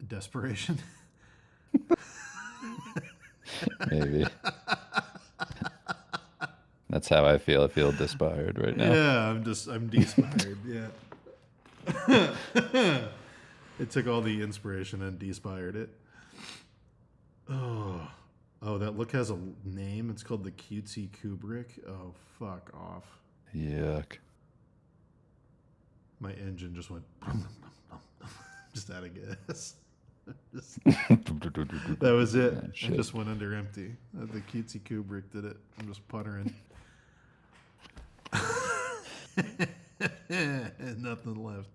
Desperation. Maybe. That's how I feel. I feel despired right now. Yeah, I'm despired. Yeah. It took all the inspiration and despired it. Oh, that look has a name. It's called the Cutesy Kubrick. Oh, fuck off. Yuck. My engine just went just out of gas. That was it. Ah, I shit. just went under empty. The Cutesy Kubrick did it. I'm just puttering. Nothing left.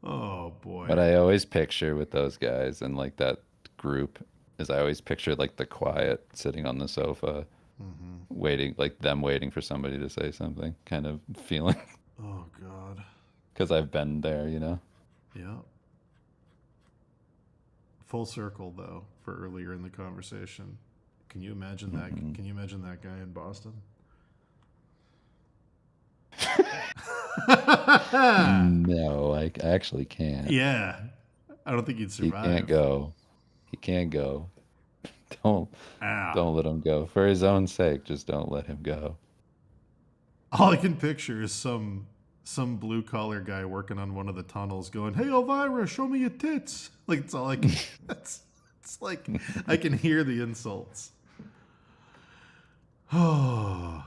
Oh boy. What I always picture with those guys and like that group is I always picture like the quiet sitting on the sofa, waiting, like them waiting for somebody to say something, kind of feeling. Oh god. Because I've been there, you know. Yeah. Full circle though for earlier in the conversation. Can you imagine that? Can you imagine that guy in Boston? No, I actually can't. Yeah. I don't think you'd He survive. can't go. He can't go. Don't Ow. don't let him go. For his own sake, just don't let him go. All I can picture is some blue collar guy working on one of the tunnels going, "Hey Elvira, show me your tits." Like it's all I can it's like I can hear the insults. Oh.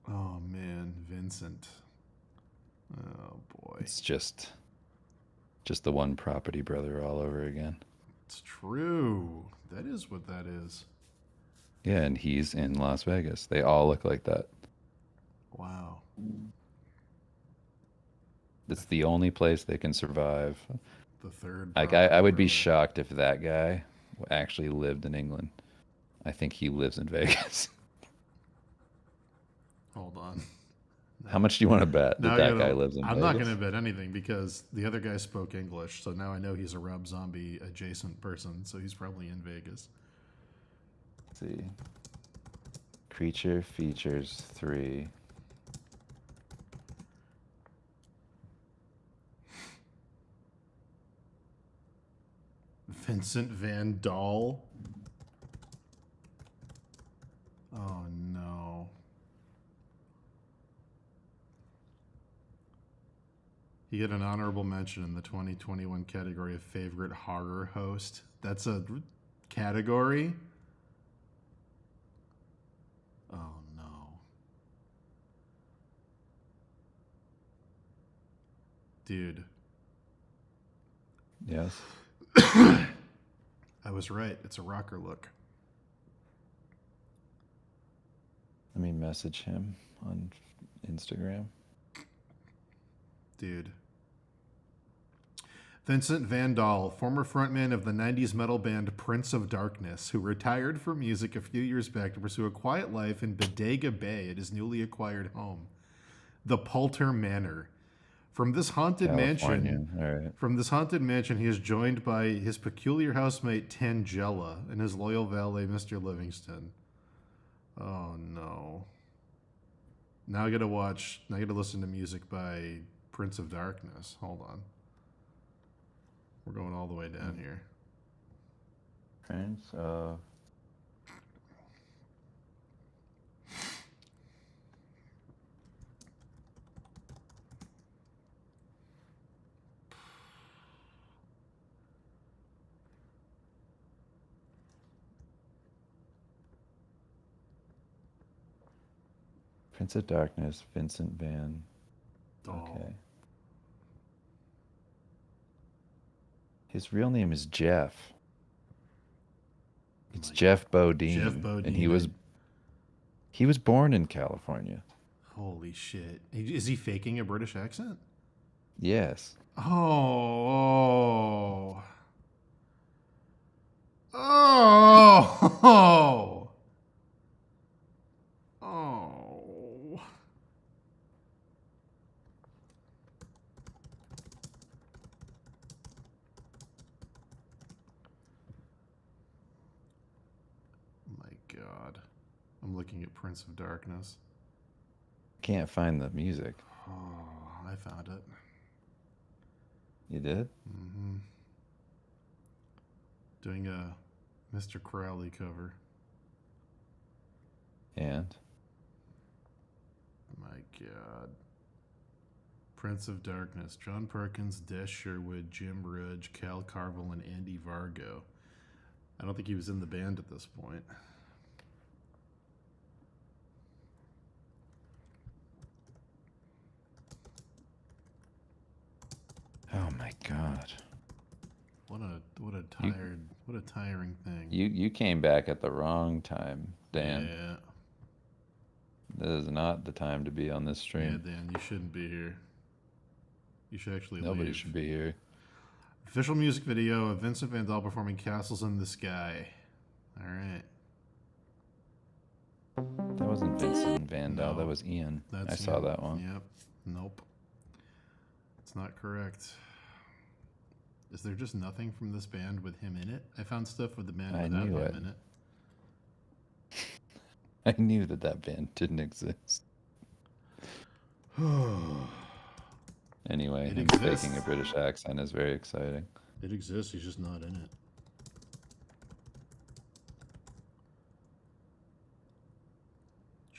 Oh man, Vincent. Oh boy. It's just the one property brother all over again. It's true. That is what that is. Yeah, and he's in Las Vegas. They all look like that. Wow. It's the only place they can survive. The third. Like I would be shocked if that guy actually lived in England. I think he lives in Vegas. Hold on. How much do you want to bet Now that I guy gotta- lives in I'm Vegas? not going to bet anything because the other guy spoke English, so now I know he's a Rob Zombie adjacent person, so he's probably in Vegas. Let's see. Creature features 3. Vincent Van Dahl. Oh no. He had an honorable mention in the 2021 category of favorite horror host. That's a category? Oh no. Dude. Yes. I was right. It's a rocker look. Let me message him on Instagram. Dude. Vincent Van Dahl, former frontman of the 90s metal band Prince of Darkness, who retired from music a few years back to pursue a quiet life in Bodega Bay at his newly acquired home, the Poulter Manor. From this haunted mansion, All right. From this haunted mansion, he is joined by his peculiar housemate Tangella and his loyal valet Mr. Livingston. Oh no! Now I gotta watch. Now I gotta listen to music by Prince of Darkness. Hold on. We're going all the way down here. Prince of Prince of Darkness, Vincent Van. Dahl. Okay. His real name is Jeff. It's Jeff Bodine. Jeff Bodine. And he was born in California. Holy shit! Is he faking a British accent? Yes. Oh. Oh. Oh. My God. I'm looking at Prince of Darkness. Can't find the music. Oh, I found it. You did? Mm-hmm. Doing a Mr. Crowley cover. And? My God. Prince of Darkness. John Perkins, Des Sherwood, Jim Rudge, Cal Carville, and Andy Vargo. I don't think he was in the band at this point. Oh my God. What a tiring thing. You came back at the wrong time, Dan. Yeah. This is not the time to be on this stream. Yeah, Dan, you shouldn't be here. You should actually Nobody leave. should be here. Official music video of Vincent Van Dahl performing Castles in the Sky. All right. That wasn't Vincent Van Dahl. No, That was Ian. I that's saw Ian. that one. Yep. Nope. It's not correct. Is there just nothing from this band with him in it? I found stuff with the band I without knew him it. in it. I knew that band didn't exist. Anyway, It him exists. faking a British accent is very exciting. It exists, he's just not in it.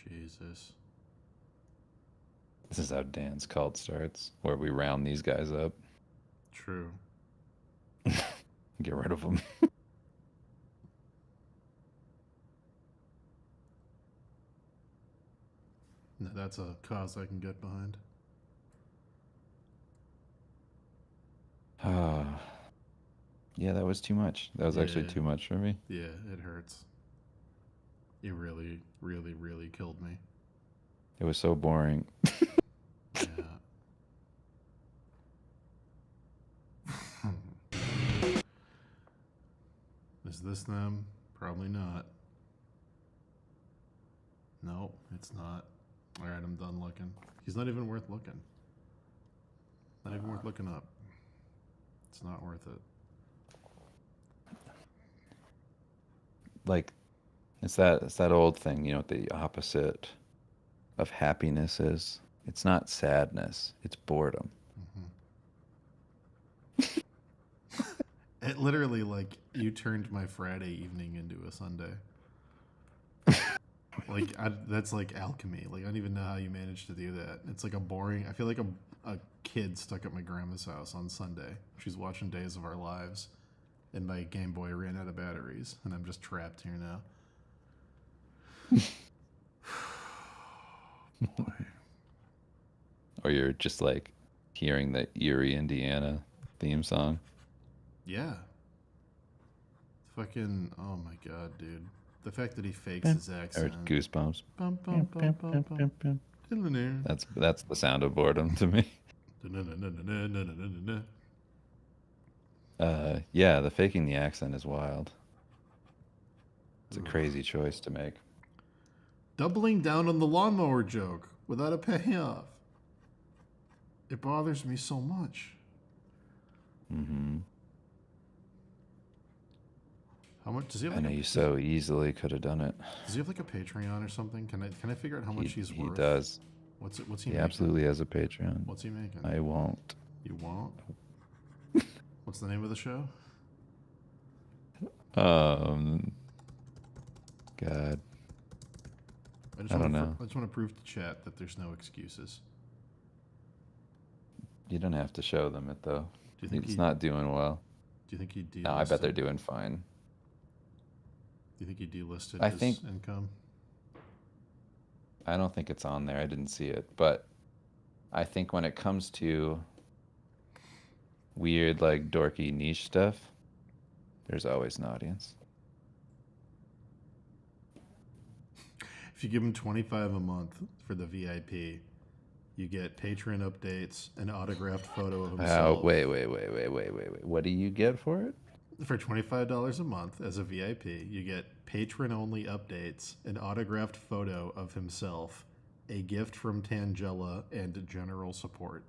Jesus. This is how Dan's cult starts, where we round these guys up, True. get rid of them. No, that's a cause I can get behind. Yeah, that was too much. That was actually Yeah. too much for me. Yeah, it hurts. It really, really, really killed me. It was so boring. Yeah. Is this them? Probably not. Nope, it's not. Alright, I'm done looking. He's not even worth looking. Not even worth looking up. It's not worth it. Like, it's that old thing, you know what the opposite of happiness is? It's not sadness, it's boredom. It literally, like, you turned my Friday evening into a Sunday. Like, that's like alchemy. Like, I don't even know how you managed to do that. It's like a boring... I feel like a kid stuck at my grandma's house on Sunday. She's watching Days of Our Lives, and my Game Boy ran out of batteries, and I'm just trapped here now. Boy. Or you're just like hearing the Erie, Indiana theme song. Yeah. Fucking... Oh my god, dude. The fact that he fakes his Or accent. goosebumps. Bum, bum, bum, bum, bum. Diddle-a-doo. That's the sound of boredom to me. Yeah, the faking the accent is wild. It's a crazy choice to make. Doubling down on the lawnmower joke without a payoff. It bothers me so much. Mm-hmm. How much does he have? I know you so easily could have done it. Does he have like a Patreon or something? Can I figure out how much he's worth? He does. What's he He making? absolutely has a Patreon. What's he making? I won't. You won't? What's the name of the show? God. I I don't know. I just want to prove to chat that there's no excuses. You don't have to show them it though. Do you think It's he- not doing well. Do you think he delisted? No, I bet they're doing fine. Do you think he delisted I his think- income? I don't think it's on there. I didn't see it, but I think when it comes to weird, like dorky niche stuff, there's always an audience. If you give him $25 a month for the VIP, you get Patreon updates, an autographed photo of himself. Wait. What do you get for it? For $25 a month as a VIP, you get patron-only updates, an autographed photo of himself, a gift from Tangela, and general support.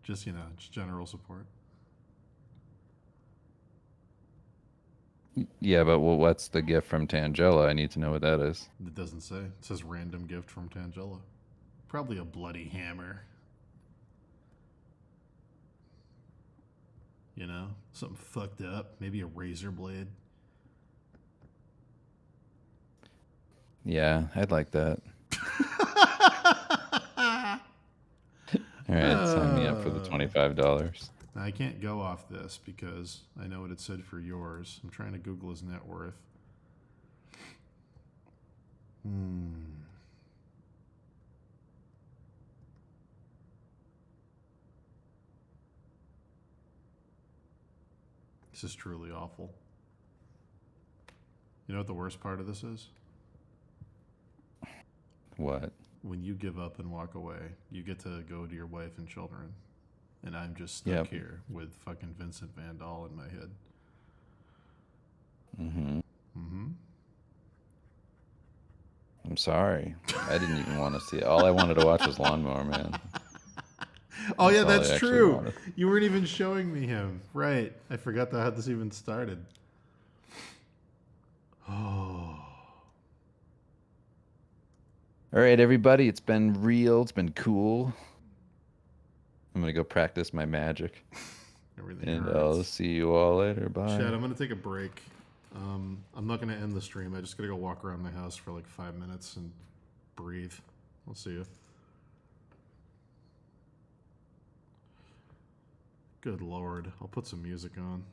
Just general support. Yeah, but what's the gift from Tangela? I need to know what that is. It doesn't say. It says random gift from Tangela. Probably a bloody hammer. You know? Something fucked up. Maybe a razor blade. Yeah, I'd like that. All right, sign me up for the $25. Now, I can't go off this because I know what it said for yours. I'm trying to Google his net worth. This is truly awful. You know what the worst part of this is? What? When you give up and walk away, you get to go to your wife and children. And I'm just stuck Yep. here with fucking Vincent Van Dahl in my head. I'm sorry. I didn't even want to see it. All I wanted to watch was Lawnmower Man. Oh yeah, That's all I that's actually true. wanted. You weren't even showing me him. Right. I forgot how this even started. Oh. All right, everybody. It's been real. It's been cool. I'm gonna go practice my magic. Everything And hurts. I'll see you all later. Bye. Chad, I'm gonna take a break. I'm not gonna end the stream. I just gotta go walk around my house for like 5 minutes and breathe. I'll see you. Good lord. I'll put some music on.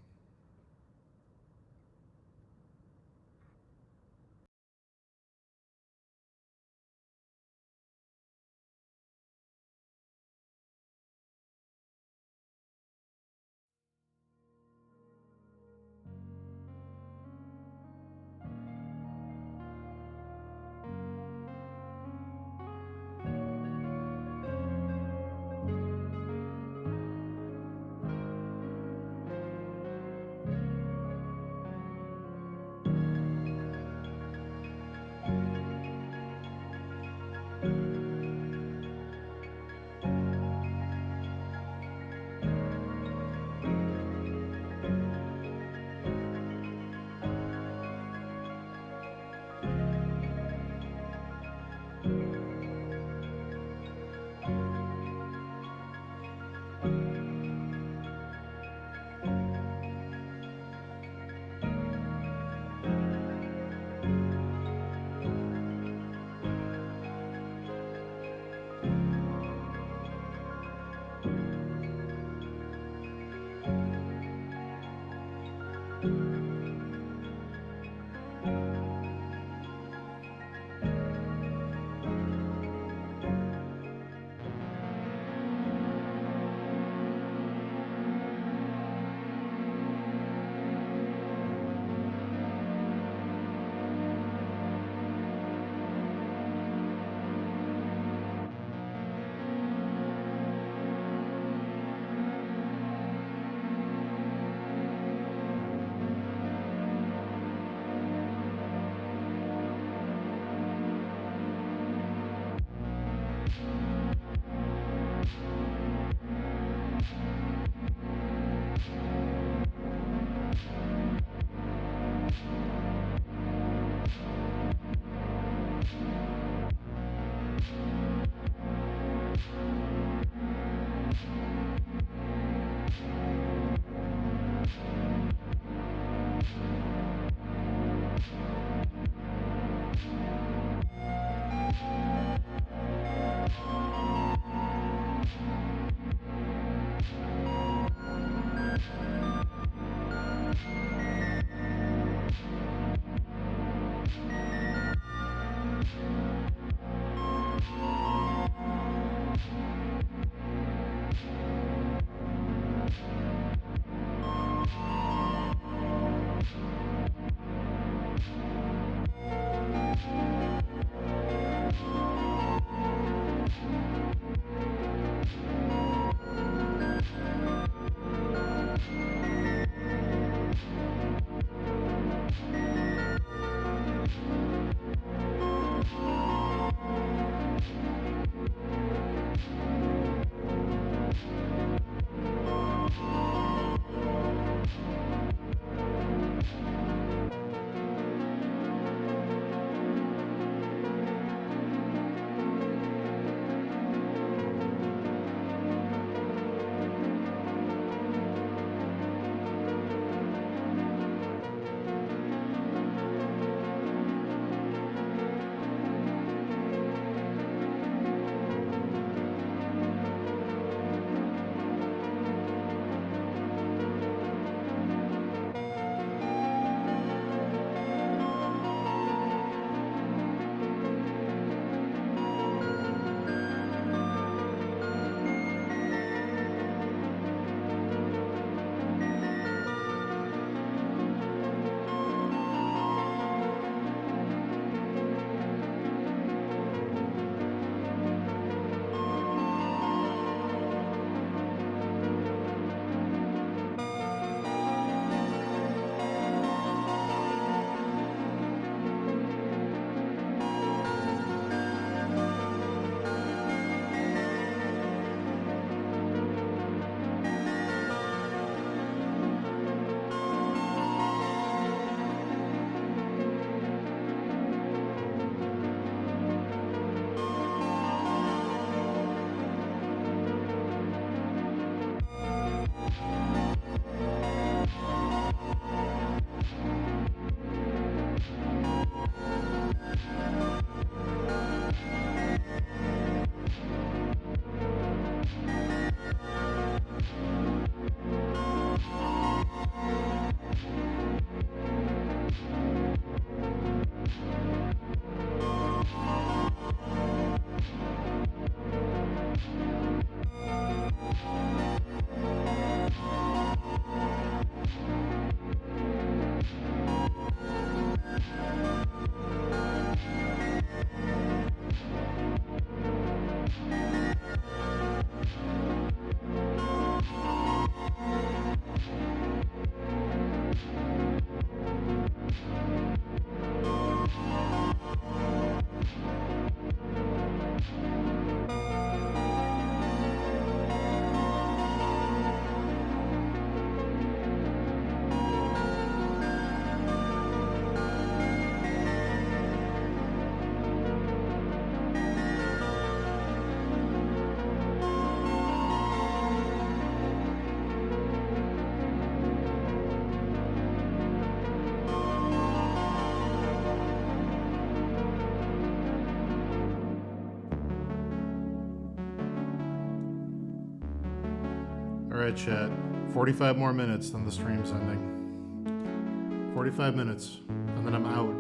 Alright, chat. 45 more minutes, then the stream's ending. 45 minutes, and then I'm out.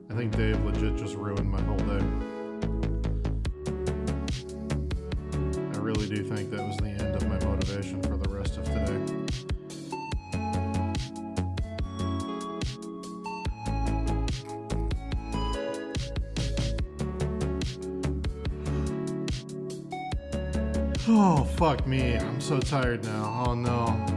I think Dave legit just ruined my whole day. I really do think that was the end of my motivation for the rest of today. Oh, fuck me. I'm so tired now. Oh no.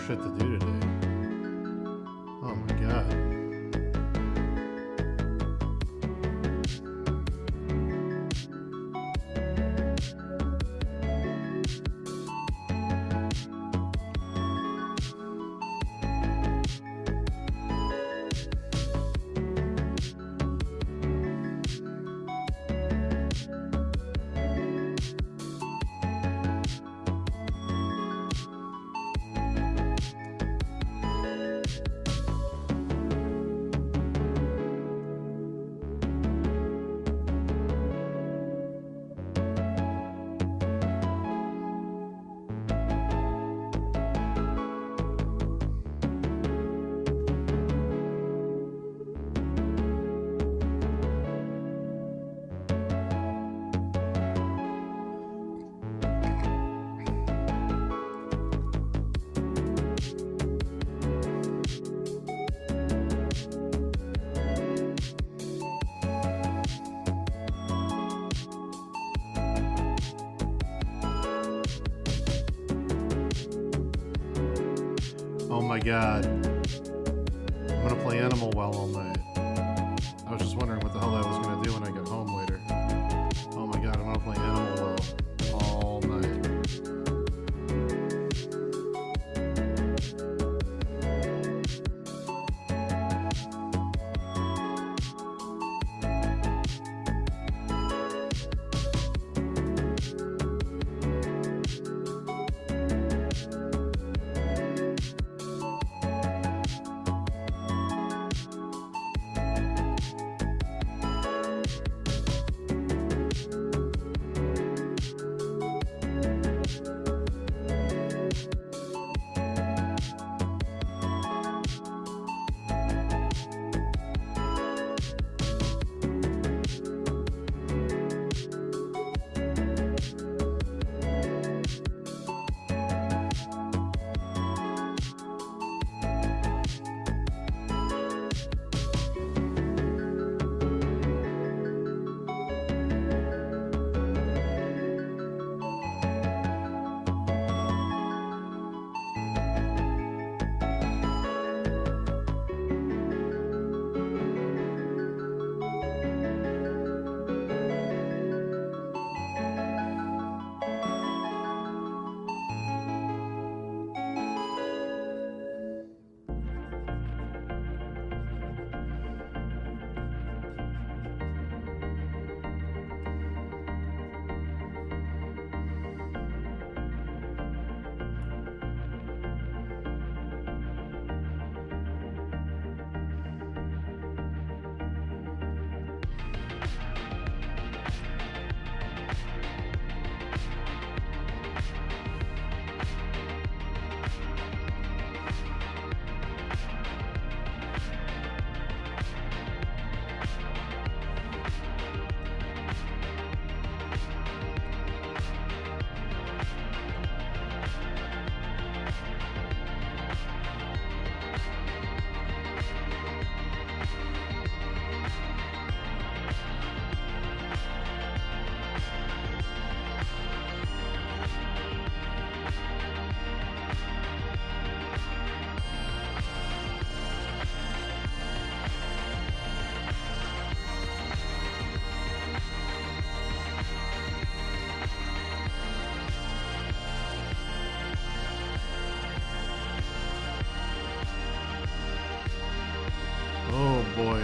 Shit to do today. Oh my god. Oh my god. I'm gonna play Animal Well all night. I was just wondering what the hell I was gonna do when I get home later. Oh my god, I'm gonna play Animal Well all night. boy.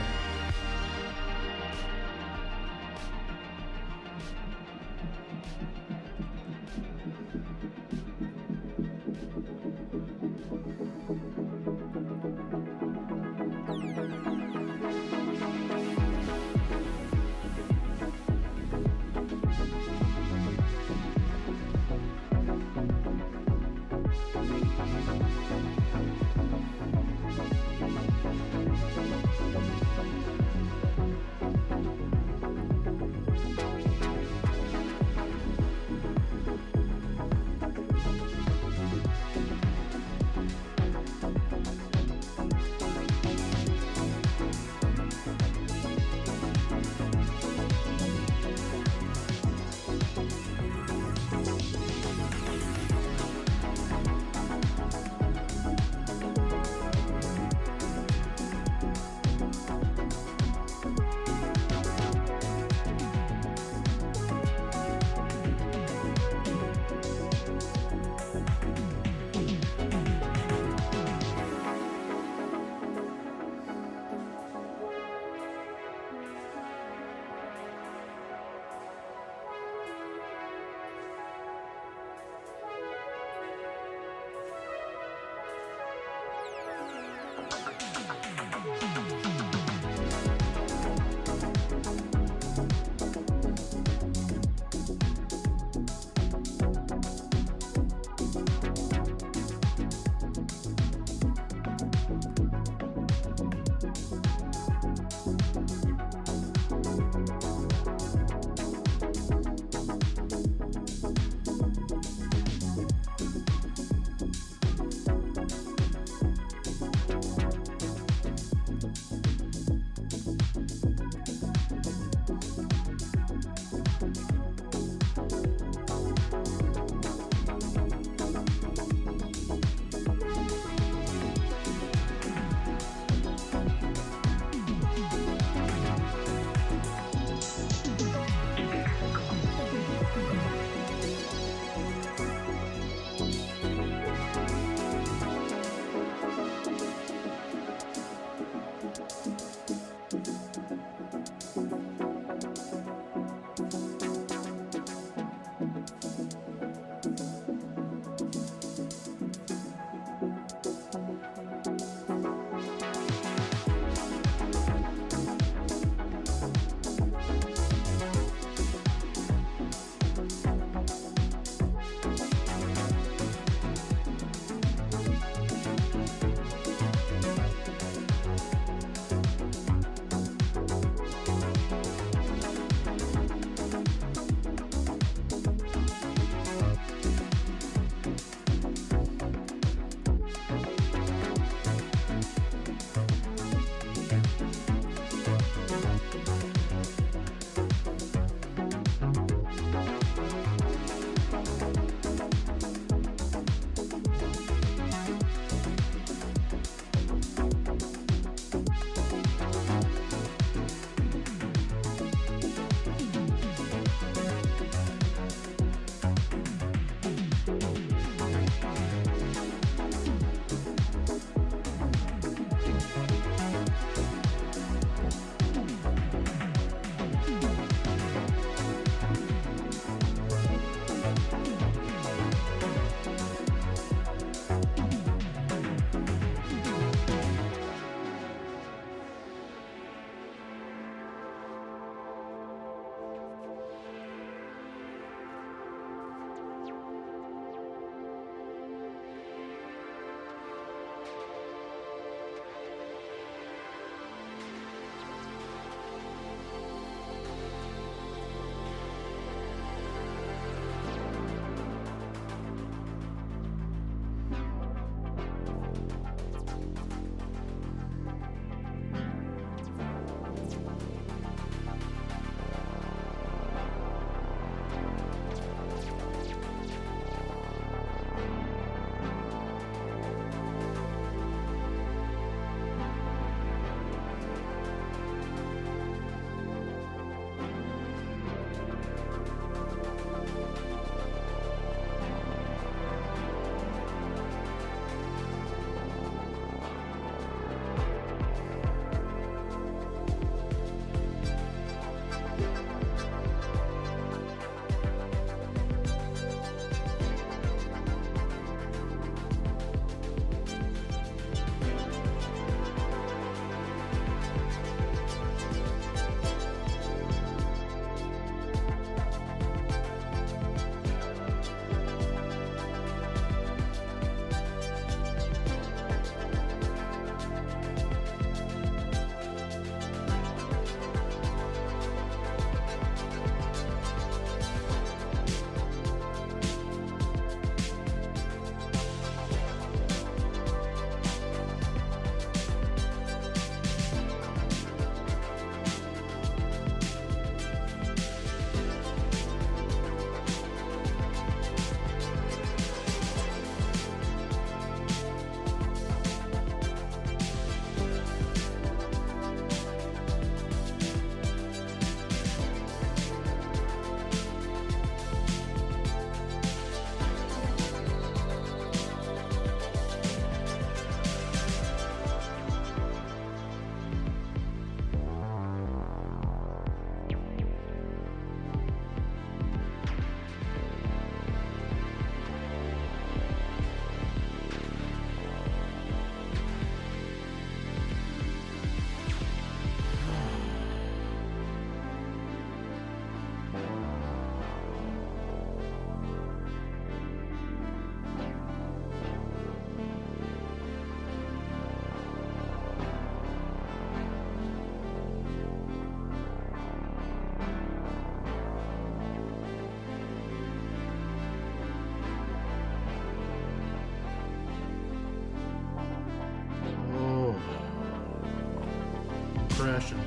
mission.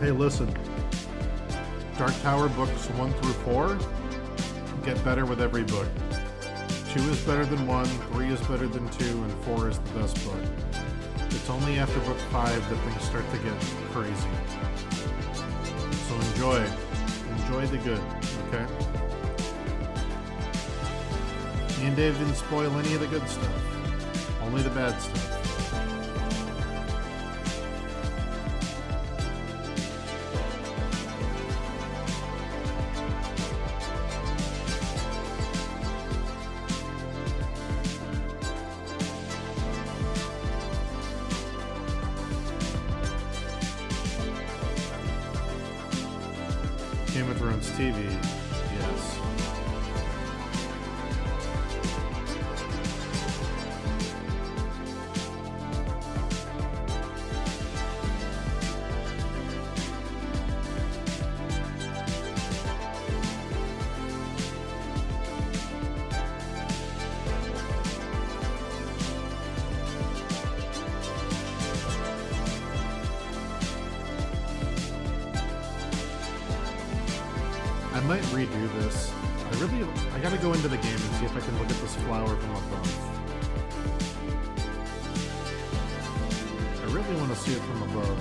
Hey, listen. Dark Tower books 1 through 4 get better with every book. 2 is better than 1, 3 is better than 2, and 4 is the best book. It's only after book 5 that things start to get crazy. So enjoy. Enjoy the good, okay? Me and Dave didn't spoil any of the good stuff. Only the bad stuff. Game of Thrones TV, yes. I might redo this. I gotta go into the game and see if I can look at this flower from above. I really want to see it from above.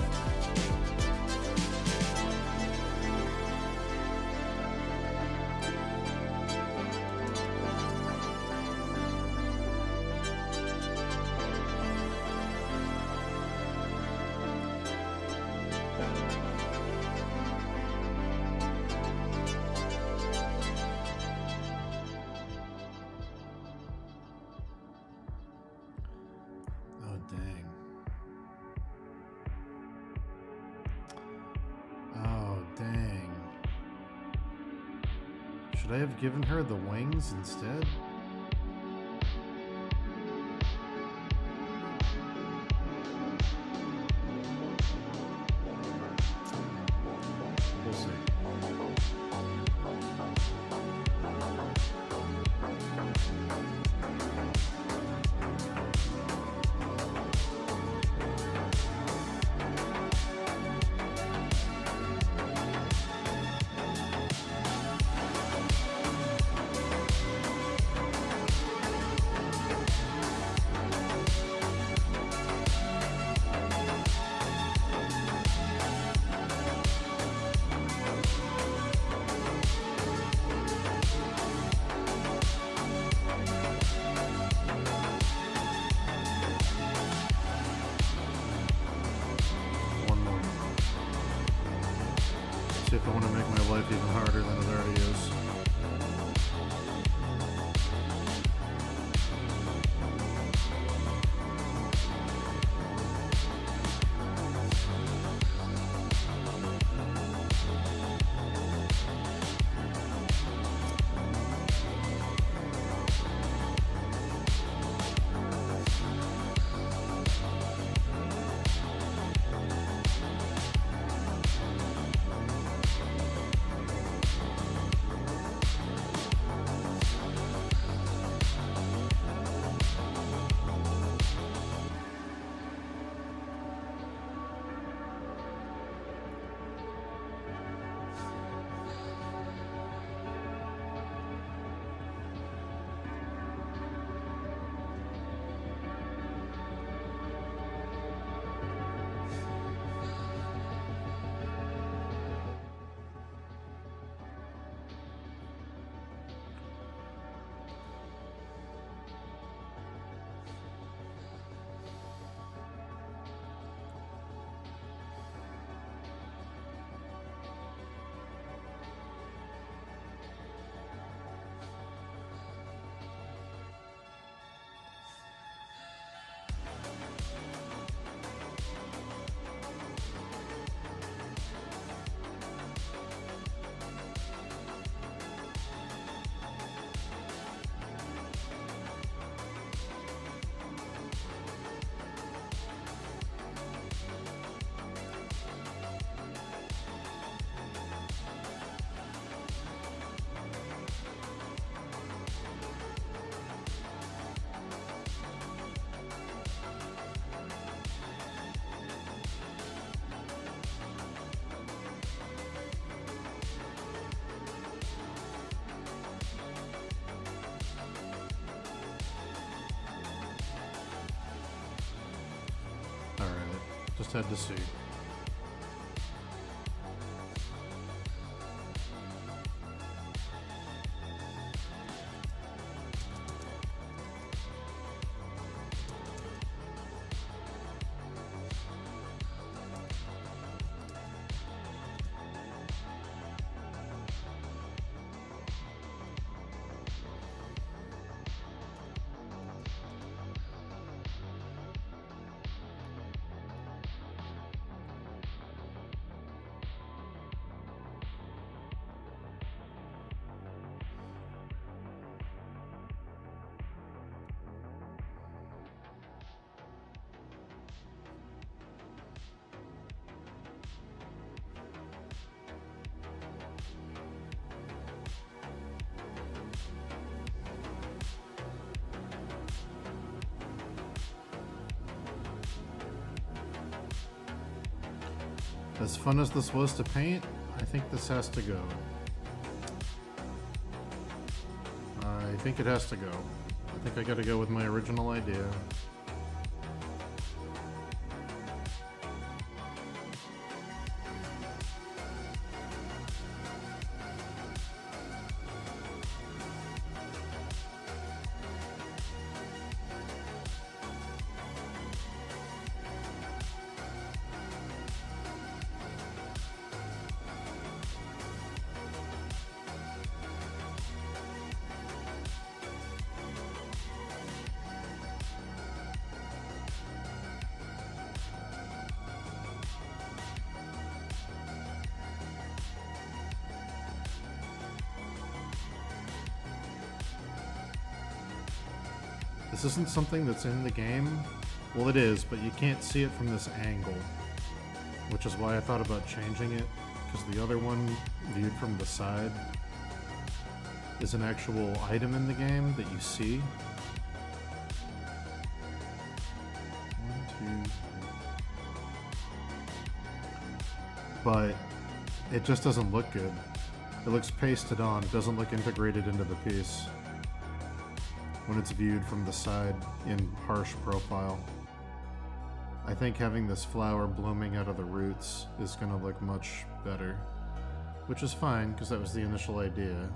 Should I have given her the wings instead? We'll see. See if I want to make my life even harder than it already is. Just had to see. As fun as this was to paint, I think this has to go. I think it has to go. I think I gotta go with my original idea. This isn't something that's in the game. Well, it is, but you can't see it from this angle, which is why I thought about changing it, because the other one, viewed from the side, is an actual item in the game that you see. 1, 2, 3. But it just doesn't look good. It looks pasted on, it doesn't look integrated into the piece when it's viewed from the side in harsh profile. I think having this flower blooming out of the roots is going to look much better, which is fine because that was the initial idea.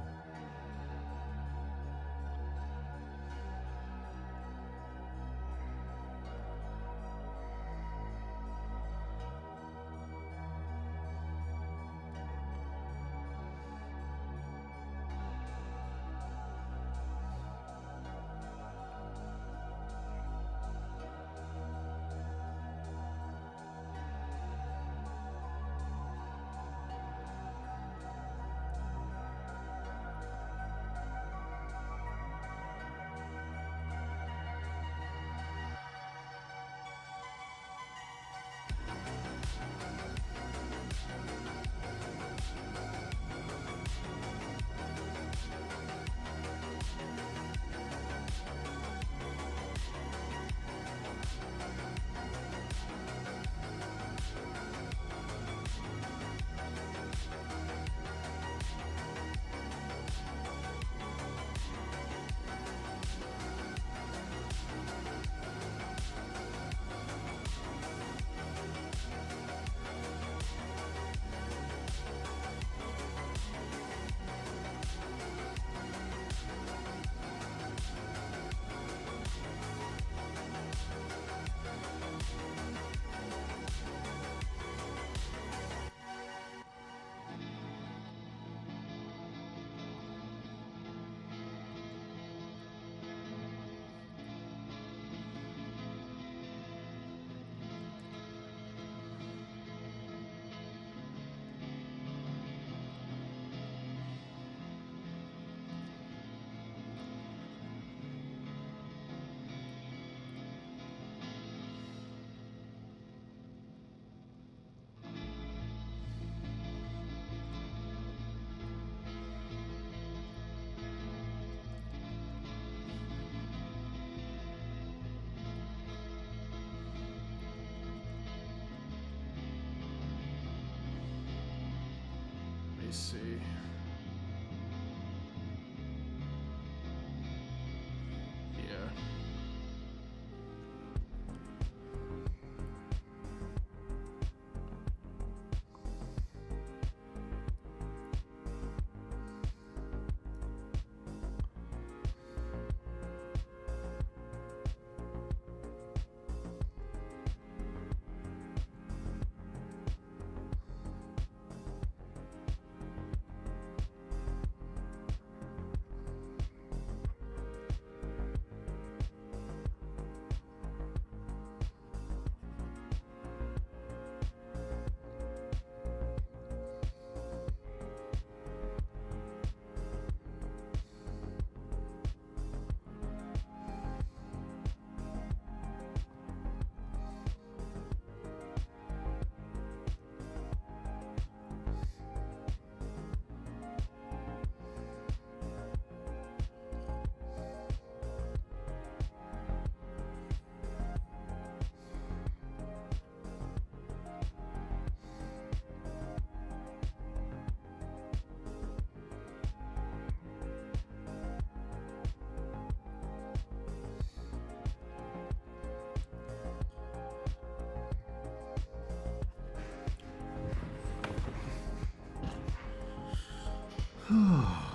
Let me see. Yeah. Oh.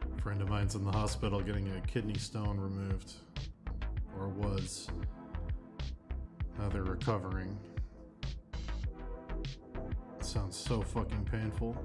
A friend of mine's in the hospital getting a kidney stone removed, or was. Now they're recovering. It sounds so fucking painful.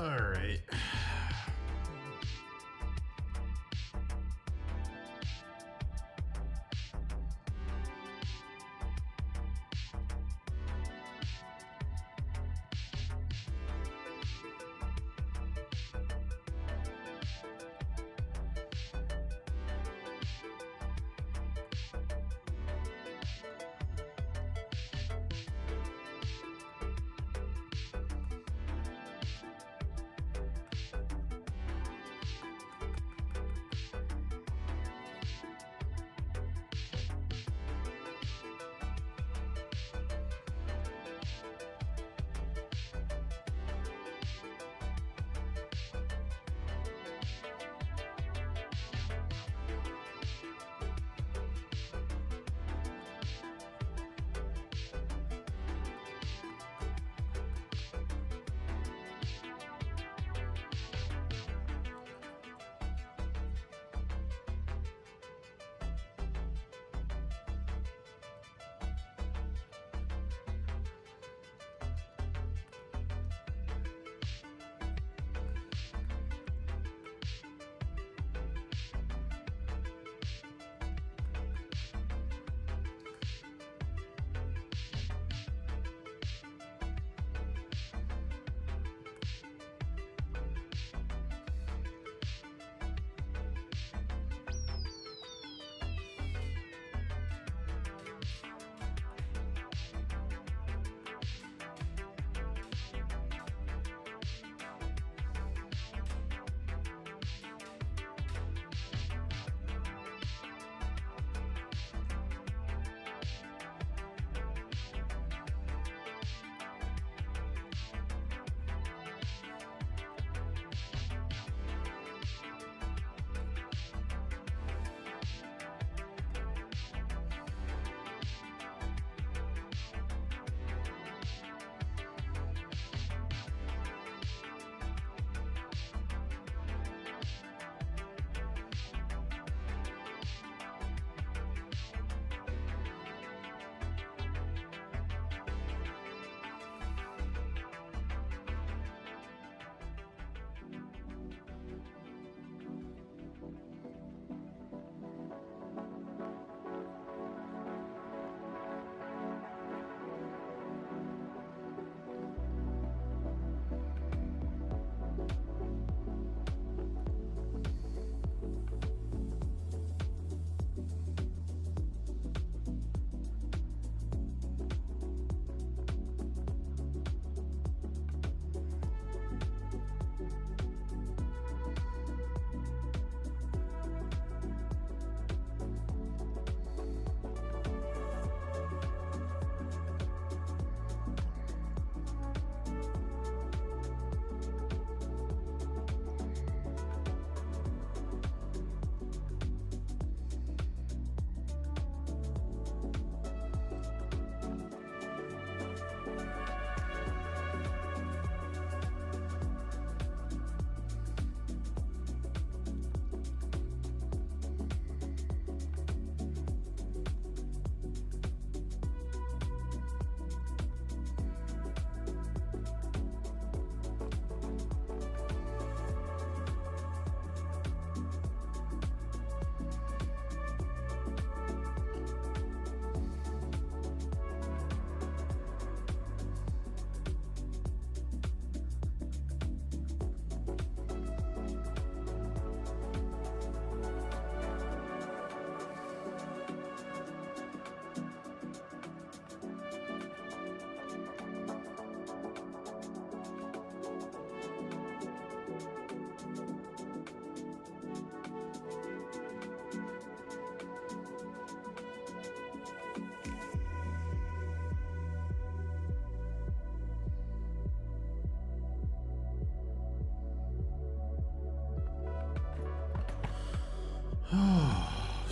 All right.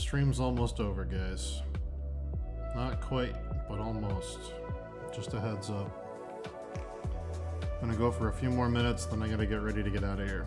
stream's almost over, guys. Not quite, but almost. Just a heads up. I'm gonna go for a few more minutes, then I gotta get ready to get out of here.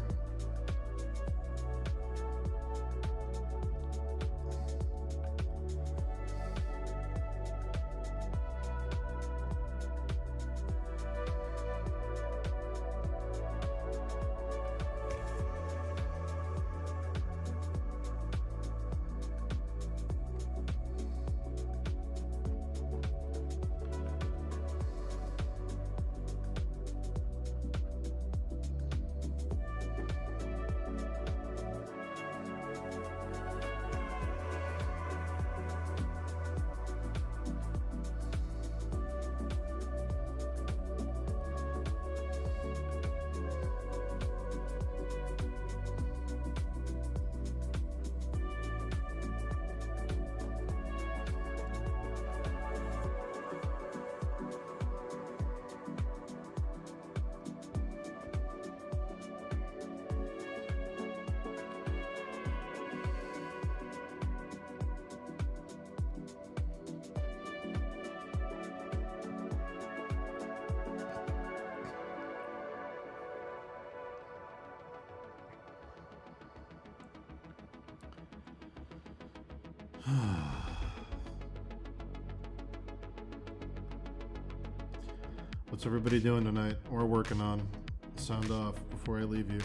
What's everybody doing tonight or working on? Sound off before I leave you.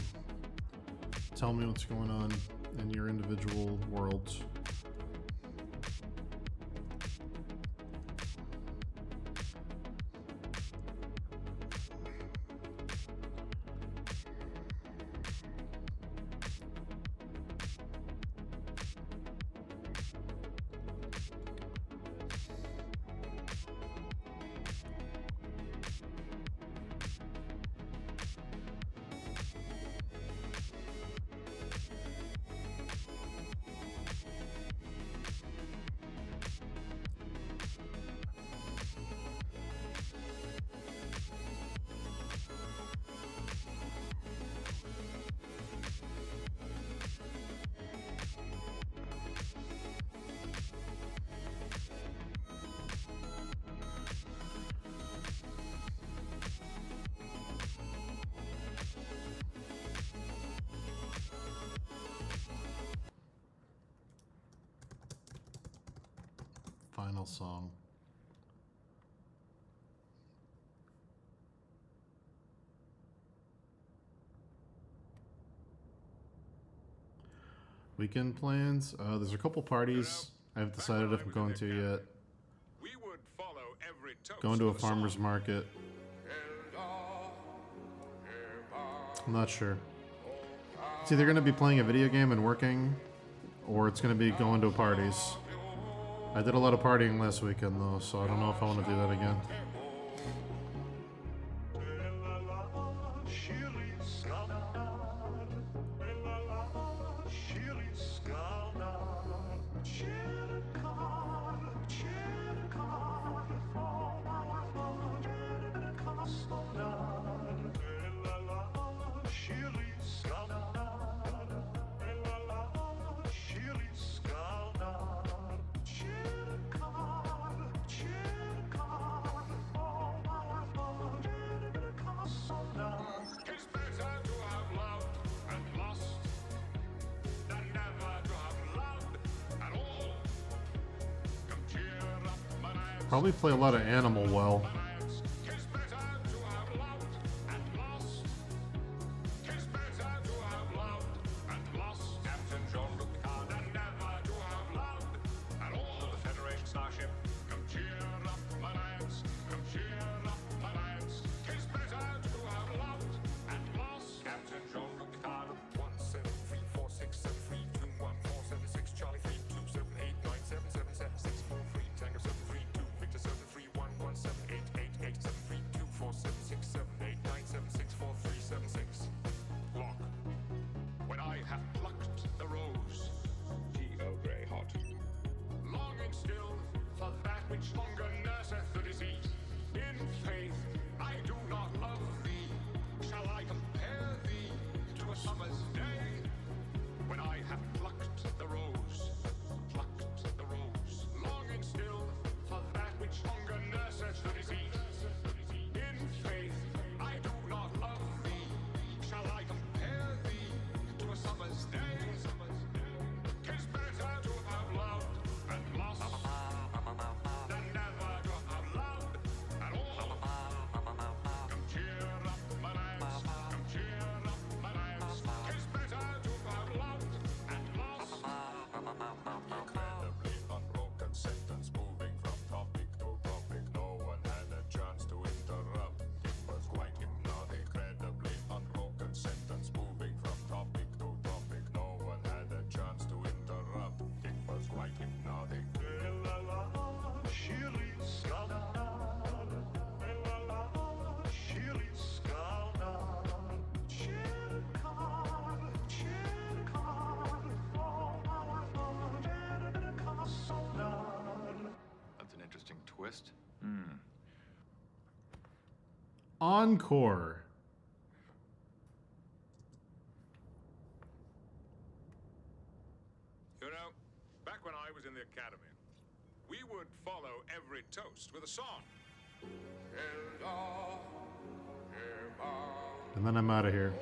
Tell me what's going on in your individual worlds. Final song. Weekend plans? There's a couple parties I haven't decided if I'm going to yet. We would follow every toast Going to a of the song. farmer's market. I'm not sure. It's either going to be playing a video game and working, or it's going to be going to parties. I did a lot of partying last weekend though, so I don't know if I want to do that again. Probably play a lot of Animal Well. Summer's day, when I have plucked the rose, plucked twist. Encore. You know, back when I was in the academy, we would follow every toast with a song. And then I'm out of here.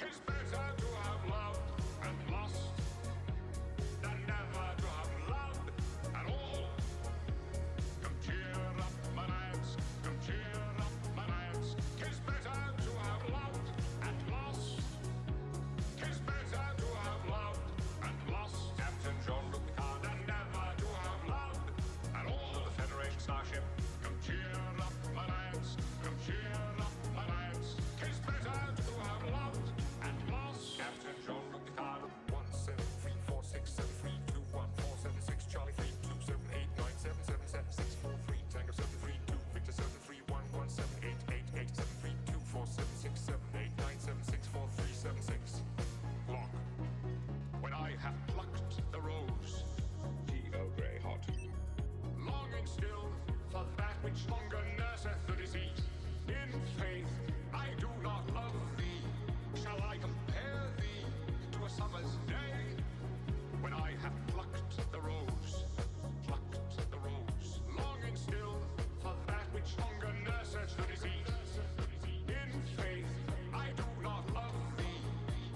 It's better to have loved and lost than never to have loved at all. Come cheer up, my lads. Come cheer up, my lads. 'Tis better to have loved and lost. 'Tis better to have loved and lost. Captain Jean-Luc Picard than never to have loved at all. The Federation starship. Come cheer up, my lads. Come cheer up, my lads. 'Tis better to have loved and lost. Captain Jean-Luc Picard. 1734673214776 Charlie 32789777643 Tango 732 Victor 73117887324767897643776 Lock. When I have plucked the rose, G.O. Grey hot, longing still for that which longer nurseth the disease. In faith, I do not love thee. Shall I compare thee to a summer's day? When I have plucked the rose, longing still for that which longer nurseth the disease. In faith, I do not love thee.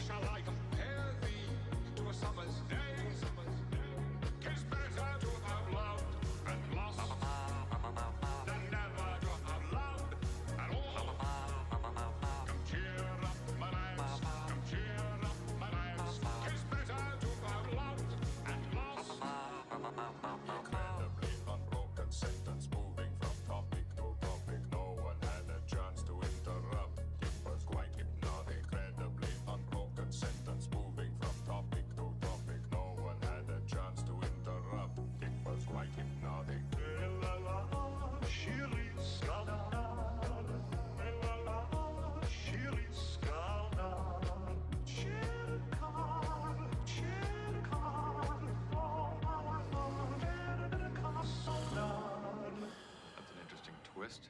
Shall I compare thee to a summer's day? 'Tis better to have loved and lost than never to have loved at all. Come cheer up, my lads. Come cheer up, my lads. 'Tis better to have loved and lost. Incredibly unbroken sentence moving from topic to topic. No one had a chance to interrupt. It was quite hypnotic. Incredibly unbroken sentence moving from topic to topic. No one had a chance to interrupt. It was quite hypnotic. That's an interesting twist.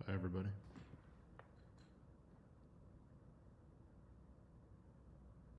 Bye, everybody.